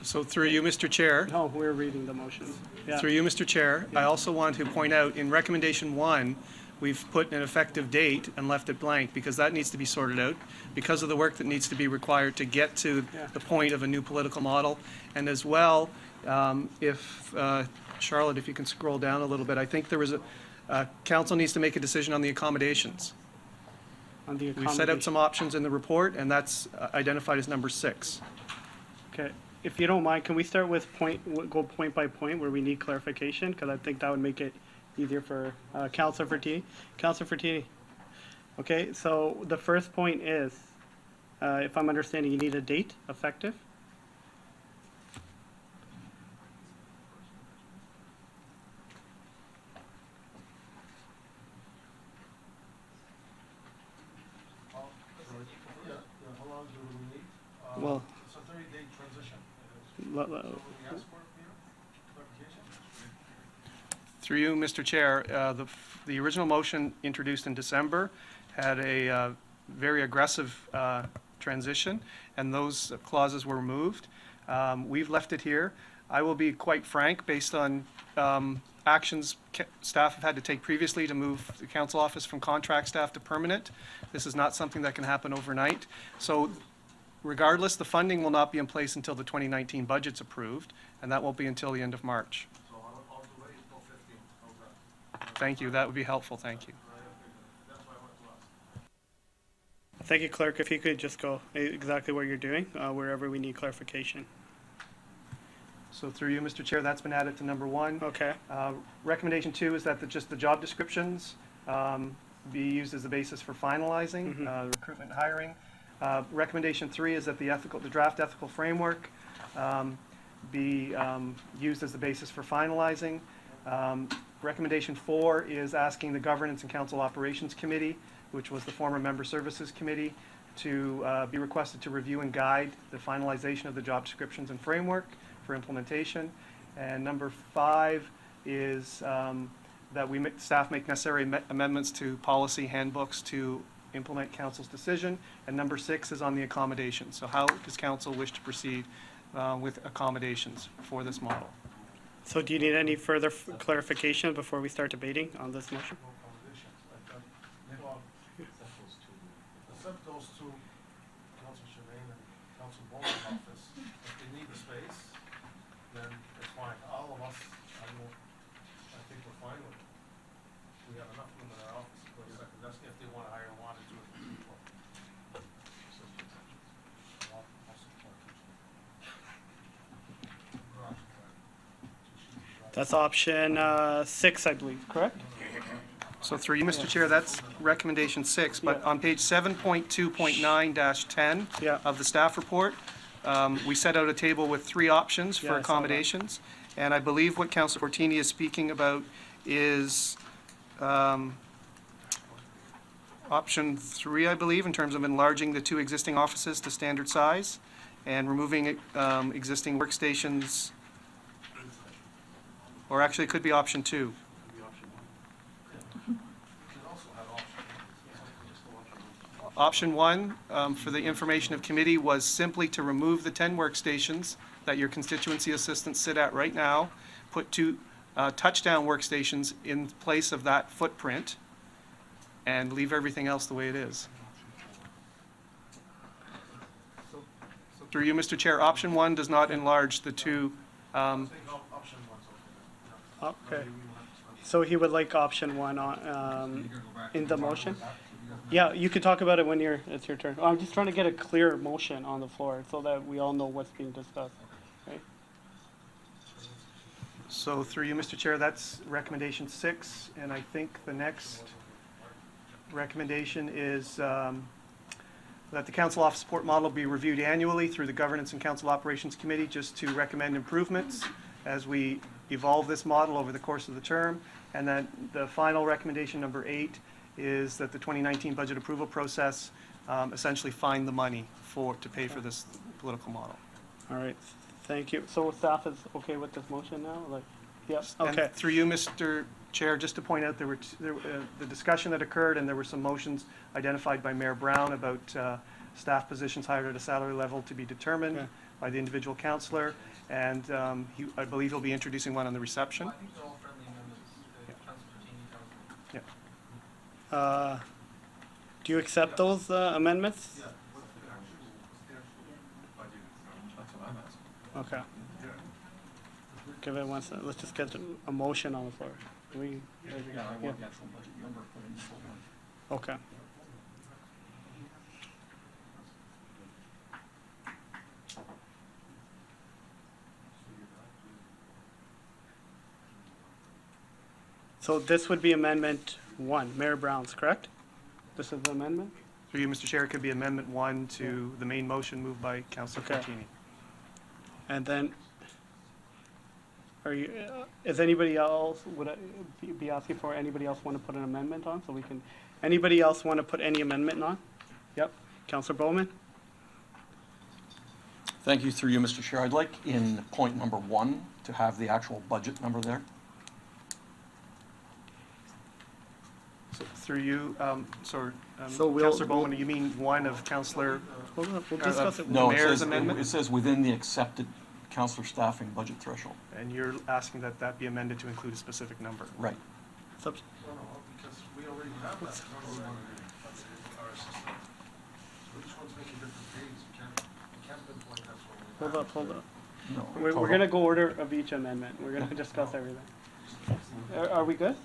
Speaker 2: So through you, Mr. Chair.
Speaker 10: No, we're reading the motion. Yeah.
Speaker 2: Through you, Mr. Chair, I also want to point out in recommendation 1, we've put an effective date and left it blank because that needs to be sorted out because of the work that needs to be required to get to the point of a new political model. And as well, if Charlotte, if you can scroll down a little bit, I think there was Council needs to make a decision on the accommodations.
Speaker 10: On the
Speaker 2: We've set out some options in the report, and that's identified as number 6.
Speaker 10: Okay, if you don't mind, can we start with go point by point where we need clarification? Because I think that would make it easier for Councilor Fertini. Councilor Fertini. Okay, so the first point is, if I'm understanding, you need a date effective? Well,
Speaker 9: It's a 30-day transition.
Speaker 2: Through you, Mr. Chair, the original motion introduced in December had a very aggressive transition, and those clauses were removed. We've left it here. I will be quite frank, based on actions staff have had to take previously to move the council office from contract staff to permanent. This is not something that can happen overnight. So regardless, the funding will not be in place until the 2019 budget's approved, and that won't be until the end of March.
Speaker 9: So I'll delay it till 15. How's that?
Speaker 2: Thank you. That would be helpful. Thank you.
Speaker 9: That's why I wanted to ask.
Speaker 10: thank you, Clerk. If you could just go exactly what you're doing, wherever we need clarification.
Speaker 2: So through you, Mr. Chair, that's been added to number 1.
Speaker 10: Okay.
Speaker 2: Recommendation 2 is that just the job descriptions be used as the basis for finalizing recruitment and hiring. Recommendation 3 is that the draft ethical framework be used as the basis for finalizing. Recommendation 4 is asking the Governance and Council Operations Committee, which was the former Member Services Committee, to be requested to review and guide the finalization of the job descriptions and framework for implementation. And number 5 is that staff make necessary amendments to policy handbooks to implement council's decision. And number 6 is on the accommodations. So how does council wish to proceed with accommodations for this model?
Speaker 10: So do you need any further clarification before we start debating on this motion?
Speaker 9: Except those two, Council Shermaine and Council Bowman's office, if they need the space, then it's fine. All of us, I think we're fine with it. We have enough room in our office to put a second desk if they want to hire one or two people.
Speaker 10: That's option 6, I believe, correct?
Speaker 2: So through you, Mr. Chair, that's recommendation 6, but on page 7.2.9-10 of the staff report, we set out a table with 3 options
Speaker 10: Yeah,
Speaker 2: for
Speaker 10: I saw that.
Speaker 2: accommodations. And I believe what Councilor Fortini is speaking about is option 3, I believe, in terms of enlarging the 2 existing offices to standard size and removing existing workstations. Or actually, it could be option 2. Option 1, for the information of committee, was simply to remove the 10 workstations that your constituency assistants sit at right now, put 2 touchdown workstations in place of that footprint, and leave everything else the way it is. Through you, Mr. Chair, option 1 does not enlarge the 2.
Speaker 10: Okay. So he would like option 1 on, in the motion? Yeah, you can talk about it when it's your turn. I'm just trying to get a clear motion on the floor so that we all know what's being discussed. Right?
Speaker 2: So through you, Mr. Chair, that's recommendation 6, and I think the next recommendation is that the council office support model be reviewed annually through the Governance and Council Operations Committee, just to recommend improvements as we evolve this model over the course of the term. And then the final recommendation, number 8, is that the 2019 budget approval process essentially find the money to pay for this political model.
Speaker 10: All right, thank you. So staff is okay with this motion now? Yes,
Speaker 2: And
Speaker 10: okay.
Speaker 2: through you, Mr. Chair, just to point out, there were the discussion that occurred, and there were some motions identified by Mayor Brown about staff positions hired at a salary level to be determined
Speaker 10: Okay.
Speaker 2: by the individual councillor, and I believe he'll be introducing one on the reception.
Speaker 9: think they're all friendly amendments. Council Fortini, Council.
Speaker 2: Yeah.
Speaker 10: Do you accept those amendments?
Speaker 9: Yeah. What's the budget? That's what I'm asking.
Speaker 10: Okay. Give it one second. Let's just get a motion on the floor. We,
Speaker 16: Yeah, I
Speaker 10: yeah.
Speaker 16: want the actual budget number put in the full one.
Speaker 10: Okay. So this would be Amendment 1, Mayor Brown's, correct? This is the amendment?
Speaker 2: Through you, Mr. Chair, it could be Amendment 1 to the main motion moved by Councillor
Speaker 10: Okay.
Speaker 2: Fortini.
Speaker 10: And then, are you, is anybody else, would I be asking for, anybody else want to put an amendment on, so we can, anybody else want to put any amendment on? Yep, Councillor Bowman?
Speaker 21: Thank you, through you, Mr. Chair. I'd like in point number 1 to have the actual budget number there.
Speaker 2: So through you,
Speaker 10: So we'll-
Speaker 2: Councillor Bowman, you mean one of Councillor?
Speaker 10: Hold on, we'll discuss it.
Speaker 21: No,
Speaker 2: Mayor's amendment?
Speaker 21: it says within the accepted councillor staffing budget threshold.
Speaker 2: And you're asking that that be amended to include a specific number?
Speaker 21: Right.
Speaker 10: Subs-
Speaker 9: Because we already have that. Which one's making different pays? You can't pinpoint that one.
Speaker 10: Hold up.
Speaker 21: No.
Speaker 10: We're gonna go order of each amendment. We're gonna discuss everything. Are we good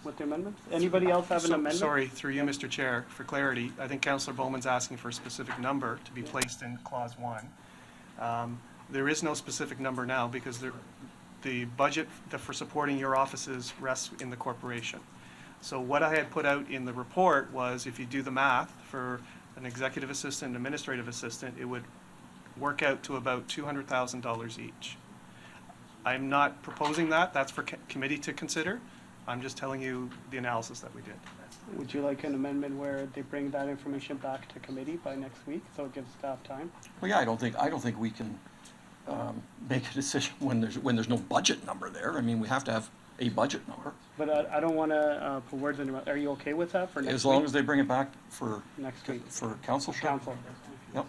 Speaker 10: with the amendments? Anybody else have an amendment?
Speaker 2: Sorry, through you, Mr. Chair, for clarity, I think Councillor Bowman's asking for a specific number to be placed in Clause 1. There is no specific number now because the budget for supporting your offices rests in the corporation. So what I had put out in the report was if you do the math for an executive assistant, administrative assistant, it would work out to about $200,000 each. I'm not proposing that, that's for committee to consider. I'm just telling you the analysis that we did.
Speaker 10: Would you like an amendment where they bring that information back to committee by next week, so it gives staff time?
Speaker 21: Well, yeah, I don't think we can make a decision when there's no budget number there. I mean, we have to have a budget number.
Speaker 10: But I don't wanna put words in your mouth. Are you okay with that for next week?
Speaker 21: As long as they bring it back for
Speaker 10: Next week.
Speaker 21: for councilship.
Speaker 10: Council.
Speaker 21: Yep.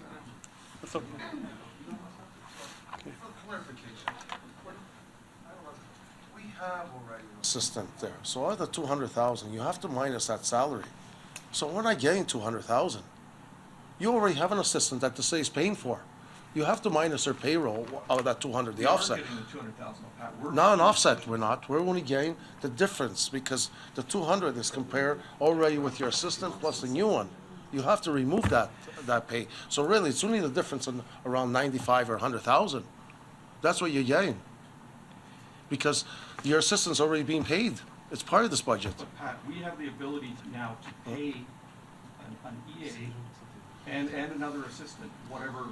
Speaker 10: That's okay.
Speaker 9: For clarification, we have already an assistant there, so out of the 200,000, you have to minus that salary. So we're not getting 200,000. You already have an assistant that the city's paying for. You have to minus their payroll out of that 200, the offset. Not an offset, we're not. We're only getting the difference because the 200 is compared already with your assistant plus the new one. You have to remove that pay. So really, it's only the difference in around 95 or 100,000. That's what you're getting. Because your assistant's already being paid. It's part of this budget.
Speaker 21: But Pat, we have the ability now to pay an EA and another assistant, whatever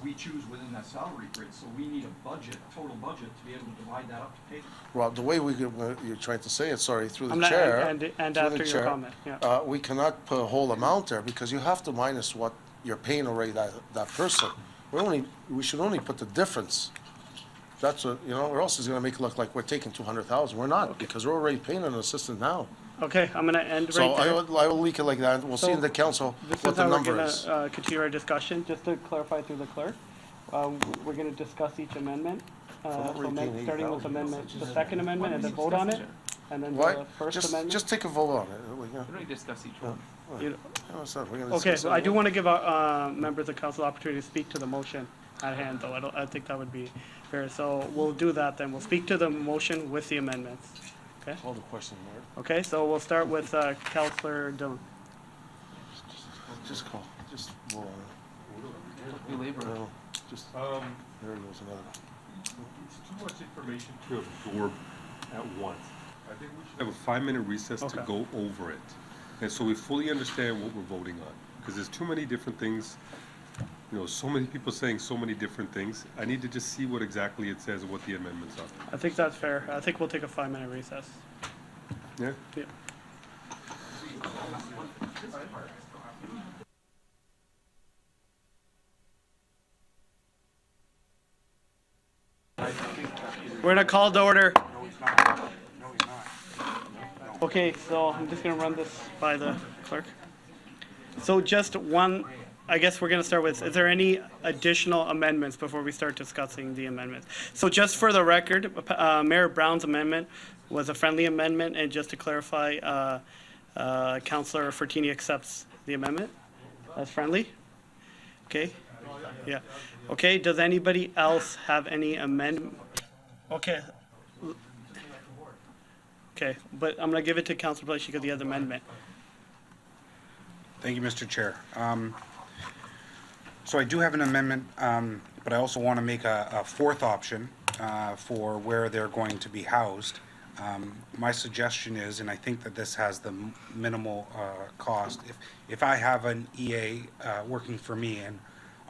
Speaker 21: we choose within that salary grid. So we need a budget, total budget, to be able to divide that up to pay them.
Speaker 9: Well, the way you're trying to say it, sorry, through the
Speaker 10: I'm not-
Speaker 9: chair.
Speaker 10: and
Speaker 9: through the
Speaker 10: after your
Speaker 9: chair,
Speaker 10: comment, yeah.
Speaker 9: We cannot put a whole amount there because you have to minus what you're paying already that person. We should only put the difference. That's what, or else it's gonna make it look like we're taking 200,000. We're not, because we're already paying an assistant now.
Speaker 10: Okay, I'm gonna end
Speaker 9: So
Speaker 10: right
Speaker 9: I
Speaker 10: there.
Speaker 9: will leak it like that. We'll see in the council
Speaker 10: This
Speaker 9: what
Speaker 10: is
Speaker 9: the
Speaker 10: how we're
Speaker 9: number is.
Speaker 10: gonna continue our discussion, just to clarify through the clerk. We're gonna discuss each amendment,
Speaker 9: what were
Speaker 10: so
Speaker 9: you paying
Speaker 10: starting with
Speaker 9: 80,000?
Speaker 10: amendment, the second amendment, and then vote on it, and then the
Speaker 9: What?
Speaker 10: first amendment.
Speaker 9: Just take a vote on it.
Speaker 16: We don't discuss each one.
Speaker 10: You-
Speaker 9: We're gonna
Speaker 10: Okay,
Speaker 9: discuss
Speaker 10: so I
Speaker 9: it.
Speaker 10: do want to give members of council opportunity to speak to the motion at hand, though. I think that would be fair. So we'll do that then. We'll speak to the motion with the amendments. Okay?
Speaker 9: Call the question, Mark.
Speaker 10: Okay, so we'll start with Councillor Dillon.
Speaker 9: Just vote on it.
Speaker 16: Belabor.
Speaker 9: No, just, there goes another.
Speaker 1: It's too much information to absorb at once. I think we should have a 5-minute recess to
Speaker 10: Okay.
Speaker 1: go over it. And so we fully understand what we're voting on. Because there's too many different things, so many people saying so many different things. I need to just see what exactly it says and what the amendments are.
Speaker 10: I think that's fair. I think we'll take a 5-minute recess.
Speaker 1: Yeah?
Speaker 10: Yeah. We're gonna call to order. Okay, so I'm just gonna run this by the clerk. So just one, I guess we're gonna start with, is there any additional amendments before we start discussing the amendments? So just for the record, Mayor Brown's amendment was a friendly amendment, and just to clarify, Councillor Fortini accepts the amendment as friendly? Okay, yeah. Okay, does anybody else have any amendment? Okay. Okay, but I'm gonna give it to Councilor Pelletier because he has amendment.
Speaker 5: Thank you, Mr. Chair. So I do have an amendment, but I also want to make a fourth option for where they're going to be housed. My suggestion is, and I think that this has the minimal cost, if I have an EA working for me and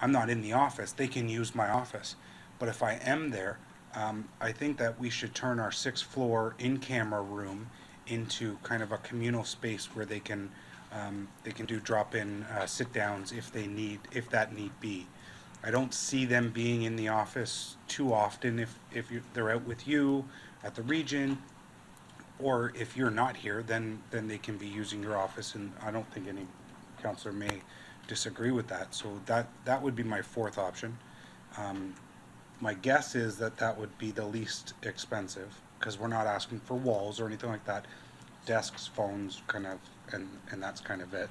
Speaker 5: I'm not in the office, they can use my office. But if I am there, I think that we should turn our sixth floor in-camera room into kind of a communal space where they can do drop-in sit-downs if that need be. I don't see them being in the office too often if they're out with you at the region, or if you're not here, then they can be using your office, and I don't think any counselor may disagree with that. So that would be my fourth option. My guess is that would be the least expensive, because we're not asking for walls or anything like that. Desks, phones, kind of, and that's kind of it.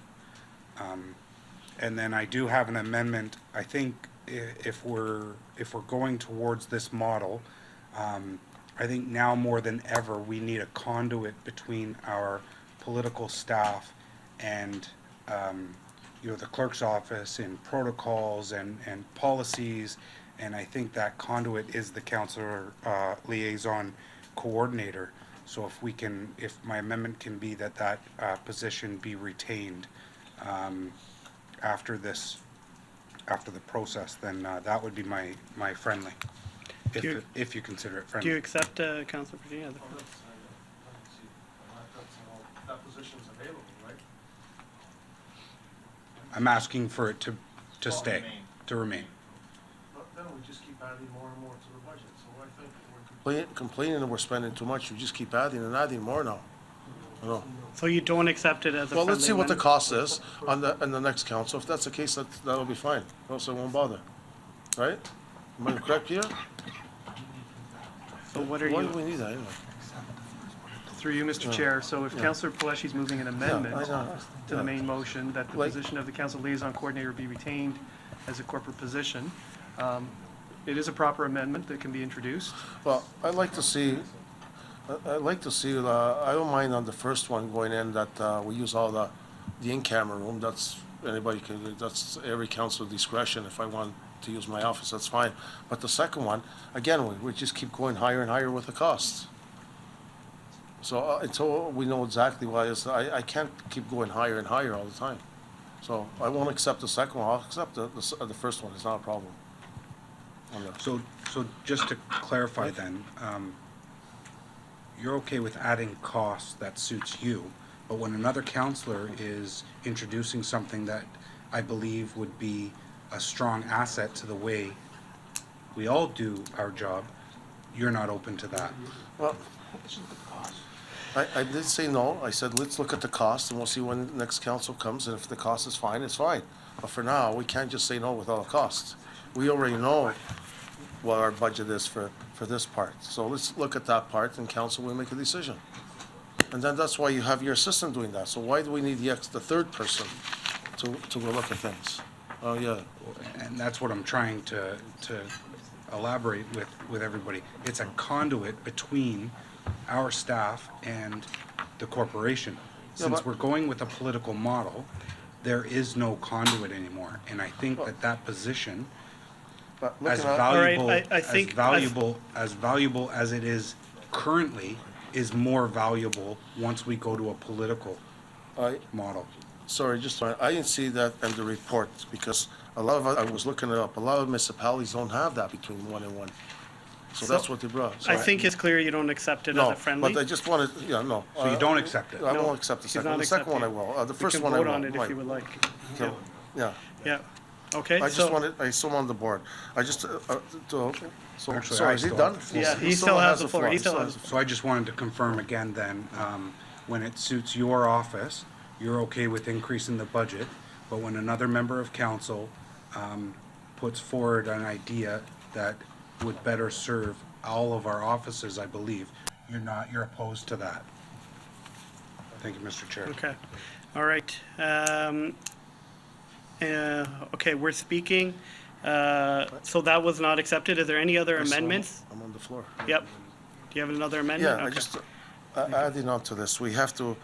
Speaker 5: And then I do have an amendment. I think if we're going towards this model, I think now more than ever, we need a conduit between our political staff and, the clerk's office and protocols and policies. And I think that conduit is the councilor liaison coordinator. So if my amendment can be that position be retained after the process, then that would be my friendly, if you consider it friendly.
Speaker 10: Do you accept, Councilor Virginia?
Speaker 9: That position's available, right?
Speaker 5: I'm asking for it to stay, to remain.
Speaker 9: Then we just keep adding more and more to the budget, so I think we're complaining that we're spending too much, we just keep adding and adding more now.
Speaker 10: So you don't accept it as a
Speaker 9: Well,
Speaker 10: friendly
Speaker 9: let's see what the
Speaker 10: amendment?
Speaker 9: cost is on the next council. If that's the case, that'll be fine. Else I won't bother. Right? Am I correct, Peter?
Speaker 2: So what are
Speaker 9: Why
Speaker 2: you,
Speaker 9: do we need that anyway?
Speaker 2: through you, Mr.
Speaker 9: Yeah.
Speaker 2: Chair, so if
Speaker 9: Yeah.
Speaker 2: Councilor Pelletti's moving an amendment
Speaker 9: I know.
Speaker 2: to the
Speaker 9: Yeah.
Speaker 2: main motion, that the
Speaker 9: Like-
Speaker 2: position of the council liaison coordinator be retained as a corporate position, it is a proper amendment that can be introduced.
Speaker 9: Well, I'd like to see, I don't mind on the first one going in that we use all the in-camera room. That's that's every council discretion. If I want to use my office, that's fine. But the second one, again, we just keep going higher and higher with the costs. So until we know exactly why I can't keep going higher and higher all the time. So I won't accept the second one. I'll accept the first one. It's not a problem.
Speaker 5: So just to clarify then, you're okay with adding costs that suits you, but when another counselor is introducing something that I believe would be a strong asset to the way we all do our job, you're not open to that.
Speaker 9: Well, I did say no. I said, let's look at the cost and we'll see when the next council comes, and if the cost is fine, it's fine. But for now, we can't just say no without a cost. We already know what our budget is for this part. So let's look at that part and council will make a decision. And then that's why you have your assistant doing that. So why do we need the third person to go look at things? Oh, yeah.
Speaker 5: And that's what I'm trying to elaborate with everybody. It's a conduit between our staff and the corporation.
Speaker 9: Yeah,
Speaker 5: Since
Speaker 9: but-
Speaker 5: we're going with a political model, there is no conduit anymore. And I think that position,
Speaker 9: But
Speaker 5: as
Speaker 9: looking at,
Speaker 5: valuable,
Speaker 10: All right, I think-
Speaker 5: as valuable as it is currently, is more valuable once we go to a political model.
Speaker 9: sorry, I didn't see that in the report because I was looking it up. A lot of municipalities don't have that between 1 and 1. So that's what they brought. So
Speaker 10: I think it's clear you don't accept it as a friendly.
Speaker 9: But I just wanted, no.
Speaker 5: So you don't accept it?
Speaker 9: I
Speaker 10: No,
Speaker 9: won't accept the
Speaker 10: he's
Speaker 9: second
Speaker 10: not
Speaker 9: one. The second one I
Speaker 10: accepting.
Speaker 9: will. The
Speaker 10: We
Speaker 9: first
Speaker 10: can
Speaker 9: one I
Speaker 10: vote
Speaker 9: will.
Speaker 10: on it if
Speaker 9: Right.
Speaker 10: you would like.
Speaker 9: So, yeah.
Speaker 10: Yeah, okay,
Speaker 9: I just
Speaker 10: so,
Speaker 9: wanted, I still on the board. I just, so,
Speaker 5: Actually,
Speaker 9: sorry,
Speaker 5: I
Speaker 9: is he
Speaker 5: still
Speaker 9: done?
Speaker 5: have the
Speaker 10: Yeah, he still has the floor. He still has-
Speaker 5: So I just wanted to confirm again then, when it suits your office, you're okay with increasing the budget, but when another member of council puts forward an idea that would better serve all of our offices, I believe, you're opposed to that. Thank you, Mr. Chair.
Speaker 10: okay, all right. Okay, we're speaking, so that was not accepted. Is there any other amendments?
Speaker 9: I'm on the floor.
Speaker 10: Yep. Do you have another amendment?
Speaker 9: Yeah, I
Speaker 10: Okay.
Speaker 9: just, Adding on to this, we have to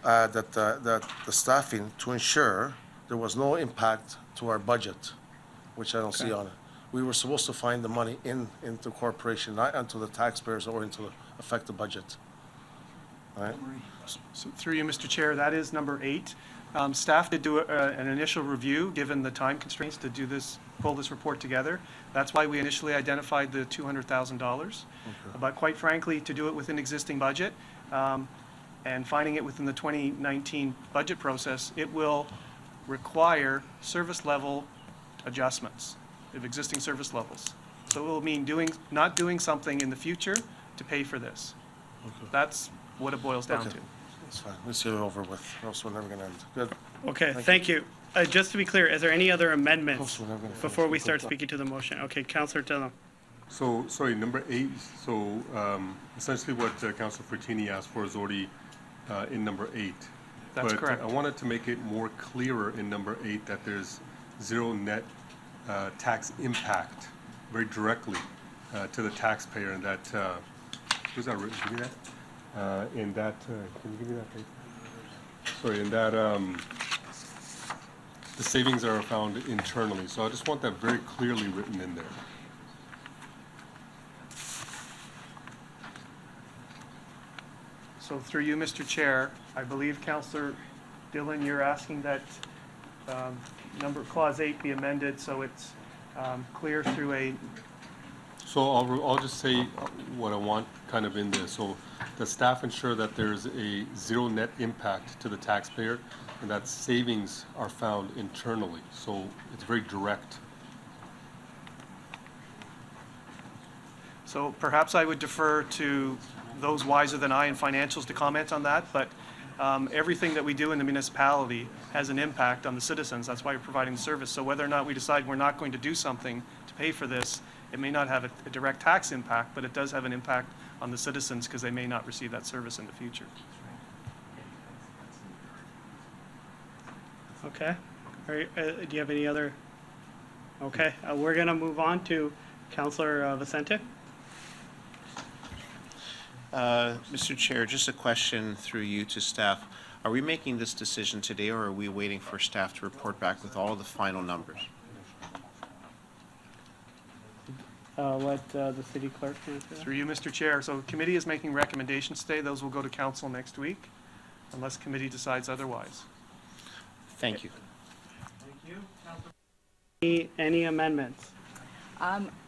Speaker 9: add that the staffing to ensure there was no impact to our budget, which I don't see on it. We were supposed to find the money into corporation, not into the taxpayers or into affect the budget. All right?
Speaker 2: So through you, Mr. Chair, that is number 8. Staff did do an initial review, given the time constraints to do this, pull this report together. That's why we initially identified the $200,000. But quite frankly, to do it within existing budget, and finding it within the 2019 budget process, it will require service level adjustments of existing service levels. So it will mean not doing something in the future to pay for this. That's what it boils down to.
Speaker 9: That's fine. Let's get it over with, or else we're never gonna end. Good.
Speaker 10: Okay, thank you. Just to be clear, is there any other amendments
Speaker 9: We're never gonna
Speaker 10: before
Speaker 9: finish.
Speaker 10: we start speaking to the motion? Okay, Councillor Dillon.
Speaker 1: So, sorry, number 8, so essentially what Councilor Frattini asked for is already in number 8.
Speaker 2: That's
Speaker 1: But
Speaker 2: correct.
Speaker 1: I wanted to make it more clearer in number 8 that there's zero net tax impact very directly to the taxpayer, and that, who's that written? Give me that. In that, can you give me that paper? Sorry, in that, the savings are found internally, so I just want that very clearly written in there.
Speaker 2: So through you, Mr. Chair, I believe, Councillor Dillon, you're asking that Clause 8 be amended so it's clear through a,
Speaker 1: So I'll just say what I want kind of in there. So the staff ensure that there's a zero net impact to the taxpayer and that savings are found internally. So it's very direct.
Speaker 2: so perhaps I would defer to those wiser than I in financials to comment on that, but everything that we do in the municipality has an impact on the citizens. That's why we're providing the service. So whether or not we decide we're not going to do something to pay for this, it may not have a direct tax impact, but it does have an impact on the citizens because they may not receive that service in the future.
Speaker 10: Okay. All right, do you have any other? Okay, we're going to move on to Councillor Vicente.
Speaker 4: Mr. Chair, just a question through you to staff. Are we making this decision today, or are we waiting for staff to report back with all the final numbers?
Speaker 10: Let the city clerk answer that.
Speaker 2: Through you, Mr. Chair. So committee is making recommendations today. Those will go to council next week unless committee decides otherwise.
Speaker 4: Thank you.
Speaker 10: Thank you. Any amendments?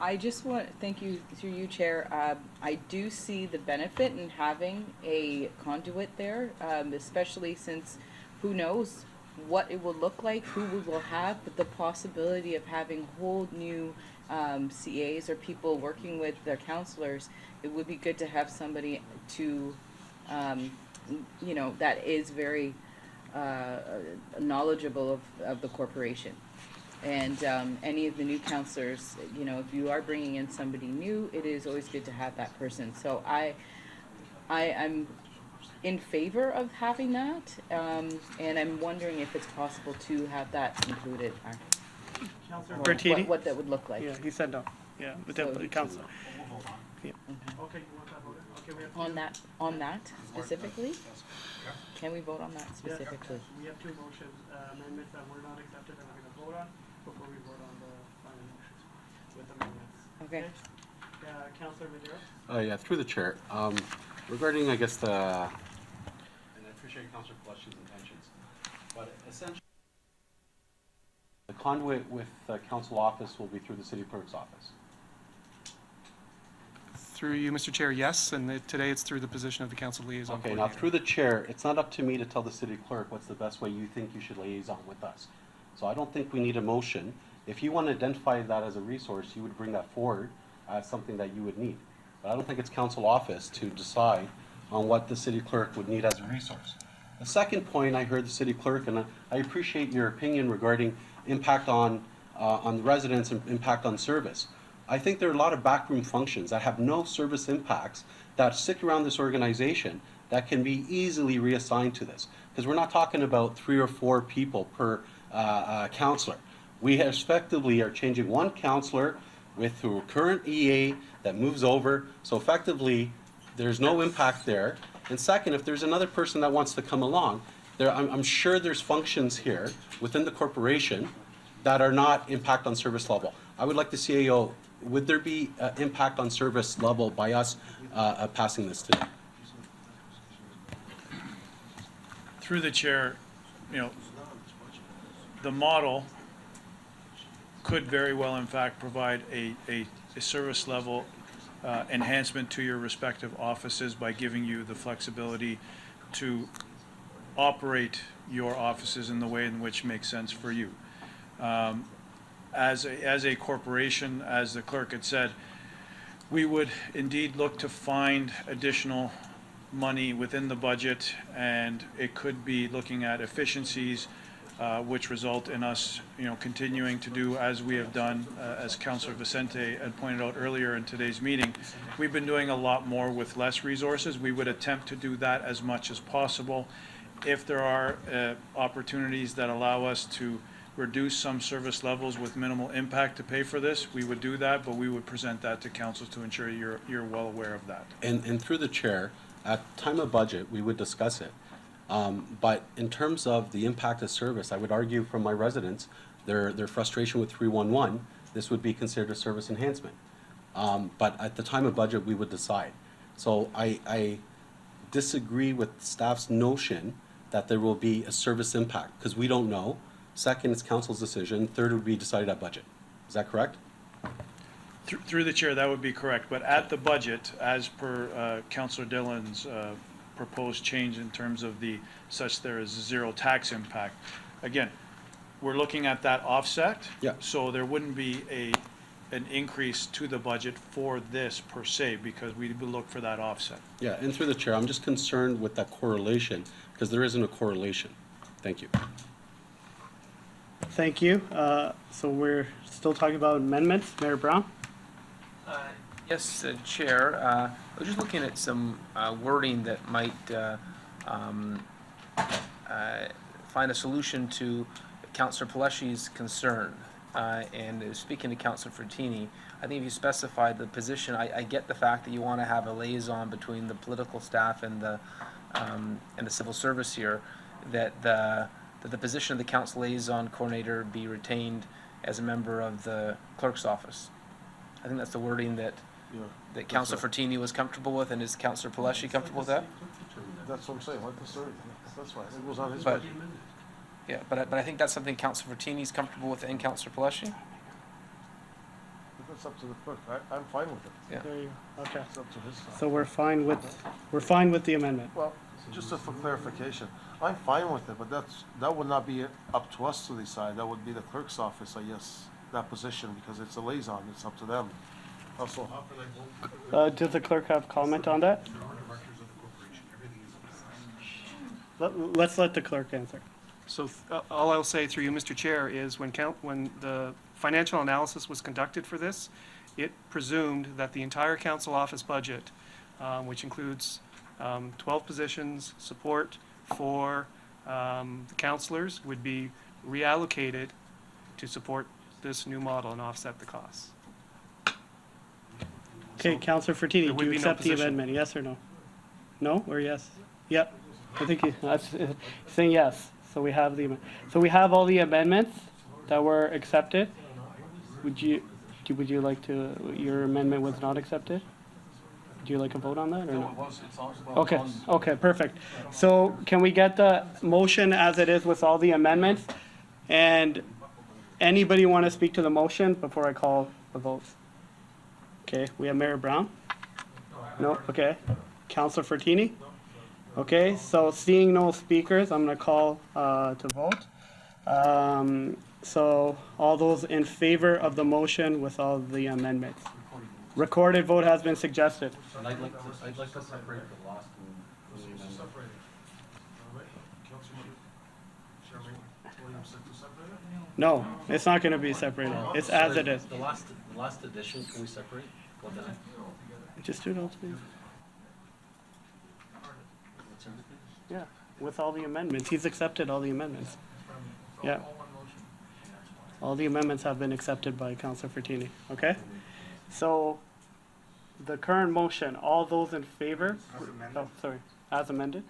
Speaker 15: I just want, thank you, through you, Chair. I do see the benefit in having a conduit there, especially since who knows what it will look like, who we will have, but the possibility of having whole new CAs or people working with their counselors, it would be good to have somebody to, that is very knowledgeable of the corporation. And any of the new counselors, if you are bringing in somebody new, it is always good to have that person. So I'm in favor of having that, and I'm wondering if it's possible to have that included.
Speaker 10: Councillor
Speaker 15: Or
Speaker 10: Bertini?
Speaker 15: what that would look like.
Speaker 10: Yeah, he said no. Yeah, but
Speaker 15: So-
Speaker 10: the council. Yeah.
Speaker 15: Okay, on that specifically? Can we vote on that specifically?
Speaker 10: We have two motions, amendments that were not accepted that we're gonna vote on before we vote on the final motions with amendments.
Speaker 15: Okay.
Speaker 10: Councillor Madero?
Speaker 6: Yeah, through the chair. Regarding, I guess, and I appreciate Councillor Flush's intentions, but essentially, the conduit with the council office will be through the city clerk's office.
Speaker 2: Through you, Mr. Chair, yes, and today it's through the position of the council liaison
Speaker 6: Okay, now
Speaker 2: coordinator.
Speaker 6: through the chair, it's not up to me to tell the city clerk what's the best way you think you should liaison with us. So I don't think we need a motion. If you want to identify that as a resource, you would bring that forward as something that you would need. But I don't think it's council office to decide on what the city clerk would need as a resource. The second point, I heard the city clerk, and I appreciate your opinion regarding impact on the residents and impact on service. I think there are a lot of backroom functions that have no service impacts that stick around this organization that can be easily reassigned to this. Because we're not talking about 3 or 4 people per counselor. We effectively are changing one counselor with the current EA that moves over. So effectively, there's no impact there. And second, if there's another person that wants to come along, I'm sure there's functions here within the corporation that are not impact on service level. I would like the CAO, would there be impact on service level by us passing this today?
Speaker 13: Through the chair, the model could very well in fact provide a service level enhancement to your respective offices by giving you the flexibility to operate your offices in the way in which makes sense for you. As a corporation, as the clerk had said, we would indeed look to find additional money within the budget, and it could be looking at efficiencies which result in us, continuing to do as we have done, as Councillor Vicente had pointed out earlier in today's meeting. We've been doing a lot more with less resources. We would attempt to do that as much as possible. If there are opportunities that allow us to reduce some service levels with minimal impact to pay for this, we would do that, but we would present that to council to ensure you're well aware of that.
Speaker 6: And through the chair, at time of budget, we would discuss it. But in terms of the impact of service, I would argue from my residents, their frustration with 311, this would be considered a service enhancement. But at the time of budget, we would decide. So I disagree with staff's notion that there will be a service impact, because we don't know. Second, it's council's decision. Third, would be decided at budget. Is that correct?
Speaker 13: Through the chair, that would be correct. But at the budget, as per Councillor Dillon's proposed change in terms of such there is zero tax impact, again, we're looking at that offset.
Speaker 6: Yeah.
Speaker 13: So there wouldn't be an increase to the budget for this per se, because we would look for that offset.
Speaker 6: Yeah, and through the chair, I'm just concerned with that correlation, because there isn't a correlation. Thank you.
Speaker 10: Thank you. So we're still talking about amendments. Mayor Brown?
Speaker 16: Yes, Chair. I was just looking at some wording that might find a solution to Councillor Peleshi's concern. And speaking to Councillor Frattini, I think if you specified the position, I get the fact that you want to have a liaison between the political staff and the civil service here, that the position of the council liaison coordinator be retained as a member of the clerk's office. I think that's the wording that Councillor Frattini was comfortable with, and is Councillor Peleshi comfortable with that?
Speaker 9: That's what I'm saying, let the story, that's why, it was on his
Speaker 16: But-
Speaker 9: budget.
Speaker 16: Yeah, but I think that's something Councillor Frattini's comfortable with and Councillor Peleshi?
Speaker 9: That's up to the clerk, I'm fine with it.
Speaker 16: Yeah.
Speaker 10: There you go. Okay.
Speaker 9: It's up to his side.
Speaker 10: So we're fine with the amendment.
Speaker 9: Well, just for clarification, I'm fine with it, but that would not be up to us to decide, that would be the clerk's office, I guess, that position, because it's a liaison, it's up to them. Also,
Speaker 10: Does the clerk have comment on that? Let's let the clerk answer.
Speaker 2: So all I'll say through you, Mr. Chair, is when the financial analysis was conducted for this, it presumed that the entire council office budget, which includes 12 positions, support for the councillors, would be reallocated to support this new model and offset the costs.
Speaker 10: Okay, Councillor
Speaker 2: there
Speaker 10: Frattini,
Speaker 2: would
Speaker 10: do you
Speaker 2: be no
Speaker 10: accept the
Speaker 2: position.
Speaker 10: amendment, yes or no? No or yes? Yep. I think that's saying yes. So we have all the amendments that were accepted. Would you like to, your amendment was not accepted? Do you like a vote on that or no? Okay, okay, perfect. So can we get the motion as it is with all the amendments? And anybody want to speak to the motion before I call the votes? Okay, we have Mayor Brown? No, okay. Councillor Frattini? Okay, so seeing no speakers, I'm gonna call to vote. So all those in favor of the motion with all the amendments? Recorded vote has been suggested.
Speaker 6: I'd like to separate the last
Speaker 10: No, it's not gonna be separated. It's as it is.
Speaker 6: The last edition, can we separate? What the heck?
Speaker 10: Just do it all together. Yeah, with all the amendments. He's accepted all the amendments. Yeah. All the amendments have been accepted by Councillor Frattini, okay? So, the current motion, all those in favor? Oh, sorry. as amended.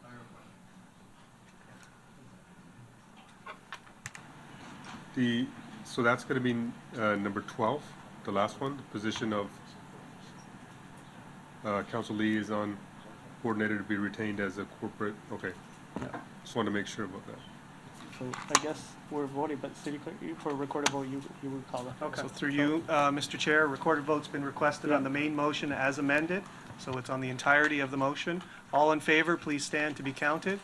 Speaker 1: So that's gonna be, number 12, the last one, the position of, council liaison coordinator to be retained as a corporate, okay. Just wanted to make sure about that.
Speaker 10: So I guess we're voting, but city clerk, for a recorded vote, you would call it. Okay.
Speaker 2: So through you, Mr. Chair, a recorded vote's been requested on the main motion as amended, so it's on the entirety of the motion. All in favor, please stand to be counted.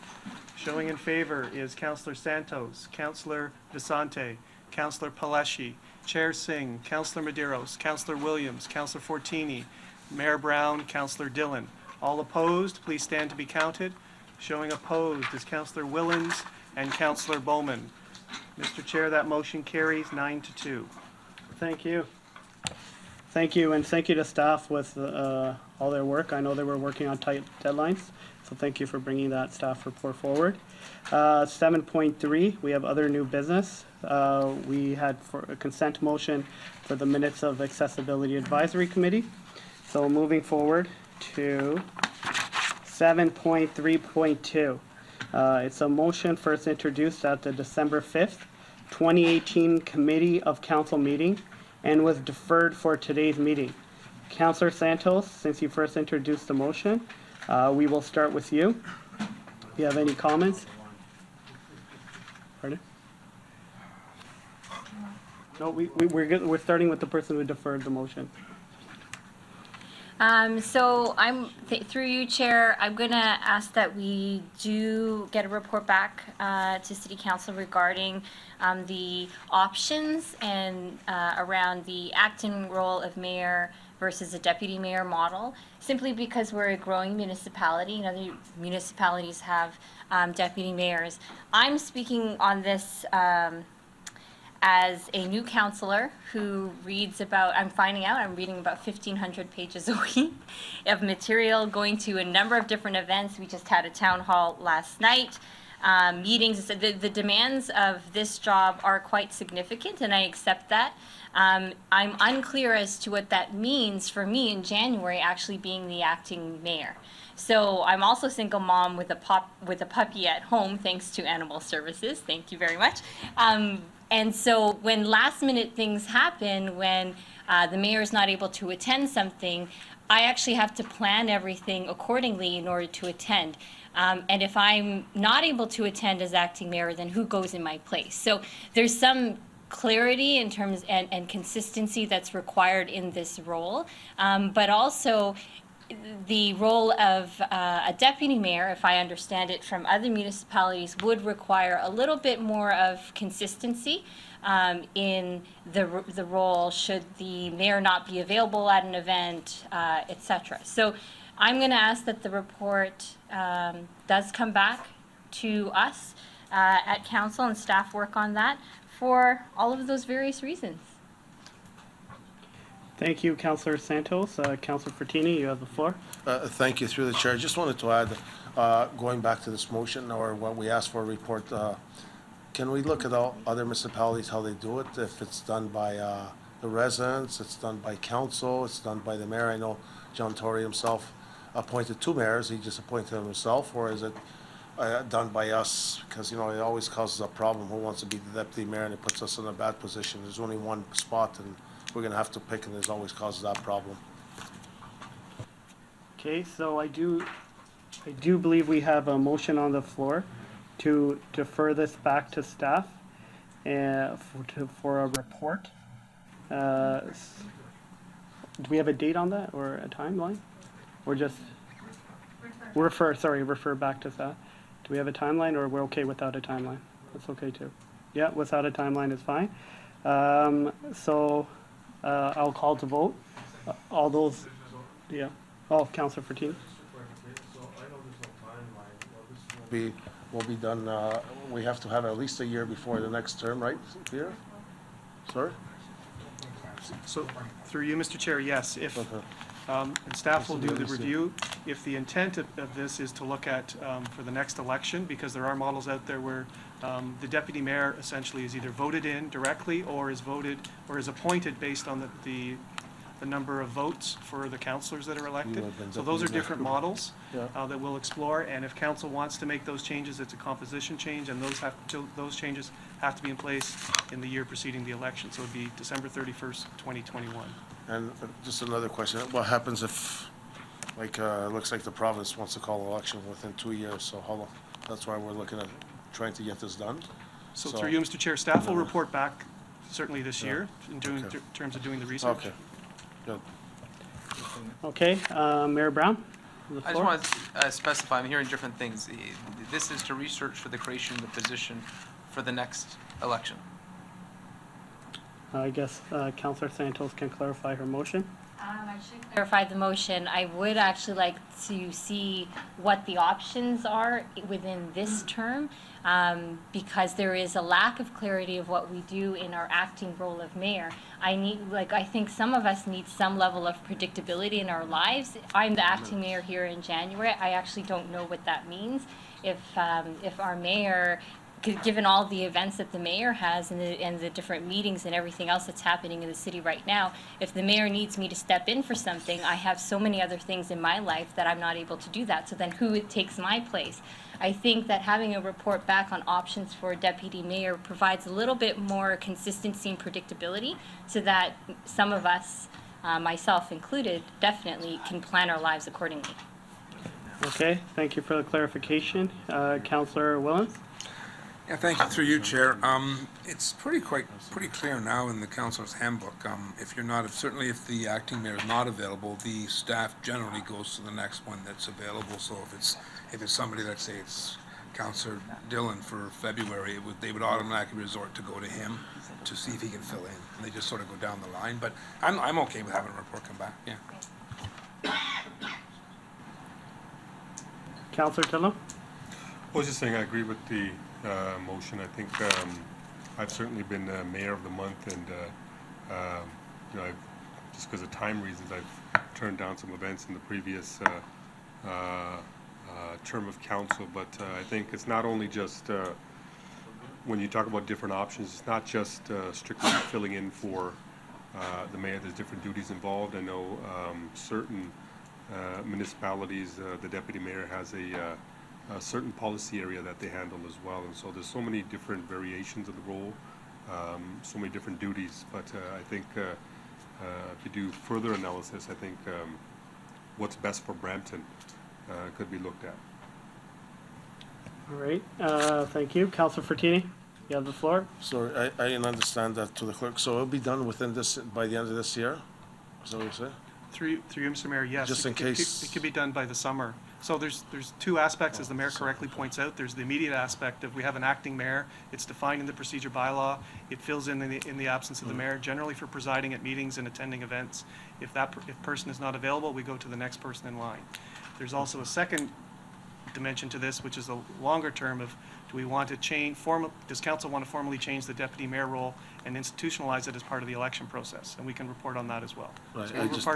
Speaker 2: Showing in favor is Councillor Santos, Councillor Vicente, Councillor Palashi, Chair Singh, Councillor Maderos, Councillor Williams, Councillor Fortini, Mayor Brown, Councillor Dillon. All opposed, please stand to be counted. Showing opposed is Councillor Willens and Councillor Bowman. Mr. Chair, that motion carries 9-2.
Speaker 10: Thank you. Thank you, and thank you to staff with all their work. I know they were working on tight deadlines, so thank you for bringing that staff report forward. 7.3, we have other new business. We had for a consent motion for the minutes of Accessibility Advisory Committee. So moving forward to 7.3.2. It's a motion first introduced at the December 5th, 2018 Committee of Council meeting and was deferred for today's meeting. Councillor Santos, since you first introduced the motion, we will start with you. Do you have any comments? Pardon? No, we're good. We're starting with the person who deferred the motion.
Speaker 3: So through you, Chair, I'm going to ask that we do get a report back to City Council regarding the options and around the acting role of mayor versus a deputy mayor model, simply because we're a growing municipality and other municipalities have deputy mayors. I'm speaking on this as a new counselor who reads about, I'm reading about 1,500 pages a week of material, going to a number of different events. We just had a town hall last night, meetings. The demands of this job are quite significant, and I accept that. I'm unclear as to what that means for me in January, actually being the acting mayor. So I'm also a single mom with a puppy at home, thanks to Animal Services. Thank you very much. And so when last minute things happen, when the mayor is not able to attend something, I actually have to plan everything accordingly in order to attend. And if I'm not able to attend as acting mayor, then who goes in my place? So there's some clarity in terms and consistency that's required in this role, but also the role of a deputy mayor, if I understand it from other municipalities, would require a little bit more of consistency in the role should the mayor not be available at an event, etc. So I'm going to ask that the report does come back to us at council and staff work on that for all of those various reasons.
Speaker 10: Thank you, Councillor Santos. Councillor Fortini, you have the floor.
Speaker 9: Thank you, through the chair. Just wanted to add, going back to this motion or what we asked for a report, can we look at all other municipalities, how they do it? If it's done by the residents, it's done by council, it's done by the mayor. I know John Tory himself appointed 2 mayors. He just appointed them himself, or is it done by us? Because, you know, it always causes a problem. Who wants to be the deputy mayor, and it puts us in a bad position. There's only one spot, and we're going to have to pick, and there's always causes that problem.
Speaker 10: Okay, so I do believe we have a motion on the floor to defer this back to staff for a report. Do we have a date on that or a timeline? Or just refer back to staff? Do we have a timeline, or we're okay without a timeline? That's okay too. Yeah, without a timeline is fine. I'll call to vote. All those, yeah. Oh, Councillor Fortini.
Speaker 9: Will be done, we have to have at least a year before the next term, right, Peter? Sorry?
Speaker 2: So, through you, Mr. Chair, yes, if, and staff will do the review. If the intent of this is to look at, for the next election, because there are models out there where the deputy mayor essentially is either voted in directly or is voted, or is appointed based on the the number of votes for the councillors that are elected.
Speaker 9: would have been
Speaker 2: So those are
Speaker 9: deputy mayor.
Speaker 2: different models
Speaker 9: Yeah.
Speaker 2: that we'll explore, and if council wants to make those changes, it's a composition change, and those changes have to be in place in the year preceding the election, so it'd be December 31st, 2021.
Speaker 9: And just another question, what happens if, like, looks like the province wants to call an election within 2 years, so how long? That's why we're looking at trying to get this done.
Speaker 2: So through you, Mr. Chair, staff will
Speaker 9: Yeah.
Speaker 2: report back certainly this
Speaker 9: Yeah.
Speaker 2: year in
Speaker 9: Okay.
Speaker 2: terms of doing the research.
Speaker 9: Okay, good.
Speaker 10: Okay, Mayor Brown? the
Speaker 16: I just
Speaker 10: floor.
Speaker 16: want to specify, I'm hearing different things. This is to research for the creation of the position for the next election.
Speaker 10: I guess Councillor Santos can clarify her motion.
Speaker 3: I should clarify the motion. I would actually like to see what the options are within this term, because there is a lack of clarity of what we do in our acting role of mayor. I think some of us need some level of predictability in our lives. I'm the acting mayor here in January. I actually don't know what that means. If our mayor, given all the events that the mayor has and the different meetings and everything else that's happening in the city right now, if the mayor needs me to step in for something, I have so many other things in my life that I'm not able to do that. So then who takes my place? I think that having a report back on options for deputy mayor provides a little bit more consistency and predictability so that some of us, myself included, definitely can plan our lives accordingly.
Speaker 10: Okay, thank you for the clarification. Councillor Willens?
Speaker 22: Yeah, thank you, through you, Chair. It's pretty clear now in the councilor's handbook. If you're not, certainly if the acting mayor is not available, the staff generally goes to the next one that's available. So if it's somebody, let's say it's Councillor Dillon for February, they would automatically resort to go to him to see if he can fill in. And they just sort of go down the line. But I'm okay with having a report come back. Yeah.
Speaker 10: Councillor Tillam?
Speaker 1: I was just saying, I agree with the motion. I think I've certainly been mayor of the month, and just because of time reasons, I've turned down some events in the previous term of council. But I think it's not only just when you talk about different options, it's not just strictly filling in for the mayor. There's different duties involved. I know certain municipalities, the deputy mayor has a certain policy area that they handle as well, and so there's so many different variations of the role, so many different duties. But I think if you do further analysis, I think what's best for Brampton could be looked at.
Speaker 10: All right, thank you. Councillor Fortini, you have the floor.
Speaker 9: So I didn't understand that to the clerk, so it'll be done within by the end of this year? Is that what you said?
Speaker 2: Through you, Mr. Mayor, yes.
Speaker 9: Just in case.
Speaker 2: It could be done by the summer. So there's two aspects, as the mayor correctly points out. There's the immediate aspect of we have an acting mayor. It's defined in the procedure bylaw. It fills in the absence of the mayor, generally for presiding at meetings and attending events. If person is not available, we go to the next person in line. There's also a second dimension to this, which is a longer term of, do we want to change, does council want to formally change the deputy mayor role and institutionalize it as part of the election process? And we can report on that as well.
Speaker 9: Right,
Speaker 2: So
Speaker 9: I
Speaker 2: we'll
Speaker 9: just-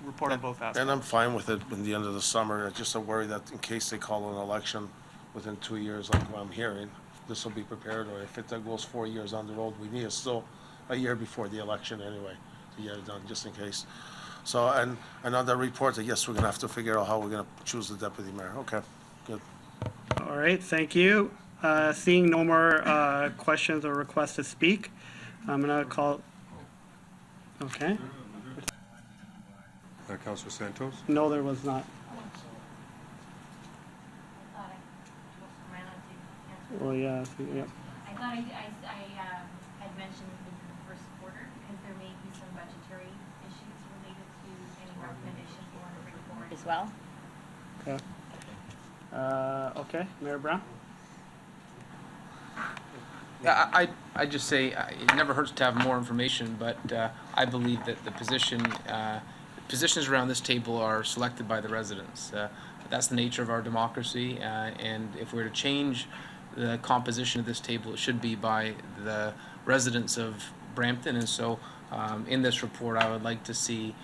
Speaker 2: report on both aspects.
Speaker 9: And I'm fine with it in the end of the summer. It's just a worry that in case they call an election within 2 years, like what I'm hearing, this will be prepared, or if it goes 4 years on the road, we need still a year before the election anyway to get it done, just in case. So, and on the report, I guess we're gonna have to figure out how we're gonna choose the deputy mayor. Okay, good.
Speaker 10: All right, thank you. Seeing no more questions or requests to speak, I'm gonna call, okay.
Speaker 1: Councilor Santos?
Speaker 10: No, there was not. Well, yeah, yeah.
Speaker 3: I thought I had mentioned in the first quarter, because there may be some budgetary issues related to any recommendations we want to bring forward as well.
Speaker 10: Okay. Okay, Mayor Brown?
Speaker 16: Yeah, I just say, it never hurts to have more information, but I believe that the positions around this table are selected by the residents. That's the nature of our democracy, and if we're to change the composition of this table, it should be by the residents of Brampton. And so in this report, I would like to see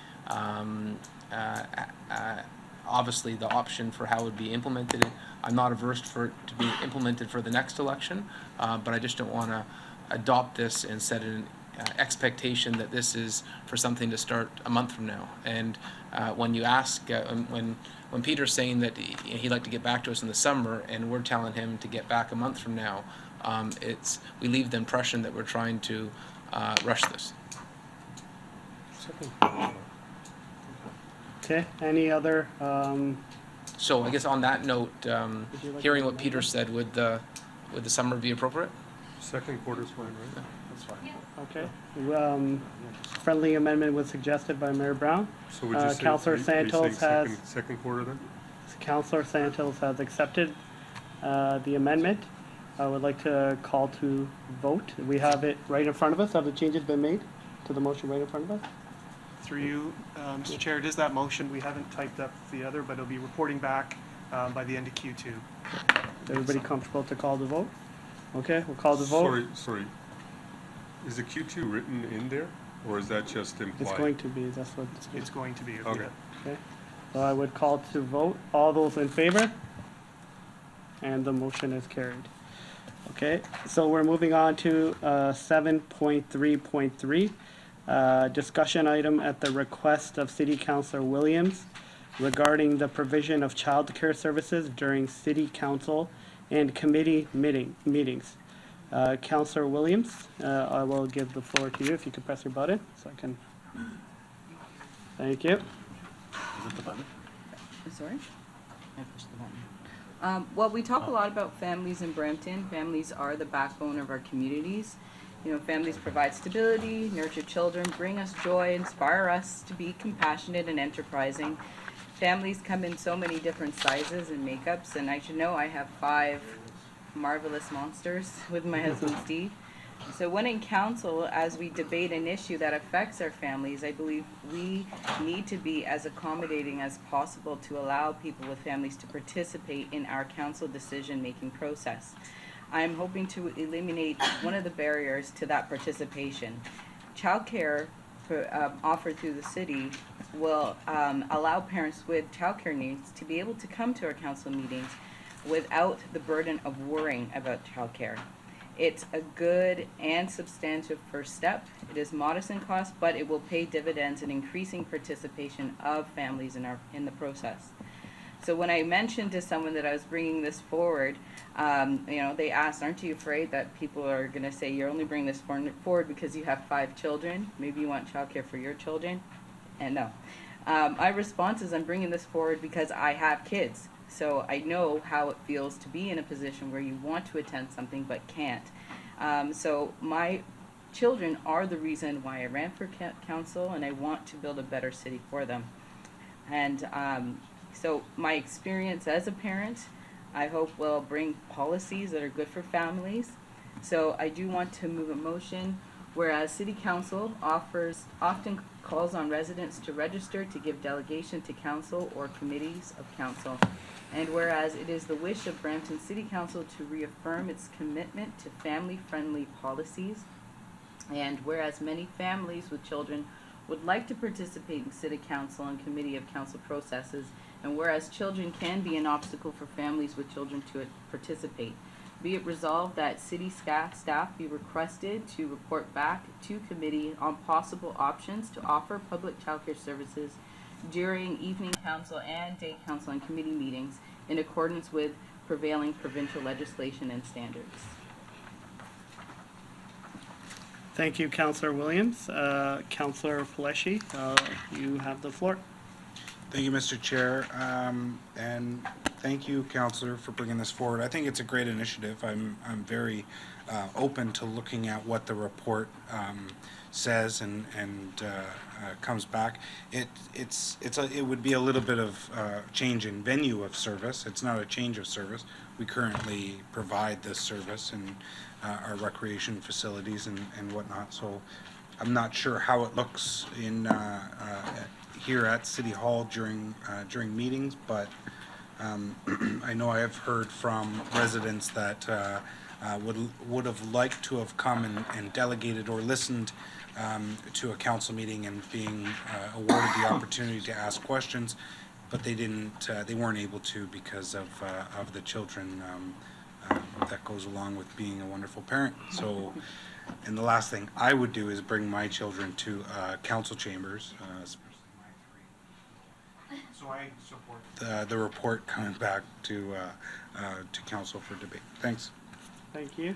Speaker 16: obviously the option for how it would be implemented. I'm not averse for it to be implemented for the next election, but I just don't want to adopt this and set it expectation that this is for something to start a month from now. And when you ask, when Peter's saying that he'd like to get back to us in the summer, and we're telling him to get back a month from now, we leave the impression that we're trying to rush this.
Speaker 10: Okay, any other,
Speaker 16: So I guess on that note,
Speaker 10: you like
Speaker 16: hearing
Speaker 10: to
Speaker 16: what Peter said, would the summer be appropriate?
Speaker 1: Second quarter's fine, right?
Speaker 16: That's fine.
Speaker 10: okay. Friendly amendment was suggested by Mayor Brown.
Speaker 1: So would you say,
Speaker 10: Councillor
Speaker 1: are you saying
Speaker 10: Santos has,
Speaker 1: second quarter then?
Speaker 10: Councillor Santos has accepted the amendment. I would like to call to vote. We have it right in front of us. Have the changes been made to the motion right in front of us?
Speaker 2: Through you, Mr. Chair, it is that motion. We haven't typed up the other, but it'll be reporting back by the end of Q2.
Speaker 10: Everybody comfortable to call the vote? Okay, we'll call the vote.
Speaker 1: Sorry. Is the Q2 written in there, or is that just implied?
Speaker 10: It's going to be, that's what
Speaker 2: It's going to be.
Speaker 1: Okay.
Speaker 10: Okay, so I would call to vote. All those in favor? And the motion is carried. Okay, so we're moving on to 7.3.3. Discussion item at the request of City Councilor Williams regarding the provision of childcare services during City Council and committee meetings. Councilor Williams, I will give the floor to you. If you could press your button so I can. Thank you.
Speaker 15: Sorry? I pushed the button. Well, we talk a lot about families in Brampton. Families are the backbone of our communities. You know, families provide stability, nurture children, bring us joy, inspire us to be compassionate and enterprising. Families come in so many different sizes and makeups, and I should know I have 5 marvelous monsters with my husband Steve. So when in council, as we debate an issue that affects our families, I believe we need to be as accommodating as possible to allow people with families to participate in our council decision-making process. I'm hoping to eliminate one of the barriers to that participation. Childcare offered through the city will allow parents with childcare needs to be able to come to our council meetings without the burden of worrying about childcare. It's a good and substantive first step. It is modest in cost, but it will pay dividends in increasing participation of families in the process. So when I mentioned to someone that I was bringing this forward, they asked, aren't you afraid that people are going to say you're only bringing this forward because you have 5 children? Maybe you want childcare for your children? And no. My response is I'm bringing this forward because I have kids. So I know how it feels to be in a position where you want to attend something but can't. So my children are the reason why I ran for council, and I want to build a better city for them. And so my experience as a parent, I hope will bring policies that are good for families. So I do want to move a motion, whereas City Council often calls on residents to register to give delegation to council or committees of council. And whereas it is the wish of Brampton City Council to reaffirm its commitment to family-friendly policies, and whereas many families with children would like to participate in City Council and committee of council processes, and whereas children can be an obstacle for families with children to participate, be it resolved that city staff be requested to report back to committee on possible options to offer public childcare services during evening council and day council and committee meetings in accordance with prevailing provincial legislation and standards.
Speaker 10: Thank you, Councillor Williams. Councillor Pelletier, you have the floor.
Speaker 5: Thank you, Mr. Chair, and thank you, Councillor, for bringing this forward. I think it's a great initiative. I'm very open to looking at what the report says and comes back. It would be a little bit of change in venue of service. It's not a change of service. We currently provide this service in our recreation facilities and whatnot. So I'm not sure how it looks in here at City Hall during meetings, but I know I have heard from residents that would have liked to have come and delegated or listened to a council meeting and being awarded the opportunity to ask questions, but they didn't. They weren't able to because of the children that goes along with being a wonderful parent. So And the last thing I would do is bring my children to council chambers, especially my three. So I support the report coming back to council for debate. Thanks.
Speaker 10: Thank you.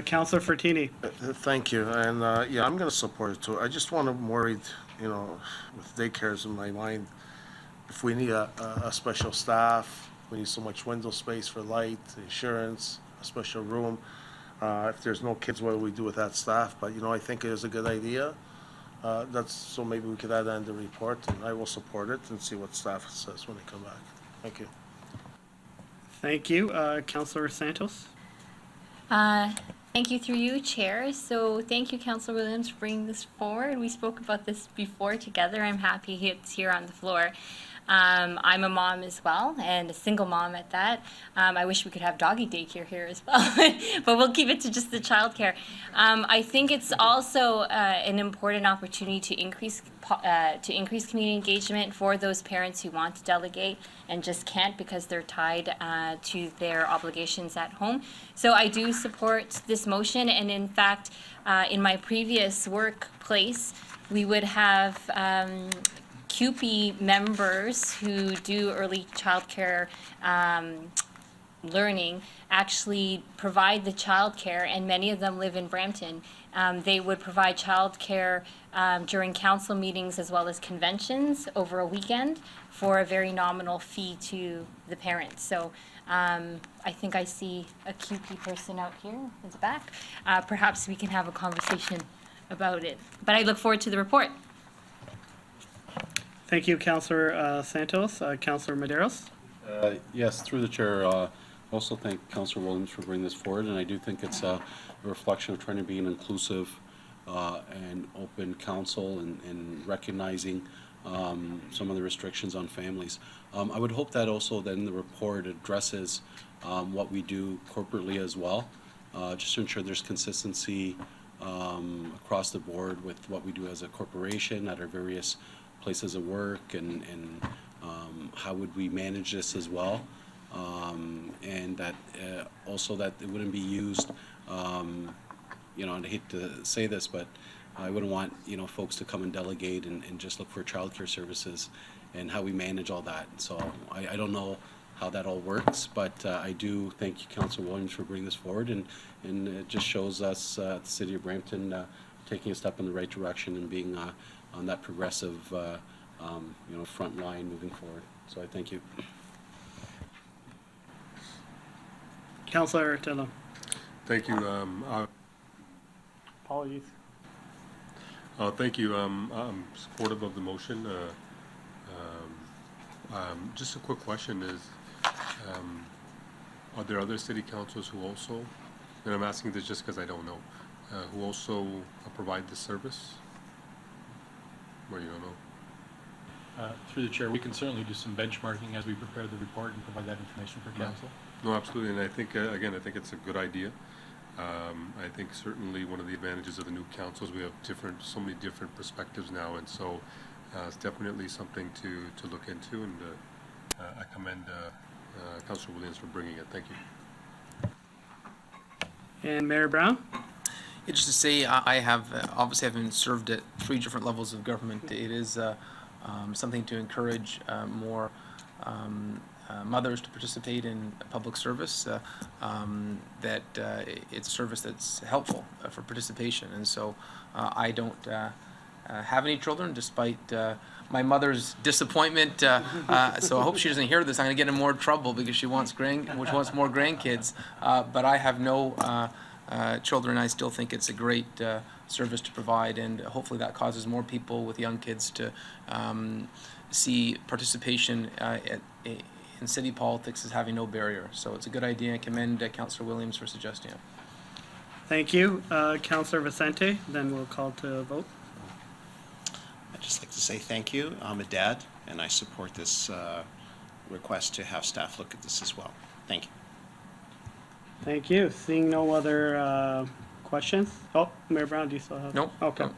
Speaker 10: Councillor Fertini.
Speaker 9: Thank you, and, yeah, I'm gonna support it too. I just want to worried, you know, with daycares in my mind, if we need a special staff, we need so much window space for light, insurance, a special room. If there's no kids, what do we do with that staff? But, you know, I think it is a good idea. So maybe we could add that in the report, and I will support it and see what staff says when they come back. Thank you.
Speaker 10: Thank you. Councillor Santos.
Speaker 3: Thank you through you, Chair. So thank you, Councillor Williams, for bringing this forward. We spoke about this before together. I'm happy it's here on the floor. I'm a mom as well, and a single mom at that. I wish we could have doggy daycare here as well, but we'll keep it to just the childcare. I think it's also an important opportunity to increase community engagement for those parents who want to delegate and just can't because they're tied to their obligations at home. So I do support this motion, and in fact, in my previous workplace, we would have CUPE members who do early childcare learning actually provide the childcare, and many of them live in Brampton. They would provide childcare during council meetings as well as conventions over a weekend for a very nominal fee to the parents. So I think I see a CUPE person out here at the back. Perhaps we can have a conversation about it. But I look forward to the report.
Speaker 10: Thank you, Councillor Santos. Councillor Medeiros.
Speaker 6: Yes, through the chair, I also thank Councillor Williams for bringing this forward, and I do think it's a reflection of trying to be an inclusive and open council and recognizing some of the restrictions on families. I would hope that also then the report addresses what we do corporately as well, just to ensure there's consistency across the board with what we do as a corporation at our various places of work, and how would we manage this as well, and that also that it wouldn't be used, you know, and I hate to say this, but I wouldn't want, you know, folks to come and delegate and just look for childcare services and how we manage all that. So I don't know how that all works, but I do thank you, Councillor Williams, for bringing this forward, and it just shows us the City of Brampton taking a step in the right direction and being on that progressive, you know, front line moving forward. So I thank you.
Speaker 10: Councillor Tillam.
Speaker 1: Thank you.
Speaker 10: Apologies.
Speaker 1: Thank you. I'm supportive of the motion. Just a quick question is, are there other city councils who also, and I'm asking this just because I don't know, who also provide this service? Or you don't know?
Speaker 12: Through the chair, we can certainly do some benchmarking as we prepare the report and provide that information for council.
Speaker 1: No, absolutely, and I think, again, I think it's a good idea. I think certainly one of the advantages of the new councils, we have so many different perspectives now, and so it's definitely something to look into, and I commend Councillor Williams for bringing it. Thank you.
Speaker 10: And Mayor Brown.
Speaker 16: Yeah, just to say, I have obviously having served at 3 different levels of government, it is something to encourage more mothers to participate in public service, that it's service that's helpful for participation. And so I don't have any children, despite my mother's disappointment. So I hope she doesn't hear this. I'm going to get in more trouble because she wants more grandkids. But I have no children. I still think it's a great service to provide, and hopefully that causes more people with young kids to see participation in city politics as having no barrier. So it's a good idea. I commend Councillor Williams for suggesting it.
Speaker 10: Thank you. Councillor Vicente, then we'll call to a vote.
Speaker 4: I'd just like to say thank you. I'm a dad, and I support this request to have staff look at this as well. Thank you.
Speaker 10: Thank you. Seeing no other questions? Oh, Mayor Brown, do you still have?
Speaker 16: Nope.
Speaker 10: Okay.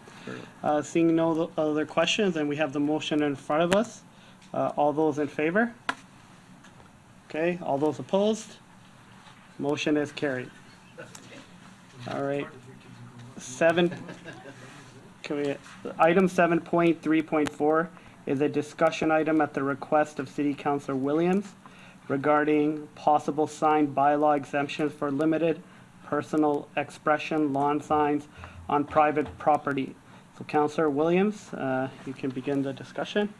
Speaker 10: Seeing no other questions, and we have the motion in front of us. All those in favor? Okay. All those opposed? Motion is carried. All right. Item 7.3.4 is a discussion item at the request of City Councilor Williams regarding possible sign bylaw exemptions for limited personal expression lawn signs on private property. So Councilor Williams, you can begin the discussion.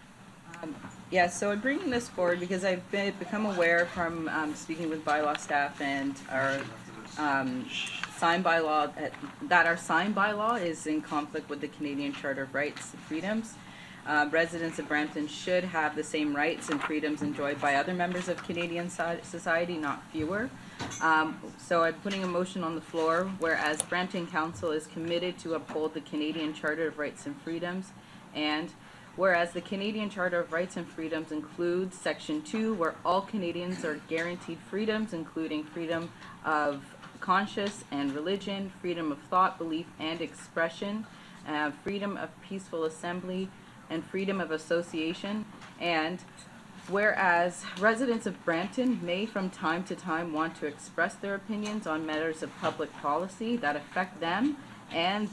Speaker 15: Yeah, so I'm bringing this forward because I've become aware from speaking with bylaw staff and our sign bylaw, that our sign bylaw is in conflict with the Canadian Charter of Rights and Freedoms. Residents of Brampton should have the same rights and freedoms enjoyed by other members of Canadian society, not fewer. So I'm putting a motion on the floor, whereas Brampton Council is committed to uphold the Canadian Charter of Rights and Freedoms, and whereas the Canadian Charter of Rights and Freedoms includes Section 2, where all Canadians are guaranteed freedoms, including freedom of conscience and religion, freedom of thought, belief, and expression, freedom of peaceful assembly, and freedom of association. And whereas residents of Brampton may from time to time want to express their opinions on matters of public policy that affect them and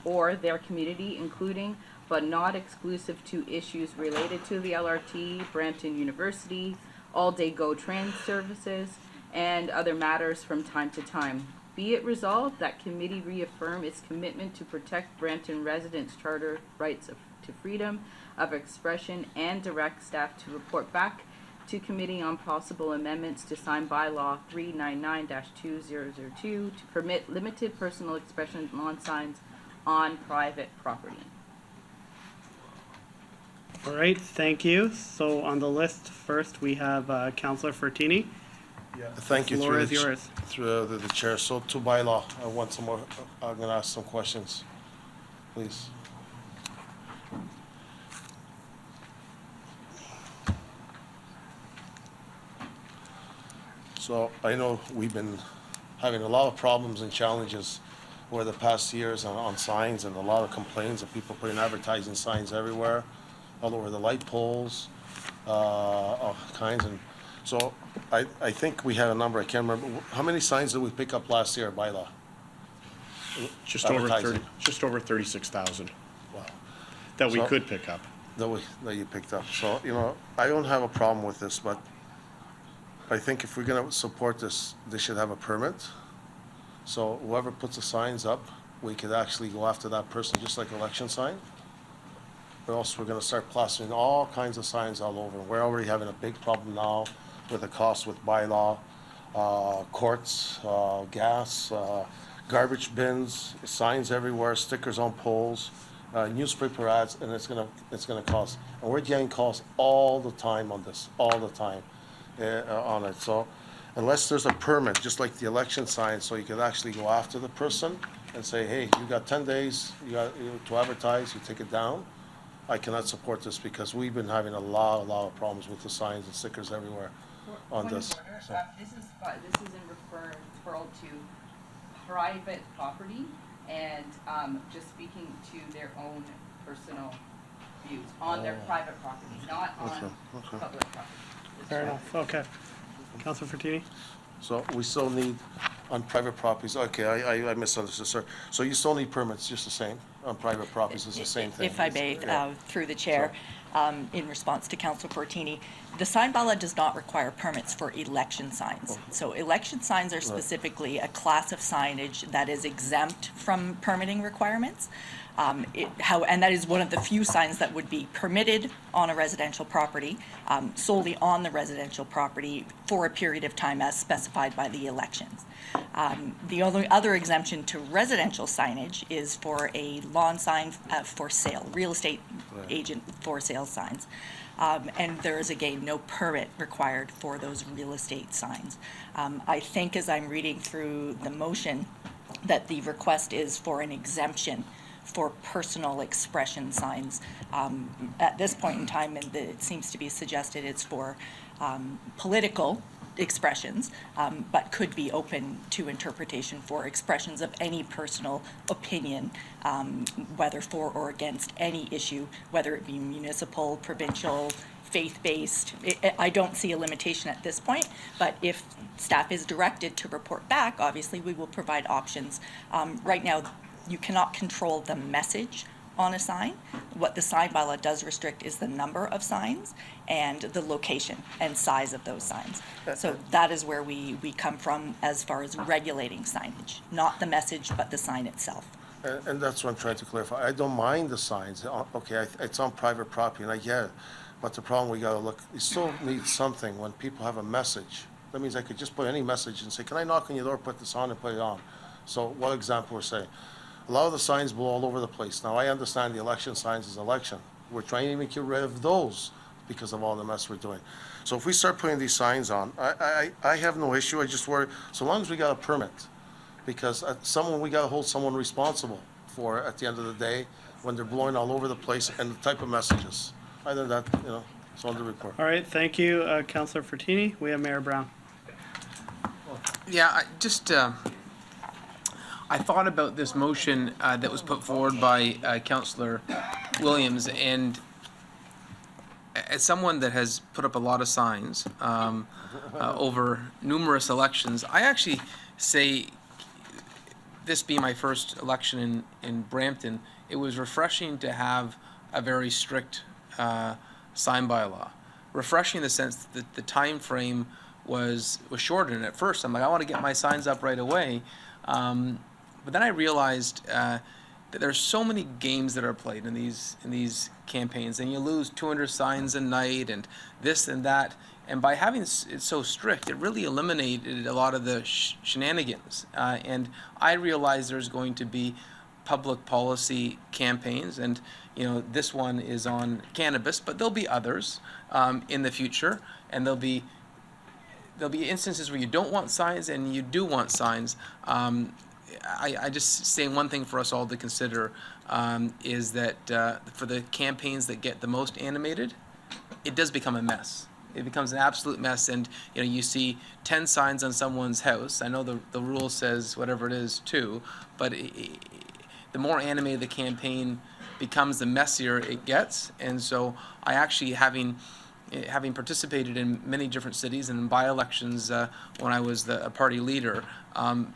Speaker 15: or their community, including but not exclusive to issues related to the LRT, Brampton University, all-day GO train services, and other matters from time to time. Be it resolved that committee reaffirm its commitment to protect Brampton residents' charter rights to freedom of expression and direct staff to report back to committee on possible amendments to sign bylaw 399-2002 to permit limited personal expression lawn signs on private property.
Speaker 10: All right, thank you. So on the list, first we have Councilor Fortini.
Speaker 9: Thank you.
Speaker 10: The floor
Speaker 9: Through
Speaker 10: is
Speaker 9: the ch-
Speaker 10: yours.
Speaker 9: Through the chair. So to bylaw, I want some more, I'm gonna ask some questions, please. So I know we've been having a lot of problems and challenges over the past years on signs, and a lot of complaints of people putting advertising signs everywhere, all over the light poles, all kinds. And so I think we had a number, I can't remember, how many signs did we pick up last year by law?
Speaker 14: Just over
Speaker 9: Advertising.
Speaker 14: 36,000
Speaker 9: Wow.
Speaker 14: that we
Speaker 9: So-
Speaker 14: could pick up.
Speaker 9: That you picked up. So, I don't have a problem with this, but I think if we're gonna support this, they should have a permit. So whoever puts the signs up, we could actually go after that person, just like election sign. Or else we're gonna start plastering all kinds of signs all over. We're already having a big problem now with the cost with bylaw, courts, gas, garbage bins, signs everywhere, stickers on poles, newspaper ads, and it's gonna cost. And we're getting calls all the time on this, all the time, on it. So unless there's a permit, just like the election sign, so you could actually go after the person and say, hey, you got 10 days, to advertise, you take it down. I cannot support this because we've been having a lot of problems with the signs and stickers everywhere on this. So-
Speaker 15: This is in referral to private property and just speaking to their own personal views on their private property, not on
Speaker 9: Okay.
Speaker 15: public property.
Speaker 10: Fair enough, okay. Councilor Fortini?
Speaker 9: So we still need, on private properties, okay, I misunderstood, sir. So you still need permits, just the same, on private properties, it's the same thing?
Speaker 20: If I may,
Speaker 9: Yeah.
Speaker 20: through the chair, in response to Councilor Fortini, the sign bylaw does not require permits for election signs. So election signs are specifically a class of signage that is exempt from permitting requirements. And that is one of the few signs that would be permitted on a residential property, solely on the residential property for a period of time as specified by the elections. The only other exemption to residential signage is for a lawn sign for sale, real estate agent for sale signs. And there is, again, no permit required for those real estate signs. I think as I'm reading through the motion, that the request is for an exemption for personal expression signs. At this point in time, and it seems to be suggested it's for political expressions, but could be open to interpretation for expressions of any personal opinion, whether for or against any issue, whether it be municipal, provincial, faith-based. I don't see a limitation at this point, but if staff is directed to report back, obviously we will provide options. Right now, you cannot control the message on a sign. What the sign bylaw does restrict is the number of signs and the location and size of those signs. So that is where we come from as far as regulating signage, not the message, but the sign itself.
Speaker 9: And that's what I'm trying to clarify. I don't mind the signs. Okay, it's on private property, and I get it. But the problem, we gotta look, you still need something when people have a message. That means I could just put any message and say, can I knock on your door, put this on, and put it on? So what example we're saying? A lot of the signs blow all over the place. Now, I understand the election signs is election. We're trying to even get rid of those because of all the mess we're doing. So if we start putting these signs on, I have no issue. I just worry, so long as we got a permit. Because we gotta hold someone responsible for at the end of the day when they're blowing all over the place and the type of messages. Other than that, it's on the report.
Speaker 10: All right, thank you, Councillor Fortini. We have Mayor Brown.
Speaker 16: Yeah, I thought about this motion that was put forward by Councillor Williams, and as someone that has put up a lot of signs over numerous elections, I actually say, this being my first election in Brampton, it was refreshing to have a very strict sign bylaw. Refreshing in the sense that the time frame was shortened. At first, I'm like, I want to get my signs up right away. But then I realized that there's so many games that are played in these campaigns, and you lose 200 signs a night and this and that. And by having it so strict, it really eliminated a lot of the shenanigans. And I realize there's going to be public policy campaigns, and this one is on cannabis, but there'll be others in the future, and there'll be instances where you don't want signs and you do want signs. I just say one thing for us all to consider is that for the campaigns that get the most animated, it does become a mess. It becomes an absolute mess, and you see 10 signs on someone's house. I know the rule says whatever it is 2, but the more animated the campaign becomes, the messier it gets. And so I actually, having participated in many different cities and in by-elections when I was a party leader,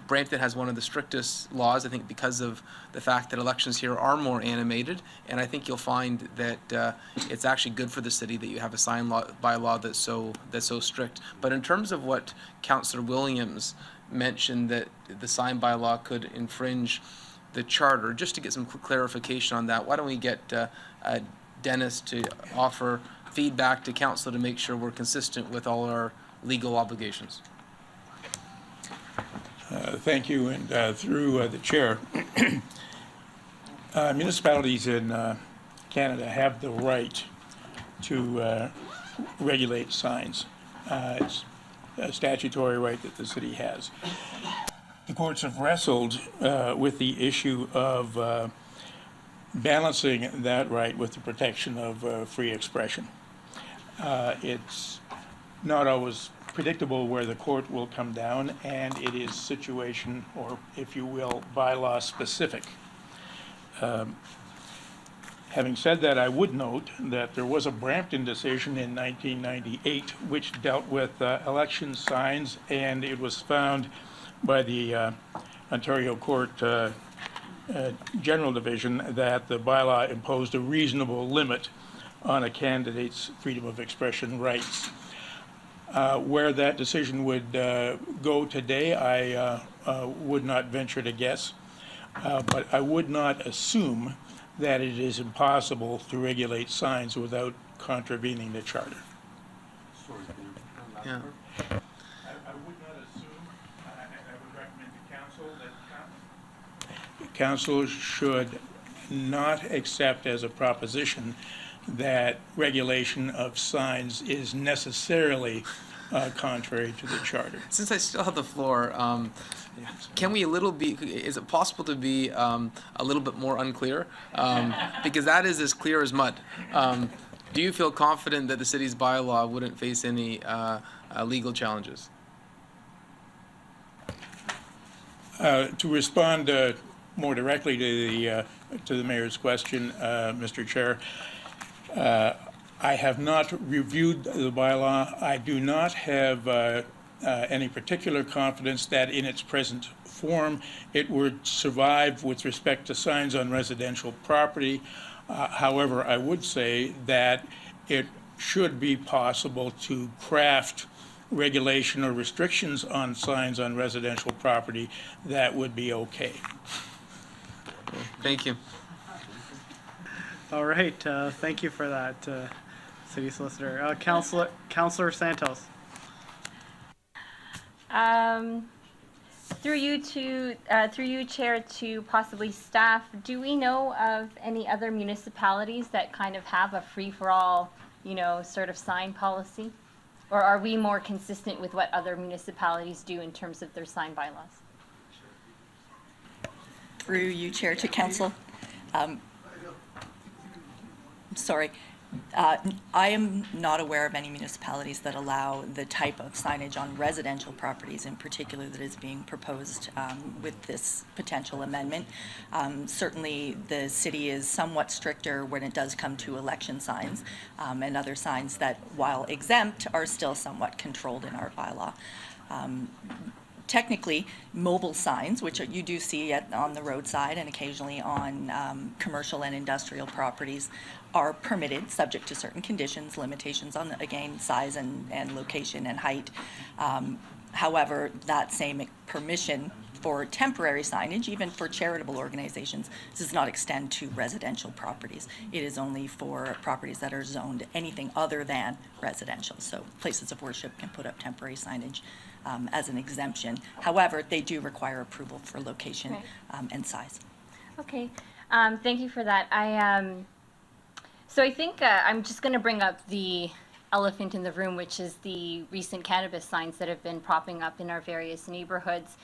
Speaker 16: Brampton has one of the strictest laws, I think, because of the fact that elections here are more animated, and I think you'll find that it's actually good for the city that you have a sign bylaw that's so strict. But in terms of what Councillor Williams mentioned, that the sign bylaw could infringe the charter, just to get some quick clarification on that, why don't we get Dennis to offer feedback to council to make sure we're consistent with all our legal obligations.
Speaker 17: Thank you, and through the chair, municipalities in Canada have the right to regulate signs. It's a statutory right that the city has. The courts have wrestled with the issue of balancing that right with the protection of free expression. It's not always predictable where the court will come down, and it is situation, or if you will, bylaw specific. Having said that, I would note that there was a Brampton decision in 1998 which dealt with election signs, and it was found by the Ontario Court General Division that the bylaw imposed a reasonable limit on a candidate's freedom of expression rights. Where that decision would go today, I would not venture to guess, but I would not assume that it is impossible to regulate signs without contravening the charter.
Speaker 16: Yeah.
Speaker 17: I would not assume, and I would recommend to council that council should not accept as a proposition that regulation of signs is necessarily contrary to the charter.
Speaker 16: Since I still have the floor, can we is it possible to be a little bit more unclear? Because that is as clear as mud. Do you feel confident that the city's bylaw wouldn't face any legal challenges?
Speaker 17: To respond more directly to the mayor's question, Mr. Chair, I have not reviewed the bylaw. I do not have any particular confidence that in its present form, it would survive with respect to signs on residential property. However, I would say that it should be possible to craft regulation or restrictions on signs on residential property that would be okay.
Speaker 16: Thank you.
Speaker 10: All right, thank you for that, City Solicitor. Councillor Santos.
Speaker 3: Through you, Chair, to possibly staff, do we know of any other municipalities that kind of have a free-for-all, sort of sign policy? Or are we more consistent with what other municipalities do in terms of their sign bylaws?
Speaker 20: Through you, Chair, to Council. Sorry. I am not aware of any municipalities that allow the type of signage on residential properties in particular that is being proposed with this potential amendment. Certainly, the city is somewhat stricter when it does come to election signs and other signs that, while exempt, are still somewhat controlled in our bylaw. Technically, mobile signs, which you do see on the roadside and occasionally on commercial and industrial properties, are permitted, subject to certain conditions, limitations on, again, size and location and height. However, that same permission for temporary signage, even for charitable organizations, does not extend to residential properties. It is only for properties that are zoned anything other than residential. So places of worship can put up temporary signage as an exemption. However, they do require approval for location and size.
Speaker 3: Okay, thank you for that. So I think I'm just going to bring up the elephant in the room, which is the recent cannabis signs that have been popping up in our various neighborhoods.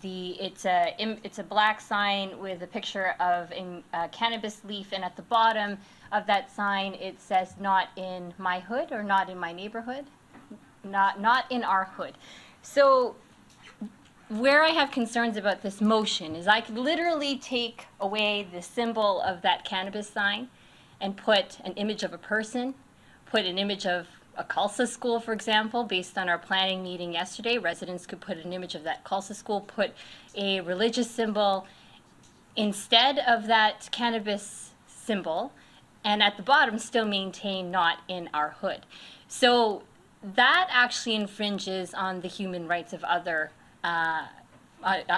Speaker 3: It's a black sign with a picture of a cannabis leaf, and at the bottom of that sign it says "Not in my hood" or "Not in my neighborhood," not in our hood. So where I have concerns about this motion is I could literally take away the symbol of that cannabis sign and put an image of a person, put an image of a Khalsa school, for example. Based on our planning meeting yesterday, residents could put an image of that Khalsa school, put a religious symbol instead of that cannabis symbol, and at the bottom still maintain "Not in our hood." So that actually infringes on the human rights of other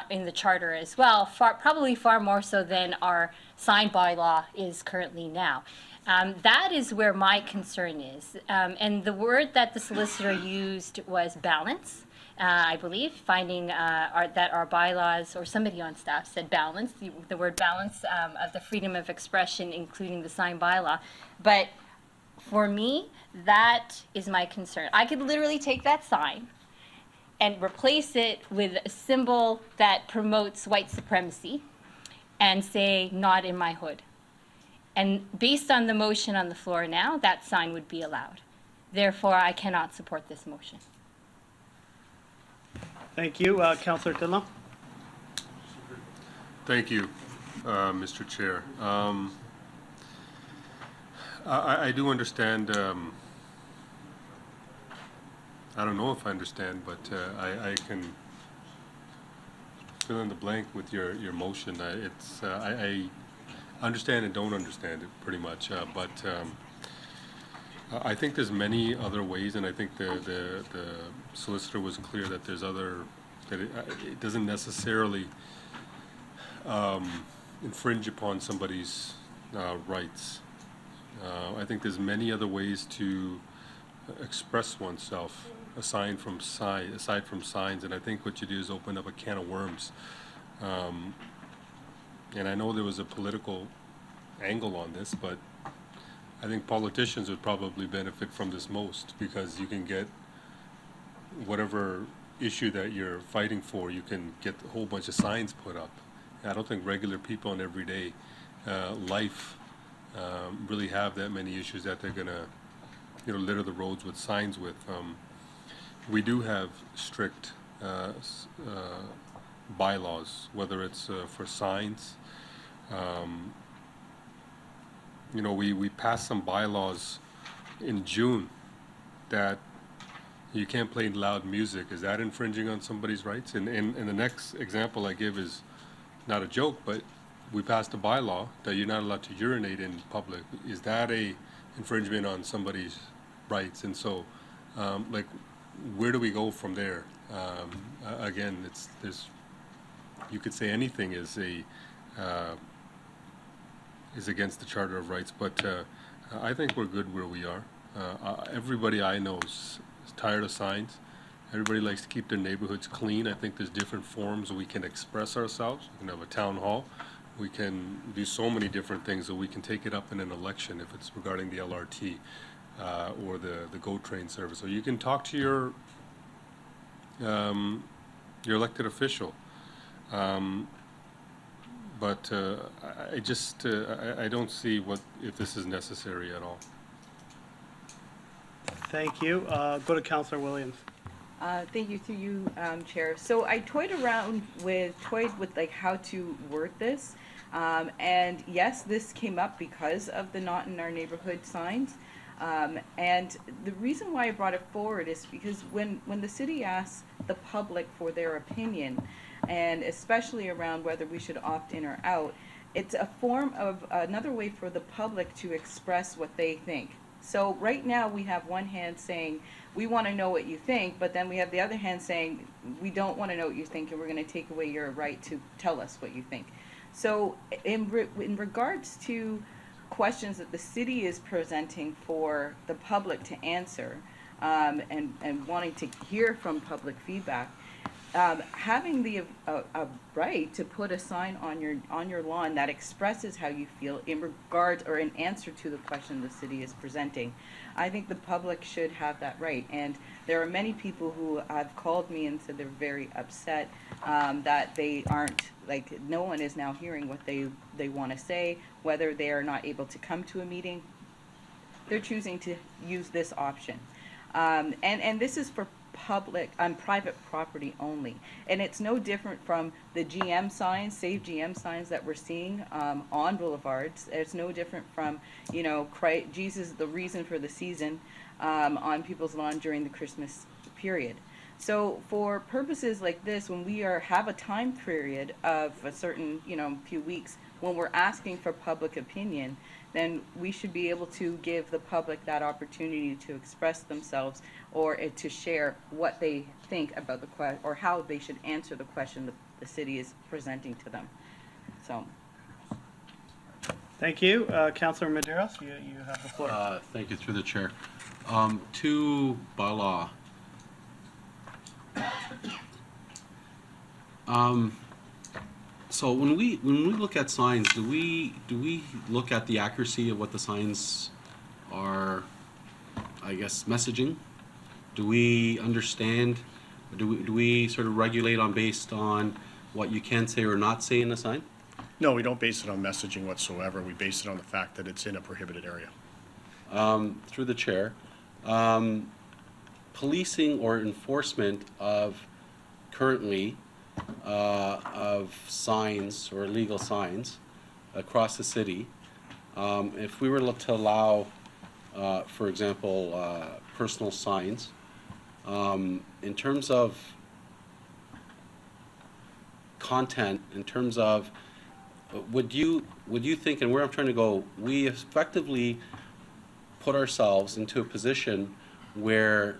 Speaker 3: in the charter as well, probably far more so than our sign bylaw is currently now. That is where my concern is. And the word that the solicitor used was balance, I believe, finding that our bylaws, or somebody on staff said balance, the word balance of the freedom of expression, including the sign bylaw. But for me, that is my concern. I could literally take that sign and replace it with a symbol that promotes white supremacy and say "Not in my hood." And based on the motion on the floor now, that sign would be allowed. Therefore, I cannot support this motion.
Speaker 10: Thank you. Councillor Tidlam.
Speaker 1: Thank you, Mr. Chair. I do understand, I don't know if I understand, but I can fill in the blank with your motion. I understand and don't understand it pretty much, but I think there's many other ways, and I think the solicitor was clear that there's other, that it doesn't necessarily infringe upon somebody's rights. I think there's many other ways to express oneself aside from signs, and I think what you do is open up a can of worms. And I know there was a political angle on this, but I think politicians would probably benefit from this most, because you can get whatever issue that you're fighting for, you can get a whole bunch of signs put up. I don't think regular people in everyday life really have that many issues that they're gonna, litter the roads with signs with. We do have strict bylaws, whether it's for signs. We passed some bylaws in June that you can't play loud music, is that infringing on somebody's rights? And the next example I give is not a joke, but we passed a bylaw that you're not allowed to urinate in public. Is that a infringement on somebody's rights? And so, like, where do we go from there? Again, you could say anything is against the Charter of Rights, but I think we're good where we are. Everybody I know is tired of signs. Everybody likes to keep their neighborhoods clean. I think there's different forms we can express ourselves. We can have a town hall. We can do so many different things that we can take it up in an election if it's regarding the LRT or the GO train service. So you can talk to your elected official. But I just I don't see if this is necessary at all.
Speaker 10: Thank you. Go to Councillor Williams.
Speaker 15: Thank you, through you, Chair. So I toyed with like how to word this. And yes, this came up because of the not in our neighborhood signs. And the reason why I brought it forward is because when the city asks the public for their opinion, and especially around whether we should opt in or out, it's a form of another way for the public to express what they think. So right now we have one hand saying, we want to know what you think, but then we have the other hand saying, we don't want to know what you think and we're going to take away your right to tell us what you think. So in regards to questions that the city is presenting for the public to answer, and wanting to hear from public feedback, having the right to put a sign on your lawn that expresses how you feel in regards or in answer to the question the city is presenting, I think the public should have that right. And there are many people who have called me and said they're very upset that they aren't, like, no one is now hearing what they want to say, whether they are not able to come to a meeting. They're choosing to use this option. And this is for private property only. And it's no different from the GM signs, Save GM signs that we're seeing on boulevards. It's no different from, Jesus, the reason for the season, on people's lawn during the Christmas period. So for purposes like this, when we have a time period of a certain, few weeks, when we're asking for public opinion, then we should be able to give the public that opportunity to express themselves or to share what they think about the question or how they should answer the question that the city is presenting to them. So.
Speaker 10: Thank you. Councillor Medeiros, you have the floor.
Speaker 6: Thank you, through the chair. To bylaw. So when we look at signs, do we look at the accuracy of what the signs are, I guess, messaging? Do we understand? Do we sort of regulate based on what you can say or not say in a sign?
Speaker 14: No, we don't base it on messaging whatsoever. We base it on the fact that it's in a prohibited area.
Speaker 6: Through the chair, policing or enforcement of currently of signs or illegal signs across the city. If we were to allow, for example, personal signs, in terms of content, in terms of, would you think, and where I'm trying to go, we effectively put ourselves into a position where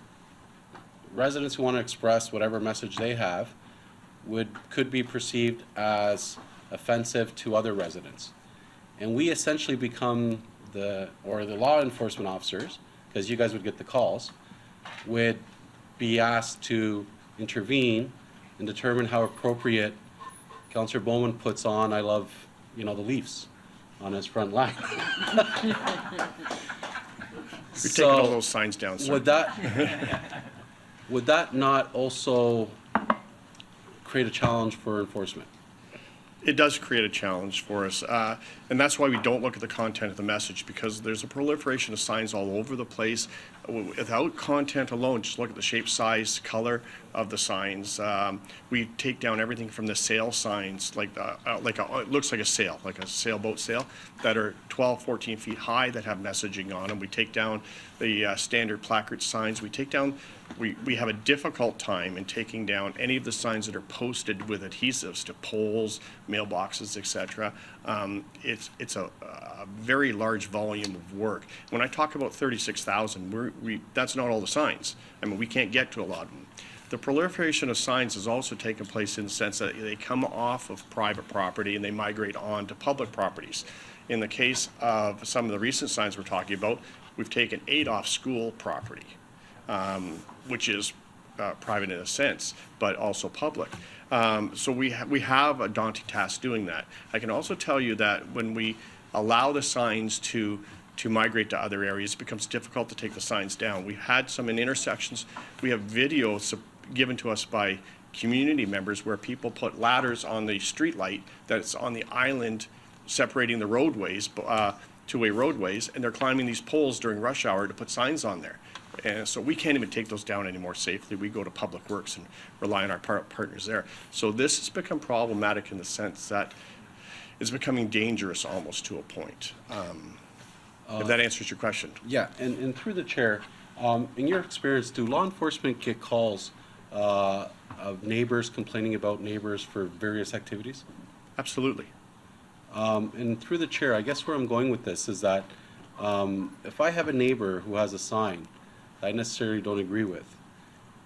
Speaker 6: residents who want to express whatever message they have could be perceived as offensive to other residents. And we essentially become the law enforcement officers, because you guys would get the calls, would be asked to intervene and determine how appropriate. Councillor Bowman puts on, I love, the Leafs on his front line.
Speaker 14: We're taking all those signs down, sir.
Speaker 6: Would that not also create a challenge for enforcement?
Speaker 14: It does create a challenge for us, and that's why we don't look at the content of the message, because there's a proliferation of signs all over the place. without content alone, just look at the shape, size, color of the signs. We take down everything from the sail signs, it looks like a sail, like a sailboat sail, that are 12, 14 feet high that have messaging on them. We take down the standard placard signs. We have a difficult time in taking down any of the signs that are posted with adhesives to poles, mailboxes, etc. It's a very large volume of work. When I talk about 36,000, that's not all the signs. I mean, we can't get to a lot of them. The proliferation of signs has also taken place in the sense that they come off of private property and they migrate on to public properties. In the case of some of the recent signs we're talking about, we've taken 8 off school property, which is private in a sense, but also public. So we have a daunting task doing that. I can also tell you that when we allow the signs to migrate to other areas, it becomes difficult to take the signs down. We've had some in intersections. We have videos given to us by community members where people put ladders on the street light that's on the island separating the roadways, two-way roadways, and they're climbing these poles during rush hour to put signs on there. And so we can't even take those down anymore safely. We go to Public Works and rely on our partners there. So this has become problematic in the sense that it's becoming dangerous almost to a point. If that answers your question.
Speaker 6: Yeah, and through the chair, in your experience, do law enforcement get calls of neighbors complaining about neighbors for various activities?
Speaker 14: Absolutely.
Speaker 6: And through the chair, I guess where I'm going with this is that if I have a neighbor who has a sign that I necessarily don't agree with,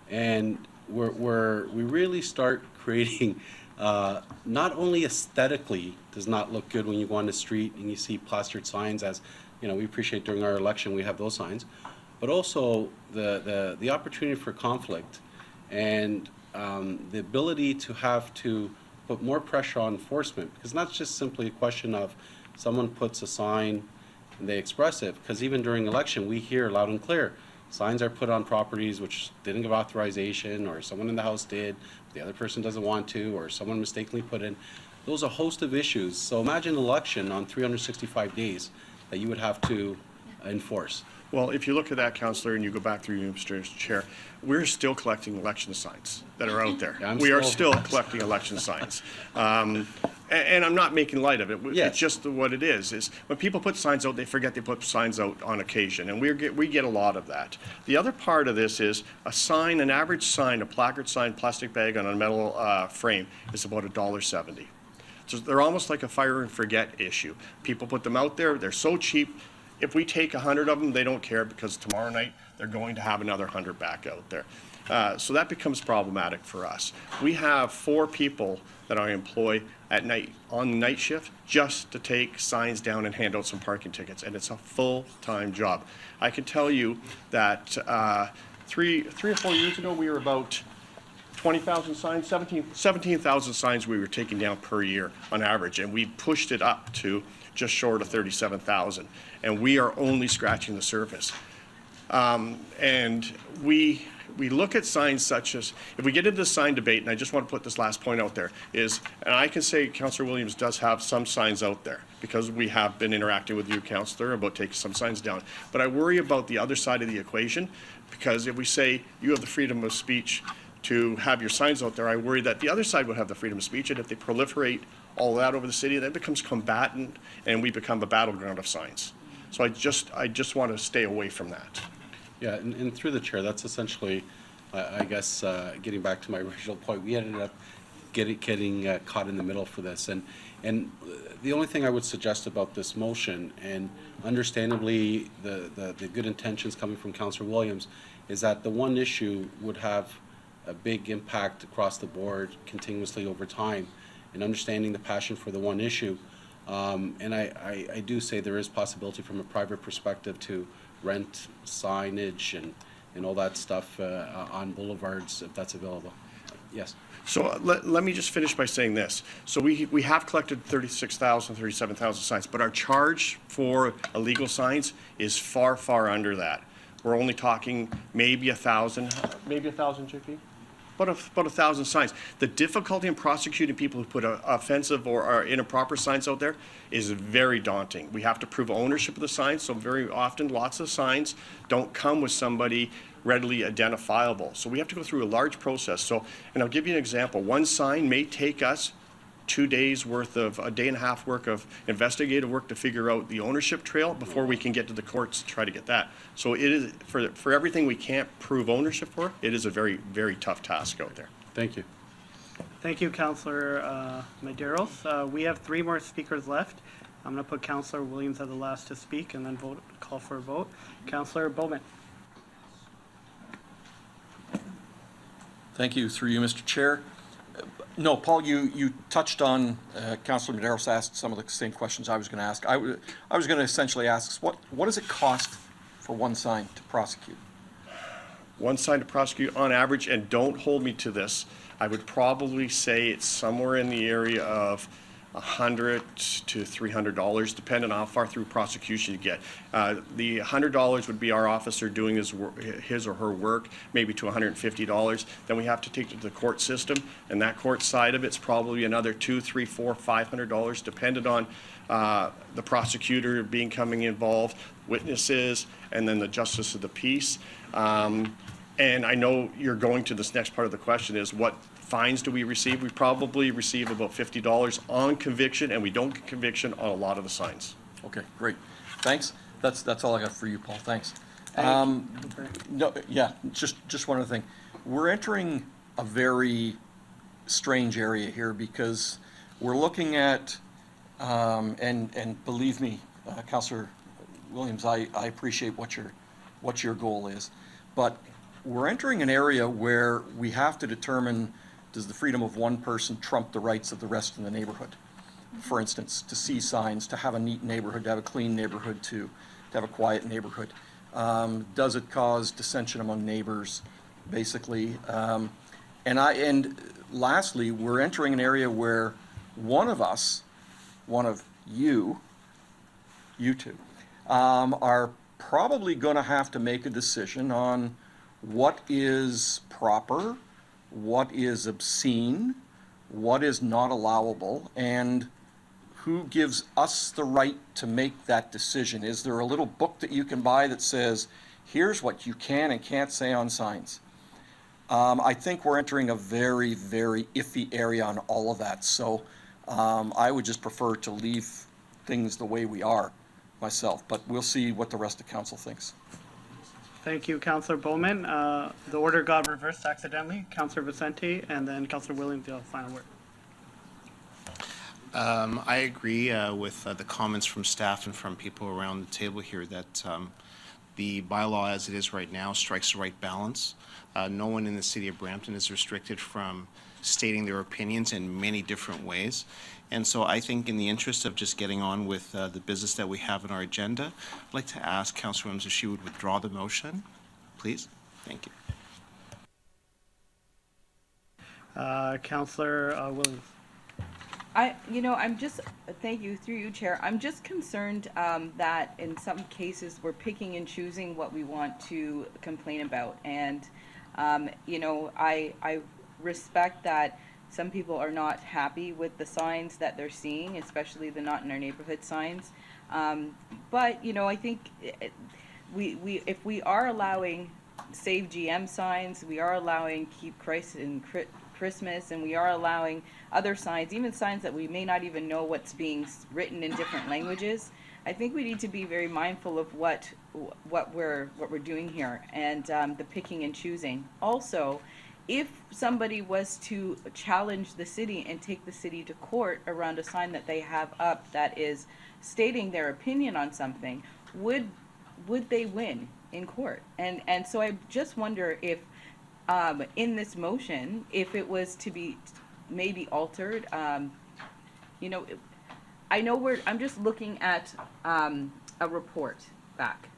Speaker 6: and we really start creating, not only aesthetically does not look good when you go on the street and you see plastered signs, as you know, we appreciate during our election we have those signs, but also the opportunity for conflict and the ability to have to put more pressure on enforcement, because not just simply a question of someone puts a sign and they express it, because even during election we hear loud and clear signs are put on properties which didn't give authorization, or someone in the house did, the other person doesn't want to, or someone mistakenly put in. Those are a host of issues. So imagine an election on 365 days that you would have to enforce.
Speaker 14: Well, if you look at that, Councillor, and you go back through, Mr. Chair, we're still collecting election signs that are out there.
Speaker 6: Yeah,
Speaker 14: we are still collecting election signs. And I'm not making light of it.
Speaker 6: Yes.
Speaker 14: It's just what it is when people put signs out, they forget they put signs out on occasion, and we get a lot of that. The other part of this is a sign, an average sign, a placard sign, plastic bag on a metal frame is about $1.70. So they're almost like a fire and forget issue. People put them out there, they're so cheap. If we take 100 of them, they don't care, because tomorrow night they're going to have another 100 back out there. So that becomes problematic for us. We have 4 people that I employ at night, on night shift, just to take signs down and hand out some parking tickets, and it's a full-time job. I can tell you that 3 or 4 years ago, we were about 20,000 signs, 17,000 signs we were taking down per year on average, and we pushed it up to just short of 37,000, and we are only scratching the surface. And we look at signs such as, if we get into the sign debate, and I just want to put this last point out there, is, and I can say Councillor Williams does have some signs out there, because we have been interacting with you, Councillor, about taking some signs down. But I worry about the other side of the equation, because if we say you have the freedom of speech to have your signs out there, I worry that the other side would have the freedom of speech, and if they proliferate all that over the city, that becomes combatant, and we become a battleground of signs. So I just want to stay away from that.
Speaker 6: Yeah, and through the chair, that's essentially, I guess, getting back to my original point, we ended up getting caught in the middle for this. And the only thing I would suggest about this motion, and understandably the good intentions coming from Councillor Williams, is that the one issue would have a big impact across the board continuously over time, and understanding the passion for the one issue. And I do say there is possibility from a private perspective to rent signage and all that stuff on boulevards if that's available. Yes.
Speaker 14: So let me just finish by saying this. So we have collected 36,000, 37,000 signs, but our charge for illegal signs is far, far under that. We're only talking maybe 1,000, JP? about 1,000 signs. The difficulty in prosecuting people who put offensive or are inappropriate signs out there is very daunting. We have to prove ownership of the signs, so very often lots of signs don't come with somebody readily identifiable. So we have to go through a large process. So, and I'll give you an example. One sign may take us 2 days worth of, a day and a half work of investigative work to figure out the ownership trail before we can get to the courts to try to get that. So it is, for everything we can't prove ownership for, it is a very, very tough task out there.
Speaker 6: Thank you.
Speaker 10: Thank you, Councillor Medeiros. We have 3 more speakers left. I'm going to put Councillor Williams as the last to speak and then call for a vote. Councillor Bowman.
Speaker 21: Thank you, through you, Mr. Chair. No, Paul, you touched on, Councillor Medeiros asked some of the same questions I was going to ask. I was going to essentially ask, what does it cost for one sign to prosecute?
Speaker 14: One sign to prosecute on average, and don't hold me to this, I would probably say it's somewhere in the area of $100 to $300, depending on how far through prosecution you get. The $100 would be our officer doing his or her work, maybe to $150. Then we have to take it to the court system, and that court side of it's probably another $200, $300, $400, $500, depending on the prosecutor coming involved, witnesses, and then the justice of the peace. And I know you're going to this next part of the question is what fines do we receive? We probably receive about $50 on conviction, and we don't get conviction on a lot of the signs.
Speaker 21: Okay, great. Thanks. That's all I got for you, Paul. Thanks. No, yeah, just one other thing. We're entering a very strange area here because we're looking at, and believe me, Councillor Williams, I appreciate what your goal is, but we're entering an area where we have to determine, does the freedom of one person trump the rights of the rest of the neighborhood? For instance, to see signs, to have a neat neighborhood, to have a clean neighborhood, to have a quiet neighborhood. Does it cause dissension among neighbors, basically? And lastly, we're entering an area where one of you two, are probably going to have to make a decision on what is proper, what is obscene, what is not allowable, and who gives us the right to make that decision? Is there a little book that you can buy that says, here's what you can and can't say on signs? I think we're entering a very, very iffy area on all of that. So I would just prefer to leave things the way we are myself, but we'll see what the rest of council thinks.
Speaker 10: Thank you, Councillor Bowman. The order got reversed accidentally. Councillor Vicente and then Councillor Williams, the final word.
Speaker 4: I agree with the comments from staff and from people around the table here that the bylaw as it is right now strikes the right balance. No one in the city of Brampton is restricted from stating their opinions in many different ways. And so I think in the interest of just getting on with the business that we have on our agenda, I'd like to ask Councillor Williams if she would withdraw the motion, please. Thank you.
Speaker 10: Councillor Williams.
Speaker 15: I'm just, thank you, through you, Chair. I'm just concerned that in some cases we're picking and choosing what we want to complain about. And, I respect that some people are not happy with the signs that they're seeing, especially the not in our neighborhood signs. But, I think if we are allowing Save GM signs, we are allowing Keep Christ in Christmas, and we are allowing other signs, even signs that we may not even know what's being written in different languages. I think we need to be very mindful of what we're doing here, and the picking and choosing. Also, if somebody was to challenge the city and take the city to court around a sign that they have up that is stating their opinion on something, would they win in court? And so I just wonder if in this motion, if it was to be maybe altered, I know I'm just looking at a report back,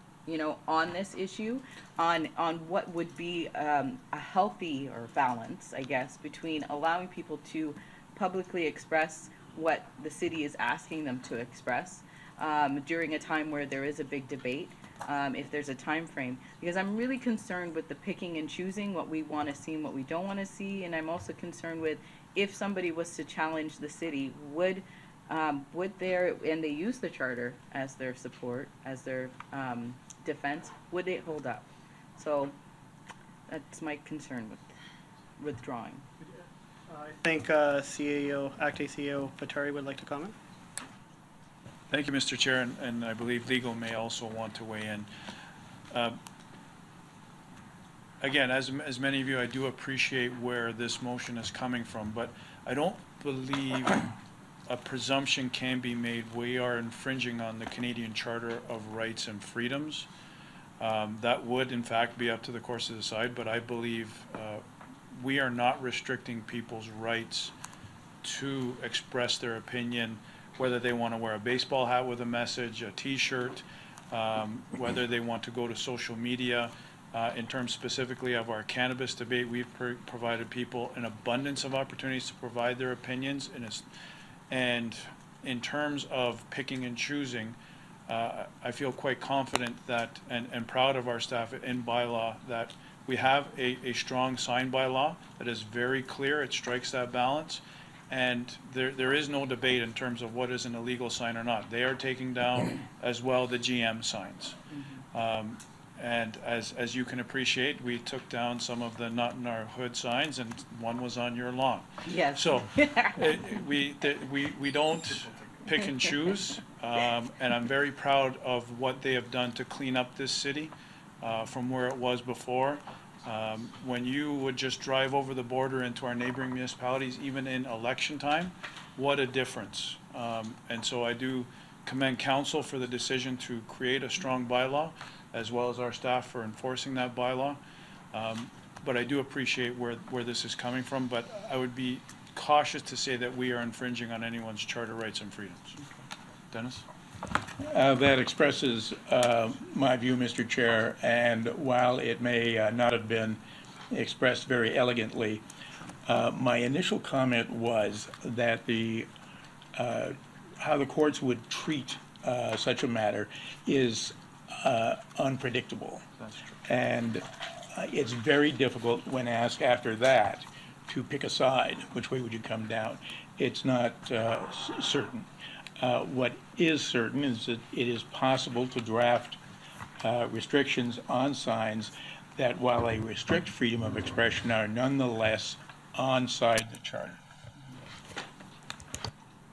Speaker 15: on this issue, on what would be a healthy or balance, I guess, between allowing people to publicly express what the city is asking them to express during a time where there is a big debate, if there's a time frame, because I'm really concerned with the picking and choosing what we want to see and what we don't want to see, and I'm also concerned with if somebody was to challenge the city, would their, and they use the charter as their support, as their defense, would it hold up? So that's my concern with withdrawing.
Speaker 10: I think CAO, Acting CEO Patari would like to comment.
Speaker 13: Thank you, Mr. Chair, and I believe legal may also want to weigh in. Again, as many of you, I do appreciate where this motion is coming from, but I don't believe a presumption can be made we are infringing on the Canadian Charter of Rights and Freedoms. That would, in fact, be up to the courts to decide, but I believe we are not restricting people's rights to express their opinion, whether they want to wear a baseball hat with a message, a T-shirt, whether they want to go to social media. In terms specifically of our cannabis debate, we've provided people an abundance of opportunities to provide their opinions. And in terms of picking and choosing, I feel quite confident that, and proud of our staff in bylaw, that we have a strong sign bylaw that is very clear. It strikes that balance. And there is no debate in terms of what is an illegal sign or not. They are taking down as well the GM signs. And as you can appreciate, we took down some of the not in our hood signs, and one was on your lawn.
Speaker 15: Yes.
Speaker 13: So we don't pick and choose, and I'm very proud of what they have done to clean up this city from where it was before. When you would just drive over the border into our neighboring municipalities, even in election time, what a difference. And so I do commend council for the decision to create a strong bylaw, as well as our staff for enforcing that bylaw. But I do appreciate where this is coming from, but I would be cautious to say that we are infringing on anyone's charter rights and freedoms. Dennis?
Speaker 17: That expresses my view, Mr. Chair, and while it may not have been expressed very elegantly, my initial comment was that how the courts would treat such a matter is unpredictable.
Speaker 13: That's true.
Speaker 17: And it's very difficult when asked after that to pick a side. Which way would you come down? It's not certain. What is certain is that it is possible to draft restrictions on signs that, while they restrict freedom of expression, are nonetheless onside the charter.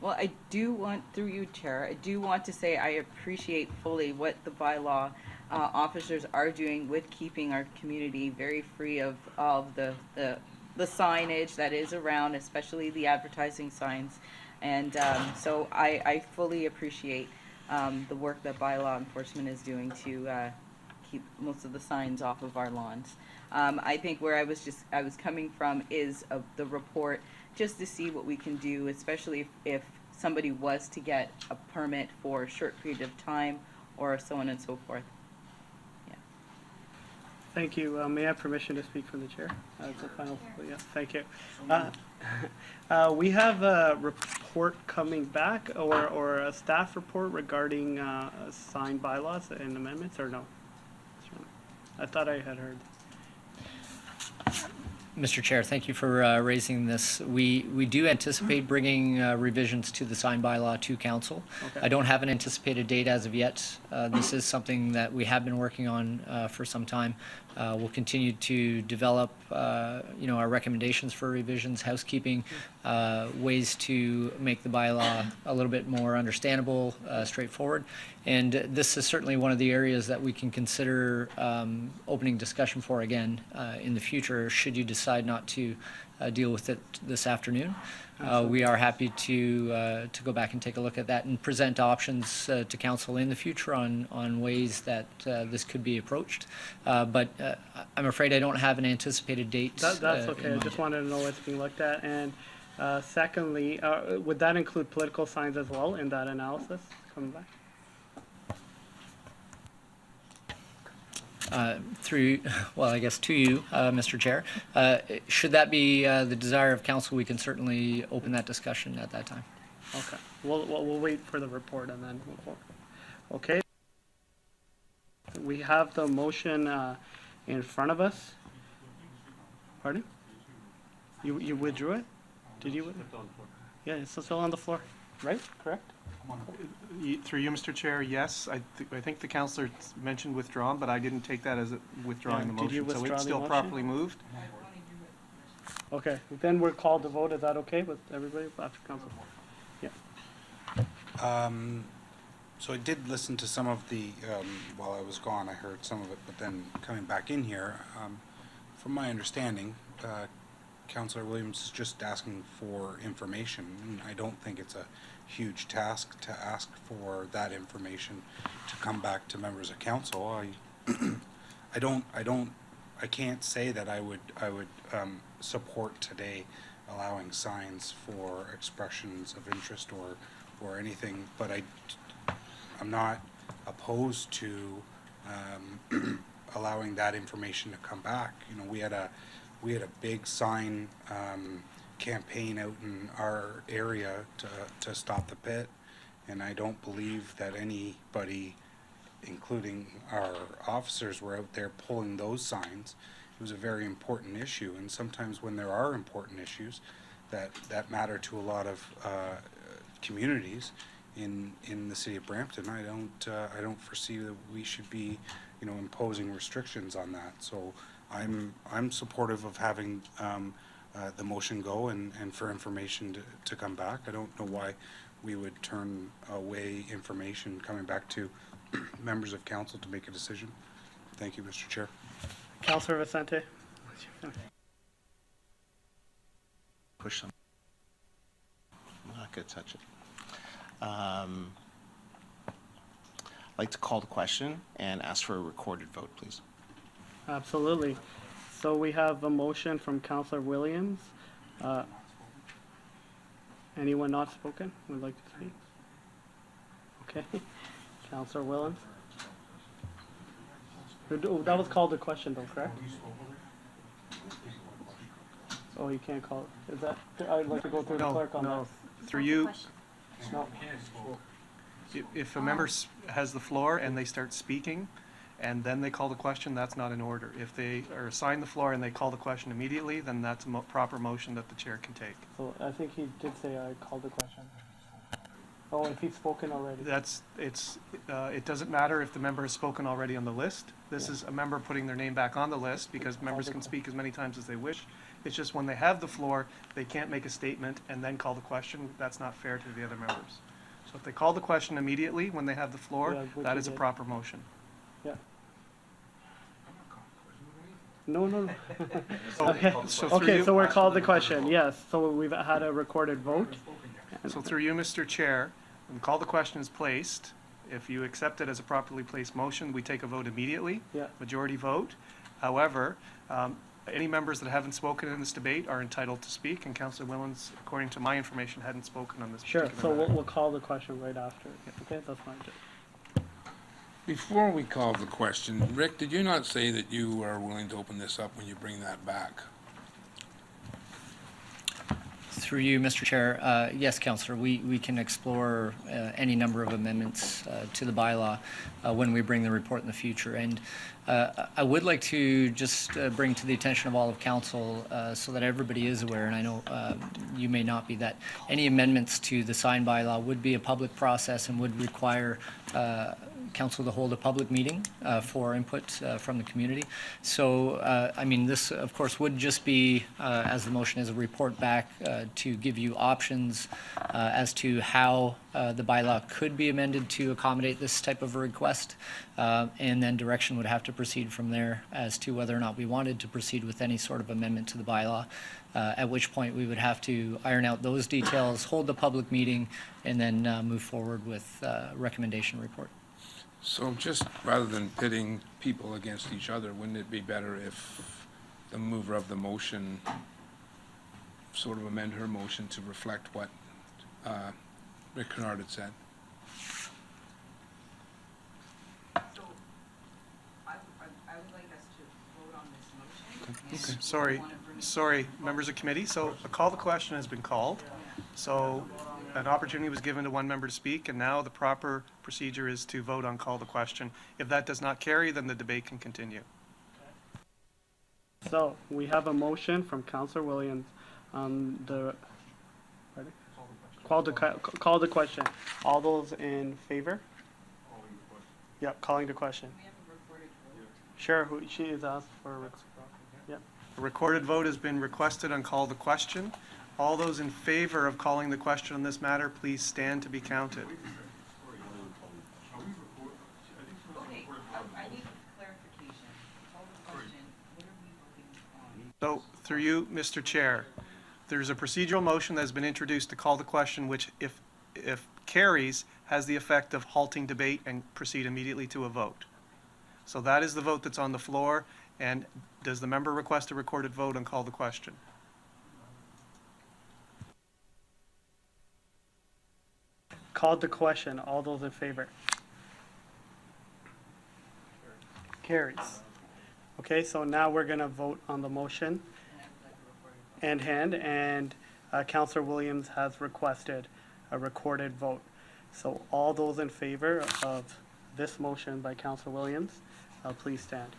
Speaker 15: Well, I do want, through you, Chair, I do want to say I appreciate fully what the bylaw officers are doing with keeping our community very free of the signage that is around, especially the advertising signs. And so I fully appreciate the work that bylaw enforcement is doing to keep most of the signs off of our lawns. I think where I was coming from is the report, just to see what we can do, especially if somebody was to get a permit for a short period of time or so on and so forth. Yeah.
Speaker 10: Thank you. May I have permission to speak from the chair? That's the final. Yeah, thank you. We have a report coming back, or a staff report regarding signed bylaws and amendments, or no? I thought I had heard.
Speaker 11: Mr. Chair, thank you for raising this. We do anticipate bringing revisions to the sign bylaw to council.
Speaker 10: Okay.
Speaker 11: I don't have an anticipated date as of yet. This is something that we have been working on for some time. We'll continue to develop, our recommendations for revisions, housekeeping, ways to make the bylaw a little bit more understandable, straightforward. And this is certainly one of the areas that we can consider opening discussion for again in the future, should you decide not to deal with it this afternoon. We are happy to go back and take a look at that and present options to council in the future on ways that this could be approached. But I'm afraid I don't have an anticipated date.
Speaker 10: That's okay. I just wanted to know what's being looked at. And secondly, would that include political signs as well in that analysis coming back?
Speaker 11: To you, Mr. Chair. Should that be the desire of council, we can certainly open that discussion at that time.
Speaker 10: Okay. We'll wait for the report and then move forward. Okay. we have the motion in front of us. Pardon? You withdrew it? Did you? Yeah, it's still on the floor, right? Correct?
Speaker 2: Through you, Mr. Chair, yes, I think the counselor mentioned withdrawn, but I didn't take that as withdrawing the
Speaker 10: Yeah, did you
Speaker 2: motion. So
Speaker 10: withdraw
Speaker 2: it's
Speaker 10: the
Speaker 2: still
Speaker 10: motion?
Speaker 2: properly moved.
Speaker 10: Okay, then we're called to vote. Is that okay with everybody after council? Yeah.
Speaker 5: So I did listen to some of the, while I was gone, I heard some of it, but then coming back in here, from my understanding, Councillor Williams is just asking for information. And I don't think it's a huge task to ask for that information to come back to members of council. I can't say that I would support today allowing signs for expressions of interest or anything, but I'm not opposed to allowing that information to come back. You know, we had a big sign campaign out in our area to stop the pit, and I don't believe that anybody, including our officers, were out there pulling those signs. It was a very important issue, and sometimes when there are important issues that matter to a lot of communities in the city of Brampton, I don't foresee that we should be, you know, imposing restrictions on that. So I'm supportive of having the motion go and for information to come back. I don't know why we would turn away information coming back to members of council to make a decision. Thank you, Mr. Chair.
Speaker 10: Councillor Vicente?
Speaker 4: Push them. I'm not going to touch it. I'd like to call the question and ask for a recorded vote, please.
Speaker 10: Absolutely. So we have a motion from Councillor Williams. Anyone not spoken would like to speak? Okay. Councillor Williams? That was called a question though, correct? Oh, you can't call it. Is that, I'd like to go through the clerk on that.
Speaker 2: No, through you,
Speaker 10: No.
Speaker 2: if a member has the floor and they start speaking, and then they call the question, that's not in order. If they are assigned the floor and they call the question immediately, then that's a proper motion that the chair can take.
Speaker 10: So I think he did say I called the question. Oh, if he's spoken already.
Speaker 2: It doesn't matter if the member has spoken already on the list. This is a member putting their name back on the list because members can speak as many times as they wish. It's just when they have the floor, they can't make a statement and then call the question. That's not fair to the other members. So if they call the question immediately when they have the floor,
Speaker 10: Yeah, which
Speaker 2: that
Speaker 10: we
Speaker 2: is a
Speaker 10: did.
Speaker 2: proper motion.
Speaker 10: Yeah. No. Okay,
Speaker 2: So through
Speaker 10: okay,
Speaker 2: you-
Speaker 10: so we're called the question, yes. So we've had a recorded vote.
Speaker 2: So through you, Mr. Chair, when the call the question is placed, if you accept it as a properly placed motion, we take a vote immediately.
Speaker 10: Yeah.
Speaker 2: Majority vote. However, any members that haven't spoken in this debate are entitled to speak, and Councillor Willens, according to my information, hadn't spoken on this
Speaker 10: Sure,
Speaker 2: particular
Speaker 10: so
Speaker 2: matter.
Speaker 10: we'll call the question right after. Okay, that's fine.
Speaker 22: Before we call the question, Rick, did you not say that you are willing to open this up when you bring that back?
Speaker 11: Through you, Mr. Chair, yes, Councillor, we can explore any number of amendments to the bylaw when we bring the report in the future. And I would like to just bring to the attention of all of council so that everybody is aware, and I know you may not be, that any amendments to the sign bylaw would be a public process and would require council to hold a public meeting for input from the community. So, I mean, this, of course, would just be, as the motion is, a report back to give you options as to how the bylaw could be amended to accommodate this type of a request. And then direction would have to proceed from there as to whether or not we wanted to proceed with any sort of amendment to the bylaw. At which point we would have to iron out those details, hold the public meeting, and then move forward with recommendation report.
Speaker 22: So just rather than pitting people against each other, wouldn't it be better if the mover of the motion sort of amend her motion to reflect what Rick Kennard had said?
Speaker 15: I would like us to vote on this motion.
Speaker 2: Sorry, members of committee. So a call the question has been called. So an opportunity was given to one member to speak, and now the proper procedure is to vote on call the question. If that does not carry, then the debate can continue.
Speaker 10: So we have a motion from Councillor Williams on the, ready? Call the question. All those in favor? Yep, calling the question. Sure, she is asked for, yep. A recorded vote has been requested on call the question. All those in favor of calling the question on this matter, please stand to be counted.
Speaker 15: Okay, I need clarification. Call the question, what are we voting on?
Speaker 2: So, through you, Mr. Chair, there's a procedural motion that has been introduced to call the question, which if carries, has the effect of halting debate and proceed immediately to a vote. So that is the vote that's on the floor, and does the member request a recorded vote and call the question?
Speaker 10: Called the question. All those in favor? Carries. Okay, so now we're gonna vote on the motion and Councillor Williams has requested a recorded vote. So all those in favor of this motion by Councillor Williams, please stand.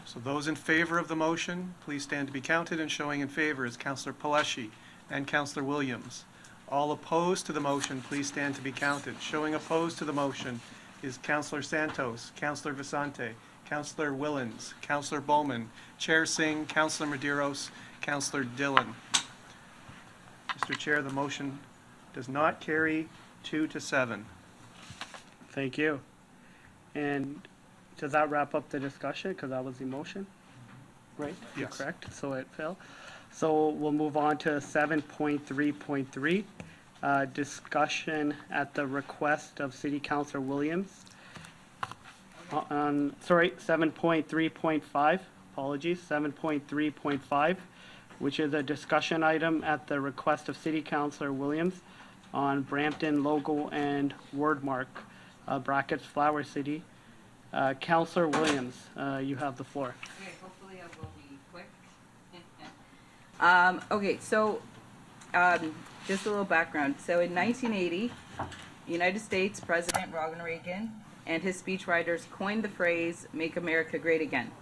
Speaker 2: So those in favor of the motion, please stand to be counted, and showing in favor is Councillor Paleshi and Councillor Williams. All opposed to the motion, please stand to be counted. Showing opposed to the motion is Councillor Santos, Councillor Vicente, Councillor Willens, Councillor Bowman, Chair Singh, Councillor Medeiros, Councillor Dillon. Mr. Chair, the motion does not carry 2-7.
Speaker 10: Thank you. And does that wrap up the discussion? Because that was the motion, right? You're
Speaker 2: Yes.
Speaker 10: correct, so it fell. So we'll move on to 7.3.3, discussion at the request of City Councillor Williams. 7.3.5, apologies, 7.3.5, which is a discussion item at the request of City Councillor Williams on Brampton logo and word mark, brackets Flower City. Councillor Williams, you have the floor.
Speaker 15: Okay, hopefully I will be quick. Okay, so just a little background. So in 1980, United States President Ronald Reagan and his speechwriters coined the phrase, "Make America Great Again."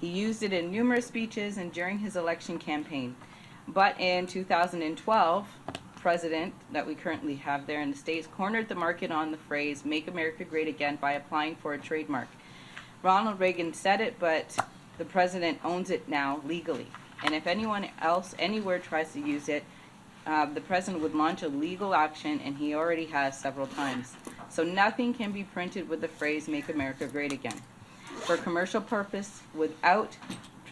Speaker 15: He used it in numerous speeches and during his election campaign. But in 2012, president that we currently have there in the States cornered the market on the phrase, "Make America Great Again," by applying for a trademark. Ronald Reagan said it, but the president owns it now legally. And if anyone else anywhere tries to use it, the president would launch a legal action, and he already has several times. So nothing can be printed with the phrase, "Make America Great Again." For commercial purpose, without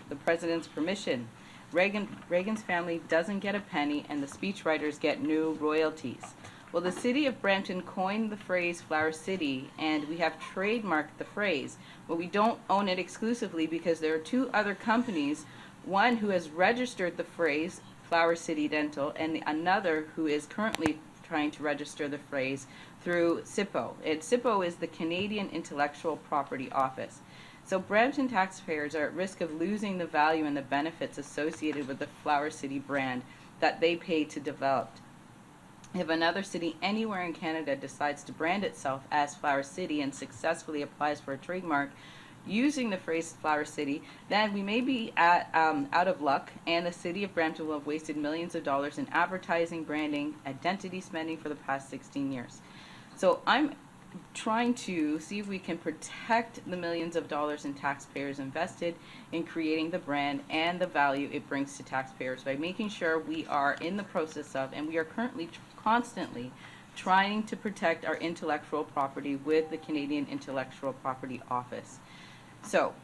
Speaker 15: the president's permission, Reagan's family doesn't get a penny, and the speechwriters get no royalties. Well, the city of Brampton coined the phrase Flower City, and we have trademarked the phrase, but we don't own it exclusively because there are two other companies, one who has registered the phrase Flower City Dental, and another who is currently trying to register the phrase through SIPO. And SIPO is the Canadian Intellectual Property Office. So Brampton taxpayers are at risk of losing the value and the benefits associated with the Flower City brand that they paid to develop. If another city anywhere in Canada decides to brand itself as Flower City and successfully applies for a trademark using the phrase Flower City, then we may be out of luck, and the city of Brampton will have wasted millions of dollars in advertising, branding, identity spending for the past 16 years. So I'm trying to see if we can protect the millions of dollars in taxpayers invested in creating the brand and the value it brings to taxpayers by making sure we are in the process of, and we are currently constantly trying to protect our intellectual property with the Canadian Intellectual Property Office. So,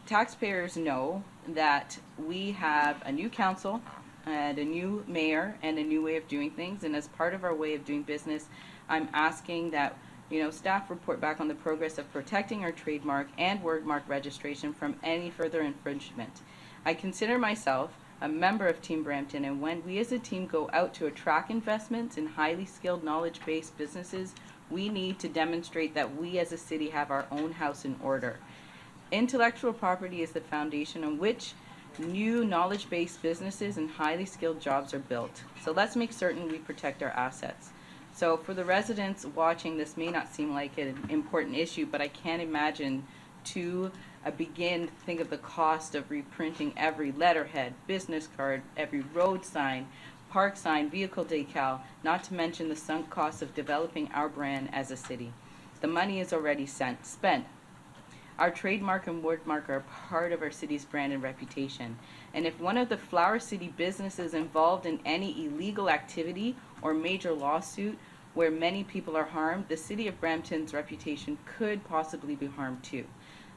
Speaker 15: taxpayers know that we have a new council and a new mayor and a new way of doing things, and as part of our way of doing business, I'm asking that, staff report back on the progress of protecting our trademark and wordmark registration from any further infringement. I consider myself a member of Team Brampton, and when we as a team go out to attract investments in highly skilled, knowledge-based businesses, we need to demonstrate that we as a city have our own house in order. Intellectual property is the foundation on which New knowledge-based businesses and highly skilled jobs are built. So let's make certain we protect our assets. So for the residents watching, this may not seem like an important issue, but I can't imagine to begin to think of the cost of reprinting every letterhead, business card, every road sign, park sign, vehicle decal, not to mention the sunk cost of developing our brand as a city. The money is already spent. Our trademark and wordmark are part of our city's brand and reputation. And if one of the Flower City businesses involved in any illegal activity or major lawsuit where many people are harmed, the city of Brampton's reputation could possibly be harmed too.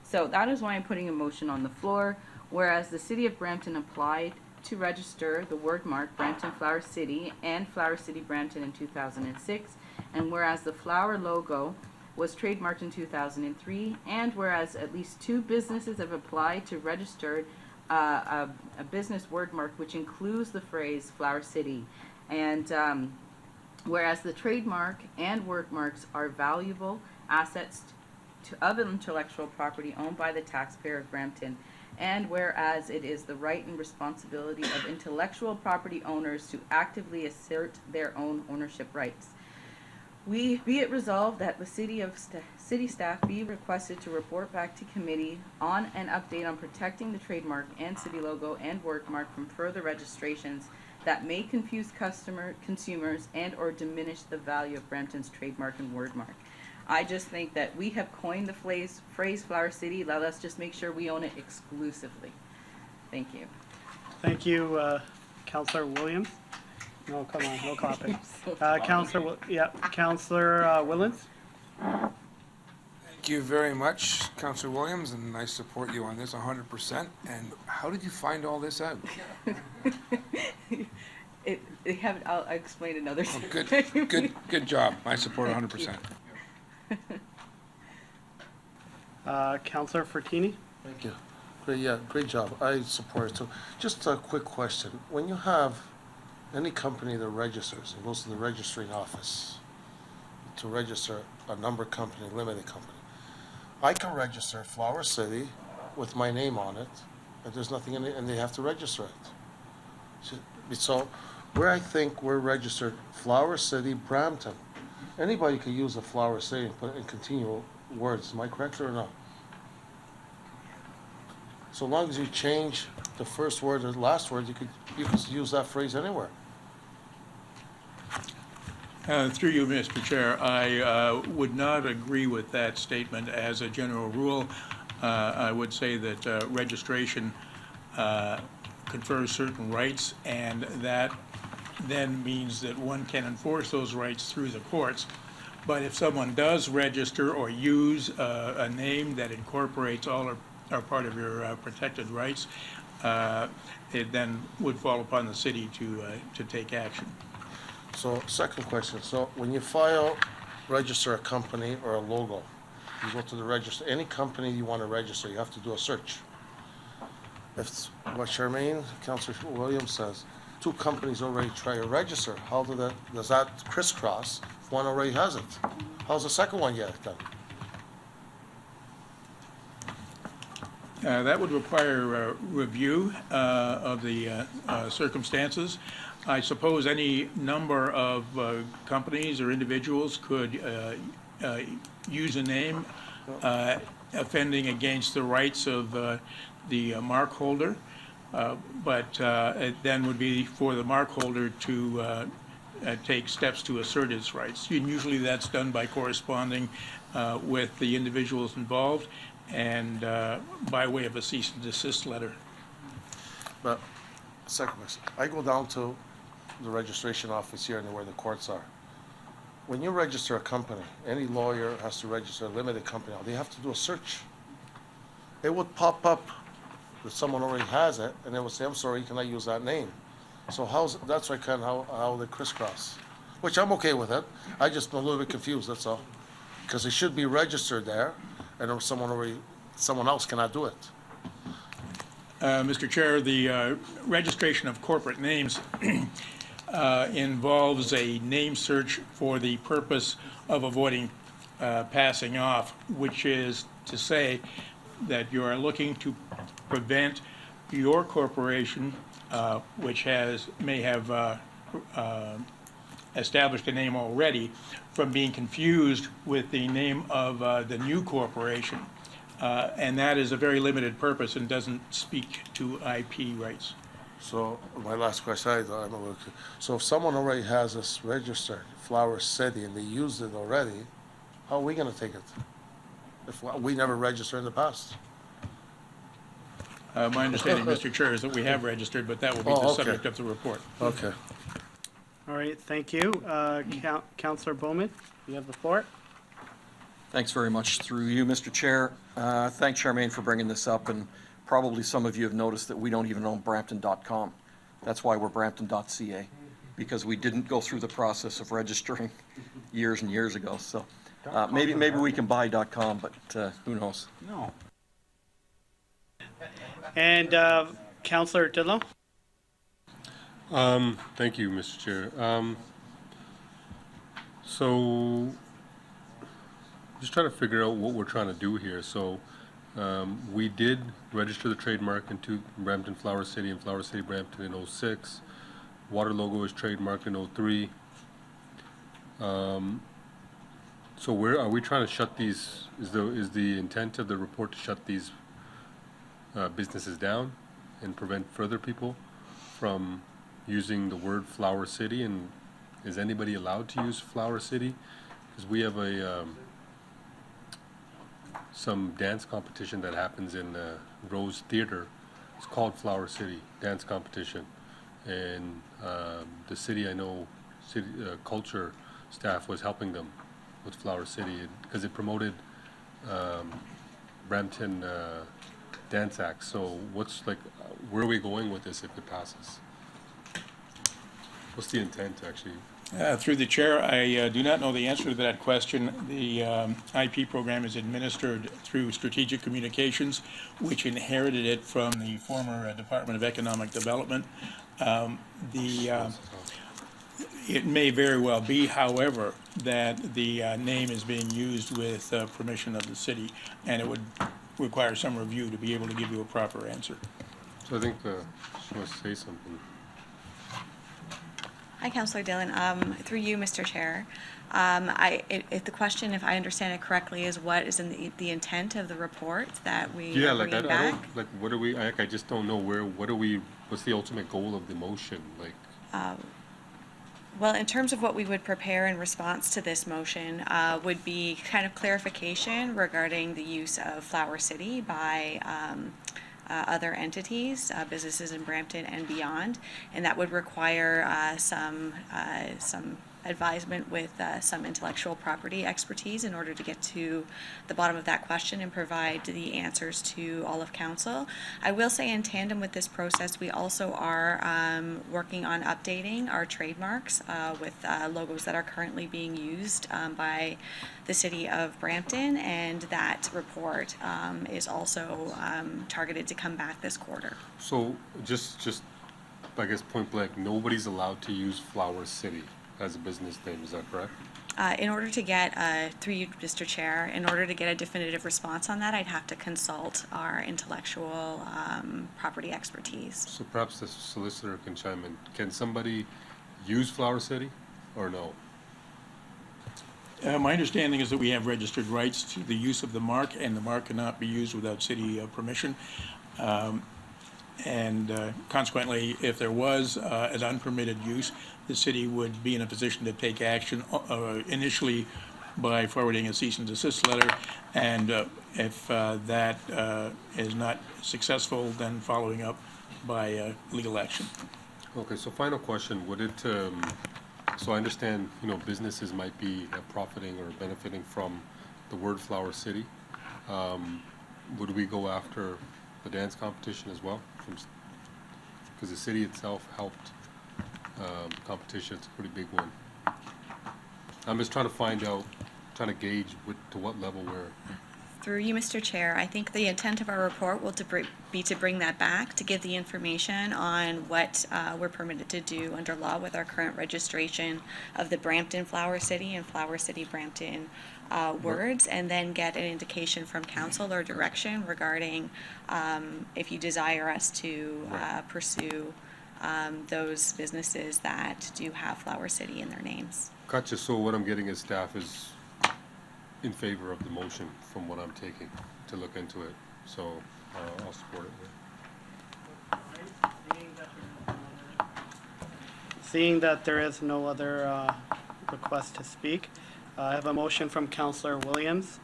Speaker 15: So that is why I'm putting a motion on the floor. Whereas the city of Brampton applied to register the wordmark Brampton Flower City and Flower City Brampton in 2006, and whereas the flower logo was trademarked in 2003, and whereas at least 2 businesses have applied to register a business wordmark which includes the phrase Flower City, and whereas the trademark and wordmarks are valuable assets of intellectual property owned by the taxpayer of Brampton, and whereas it is the right and responsibility of intellectual property owners to actively assert their own ownership rights. Be it resolved that the city staff be requested to report back to committee on an update on protecting the trademark and city logo and wordmark from further registrations that may confuse consumers and or diminish the value of Brampton's trademark and wordmark. I just think that we have coined the phrase Flower City. Let's just make sure we own it exclusively. Thank you.
Speaker 10: Thank you, Councillor Williams. No, come on, no clapping. Councillor Willens?
Speaker 22: Thank you very much, Councillor Williams, and I support you on this 100%. And how did you find all this out?
Speaker 15: I'll explain another time.
Speaker 22: Good job. I support 100%.
Speaker 10: Councillor Fortini?
Speaker 9: Thank you. Great job. I support it too. Just a quick question. When you have any company that registers and goes to the registering office to register a number company, limited company, I can register Flower City with my name on it, but there's nothing in it, and they have to register it. So where I think we're registered Flower City, Brampton, anybody could use a Flower City and put it in continual words. Am I correct or not? So long as you change the first word or the last word, you could use that phrase anywhere.
Speaker 17: Through you, Mr. Chair, I would not agree with that statement as a general rule. I would say that registration confers certain rights, and that then means that one can enforce those rights through the courts. But if someone does register or use a name that incorporates all or part of your protected rights, it then would fall upon the city to take action.
Speaker 9: So, second question. So, when you register a company or a logo, you go to the register. Any company you want to register, you have to do a search. If what Charmaine, Councillor Williams says, 2 companies already try to register, how does that crisscross if one already has it? How's the second one get it done?
Speaker 17: That would require a review of the circumstances. I suppose any number of companies or individuals could use a name offending against the rights of the mark holder, but it then would be for the mark holder to take steps to assert its rights. And usually that's done by corresponding with the individuals involved and by way of a cease and desist letter.
Speaker 9: But, second question. I go down to the registration office here and where the courts are. When you register a company, any lawyer has to register a limited company. They have to do a search. It would pop up that someone already has it, and they would say, I'm sorry, you cannot use that name. So that's right, kind of how they crisscross, which I'm okay with it. I just am a little bit confused, that's all. Because it should be registered there, and someone else cannot do it.
Speaker 17: Mr. Chair, the registration of corporate names involves a name search for the purpose of avoiding passing off, which is to say that you are looking to prevent your corporation, which may have established a name already, from being confused with the name of the new corporation. And that is a very limited purpose and doesn't speak to IP rights.
Speaker 9: So my last question, I'm a little, so if someone already has us registered, Flower City, and they used it already, how are we gonna take it? If we never registered in the past?
Speaker 17: My understanding, Mr. Chair, is that we have registered, but that will be
Speaker 9: Oh,
Speaker 17: the
Speaker 9: okay.
Speaker 17: subject of the report.
Speaker 9: Okay.
Speaker 10: All right, thank you. Councillor Bowman, you have the floor.
Speaker 21: Thanks very much. Through you, Mr. Chair. Thanks, Charmaine, for bringing this up, and probably some of you have noticed that we don't even own Brampton.com. That's why we're Brampton.ca, because we didn't go through the process of registering years and years ago. So maybe we can buy .com, but who knows?
Speaker 10: No. And Councillor Tidlow?
Speaker 1: Thank you, Mr. Chair. So, just trying to figure out what we're trying to do here. So, we did register the trademark into Brampton Flower City and Flower City Brampton in '06. Water logo is trademarked in '03. So where are we trying to shut these? Is the intent of the report to shut these businesses down and prevent further people from using the word Flower City? And is anybody allowed to use Flower City? Because we have a some dance competition that happens in Rose Theater. It's called Flower City Dance Competition, and the city, I know, city culture staff was helping them with Flower City because it promoted Brampton Dance Act. So what's where are we going with this if it passes? What's the intent, actually?
Speaker 17: Through the chair, I do not know the answer to that question. The IP program is administered through Strategic Communications, which inherited it from the former Department of Economic Development. It may very well be, however, that the name is being used with permission of the city, and it would require some review to be able to give you a proper answer.
Speaker 1: So I think she wants to say something.
Speaker 7: Hi, Councillor Dillon. Through you, Mr. Chair. If the question, if I understand it correctly, is what is in the intent of the report that we are bringing back?
Speaker 1: What are we? I just don't know what's the ultimate goal of the motion?
Speaker 7: Well, in terms of what we would prepare in response to this motion, would be kind of clarification regarding the use of Flower City by other entities, businesses in Brampton and beyond, and that would require some advisement with some intellectual property expertise in order to get to the bottom of that question and provide the answers to all of council. I will say in tandem with this process, we also are working on updating our trademarks with logos that are currently being used by the city of Brampton, and that report is also targeted to come back this quarter.
Speaker 1: So just I guess point blank, nobody's allowed to use Flower City as a business name, is that correct?
Speaker 7: In order to get, through you, Mr. Chair, in order to get a definitive response on that, I'd have to consult our intellectual property expertise.
Speaker 1: So perhaps the solicitor can chime in. Can somebody use Flower City or no?
Speaker 17: My understanding is that we have registered rights to the use of the mark, and the mark cannot be used without city permission. Consequently, if there was an unpermitted use, the city would be in a position to take action initially by forwarding a cease and desist letter, and if that is not successful, then following up by legal action.
Speaker 1: Okay, so final question, would it, so I understand, businesses might be profiting or benefiting from the word Flower City. Would we go after the dance competition as well? Because the city itself helped competition, it's a pretty big one. I'm just trying to find out, trying to gauge to what level we're.
Speaker 7: Through you, Mr. Chair, I think the intent of our report will be to bring that back, to give the information on what we're permitted to do under law with our current registration of the Brampton Flower City and Flower City Brampton words and then get an indication from council or direction regarding if you desire us to pursue those businesses that do have Flower City in their names.
Speaker 1: Gotcha, so what I'm getting is staff is in favor of the motion from what I'm taking to look into it, so I'll support it.
Speaker 10: Seeing that there is no other request to speak, I have a motion from Councillor Williams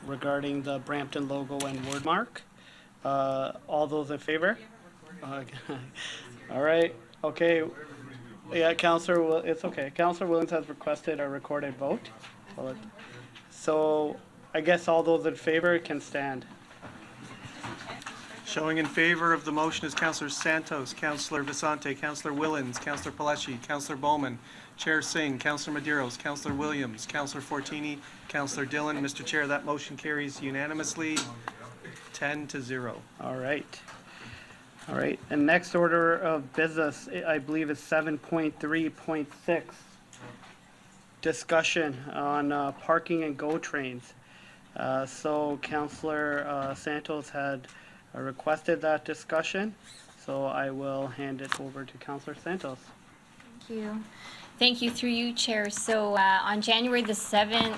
Speaker 10: regarding the Brampton logo and word mark. All those in favor? All right, okay. Yeah, it's okay. Councillor Williams has requested a recorded vote. So I guess all those in favor can stand.
Speaker 2: Showing in favor of the motion is Councillor Santos, Councillor Vicente, Councillor Willens, Councillor Palashi, Councillor Bowman, Chair Singh, Councillor Medeiros, Councillor Williams, Councillor Fortini, Councillor Dillon. Mr. Chair, that motion carries unanimously, 10-0.
Speaker 10: All right. All right, and next order of business, I believe is 7.3.6. Discussion on parking and GO trains. So Councillor Santos had requested that discussion, so I will hand it over to Councillor Santos.
Speaker 3: Thank you. Thank you, through you, Chair. So on January the 7th,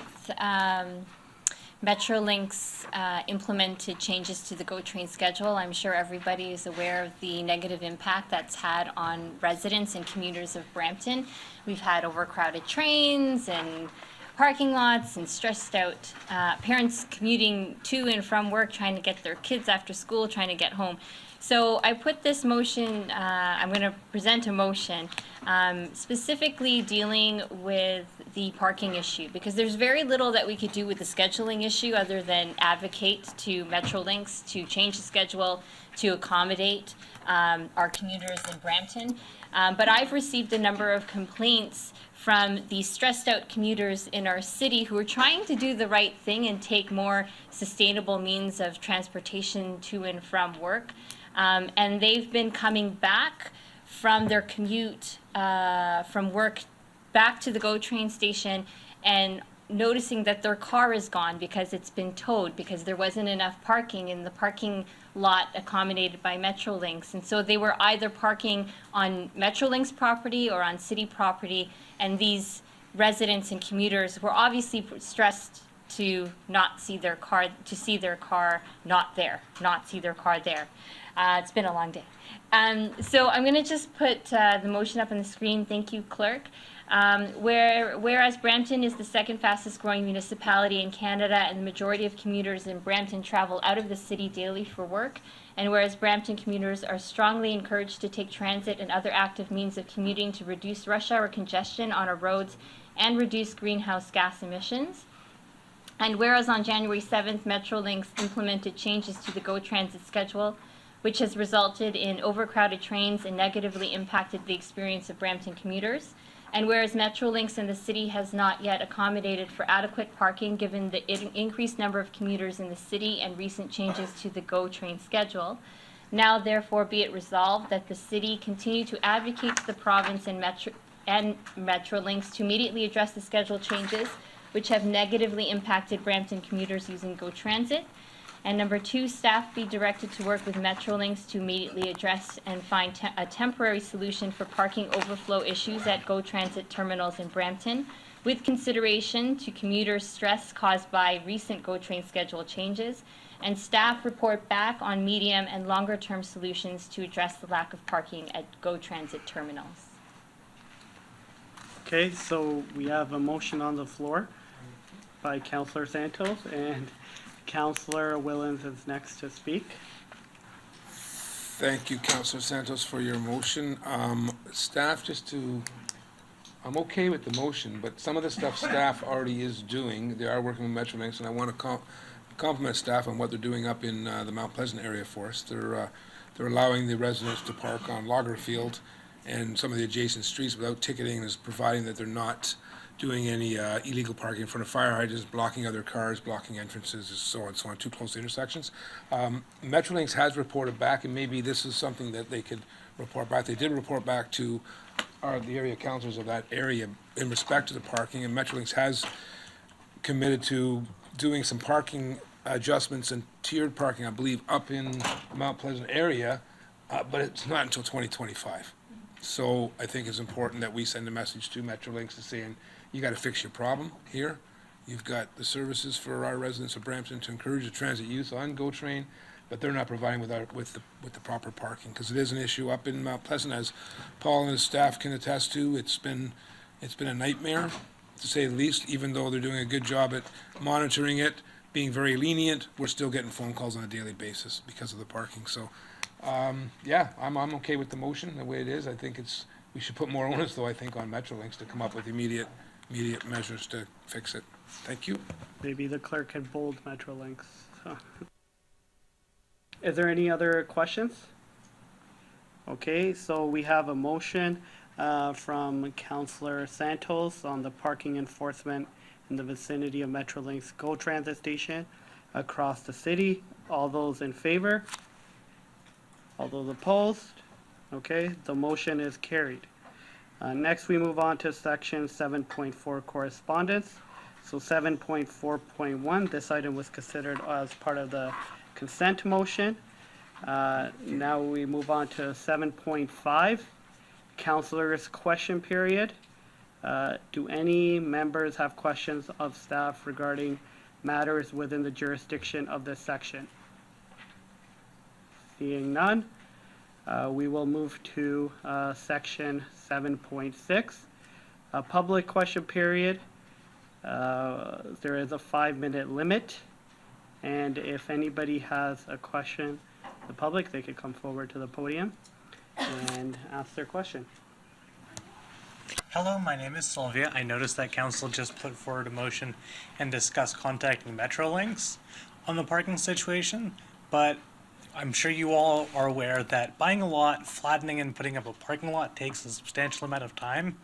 Speaker 3: Metrolinx implemented changes to the GO train schedule. I'm sure everybody is aware of the negative impact that's had on residents and commuters of Brampton. We've had overcrowded trains and parking lots and stressed out parents commuting to and from work, trying to get their kids after school, trying to get home. So I put this motion, I'm going to present a motion specifically dealing with the parking issue, because there's very little that we could do with the scheduling issue other than advocate to Metrolinx to change the schedule to accommodate our commuters in Brampton. But I've received a number of complaints from the stressed out commuters in our city who are trying to do the right thing and take more sustainable means of transportation to and from work. And they've been coming back from their commute from work back to the GO train station and noticing that their car is gone because it's been towed, because there wasn't enough parking in the parking lot accommodated by Metrolinx. And so they were either parking on Metrolinx property or on city property, and these residents and commuters were obviously stressed to not see their car, to see their car not there, not see their car there. It's been a long day. So I'm going to just put the motion up on the screen. Thank you, Clerk. Whereas Brampton is the second fastest growing municipality in Canada and the majority of commuters in Brampton travel out of the city daily for work, and whereas Brampton commuters are strongly encouraged to take transit and other active means of commuting to reduce rush hour congestion on our roads and reduce greenhouse gas emissions, and whereas on January 7th, Metrolinx implemented changes to the GO Transit schedule, which has resulted in overcrowded trains and negatively impacted the experience of Brampton commuters. And whereas Metrolinx and the city has not yet accommodated for adequate parking given the increased number of commuters in the city and recent changes to the GO train schedule, now therefore be it resolved that the city continue to advocate to the province and Metrolinx to immediately address the schedule changes which have negatively impacted Brampton commuters using GO Transit. And number 2, staff be directed to work with Metrolinx to immediately address and find a temporary solution for parking overflow issues at GO Transit terminals in Brampton, with consideration to commuters' stress caused by recent GO train schedule changes, and staff report back on medium and longer term solutions to address the lack of parking at GO Transit terminals.
Speaker 10: Okay, so we have a motion on the floor by Councillor Santos, and Councillor Willens is next to speak.
Speaker 22: Thank you, Councillor Santos, for your motion. Staff, I'm okay with the motion, but some of the stuff staff already is doing. They are working with Metrolinx, and I want to compliment staff on what they're doing up in the Mount Pleasant area for us. They're allowing the residents to park on Lagerfield and some of the adjacent streets without ticketing, is providing that they're not doing any illegal parking in front of fire hydrants, blocking other cars, blocking entrances, so on, too close to intersections. Metrolinx has reported back, and maybe this is something that they could report back. They did report back to the area councils of that area in respect to the parking, and Metrolinx has committed to doing some parking adjustments and tiered parking, I believe, up in Mount Pleasant area, but it's not until 2025. So I think it's important that we send a message to Metrolinx to saying, you got to fix your problem here. You've got the services for our residents of Brampton to encourage the transit use on GO Train, but they're not providing with the proper parking, because it is an issue up in Mount Pleasant, as Paul and his staff can attest to. It's been a nightmare, to say the least. Even though they're doing a good job at monitoring it, being very lenient, we're still getting phone calls on a daily basis because of the parking. So, yeah, I'm okay with the motion the way it is. I think we should put more onus, though, I think, on Metrolinx to come up with immediate measures to fix it. Thank you.
Speaker 10: Maybe the clerk can bold Metrolinx. Is there any other questions? Okay, so we have a motion from Councillor Santos on the parking enforcement in the vicinity of Metrolinx GO Transit Station across the city. All those in favor? All those opposed? Okay, the motion is carried. Next, we move on to section 7.4 correspondence. So 7.4.1, this item was considered as part of the consent motion. Now we move on to 7.5, councilors' question period. Do any members have questions of staff regarding matters within the jurisdiction of this section? Seeing none, we will move to section 7.6, public question period. There is a 5-minute limit, and if anybody has a question, the public, they could come forward to the podium and ask their question.
Speaker 18: Hello, my name is Sylvia. I noticed that council just put forward a motion and discussed contacting Metrolinx on the parking situation, but I'm sure you all are aware that buying a lot, flattening and putting up a parking lot takes a substantial amount of time,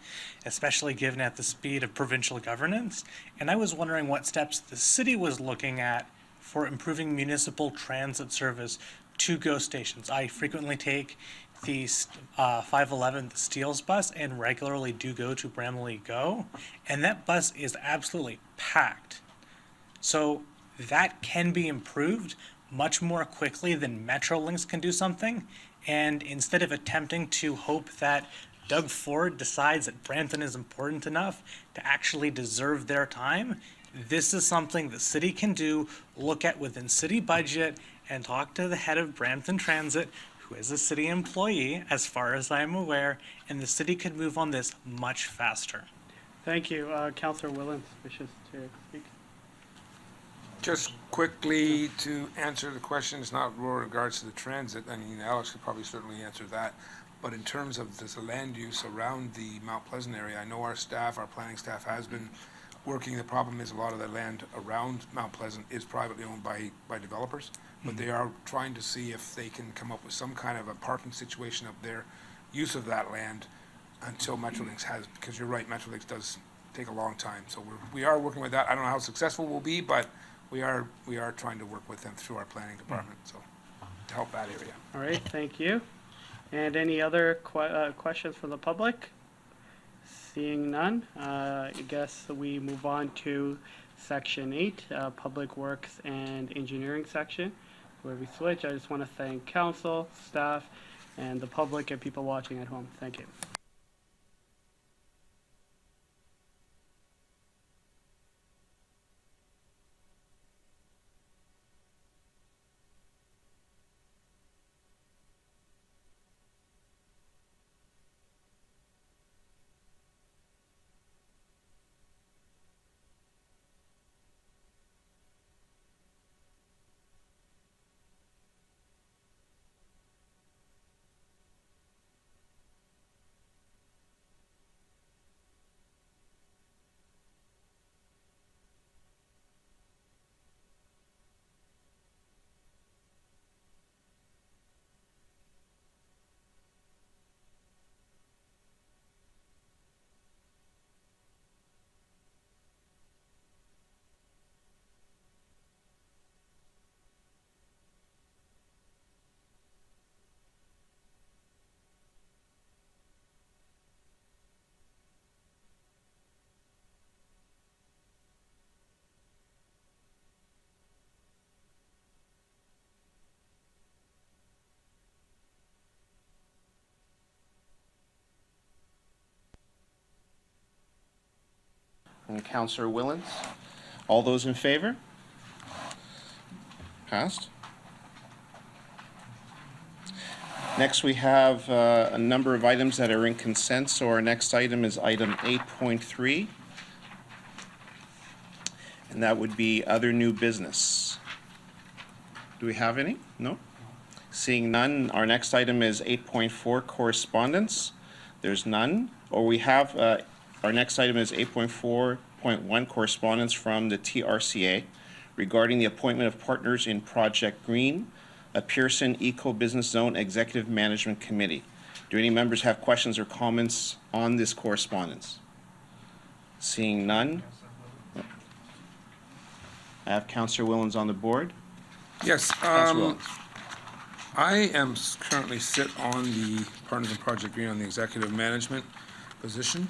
Speaker 18: especially given at the speed of provincial governance. And I was wondering what steps the city was looking at for improving municipal transit service to GO stations. I frequently take the 511, the Steeles bus, and regularly do go to Bramley GO, and that bus is absolutely packed. So that can be improved much more quickly than Metrolinx can do something, and instead of attempting to hope that Doug Ford decides that Brampton is important enough to actually deserve their time, this is something the city can do, look at within city budget, and talk to the head of Brampton Transit, who is a city employee, as far as I'm aware, and the city could move on this much faster.
Speaker 10: Thank you. Councillor Willens wishes to speak.
Speaker 22: Just quickly to answer the question, it's not with regards to the transit. I mean, Alex could probably certainly answer that. But in terms of this land use around the Mount Pleasant area, I know our staff, our planning staff has been working. The problem is a lot of the land around Mount Pleasant is privately owned by developers. But they are trying to see if they can come up with some kind of a parking situation of their use of that land until Metrolinx has, because you're right, Metrolinx does take a long time. So we are working with that. I don't know how successful we'll be, but we are trying to work with them through our planning department, so to help that area.
Speaker 10: All right, thank you. And any other questions from the public? Seeing none, I guess we move on to section 8, Public Works and Engineering section, where we switch. I just want to thank council, staff, and the public and people watching at home. Thank you.
Speaker 4: and Counselor Willens. All those in favor? Passed. Next, we have a number of items that are in consent, so our next item is item 8.3, and that would be other new business. Do we have any? No? Seeing none, our next item is 8.4, correspondence. There's none. Or we have, our next item is 8.4.1, correspondence from the TRCA regarding the appointment of partners in Project Green, a Pearson Eco Business Zone Executive Management Committee. Do any members have questions or comments on this correspondence? Seeing none. I have Councillor Willens on the board.
Speaker 22: Yes,
Speaker 4: Councillor Willens.
Speaker 22: I am currently sit on the Partners in Project Green on the executive management position,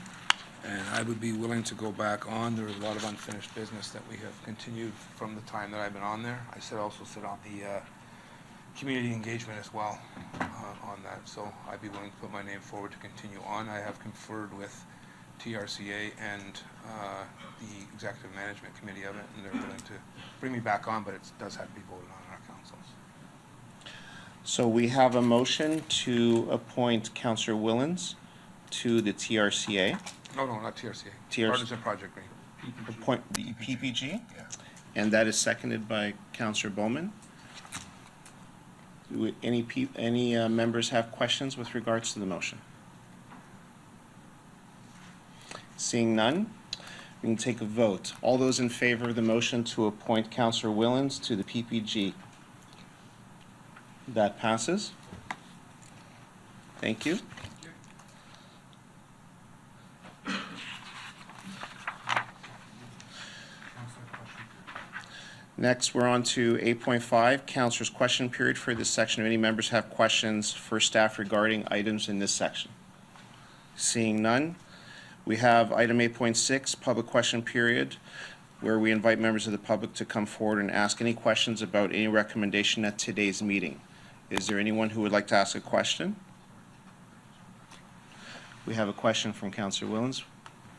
Speaker 22: and I would be willing to go back on. There is a lot of unfinished business that we have continued from the time that I've been on there. I also sit on the community engagement as well on that, so I'd be willing to put my name forward to continue on. I have conferred with TRCA and the Executive Management Committee of it, and they're willing to bring me back on, but it does have to be voted on in our councils.
Speaker 4: So we have a motion to appoint Councillor Willens to the TRCA.
Speaker 22: No, not TRCA. Partners in Project Green.
Speaker 4: Appoint the PPG? And that is seconded by Councillor Bowman. Do any members have questions with regards to the motion? Seeing none, we can take a vote. All those in favor of the motion to appoint Councillor Willens to the PPG? That passes. Thank you. Next, we're on to 8.5, Councillors' question period for this section. If any members have questions for staff regarding items in this section? Seeing none, we have item 8.6, public question period, where we invite members of the public to come forward and ask any questions about any recommendation at today's meeting. Is there anyone who would like to ask a question? We have a question from Councillor Willens.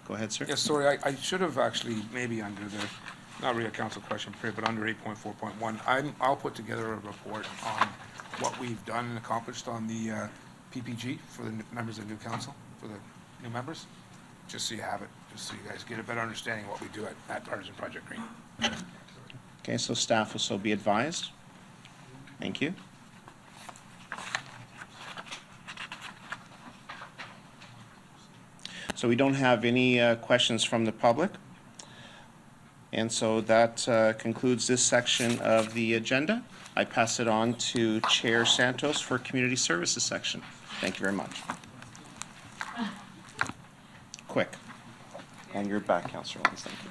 Speaker 4: Go ahead, sir.
Speaker 22: Yes, sorry, I should have actually, maybe under the, not really a council question period, but under 8.4.1, I'll put together a report on what we've done and accomplished on the PPG for the members of the new council, for the new members, just so you have it, just so you guys get a better understanding of what we do at Partners in Project Green.
Speaker 4: Okay, so staff will so be advised. Thank you. So we don't have any questions from the public. And so that concludes this section of the agenda. I pass it on to Chair Santos for Community Services section. Thank you very much. Quick. And you're back, Councillor Willens. Thank you.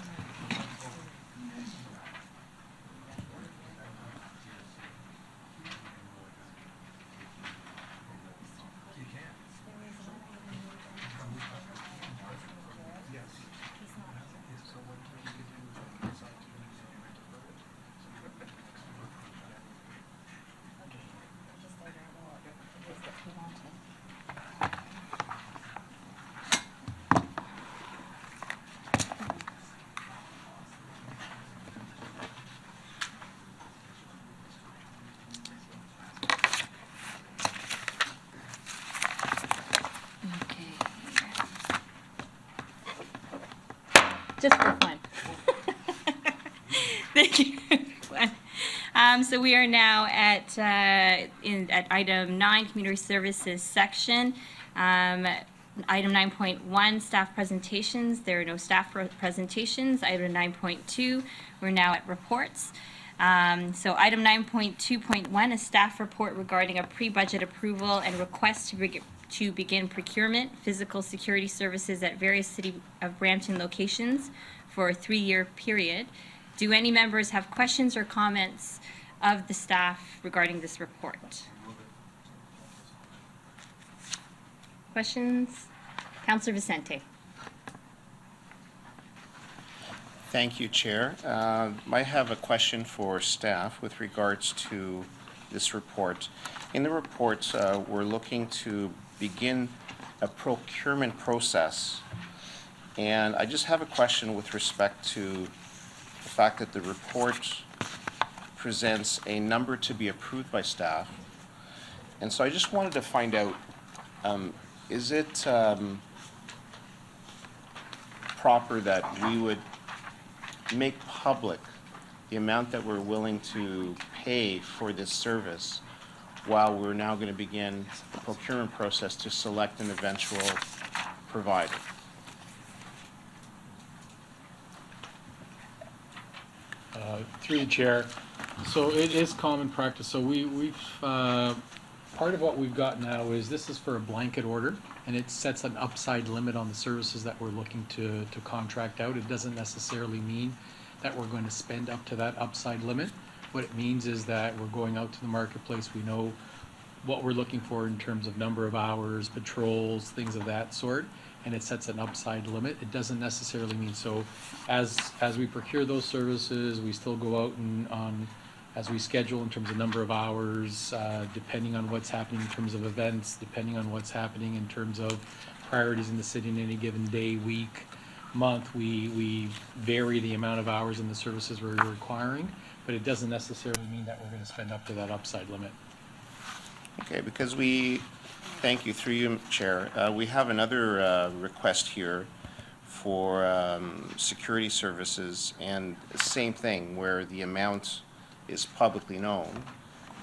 Speaker 3: Just for fun. Thank you. So we are now at item 9, Community Services section. Item 9.1, staff presentations. There are no staff presentations. Item 9.2, we're now at reports. So item 9.2.1, a staff report regarding a pre-budget approval and request to begin procurement, physical security services at various City of Brampton locations for a 3-year period. Do any members have questions or comments of the staff regarding this report? Questions? Councillor Vicente.
Speaker 4: Thank you, Chair. I have a question for staff with regards to this report. In the report, we're looking to begin a procurement process And I just have a question with respect to the fact that the report presents a number to be approved by staff. And so I just wanted to find out, is it proper that we would make public the amount that we're willing to pay for this service while we're now going to begin the procurement process to select an eventual provider?
Speaker 12: Through the chair, so it is common practice, so we've, part of what we've got now is this is for a blanket order, and it sets an upside limit on the services that we're looking to contract out. It doesn't necessarily mean that we're going to spend up to that upside limit. What it means is that we're going out to the marketplace, we know what we're looking for in terms of number of hours, patrols, things of that sort, and it sets an upside limit. It doesn't necessarily mean, so as we procure those services, we still go out and as we schedule in terms of number of hours, depending on what's happening in terms of events, depending on what's happening in terms of priorities in the city in any given day, week, month, we vary the amount of hours and the services we're requiring, but it doesn't necessarily mean that we're going to spend up to that upside limit.
Speaker 4: Okay, because thank you, through you, Chair. We have another request here for security services, and the same thing, where the amount is publicly known,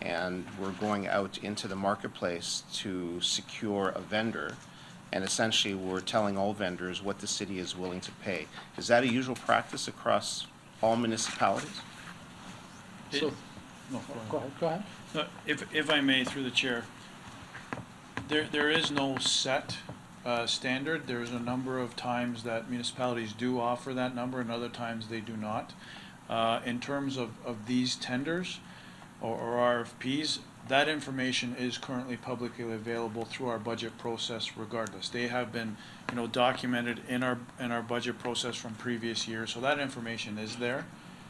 Speaker 4: and we're going out into the marketplace to secure a vendor, and essentially we're telling all vendors what the city is willing to pay. Is that a usual practice across all municipalities?
Speaker 12: So, no, go ahead.
Speaker 13: If I may, through the chair, there is no set standard. There's a number of times that municipalities do offer that number, and other times they do not. In terms of these tenders or RFPs, that information is currently publicly available through our budget process regardless. They have been, documented in our budget process from previous years, so that information is there.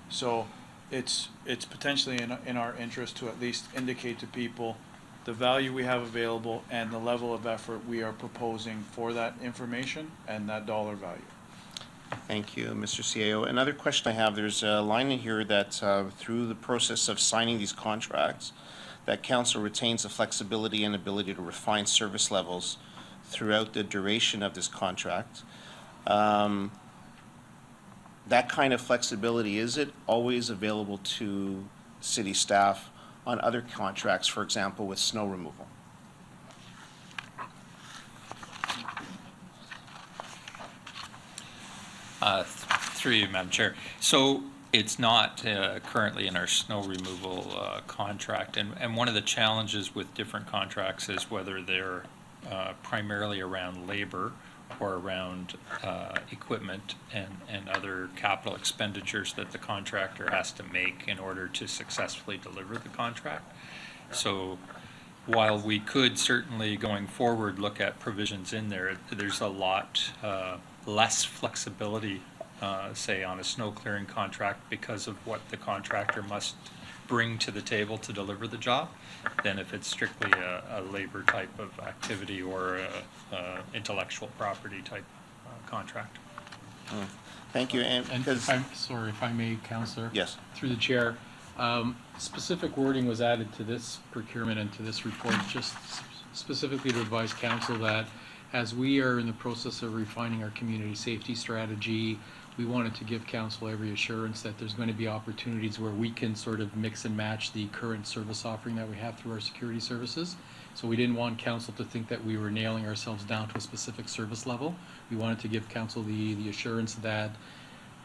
Speaker 13: So it's potentially in our interest to at least indicate to people the value we have available and the level of effort we are proposing for that information and that dollar value.
Speaker 4: Thank you, Mr. CAO. Another question I have, there's a line in here that through the process of signing these contracts, that council retains the flexibility and ability to refine service levels throughout the duration of this contract. That kind of flexibility, is it always available to city staff on other contracts, for example, with snow removal?
Speaker 8: Through you, Madam Chair. So it's not currently in our snow removal contract, and one of the challenges with different contracts is whether they're primarily around labor or around equipment and other capital expenditures that the contractor has to make in order to successfully deliver the contract. So while we could certainly going forward look at provisions in there, there's a lot less flexibility, say on a snow clearing contract, because of what the contractor must bring to the table to deliver the job, than if it's strictly a labor type of activity or a intellectual property type contract.
Speaker 4: Thank you, and because...
Speaker 12: Sorry, if I may, Councillor?
Speaker 4: Yes.
Speaker 12: Through the chair, specific wording was added to this procurement and to this report, just specifically to advise council that as we are in the process of refining our community safety strategy, we wanted to give council every assurance that there's going to be opportunities where we can sort of mix and match the current service offering that we have through our security services. So we didn't want council to think that we were nailing ourselves down to a specific service level. We wanted to give council the assurance that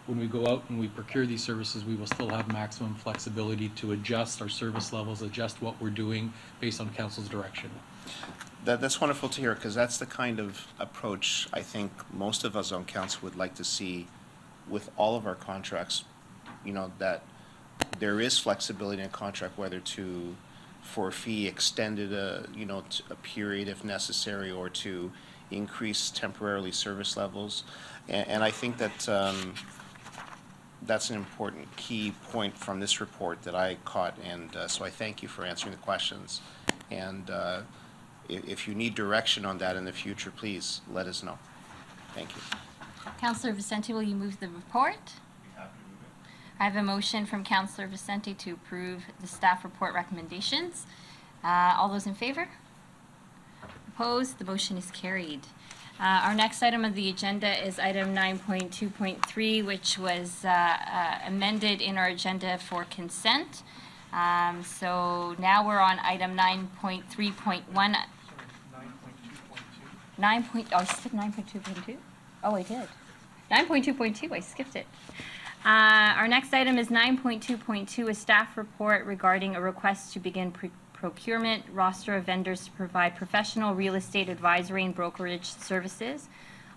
Speaker 12: when we go out and we procure these services, we will still have maximum flexibility to adjust our service levels, adjust what we're doing based on council's direction.
Speaker 4: That's wonderful to hear, because that's the kind of approach I think most of us on council would like to see with all of our contracts, that there is flexibility in a contract, whether for a fee extended a period if necessary, or to increase temporarily service levels. And I think that that's an important key point from this report that I caught, and so I thank you for answering the questions. And if you need direction on that in the future, please let us know. Thank you.
Speaker 3: Councillor Vicente, will you move the report? I have a motion from Councillor Vicente to approve the staff report recommendations. All those in favor? Opposed? The motion is carried. Our next item of the agenda is item 9.2.3, which was amended in our agenda for consent. So now we're on item 9.3.1. 9. Oh, I skipped 9.2.2? Oh, I did. 9.2.2, I skipped it. Our next item is 9.2.2, a staff report regarding a request to begin procurement roster of vendors to provide professional real estate advisory and brokerage services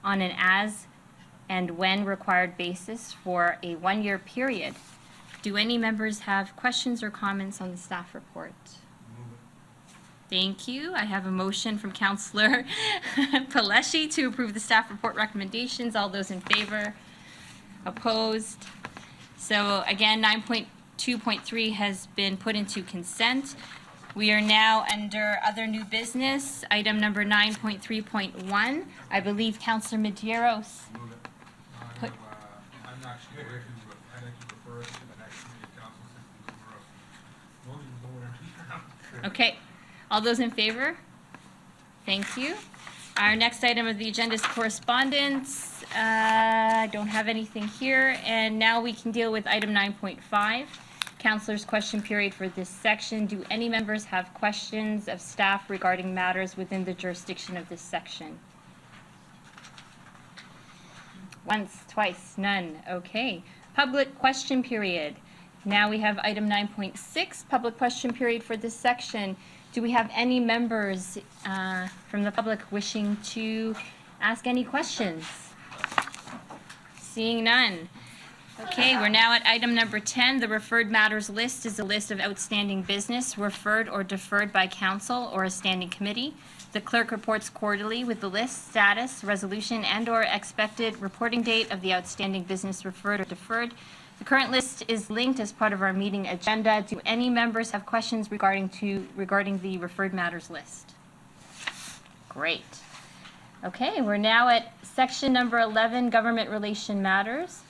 Speaker 3: on an as and when required basis for a 1-year period. Do any members have questions or comments on the staff report? Thank you. I have a motion from Councillor Paleshi to approve the staff report recommendations. All those in favor? Opposed? So again, 9.2.3 has been put into consent. We are now under other new business, item number 9.3.1. I believe Councillor Medeiros. Put-
Speaker 22: I'm not sure if I'd like to refer it to the next committee of council since the motion is nowhere.
Speaker 3: Okay, all those in favor? Thank you. Our next item of the agenda is correspondence. I don't have anything here, and now we can deal with item 9.5. Councilors' question period for this section. Do any members have questions of staff regarding matters within the jurisdiction of this section? Once, twice, none. Okay. Public question period. Now we have item 9.6, public question period for this section. Do we have any members from the public wishing to ask any questions? Seeing none. Okay, we're now at item number 10. The referred matters list is a list of outstanding business referred or deferred by council or a standing committee. The clerk reports quarterly with the list, status, resolution, and/or expected reporting date of the outstanding business referred or deferred. The current list is linked as part of our meeting agenda. Do any members have questions regarding the referred matters list? Great. Okay, we're now at section number 11, government relation matters.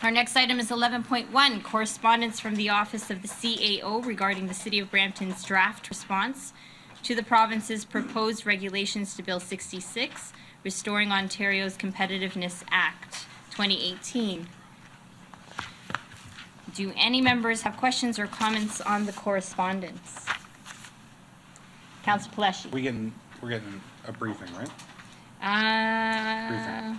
Speaker 3: Our next item is 11.1, correspondence from the Office of the CAO regarding the City of Brampton's draft response to the province's proposed regulations to Bill 66, Restoring Ontario's Competitiveness Act, 2018. Do any members have questions or comments on the correspondence? Councillor Paleshi.
Speaker 5: We're getting a briefing, right?
Speaker 3: I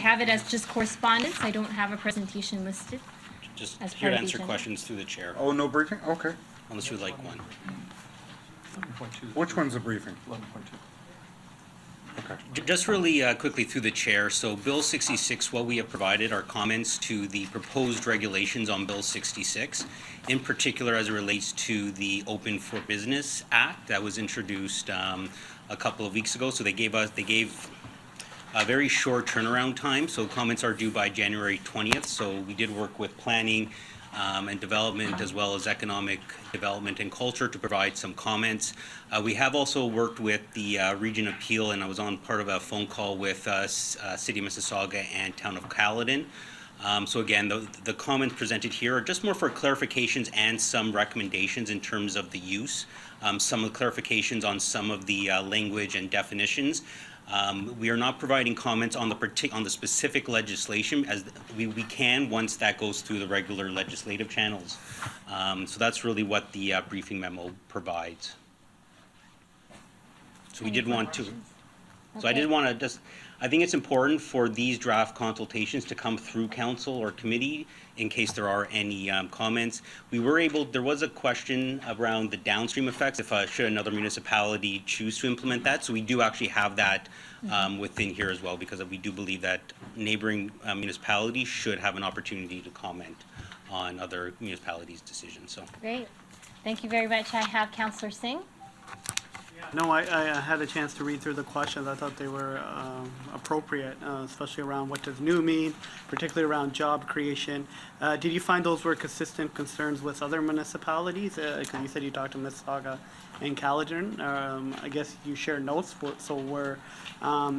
Speaker 3: have it as just correspondence. I don't have a presentation listed.
Speaker 16: Just
Speaker 3: as
Speaker 16: here
Speaker 3: part
Speaker 16: to
Speaker 3: of the
Speaker 16: answer
Speaker 3: agenda.
Speaker 16: questions through the chair,
Speaker 5: Oh, no briefing? Okay.
Speaker 16: unless you'd like one.
Speaker 5: Which one's a briefing?
Speaker 16: Just really quickly through the chair, so Bill 66, what we have provided are comments to the proposed regulations on Bill 66, in particular as it relates to the Open for Business Act that was introduced a couple of weeks ago. So they gave a very short turnaround time, so comments are due by January 20th. So we did work with planning and development as well as economic development and culture to provide some comments. We have also worked with the Region of Peel, and I was on part of a phone call with City of Mississauga and Town of Caledon. So again, the comments presented here are just more for clarifications and some recommendations in terms of the use, some of the clarifications on some of the language and definitions. We are not providing comments on the specific legislation, as we can once that goes through the regular legislative channels. So that's really what the briefing memo provides. So we did want to. So I did want to just. I think it's important for these draft consultations to come through council or committee in case there are any comments. There was a question around the downstream effects if should another municipality choose to implement that. So we do actually have that within here as well, because we do believe that neighboring municipalities should have an opportunity to comment on other municipalities' decisions. So.
Speaker 3: Great. Thank you very much. I have Councillor Singh.
Speaker 10: No, I had a chance to read through the questions. I thought they were appropriate, especially around what does new mean, particularly around job creation. Did you find those were consistent concerns with other municipalities? Because you said you talked to Mississauga and Caledon. I guess you shared notes, so were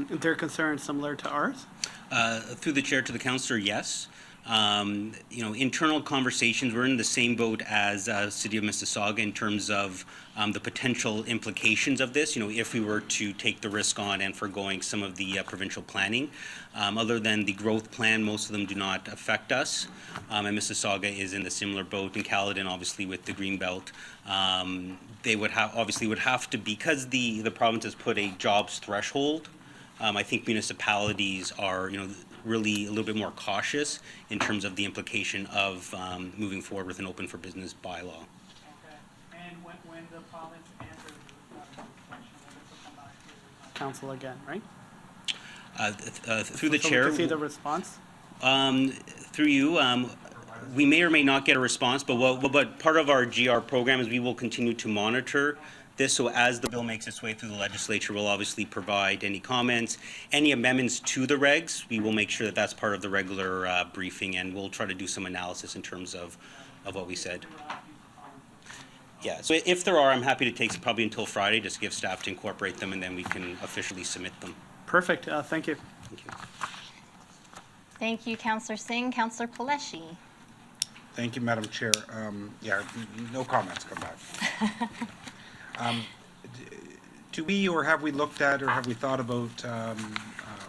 Speaker 10: their concerns similar to ours?
Speaker 16: Through the chair to the councillor, yes. Internal conversations, we're in the same boat as City of Mississauga in terms of the potential implications of this, if we were to take the risk on and foregoing some of the provincial planning. Other than the growth plan, most of them do not affect us. And Mississauga is in the similar boat, and Caledon, obviously, with the Greenbelt. They would have to, because the province has put a jobs threshold, I think municipalities are, really a little bit more cautious in terms of the implication of moving forward with an open for business bylaw.
Speaker 18: Okay. And when the province answers the question, will come back to the
Speaker 10: Council again, right?
Speaker 16: Through the
Speaker 10: So
Speaker 16: chair.
Speaker 10: we can see the response?
Speaker 16: Through you, we may or may not get a response, but part of our GR program is we will continue to monitor this. So as the bill makes its way through the legislature, we'll obviously provide any comments, any amendments to the regs. We will make sure that that's part of the regular briefing, and we'll try to do some analysis in terms of what we said. Yeah, so if there are, I'm happy to take probably until Friday, just give staff to incorporate them, and then we can officially submit them.
Speaker 10: Perfect, thank you.
Speaker 16: Thank you.
Speaker 3: Thank you, Councillor Singh. Councillor Paleshi.
Speaker 5: Thank you, Madam Chair. Yeah, no comments come back. Do we, or have we looked at, or have we thought about,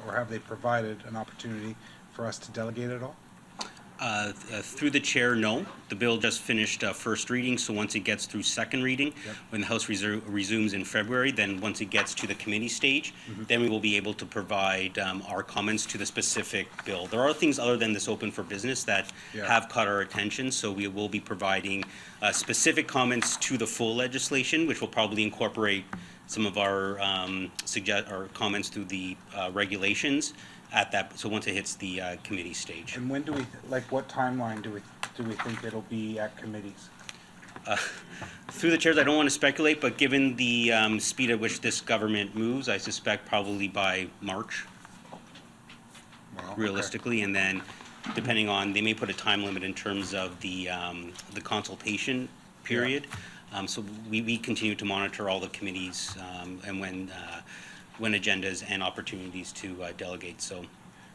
Speaker 5: or have they provided an opportunity for us to delegate at all?
Speaker 16: Through the chair, no. The bill just finished first reading, so once it gets through second reading, when the House resumes in February, then once it gets to the committee stage, then we will be able to provide our comments to the specific bill. There are things other than this open for business that have caught our attention, so we will be providing specific comments to the full legislation, which will probably incorporate some of our comments through the regulations at that, so once it hits the committee stage.
Speaker 5: And when do we, what timeline do we think it'll be at committees?
Speaker 16: Through the chairs, I don't want to speculate, but given the speed at which this government moves, I suspect probably by March, realistically, and then depending on, they may put a time limit in terms of the consultation period. So we continue to monitor all the committees and when agendas and opportunities to delegate, so.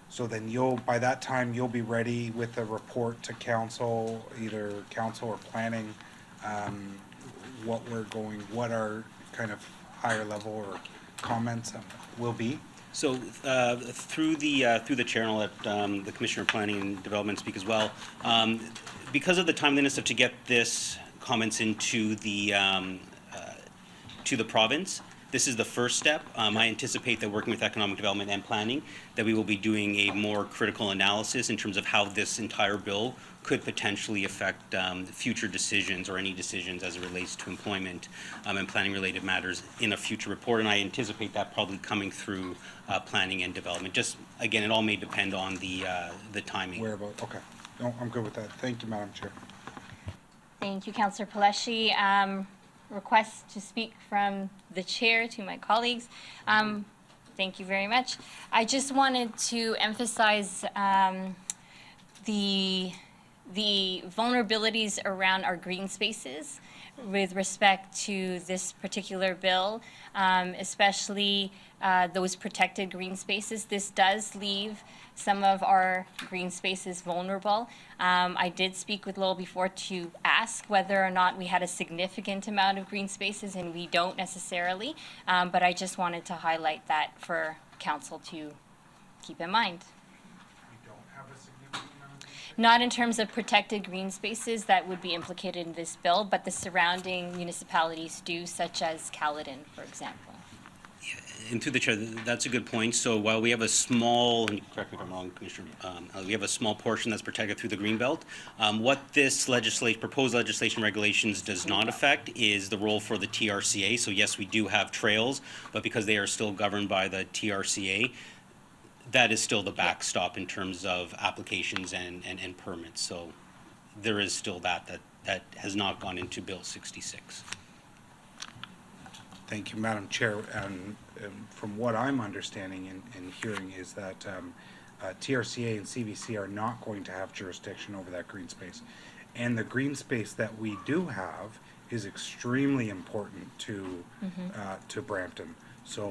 Speaker 5: So then by that time, you'll be ready with a report to council, either council or planning, what our kind of higher level or comments will be?
Speaker 16: So through the chair, and I'll let the Commissioner of Planning and Development speak as well. Because of the timeliness to get this comments into the to the province, this is the first step. I anticipate that working with economic development and planning, that we will be doing a more critical analysis in terms of how this entire bill could potentially affect future decisions or any decisions as it relates to employment and planning related matters in a future report. And I anticipate that probably coming through planning and development. Just, again, it all may depend on the timing.
Speaker 5: Whereabout, okay. No, I'm good with that. Thank you, Madam Chair.
Speaker 3: Thank you, Councillor Paleshi. Request to speak from the chair to my colleagues. Thank you very much. I just wanted to emphasize the vulnerabilities around our green spaces with respect to this particular bill, especially those protected green spaces. This does leave some of our green spaces vulnerable. I did speak with Lowell before to ask whether or not we had a significant amount of green spaces, and we don't necessarily, but I just wanted to highlight that for council to keep in mind. Not in terms of protected green spaces that would be implicated in this bill, but the surrounding municipalities do, such as Caledon, for example.
Speaker 16: And through the chair, that's a good point. So while we have a small, and correct me if I'm wrong, Commissioner, we have a small portion that's protected through the Greenbelt. What this proposed legislation regulations does not affect is the role for the TRCA. So yes, we do have trails, but because they are still governed by the TRCA, that is still the backstop in terms of applications and permits. So there is still that has not gone into Bill 66.
Speaker 5: Thank you, Madam Chair. And from what I'm understanding and hearing is that TRCA and CBC are not going to have jurisdiction over that green space. And the green space that we do have is extremely important to Brampton. So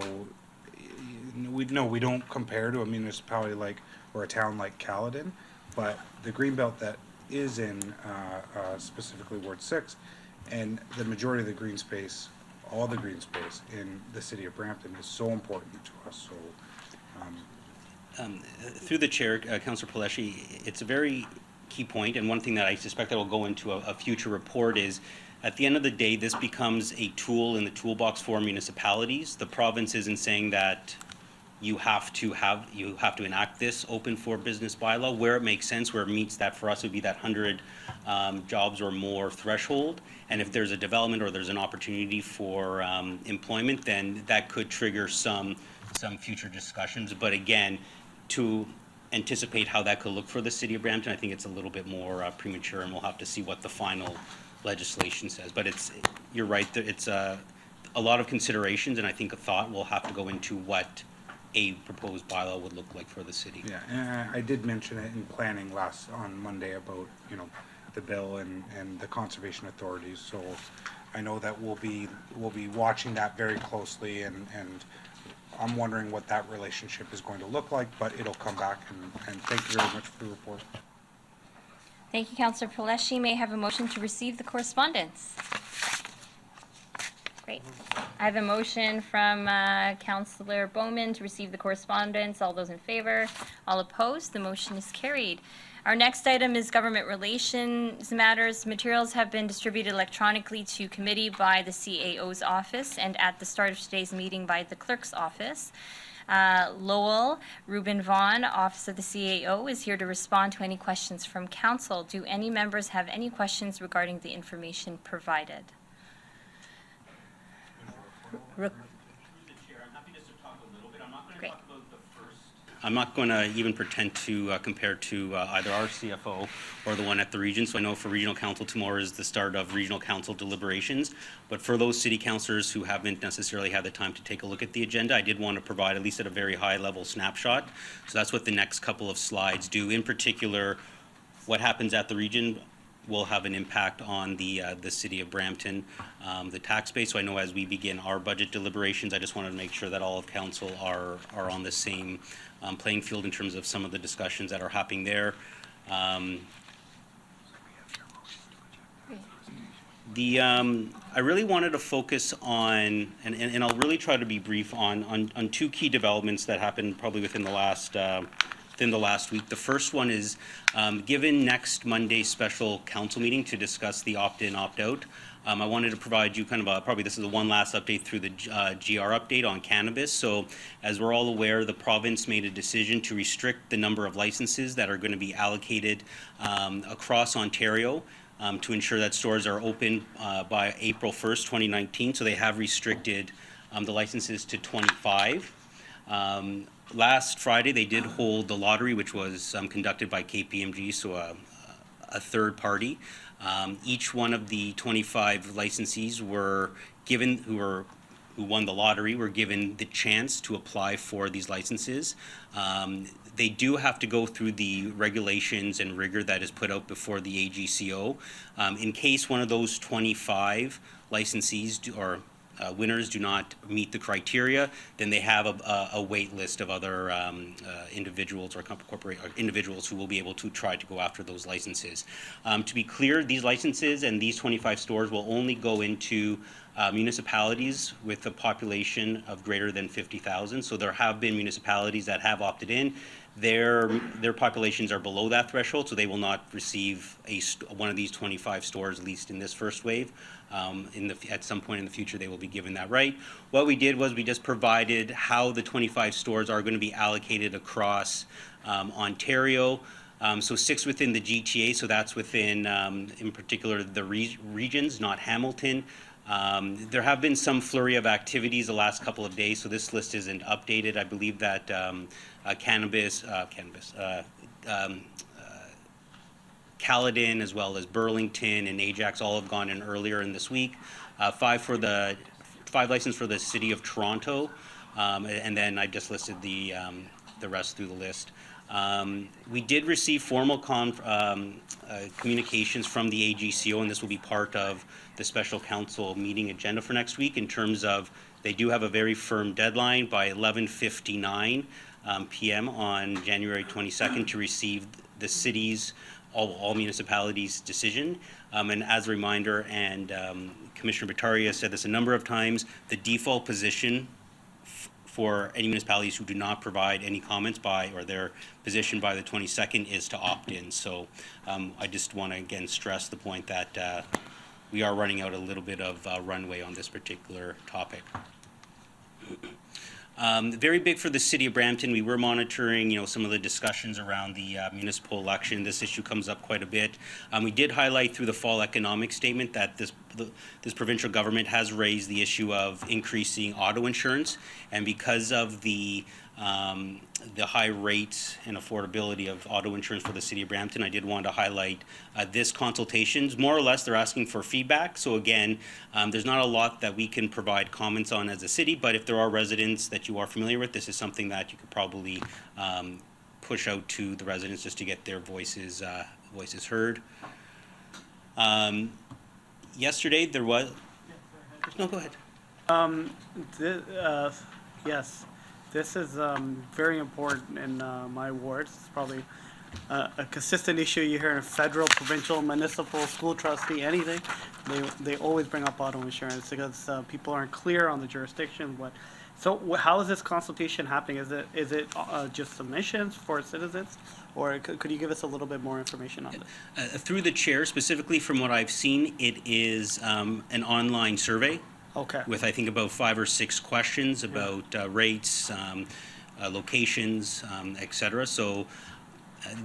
Speaker 5: we don't compare to a municipality like, or a town like Caledon, but the greenbelt that is in, specifically Ward 6, and the majority of the green space, all the green space in the city of Brampton is so important to us, so,
Speaker 16: Through the chair, Councillor Paleshi, it's a very key point, and one thing that I suspect that will go into a future report is, at the end of the day, this becomes a tool in the toolbox for municipalities. The province isn't saying that you have to enact this open for business bylaw where it makes sense, where it meets that. For us, it would be that 100 jobs or more threshold. And if there's a development or there's an opportunity for employment, then that could trigger some future discussions. But again, to anticipate how that could look for the city of Brampton, I think it's a little bit more premature, and we'll have to see what the final legislation says. But you're right, it's a lot of considerations, and I think a thought will have to go into what a proposed bylaw would look like for the city.
Speaker 5: yeah, and I did mention it in planning on Monday about, the bill and the conservation authorities, so I know that we'll be watching that very closely, and I'm wondering what that relationship is going to look like, but it'll come back, and thank you very much for the report.
Speaker 3: Thank you, Councillor Paleshi. May I have a motion to receive the correspondence? Great. I have a motion from Councillor Bowman to receive the correspondence. All those in favor? All opposed? The motion is carried. Our next item is government relations matters. Materials have been distributed electronically to committee by the CAO's office and at the start of today's meeting by the clerk's office. Lowell Ruben Vaughn, Office of the CAO, is here to respond to any questions from council. Do any members have any questions regarding the information provided? Great.
Speaker 16: I'm not going to even pretend to compare to either our CFO or the one at the region. So I know for regional council, tomorrow is the start of regional council deliberations. But for those city councillors who haven't necessarily had the time to take a look at the agenda, I did want to provide, at least at a very high level, snapshot. So that's what the next couple of slides do. In particular, what happens at the region will have an impact on the city of Brampton, the tax base. So I know as we begin our budget deliberations, I just wanted to make sure that all of council are on the same playing field in terms of some of the discussions that are happening there. I really wanted to focus on, and I'll really try to be brief on two key developments that happened probably within the last week. The first one is, given next Monday's special council meeting to discuss the opt-in, opt-out, I wanted to provide you kind of probably this is the one last update through the GR update on cannabis. So as we're all aware, the province made a decision to restrict the number of licenses that are going to be allocated across Ontario to ensure that stores are open by April 1st, 2019. So they have restricted the licenses to 25. Last Friday, they did hold the lottery, which was conducted by KPMG, so a third party. Each one of the 25 licensees were given, who won the lottery, were given the chance to apply for these licenses. They do have to go through the regulations and rigor that is put out before the AGCO. In case one of those 25 licensees or winners do not meet the criteria, then they have a wait list of other individuals or individuals who will be able to try to go after those licenses. To be clear, these licenses and these 25 stores will only go into municipalities with a population of greater than 50,000. So there have been municipalities that have opted in. Their populations are below that threshold, so they will not receive one of these 25 stores, at least in this first wave. At some point in the future, they will be given that right. What we did was we just provided how the 25 stores are going to be allocated across Ontario. So 6 within the GTA, so that's within, in particular, the regions, not Hamilton. There have been some flurry of activities the last couple of days, so this list isn't updated. I believe that Caledon, as well as Burlington and Ajax, all have gone in earlier in this week. 5 licenses for the city of Toronto, and then I just listed the rest through the list. We did receive formal communications from the AGCO, and this will be part of the special council meeting agenda for next week in terms of They do have a very firm deadline by 11:59 PM on January 22nd to receive the city's, all municipalities' decision. And as a reminder, and Commissioner Bataria said this a number of times, the default position for any municipalities who do not provide any comments by, or their position by the 22nd, is to opt in. So I just want to again stress the point that we are running out a little bit of runway on this particular topic. Very big for the city of Brampton. We were monitoring, some of the discussions around the municipal election. This issue comes up quite a bit. We did highlight through the fall economic statement that this provincial government has raised the issue of increasing auto insurance, and because of the high rates and affordability of auto insurance for the city of Brampton, I did want to highlight this consultations. More or less, they're asking for feedback. So again, there's not a lot that we can provide comments on as a city, but if there are residents that you are familiar with, this is something that you could probably push out to the residents just to get their voices heard. Yesterday, there was... No, go ahead.
Speaker 10: Yes. This is very important in my ward. It's probably a consistent issue you hear in federal, provincial, municipal, school trustee, anything. They always bring up auto insurance because people aren't clear on the jurisdiction. So how is this consultation happening? Is it just submissions for citizens? Or could you give us a little bit more information on this?
Speaker 16: Through the chair, specifically from what I've seen, it is an online survey.
Speaker 10: Okay.
Speaker 16: With, I think, about 5 or 6 questions about rates, locations, et cetera. So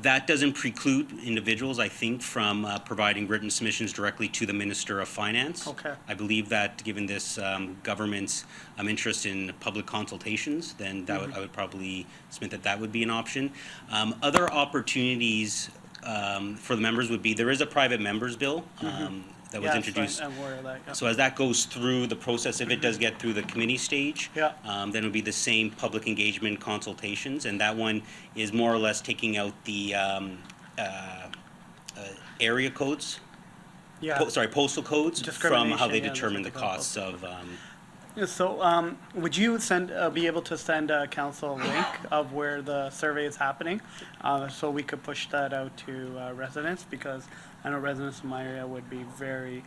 Speaker 16: that doesn't preclude individuals, I think, from providing written submissions directly to the Minister of Finance.
Speaker 10: Okay.
Speaker 16: I believe that given this government's interest in public consultations, then that I would probably submit that would be an option. Other opportunities for the members would be, there is a private members bill that was introduced.
Speaker 10: I'm aware of that, yeah.
Speaker 16: So as that goes through the process, if it does get through the committee stage,
Speaker 10: Yeah.
Speaker 16: then it'll be the same public engagement consultations, and that one is more or less taking out the area codes,
Speaker 10: Yeah.
Speaker 16: postal codes from how they
Speaker 10: Discrimination, yeah,
Speaker 16: determine the
Speaker 10: that's
Speaker 16: costs of.
Speaker 10: So, would you be able to send council a link of where the survey is happening, so we could push that out to residents? Because I know residents in my area would be very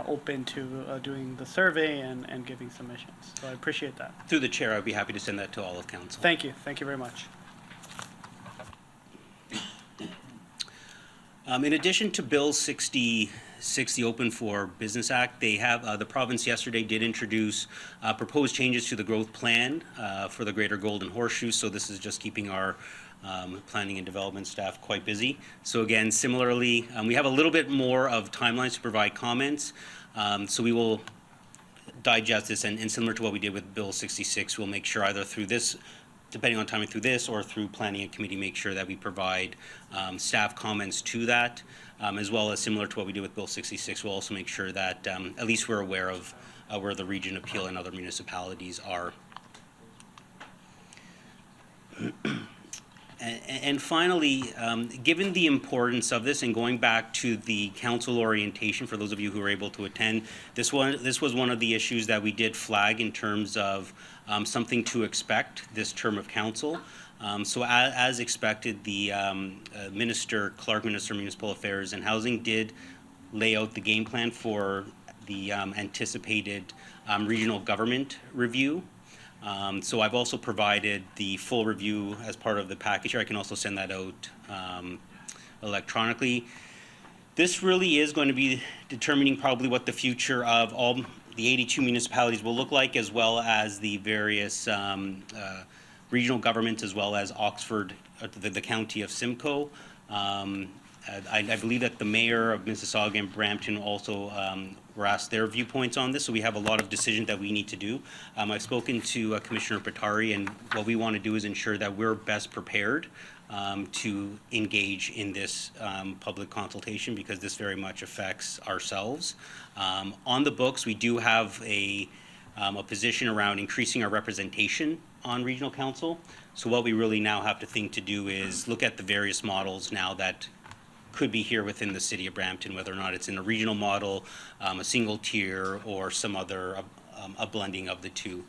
Speaker 10: open to doing the survey and giving submissions. So I appreciate that.
Speaker 16: Through the chair, I'd be happy to send that to all of council.
Speaker 10: Thank you. Thank you very much.
Speaker 16: In addition to Bill 60, the Open for Business Act, they have, the province yesterday did introduce proposed changes to the growth plan for the Greater Golden Horseshoe. So this is just keeping our planning and development staff quite busy. So again, similarly, we have a little bit more of timelines to provide comments. So we will digest this, and similar to what we did with Bill 66, we'll make sure either through this, depending on timing through this, or through planning and committee, make sure that we provide staff comments to that, as well as similar to what we did with Bill 66. We'll also make sure that at least we're aware of where the region appeal and other municipalities are. And finally, given the importance of this, and going back to the council orientation, for those of you who were able to attend, this was one of the issues that we did flag in terms of something to expect this term of council. So as expected, the Minister Clark, Minister of Municipal Affairs and Housing, did lay out the game plan for the anticipated regional government review. So I've also provided the full review as part of the package here. I can also send that out electronically. This really is going to be determining probably what the future of all the 82 municipalities will look like, as well as the various regional governments, as well as Oxford, the county of Simcoe. I believe that the mayor of Mississauga and Brampton also were asked their viewpoints on this, so we have a lot of decisions that we need to do. I've spoken to Commissioner Patari, and what we want to do is ensure that we're best prepared to engage in this public consultation, because this very much affects ourselves. On the books, we do have a position around increasing our representation on regional council. So what we really now have to think to do is look at the various models now that could be here within the city of Brampton, whether or not it's in a regional model, a single tier, or some other a blending of the two.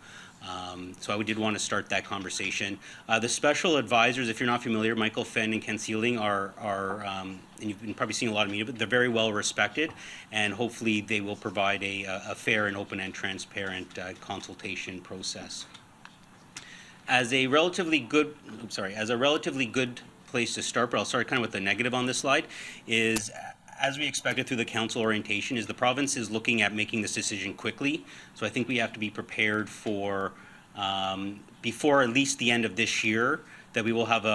Speaker 16: So I did want to start that conversation. The special advisors, if you're not familiar, Michael Fenn and Ken Sealing are and you've been probably seeing a lot of media, but they're very well respected, and hopefully they will provide a fair and open and transparent consultation process. As a relatively good place to start, but I'll start kind of with the negative on this slide, is as we expected through the council orientation, is the province is looking at making this decision quickly. So I think we have to be prepared for, before at least the end of this year, that we will have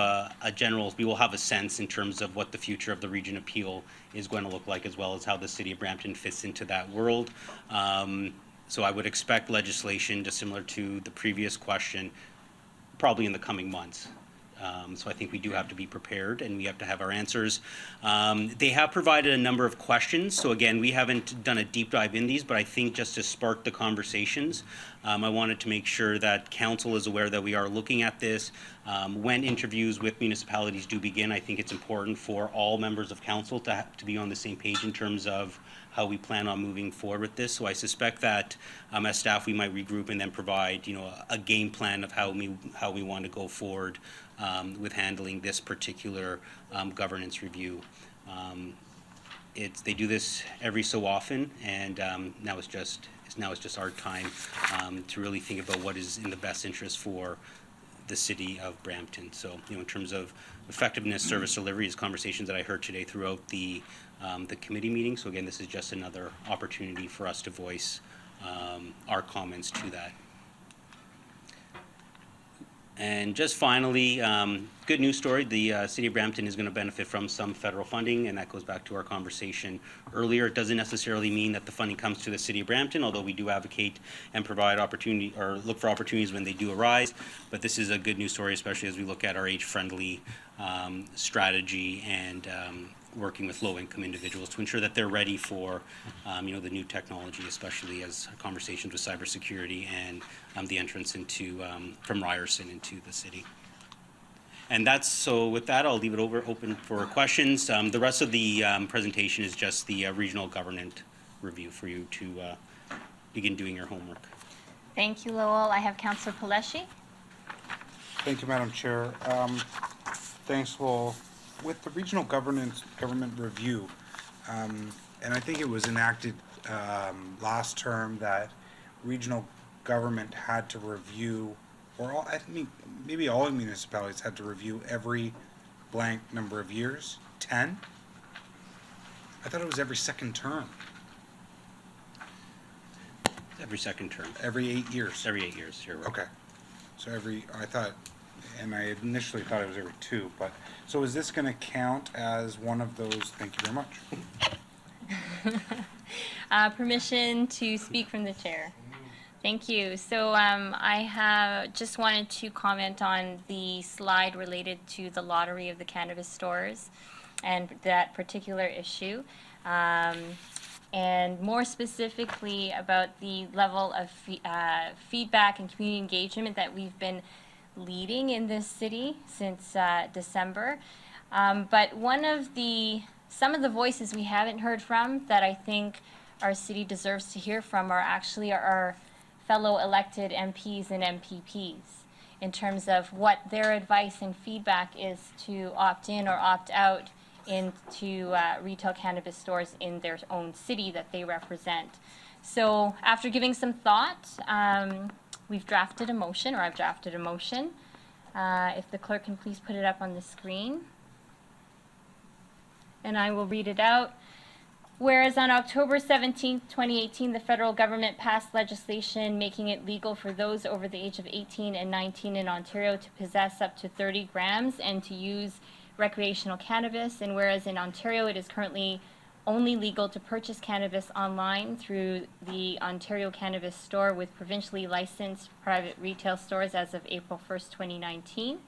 Speaker 16: we will have a sense in terms of what the future of the region appeal is going to look like, as well as how the city of Brampton fits into that world. So I would expect legislation, just similar to the previous question, probably in the coming months. So I think we do have to be prepared, and we have to have our answers. They have provided a number of questions. So again, we haven't done a deep dive in these, but I think just to spark the conversations, I wanted to make sure that council is aware that we are looking at this. When interviews with municipalities do begin, I think it's important for all members of council to be on the same page in terms of how we plan on moving forward with this. So I suspect that as staff, we might regroup and then provide, a game plan of how we want to go forward with handling this particular governance review. They do this every so often, and now it's just our time to really think about what is in the best interest for the city of Brampton. So, in terms of effectiveness, service delivery, is conversations that I heard today throughout the committee meeting. So again, this is just another opportunity for us to voice our comments to that. And just finally, good news story, the City of Brampton is going to benefit from some federal funding, and that goes back to our conversation earlier. It doesn't necessarily mean that the funding comes to the City of Brampton, although we do advocate and provide opportunity, or look for opportunities when they do arise. But this is a good news story, especially as we look at our age-friendly strategy and working with low-income individuals to ensure that they're ready for, the new technology, especially as conversations with cybersecurity and the entrance into from Ryerson into the city. And so with that, I'll leave it open for questions. The rest of the presentation is just the regional government review for you to begin doing your homework.
Speaker 3: Thank you, Lowell. I have Councillor Paleshi.
Speaker 5: Thank you, Madam Chair. Thanks, Lowell. With the regional government review, and I think it was enacted last term that regional government had to review, or maybe all municipalities had to review every blank number of years, 10? I thought it was every second term.
Speaker 16: Every second term.
Speaker 5: Every 8 years.
Speaker 16: Every 8 years, you're right.
Speaker 5: Okay. So and I initially thought it was every 2, but, so is this going to count as one of those? Thank you very much.
Speaker 3: Permission to speak from the chair. Thank you. So I have just wanted to comment on the slide related to the lottery of the cannabis stores and that particular issue. And more specifically about the level of feedback and community engagement that we've been leading in this city since December. But some of the voices we haven't heard from that I think our city deserves to hear from are actually our fellow elected MPs and MPPs in terms of what their advice and feedback is to opt in or opt out into retail cannabis stores in their own city that they represent. So after giving some thought, I've drafted a motion. If the clerk can please put it up on the screen. And I will read it out. Whereas on October 17th, 2018, the federal government passed legislation making it legal for those over the age of 18 and 19 in Ontario to possess up to 30 grams and to use recreational cannabis. And whereas in Ontario it is currently only legal to purchase cannabis online through the Ontario Cannabis Store with provincially licensed private retail stores as of April 1st, 2019.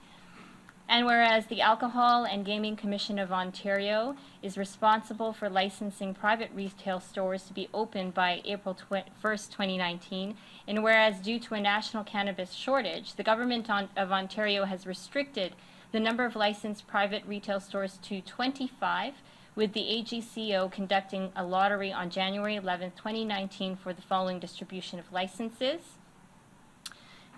Speaker 3: And whereas the Alcohol and Gaming Commission of Ontario is responsible for licensing private retail stores to be open by April 1st, 2019, and whereas due to a national cannabis shortage, the government of Ontario has restricted the number of licensed private retail stores to 25 with the AGCO conducting a lottery on January 11th, 2019 for the following distribution of licenses.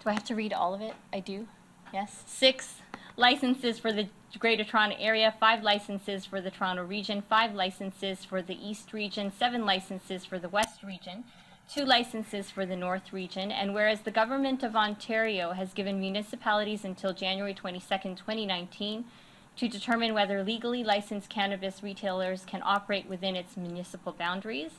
Speaker 3: Do I have to read all of it? I do. Yes. 6 licenses for the Greater Toronto Area, 5 licenses for the Toronto Region, 5 licenses for the East Region, 7 licenses for the West Region, 2 licenses for the North Region, and whereas the Government of Ontario has given municipalities until January 22nd, 2019 to determine whether legally licensed cannabis retailers can operate within its municipal boundaries,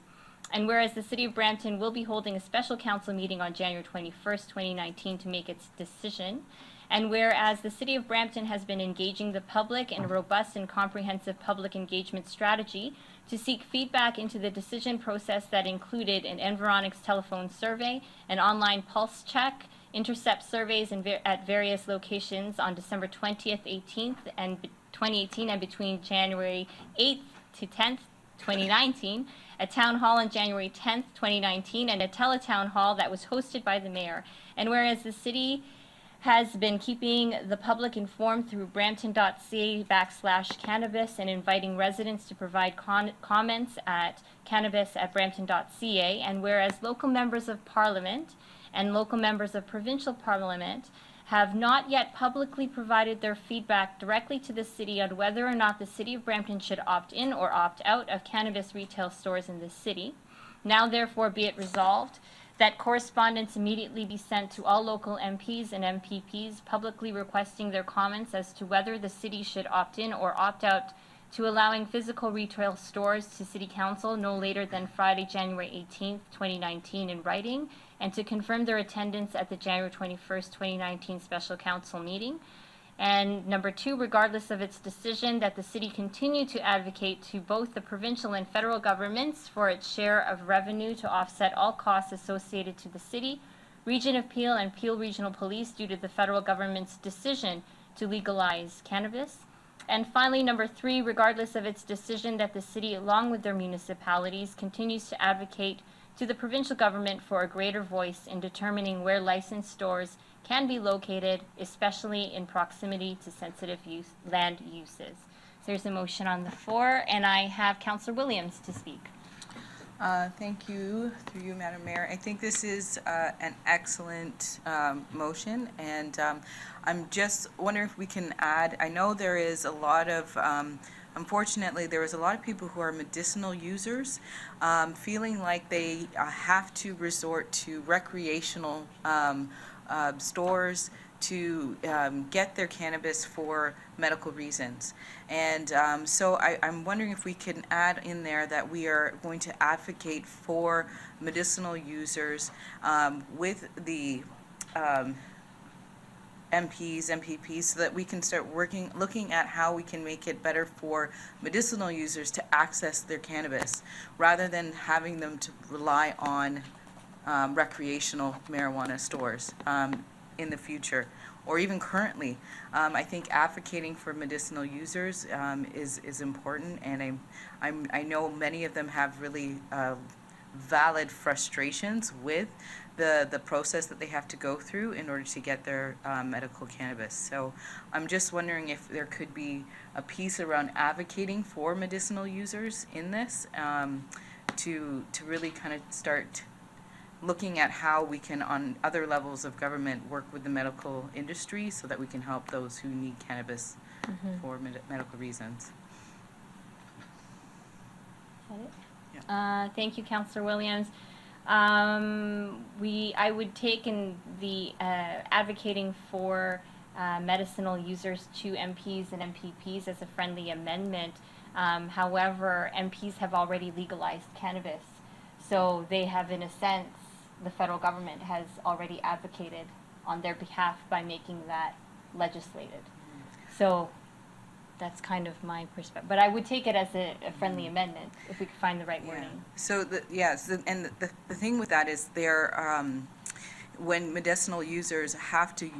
Speaker 3: and whereas the City of Brampton will be holding a special council meeting on January 21st, 2019 to make its decision, and whereas the City of Brampton has been engaging the public in a robust and comprehensive public engagement strategy to seek feedback into the decision process that included an Environics telephone survey, an online pulse check, intercept surveys at various locations on December 20th, 18th, and 2018, and between January 8th to 10th, 2019, a town hall on January 10th, 2019, and a teletown hall that was hosted by the mayor. And whereas the city has been keeping the public informed through brampton.ca/cannabis and inviting residents to provide comments at cannabis@brampton.ca, and whereas local members of parliament and local members of provincial parliament have not yet publicly provided their feedback directly to the city on whether or not the City of Brampton should opt in or opt out of cannabis retail stores in the city. Now therefore be it resolved that correspondence immediately be sent to all local MPs and MPPs publicly requesting their comments as to whether the city should opt in or opt out to allowing physical retail stores to City Council no later than Friday, January 18th, 2019 in writing, and to confirm their attendance at the January 21st, 2019 Special Council meeting. And number 2, regardless of its decision, that the city continue to advocate to both the provincial and federal governments for its share of revenue to offset all costs associated to the city, Region of Peel, and Peel Regional Police due to the federal government's decision to legalize cannabis. And finally, number 3, regardless of its decision, that the city, along with their municipalities, continues to advocate to the provincial government for a greater voice in determining where licensed stores can be located, especially in proximity to sensitive land uses. So there's a motion on the floor, and I have Councillor Williams to speak.
Speaker 19: Thank you, through you, Madam Mayor. I think this is an excellent motion, and I'm just wondering if we can add, I know there is a lot of, unfortunately, there is a lot of people who are medicinal users feeling like they have to resort to recreational stores to get their cannabis for medical reasons. And so I'm wondering if we can add in there that we are going to advocate for medicinal users with the MPs, MPPs, so that we can start looking at how we can make it better for medicinal users to access their cannabis, rather than having them to rely on recreational marijuana stores in the future, or even currently. I think advocating for medicinal users is important, and I know many of them have really valid frustrations with the process that they have to go through in order to get their medical cannabis. So I'm just wondering if there could be a piece around advocating for medicinal users in this, to really kind of start looking at how we can, on other levels of government, work with the medical industry so that we can help those who need cannabis for medical reasons.
Speaker 3: Thank you, Councillor Williams. I would take in the advocating for medicinal users to MPs and MPPs as a friendly amendment. However, MPs have already legalized cannabis, so they have, in a sense, the federal government has already advocated on their behalf by making that legislated. So that's kind of my perspective. But I would take it as a friendly amendment if we could find the right wording.
Speaker 19: So and the thing with that is when medicinal users have to,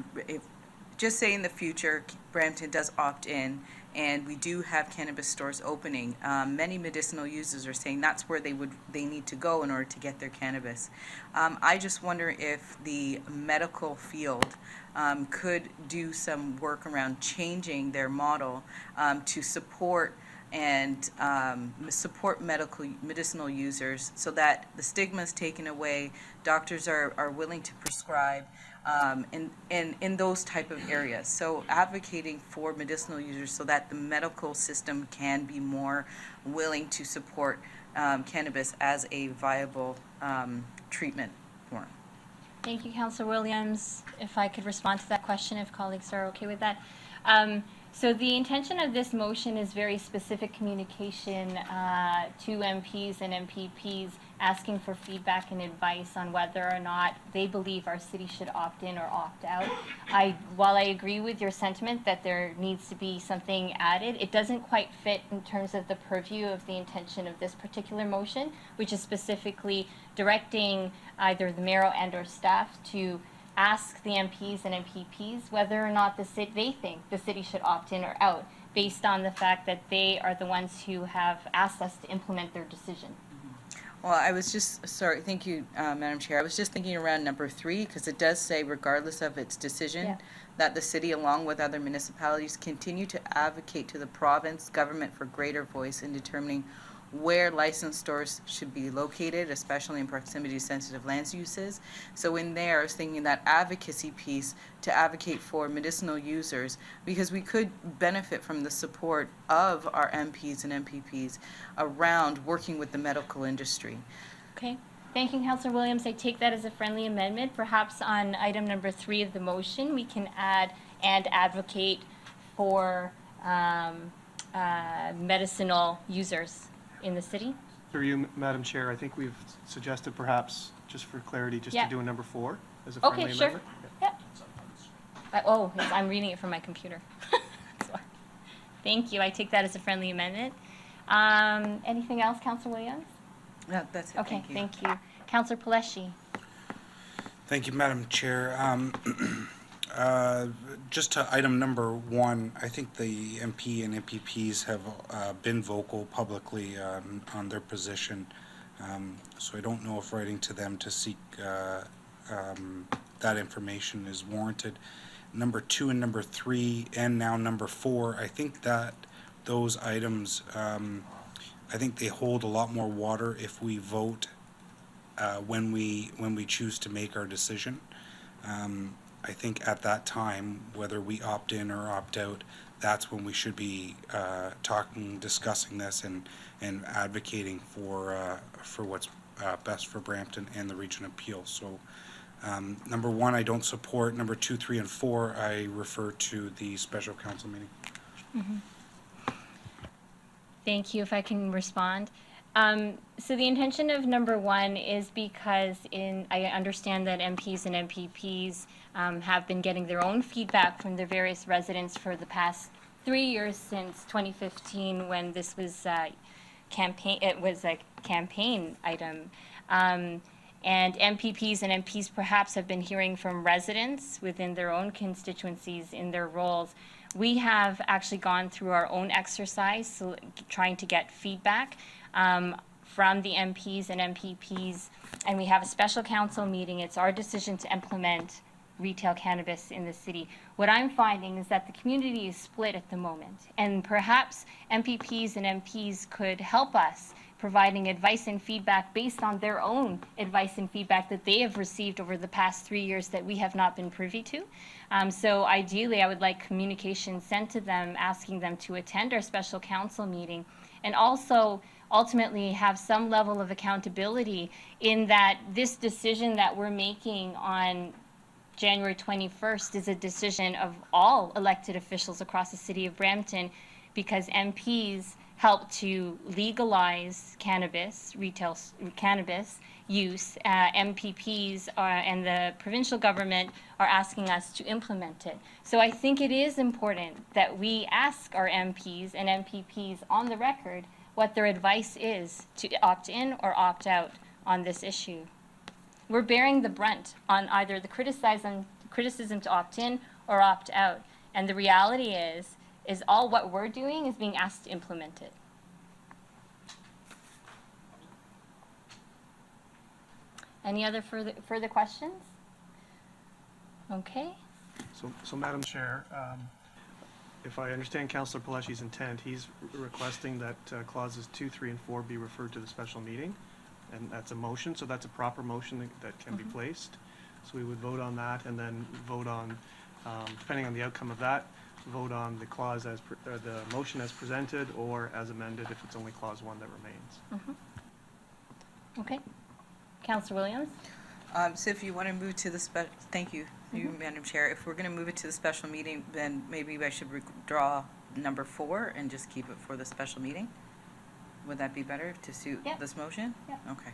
Speaker 19: just say in the future Brampton does opt in and we do have cannabis stores opening, many medicinal users are saying that's where they need to go in order to get their cannabis. I just wonder if the medical field could do some work around changing their model to support and support medicinal users so that the stigma is taken away. Doctors are willing to prescribe in those type of areas. So advocating for medicinal users so that the medical system can be more willing to support cannabis as a viable treatment form.
Speaker 3: Thank you, Councillor Williams. If I could respond to that question, if colleagues are okay with that. So the intention of this motion is very specific communication to MPs and MPPs asking for feedback and advice on whether or not they believe our city should opt in or opt out. While I agree with your sentiment that there needs to be something added, it doesn't quite fit in terms of the purview of the intention of this particular motion, which is specifically directing either the mayor and or staff to ask the MPs and MPPs whether or not they think the city should opt in or out, based on the fact that they are the ones who have asked us to implement their decision.
Speaker 19: Well, I was just, sorry, thank you, Madam Chair. I was just thinking around number 3, because it does say, regardless of its decision, that the city, along with other municipalities, continue to advocate to the province government for greater voice in determining where licensed stores should be located, especially in proximity to sensitive land uses. So in there, I was thinking that advocacy piece to advocate for medicinal users, because we could benefit from the support of our MPs and MPPs around working with the medical industry.
Speaker 3: Okay. Thank you, Councillor Williams. I take that as a friendly amendment. Perhaps on item number 3 of the motion, we can add and advocate for medicinal users in the city.
Speaker 2: Through you, Madam Chair, I think we've suggested perhaps, just for clarity, just
Speaker 3: Yeah.
Speaker 2: to do a number 4 as a friendly
Speaker 3: Okay, sure.
Speaker 2: amendment.
Speaker 3: Oh, yes, I'm reading it from my computer. Sorry. Thank you. I take that as a friendly amendment. Anything else, Councillor Williams?
Speaker 19: No, that's it.
Speaker 3: Okay,
Speaker 19: Thank you.
Speaker 3: thank you. Councillor Paleshi.
Speaker 5: Thank you, Madam Chair. Just to item number 1, I think the MP and MPPs have been vocal publicly on their position. So I don't know if writing to them to seek that information is warranted. Number 2 and number 3, and now number 4, I think that those items, I think they hold a lot more water if we vote when we choose to make our decision. I think at that time, whether we opt in or opt out, that's when we should be discussing this and advocating for what's best for Brampton and the region of Peel. So number 1, I don't support. Number 2, 3, and 4, I refer to the special council meeting.
Speaker 3: Mm-hmm. Thank you. If I can respond. So the intention of number 1 is because I understand that MPs and MPPs have been getting their own feedback from their various residents for the past 3 years since 2015, when this was a campaign item. And MPPs and MPs perhaps have been hearing from residents within their own constituencies in their roles. We have actually gone through our own exercise, so trying to get feedback from the MPs and MPPs, and we have a special council meeting. It's our decision to implement retail cannabis in the city. What I'm finding is that the community is split at the moment, and perhaps MPPs and MPs could help us providing advice and feedback based on their own advice and feedback that they have received over the past 3 years that we have not been privy to. So ideally, I would like communication sent to them, asking them to attend our special council meeting, and also ultimately have some level of accountability in that this decision that we're making on January 21st is a decision of all elected officials across the city of Brampton, because MPs help to legalize cannabis, retail cannabis use. MPPs and the provincial government are asking us to implement it. So I think it is important that we ask our MPs and MPPs on the record what their advice is to opt in or opt out on this issue. We're bearing the brunt on either the criticism to opt in or opt out. And the reality is all what we're doing is being asked to implement it. Any other further questions? Okay.
Speaker 2: So Madam Chair, if I understand Councillor Pelessi's intent, he's requesting that clauses 2, 3, and 4 be referred to the special meeting, and that's a motion, so that's a proper motion that can be placed. So we would vote on that, and then vote on, depending on the outcome of that, vote on the clause as, or the motion as presented, or as amended if it's only clause 1 that remains.
Speaker 3: Okay. Councillor Williams?
Speaker 19: So if you want to move to the thank you, Madam Chair. If we're going to move it to the special meeting, then maybe I should withdraw number 4 and just keep it for the special meeting? Would that be better to suit this motion?
Speaker 3: Yep.
Speaker 19: Okay.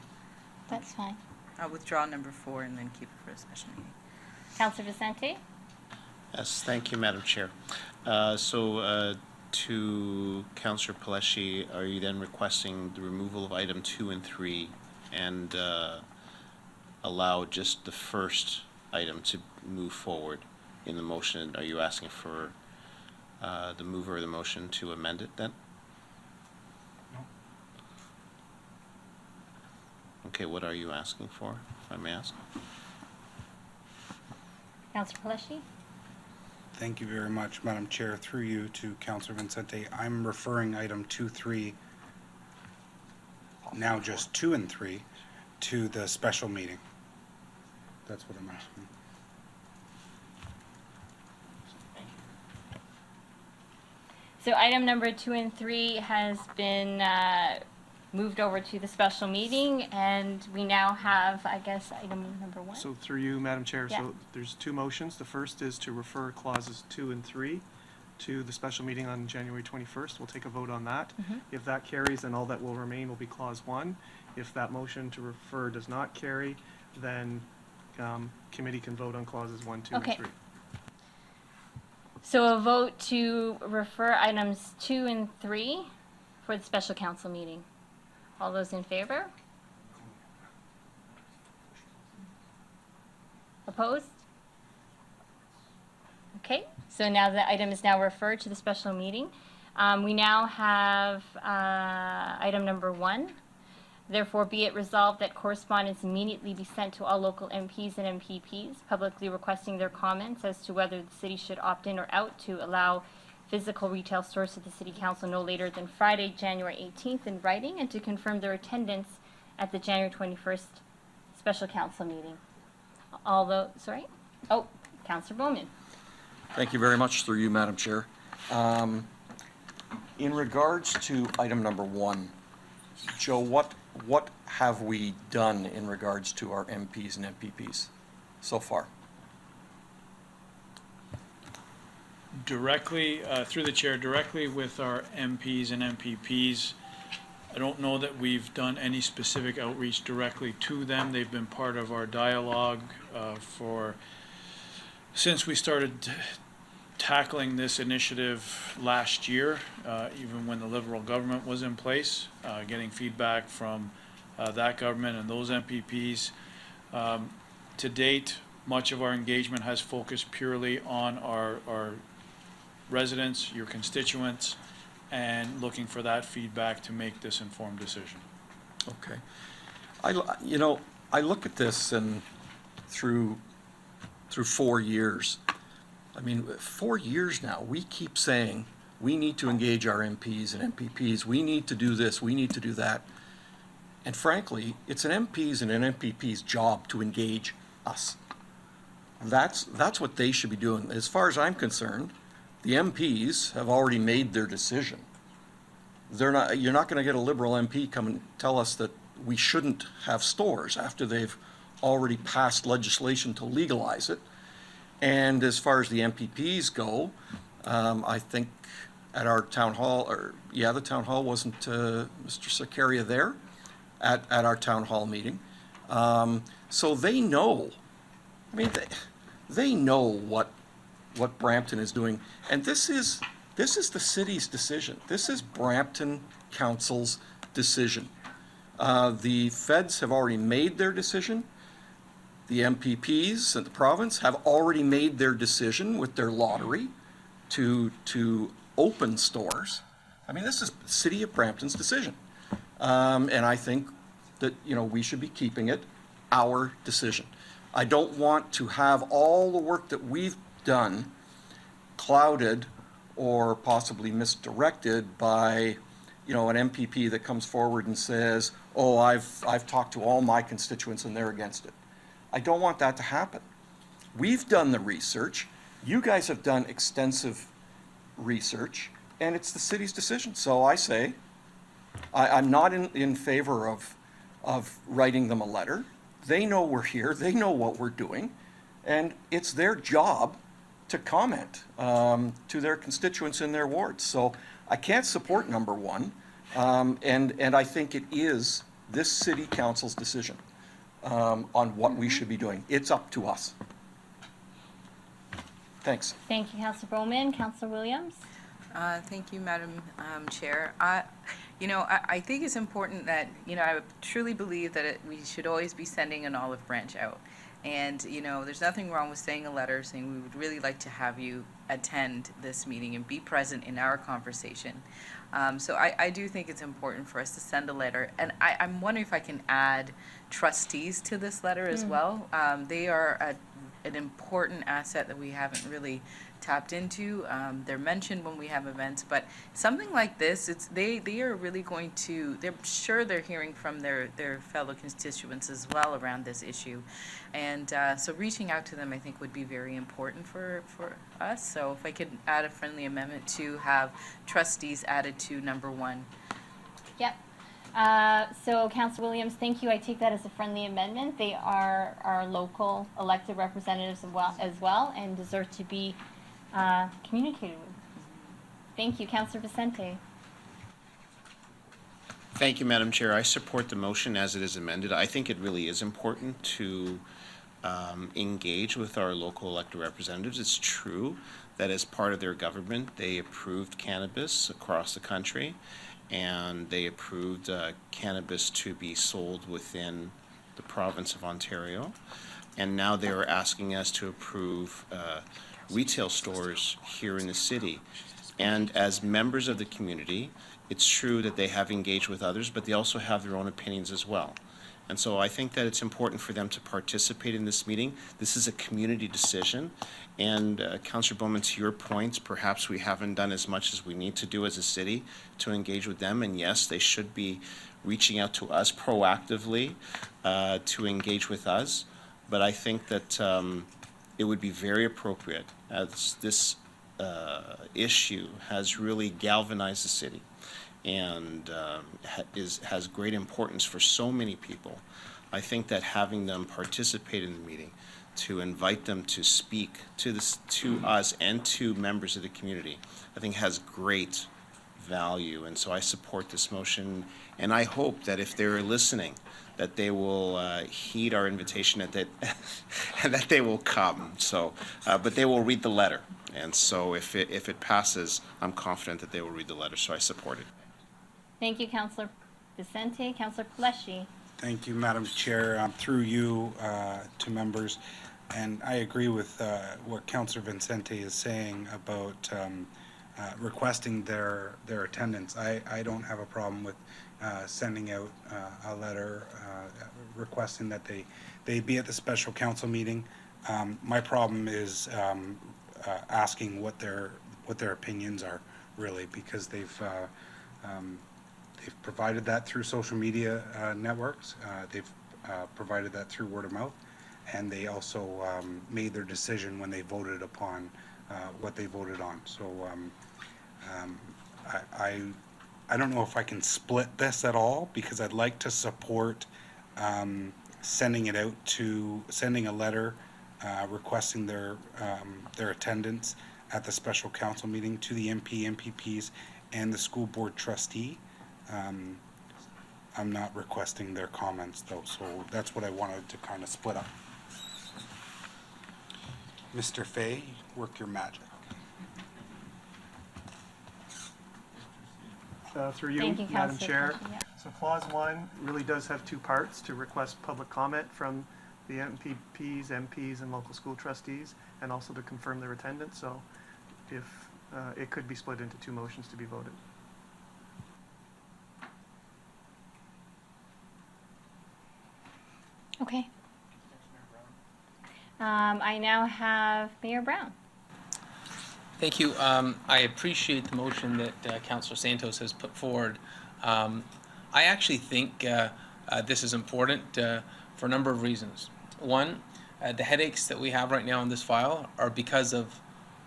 Speaker 3: That's fine.
Speaker 19: I'll withdraw number 4 and then keep it for the special meeting.
Speaker 3: Councillor Vicente?
Speaker 4: Yes, thank you, Madam Chair. To Councillor Pelessi, are you then requesting the removal of item 2 and 3 and allow just the first item to move forward in the motion? Are you asking for the mover of the motion to amend it then?
Speaker 5: No.
Speaker 4: Okay, what are you asking for, if I may ask?
Speaker 3: Councillor Pelessi?
Speaker 5: Thank you very much, Madam Chair. Through you to Councillor Vincente, I'm referring item 2, 3, now just 2 and 3, to the special meeting. That's what I'm asking.
Speaker 3: So item number 2 and 3 has been moved over to the special meeting, and we now have, I guess, item number 1.
Speaker 2: So through you, Madam Chair,
Speaker 3: Yeah.
Speaker 2: so there's 2 motions. The first is to refer clauses 2 and 3 to the special meeting on January 21st. We'll take a vote on that. If that carries, then all that will remain will be clause 1. If that motion to refer does not carry, then committee can vote on clauses 1, 2,
Speaker 3: Okay.
Speaker 2: and 3.
Speaker 3: So a vote to refer items 2 and 3 for the special council meeting. All those in favor? Opposed? Okay, so now the item is now referred to the special meeting. We now have item number 1. Therefore, be it resolved that correspondence immediately be sent to all local MPs and MPPs, publicly requesting their comments as to whether the city should opt in or out to allow physical retail stores at the City Council no later than Friday, January 18th in writing, and to confirm their attendance at the January 21st special council meeting. Councillor Bowman.
Speaker 21: Thank you very much, through you, Madam Chair. In regards to item number 1, Joe, what have we done in regards to our MPs and MPPs so far?
Speaker 13: Directly, through the chair, directly with our MPs and MPPs, I don't know that we've done any specific outreach directly to them. They've been part of our dialogue since we started tackling this initiative last year, even when the Liberal government was in place, getting feedback from that government and those MPPs. To date, much of our engagement has focused purely on our residents, your constituents, and looking for that feedback to make this informed decision.
Speaker 21: Okay. I look at this and through 4 years. I mean, 4 years now, we keep saying we need to engage our MPs and MPPs. We need to do this. We need to do that. And frankly, it's an MP's and an MPP's job to engage us. That's what they should be doing. As far as I'm concerned, the MPs have already made their decision. You're not going to get a Liberal MP come and tell us that we shouldn't have stores after they've already passed legislation to legalize it. And as far as the MPPs go, I think at our town hall, the town hall, wasn't Mr. Sakaria there at our town hall meeting. So they know, they know what Brampton is doing. And this is the city's decision. This is Brampton Council's decision. The feds have already made their decision. The MPPs and the province have already made their decision with their lottery to open stores. I mean, this is the City of Brampton's decision. And I think that, we should be keeping it our decision. I don't want to have all the work that we've done clouded or possibly misdirected by, an MPP that comes forward and says, oh, I've talked to all my constituents and they're against it. I don't want that to happen. We've done the research. You guys have done extensive research, and it's the city's decision. So I say, I'm not in favor of writing them a letter. They know we're here. They know what we're doing. And it's their job to comment to their constituents in their wards. So I can't support number one. And I think it is this city council's decision on what we should be doing. It's up to us. Thanks.
Speaker 3: Thank you, Councillor Bowman. Councillor Williams?
Speaker 19: Thank you, Madam Chair. I think it's important that, I truly believe that we should always be sending an olive branch out. And, there's nothing wrong with saying a letter saying we would really like to have you attend this meeting and be present in our conversation. So I do think it's important for us to send a letter. And I'm wondering if I can add trustees to this letter as well. They are an important asset that we haven't really tapped into. They're mentioned when we have events, but something like this, they are really going to, they're sure they're hearing from their fellow constituents as well around this issue. And so reaching out to them, I think, would be very important for us. So if I could add a friendly amendment to have trustees added to number one.
Speaker 3: Yep. So, Councillor Williams, thank you. I take that as a friendly amendment. They are our local elected representatives as well and deserve to be communicated with. Thank you. Councillor Vicente.
Speaker 4: Thank you, Madam Chair. I support the motion as it is amended. I think it really is important to engage with our local elected representatives. It's true that as part of their government, they approved cannabis across the country, and they approved cannabis to be sold within the province of Ontario. And now they are asking us to approve retail stores here in the city. And as members of the community, it's true that they have engaged with others, but they also have their own opinions as well. And so I think that it's important for them to participate in this meeting. This is a community decision. And Councillor Bowman, to your point, perhaps we haven't done as much as we need to do as a city to engage with them. And yes, they should be reaching out to us proactively to engage with us. But I think that it would be very appropriate, as this issue has really galvanized the city and has great importance for so many people. I think that having them participate in the meeting, to invite them to speak to us and to members of the community, I think has great value. And so I support this motion, and I hope that if they're listening, that they will heed our invitation, and that they will come. So, but they will read the letter. And so if it passes, I'm confident that they will read the letter, so I support it.
Speaker 3: Thank you, Councillor Vicente. Councillor Pelletier.
Speaker 5: Thank you, Madam Chair. Through you to members, and I agree with what Councillor Vicente is saying about requesting their attendance. I don't have a problem with sending out a letter requesting that they be at the special council meeting. My problem is asking what their opinions are, really, because they've provided that through social media networks. They've provided that through word of mouth, and they also made their decision when they voted upon what they voted on. So I don't know if I can split this at all, because I'd like to support sending a letter requesting their attendance at the special council meeting to the MPPs, and the school board trustee. I'm not requesting their comments though, so that's what I wanted to kind of split up. Mr. Fay, work your magic.
Speaker 2: Through you,
Speaker 3: Thank you,
Speaker 2: Madam
Speaker 3: Councillor
Speaker 2: Chair.
Speaker 3: Pelletier.
Speaker 2: So clause 1 really does have two parts: to request public comment from the MPPs, MPs, and local school trustees, and also to confirm their attendance. So if it could be split into two motions to be voted.
Speaker 3: Okay. I now have Mayor Brown.
Speaker 6: Thank you. I appreciate the motion that Councillor Santos has put forward. I actually think this is important for a number of reasons. One, the headaches that we have right now in this file are because of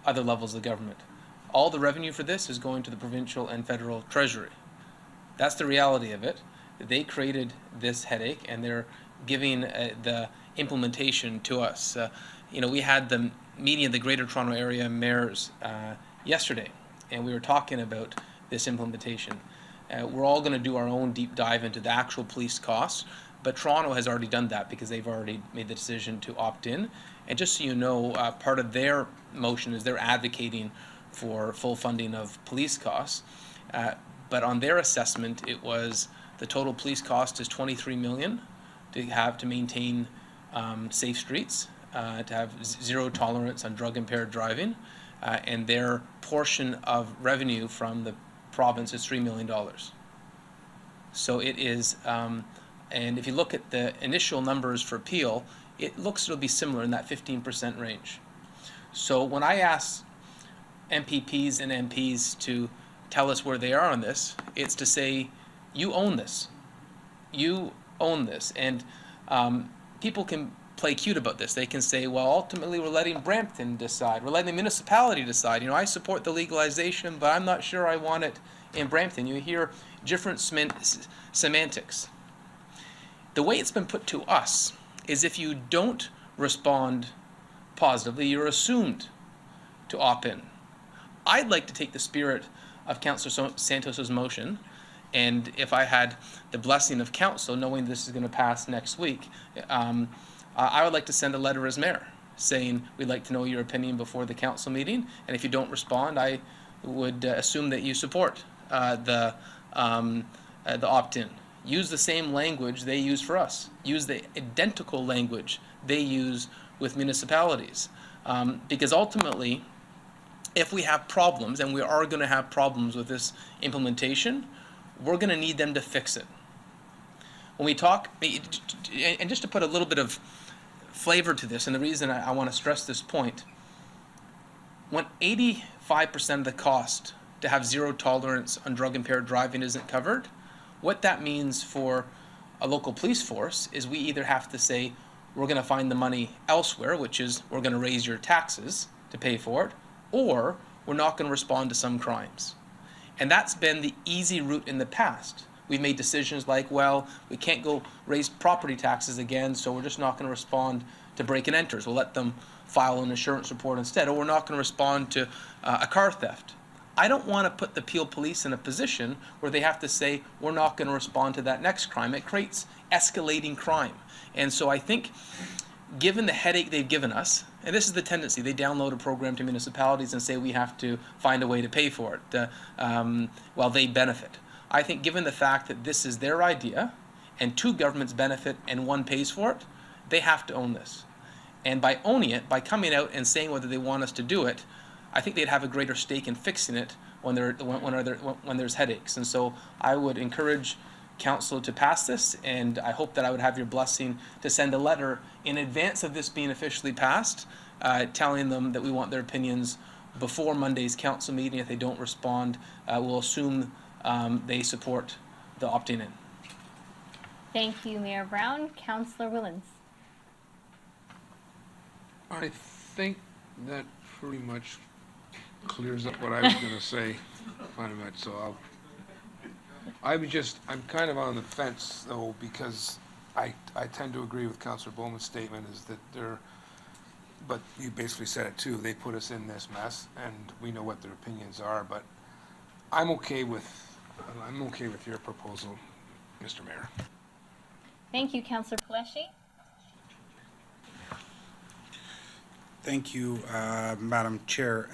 Speaker 6: other levels of government. All the revenue for this is going to the provincial and federal treasury. That's the reality of it. They created this headache and they're giving the implementation to us. We had the meeting of the Greater Toronto Area mayors yesterday, and we were talking about this implementation. We're all going to do our own deep dive into the actual police costs, but Toronto has already done that because they've already made the decision to opt in. And just so you know, part of their motion is they're advocating for full funding of police costs. But on their assessment, it was the total police cost is $23 million to maintain safe streets, to have zero tolerance on drug-impaired driving, and their portion of revenue from the province is $3 million. So it is, and if you look at the initial numbers for Peel, it looks it'll be similar in that 15% range. So when I ask MPPs and MPs to tell us where they are on this, it's to say, you own this. You own this. And people can play cute about this. They can say, well, ultimately we're letting Brampton decide. We're letting the municipality decide. I support the legalization, but I'm not sure I want it in Brampton. You hear different semantics. The way it's been put to us is if you don't respond positively, you're assumed to opt in. I'd like to take the spirit of Councillor Santos's motion, and if I had the blessing of council, knowing this is going to pass next week, I would like to send a letter as mayor saying we'd like to know your opinion before the council meeting, and if you don't respond, I would assume that you support the opt-in. Use the same language they use for us. Use the identical language they use with municipalities, because ultimately, if we have problems, and we are going to have problems with this implementation, we're going to need them to fix it. When we talk, and just to put a little bit of flavor to this, and the reason I want to stress this point, when 85% of the cost to have zero tolerance on drug-impaired driving isn't covered, what that means for a local police force is we either have to say, we're going to find the money elsewhere, which is we're going to raise your taxes to pay for it, or we're not going to respond to some crimes. And that's been the easy route in the past. We've made decisions like, well, we can't go raise property taxes again, so we're just not going to respond to break and enters. We'll let them file an insurance report instead, or we're not going to respond to a car theft. I don't want to put the Peel Police in a position where they have to say, we're not going to respond to that next crime. It creates escalating crime. And so I think, given the headache they've given us, and this is the tendency, they download a program to municipalities and say we have to find a way to pay for it while they benefit. I think given the fact that this is their idea and two governments benefit and one pays for it, they have to own this. And by owning it, by coming out and saying whether they want us to do it, I think they'd have a greater stake in fixing it when there's headaches. And so I would encourage council to pass this, and I hope that I would have your blessing to send a letter in advance of this being officially passed, telling them that we want their opinions before Monday's council meeting. If they don't respond, we'll assume they support the opting in.
Speaker 3: Thank you, Mayor Brown. Councillor Willens.
Speaker 22: I think that pretty much clears up what I was going to say, pretty much. So I'm kind of on the fence though, because I tend to agree with Councillor Bowman's statement is that but you basically said it too, they put us in this mess and we know what their opinions are, but I'm okay with your proposal, Mr. Mayor.
Speaker 3: Thank you, Councillor Paleshi.
Speaker 5: Thank you, Madam Chair.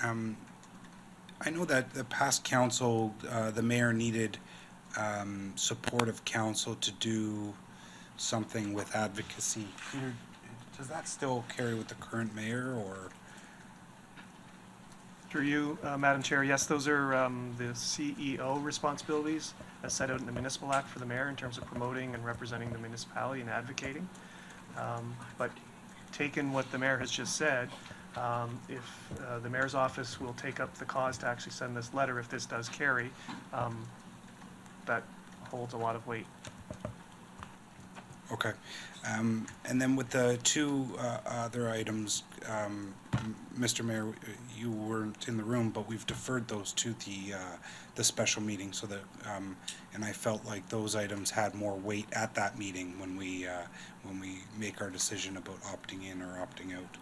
Speaker 5: I know that the past council, the mayor needed support of council to do something with advocacy. Does that still carry with the current mayor, or?
Speaker 2: Through you, Madam Chair, yes, those are the CEO responsibilities as set out in the Municipal Act for the mayor in terms of promoting and representing the municipality and advocating. But taken what the mayor has just said, If the mayor's office will take up the cause to actually send this letter, if this does carry, that holds a lot of weight.
Speaker 5: Okay. And then with the two other items, Mr. Mayor, you weren't in the room, but we've deferred those to the special meeting so that, and I felt like those items had more weight at that meeting when we make our decision about opting in or opting out.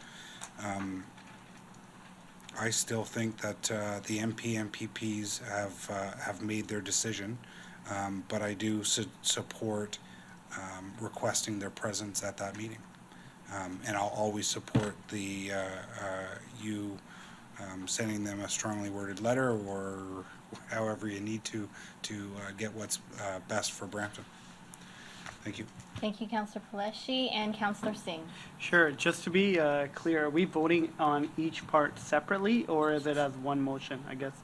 Speaker 5: I still think that the MPPs have made their decision, but I do support requesting their presence at that meeting. And I'll always support you sending them a strongly worded letter or however you need to get what's best for Brampton. Thank you.
Speaker 3: Thank you, Councillor Paleshi and Councillor Singh.
Speaker 10: Sure, just to be clear, are we voting on each part separately, or is it as one motion? I guess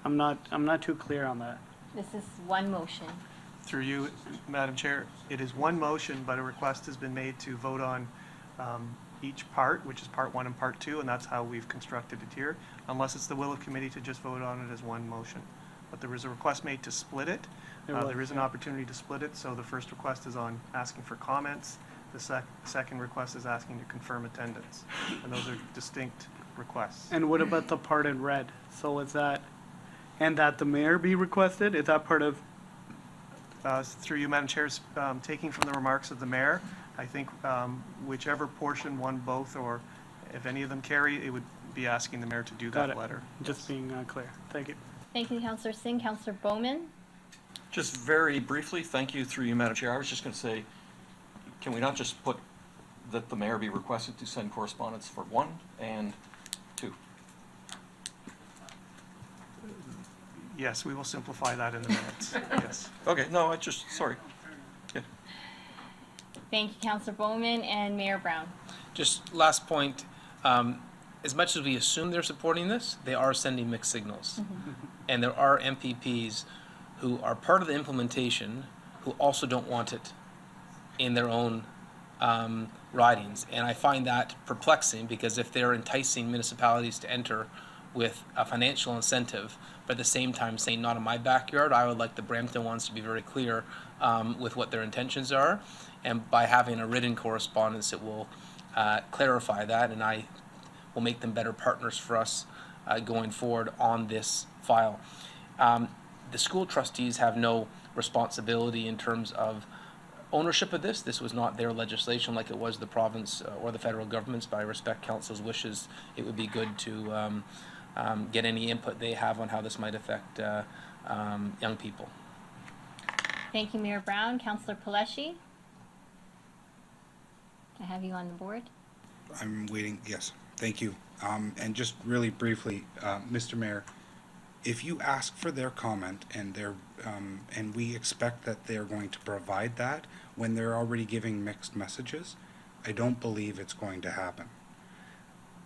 Speaker 10: I'm not too clear on that.
Speaker 3: This is one motion.
Speaker 2: Through you, Madam Chair, it is one motion, but a request has been made to vote on each part, which is part 1 and part 2, and that's how we've constructed it here, unless it's the will of committee to just vote on it as one motion. But there was a request made to split it. There is an opportunity to split it, so the first request is on asking for comments. The second request is asking to confirm attendance, and those are distinct requests.
Speaker 10: And what about the part in red? So is that, and that the mayor be requested? Is that part of?
Speaker 2: Through you, Madam Chair, taking from the remarks of the mayor, I think whichever portion, one, both, or if any of them carry, it would be asking the mayor to do that letter.
Speaker 10: Just being clear. Thank you.
Speaker 3: Thank you, Councillor Singh. Councillor Bowman?
Speaker 21: Just very briefly, thank you through you, Madam Chair. I was just going to say, can we not just put that the mayor be requested to send correspondence for 1 and 2?
Speaker 2: Yes, we will simplify that in the minutes. Yes.
Speaker 21: Okay, no, sorry. Yeah.
Speaker 3: Thank you, Councillor Bowman and Mayor Brown.
Speaker 6: Just last point, as much as we assume they're supporting this, they are sending mixed signals. And there are MPPs who are part of the implementation who also don't want it in their own ridings. And I find that perplexing because if they're enticing municipalities to enter with a financial incentive, but at the same time saying not in my backyard, I would like the Brampton ones to be very clear with what their intentions are. And by having a written correspondence, it will clarify that, and I will make them better partners for us going forward on this file. The school trustees have no responsibility in terms of ownership of this. This was not their legislation like it was the province or the federal government's, but I respect council's wishes. It would be good to get any input they have on how this might affect young people.
Speaker 3: Thank you, Mayor Brown. Councillor Paleshi? I have you on the board.
Speaker 5: I'm waiting, yes, thank you. And just really briefly, Mr. Mayor, if you ask for their comment and and we expect that they're going to provide that when they're already giving mixed messages, I don't believe it's going to happen.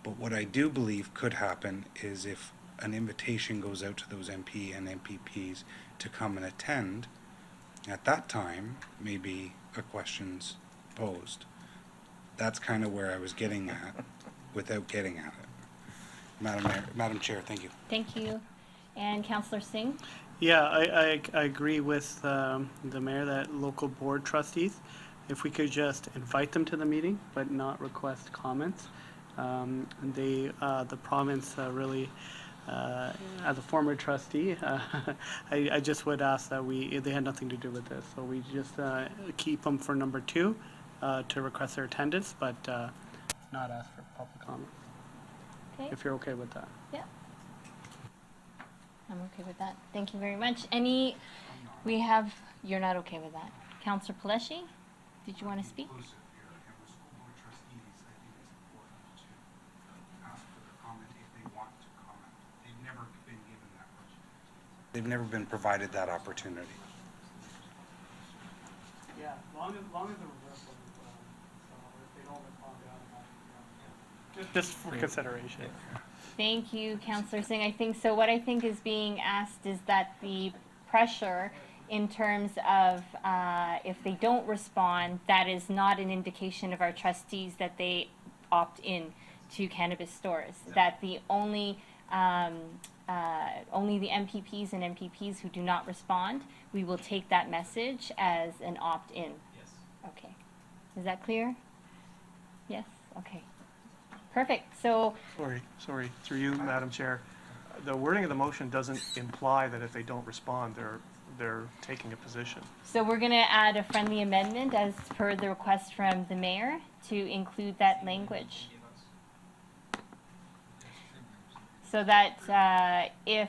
Speaker 5: But what I do believe could happen is if an invitation goes out to those MP and MPPs to come and attend, at that time, maybe a question's posed. That's kind of where I was getting at without getting at it. Madam Chair, thank you.
Speaker 3: Thank you. And Councillor Singh?
Speaker 10: Yeah, I agree with the mayor that local board trustees, if we could just invite them to the meeting, but not request comments. The province really, as a former trustee, I just would ask that they had nothing to do with this. So we just keep them for number 2 to request their attendance, but not ask for public comment.
Speaker 3: Okay.
Speaker 10: If you're okay with that.
Speaker 3: Yeah. I'm okay with that. Thank you very much. You're not okay with that. Councillor Paleshi, did you want to speak?
Speaker 5: They've never been provided that opportunity.
Speaker 10: Yeah, long as the reversal, if they don't respond, just for consideration.
Speaker 3: Thank you, Councillor Singh. I think so. What I think is being asked is that the pressure in terms of if they don't respond, that is not an indication of our trustees that they opt in to cannabis stores. That the only the MPPs and MPPs who do not respond, we will take that message as an opt-in.
Speaker 14: Yes.
Speaker 3: Okay. Is that clear? Yes? Okay. Perfect. So,
Speaker 2: Sorry, through you, Madam Chair. The wording of the motion doesn't imply that if they don't respond, they're taking a position.
Speaker 3: so we're going to add a friendly amendment as per the request from the mayor to include that language. So that if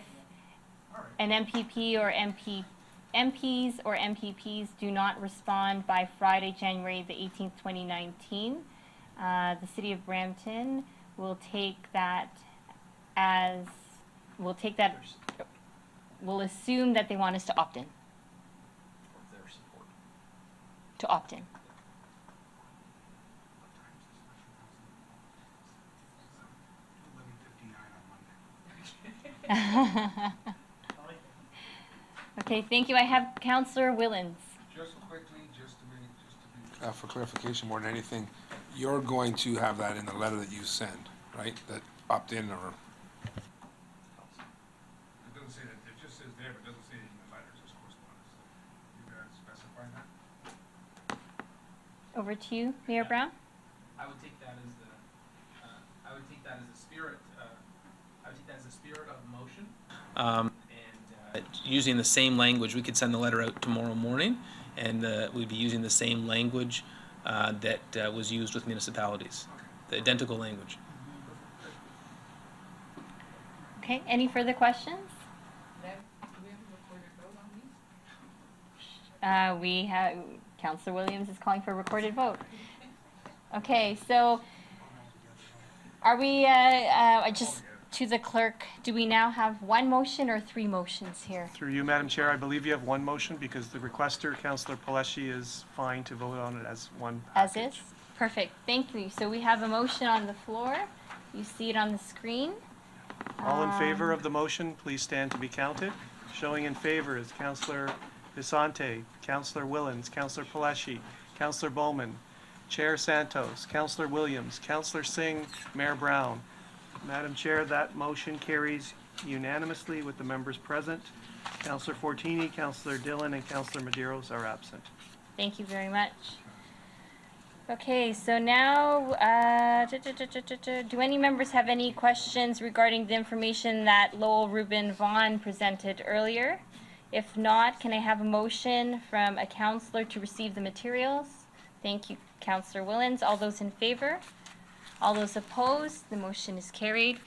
Speaker 3: an MPP or MPs or MPPs do not respond by Friday, January the 18th, 2019, the city of Brampton will take that as, will assume that they want us to opt in. To opt in. Okay, thank you. I have Councillor Willens.
Speaker 22: Just quickly, for clarification more than anything, you're going to have that in the letter that you send, right? That opt-in or? It doesn't say that, it just says there, but it doesn't say it in the letters as correspondence. You gotta specify that?
Speaker 3: Over to you, Mayor Brown.
Speaker 6: I would take that as the, I would take that as a spirit, I would take that as a spirit of motion. Using the same language, we could send the letter out tomorrow morning, and we'd be using the same language that was used with municipalities, the identical language.
Speaker 3: Okay, any further questions? We have, Councillor Williams is calling for a recorded vote. Okay, so are we, just to the clerk, do we now have one motion or three motions here?
Speaker 2: Through you, Madam Chair, I believe you have one motion because the requester, Councillor Paleshi, is fine to vote on it as one
Speaker 3: As
Speaker 2: package.
Speaker 3: is? Perfect, thank you. So we have a motion on the floor. You see it on the screen.
Speaker 2: All in favor of the motion, please stand to be counted. Showing in favor is Councillor Visante, Councillor Willens, Councillor Paleshi, Councillor Bowman, Chair Santos, Councillor Williams, Councillor Singh, Mayor Brown. Madam Chair, that motion carries unanimously with the members present. Councillor Fortini, Councillor Dillon, and Councillor Medeiros are absent.
Speaker 3: Thank you very much. Okay, so now, do any members have any questions regarding the information that Lowell Rubin Vaughn presented earlier? If not, can I have a motion from a councillor to receive the materials? Thank you, Councillor Willens. All those in favor? All those opposed? The motion is carried.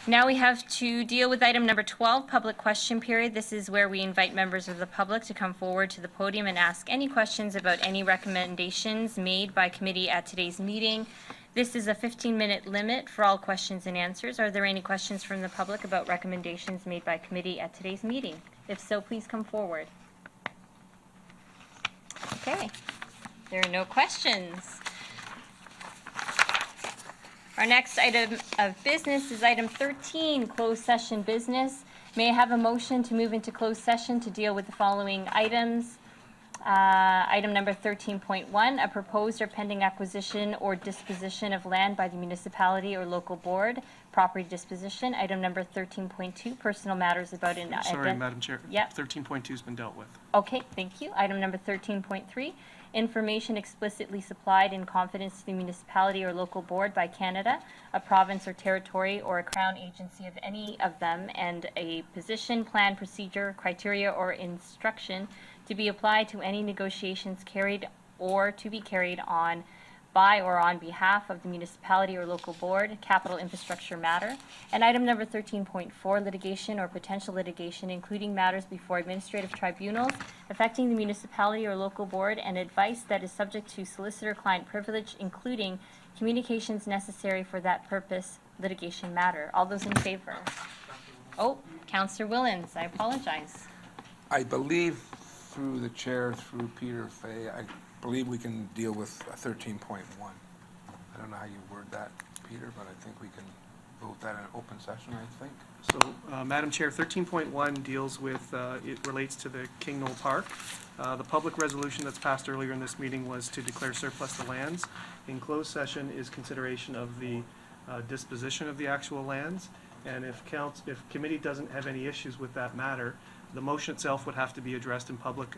Speaker 3: Now we have to deal with item number 12, public question period. This is where we invite members of the public to come forward to the podium and ask any questions about any recommendations made by committee at today's meeting. This is a 15-minute limit for all questions and answers. Are there any questions from the public about recommendations made by committee at today's meeting? If so, please come forward. Okay, there are no questions. Our next item of business is item 13, closed session business. May I have a motion to move into closed session to deal with the following items? Item number 13.1, a proposed or pending acquisition or disposition of land by the municipality or local board, property disposition. Item number 13.2, personal matters about an
Speaker 2: Sorry, Madam Chair.
Speaker 3: Yep.
Speaker 2: 13.2 has been dealt with.
Speaker 3: Okay, thank you. Item number 13.3, information explicitly supplied in confidence to the municipality or local board by Canada, a province or territory, or a crown agency of any of them, and a position, plan, procedure, criteria, or instruction to be applied to any negotiations carried or to be carried on by or on behalf of the municipality or local board, capital infrastructure matter. And item number 13.4, litigation or potential litigation, including matters before administrative tribunals affecting the municipality or local board, and advice that is subject to solicitor-client privilege, including communications necessary for that purpose, litigation matter. All those in favor? Oh, Councillor Willens, I apologize.
Speaker 22: I believe through the chair, through Peter Fay, I believe we can deal with 13.1. I don't know how you word that, Peter, but I think we can vote that in an open session, I think.
Speaker 2: So, Madam Chair, 13.1 deals with, it relates to the King Knoll Park. The public resolution that's passed earlier in this meeting was to declare surplus the lands. In closed session is consideration of the disposition of the actual lands. And if committee doesn't have any issues with that matter, the motion itself would have to be addressed in public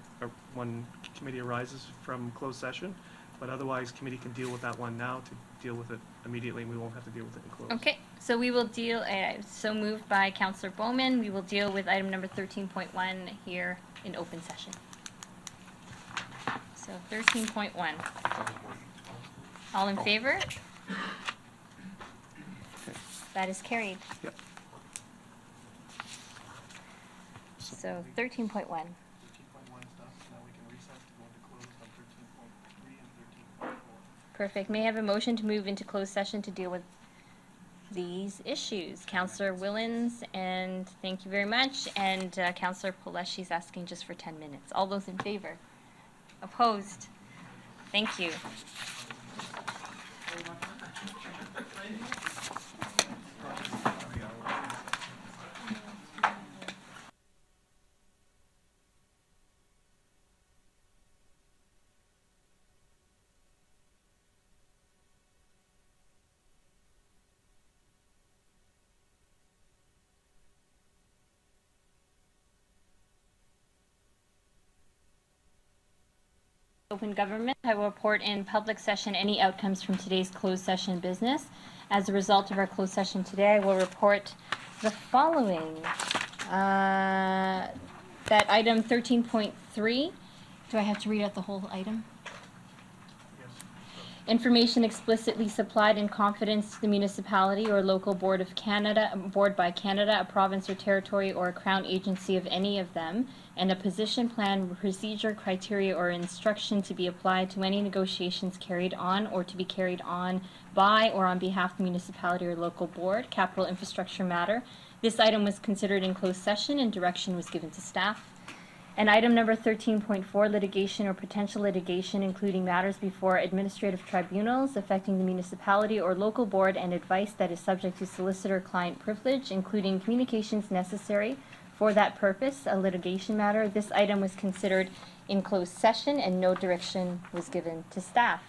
Speaker 2: when committee arises from closed session. But otherwise, committee can deal with that one now to deal with it immediately, and we won't have to deal with it in closed.
Speaker 3: Okay, so we will deal, so moved by Councillor Bowman, we will deal with item number 13.1 here in open session. So 13.1. All in favor? That is carried.
Speaker 2: Yep.
Speaker 3: So 13.1. Perfect. May I have a motion to move into closed session to deal with these issues? Councillor Willens, and thank you very much. And Councillor Paleshi is asking just for 10 minutes. All those in favor? Opposed? Thank you. Open government, I will report in public session any outcomes from today's closed session business. As a result of our closed session today, I will report the following. That item 13.3, do I have to read out the whole item? Information explicitly supplied in confidence to the municipality or local board of Canada, board by Canada, a province or territory, or a crown agency of any of them, and a position plan, procedure, criteria, or instruction to be applied to any negotiations carried on or to be carried on by or on behalf of the municipality or local board, capital infrastructure matter. This item was considered in closed session and direction was given to staff. And item number 13.4, litigation or potential litigation, including matters before administrative tribunals affecting the municipality or local board, and advice that is subject to solicitor-client privilege, including communications necessary for that purpose, a litigation matter. This item was considered in closed session and no direction was given to staff.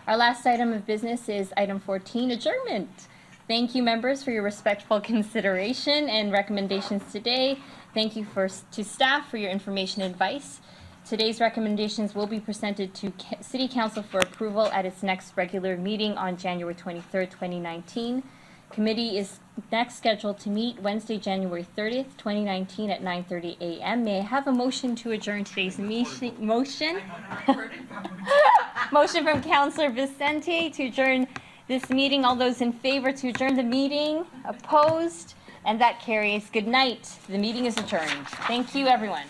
Speaker 3: Our last item of business is item 14, adjournment. Thank you, members, for your respectful consideration and recommendations today. Thank you to staff for your information and advice. Today's recommendations will be presented to City Council for approval at its next regular meeting on January 23rd, 2019. Committee is next scheduled to meet Wednesday, January 30th, 2019 at 9:30 a.m. May I have a motion to adjourn today's meeting? Motion? Motion from Councillor Vicente to adjourn this meeting. All those in favor to adjourn the meeting? Opposed? And that carries. Good night. The meeting is adjourned. Thank you, everyone.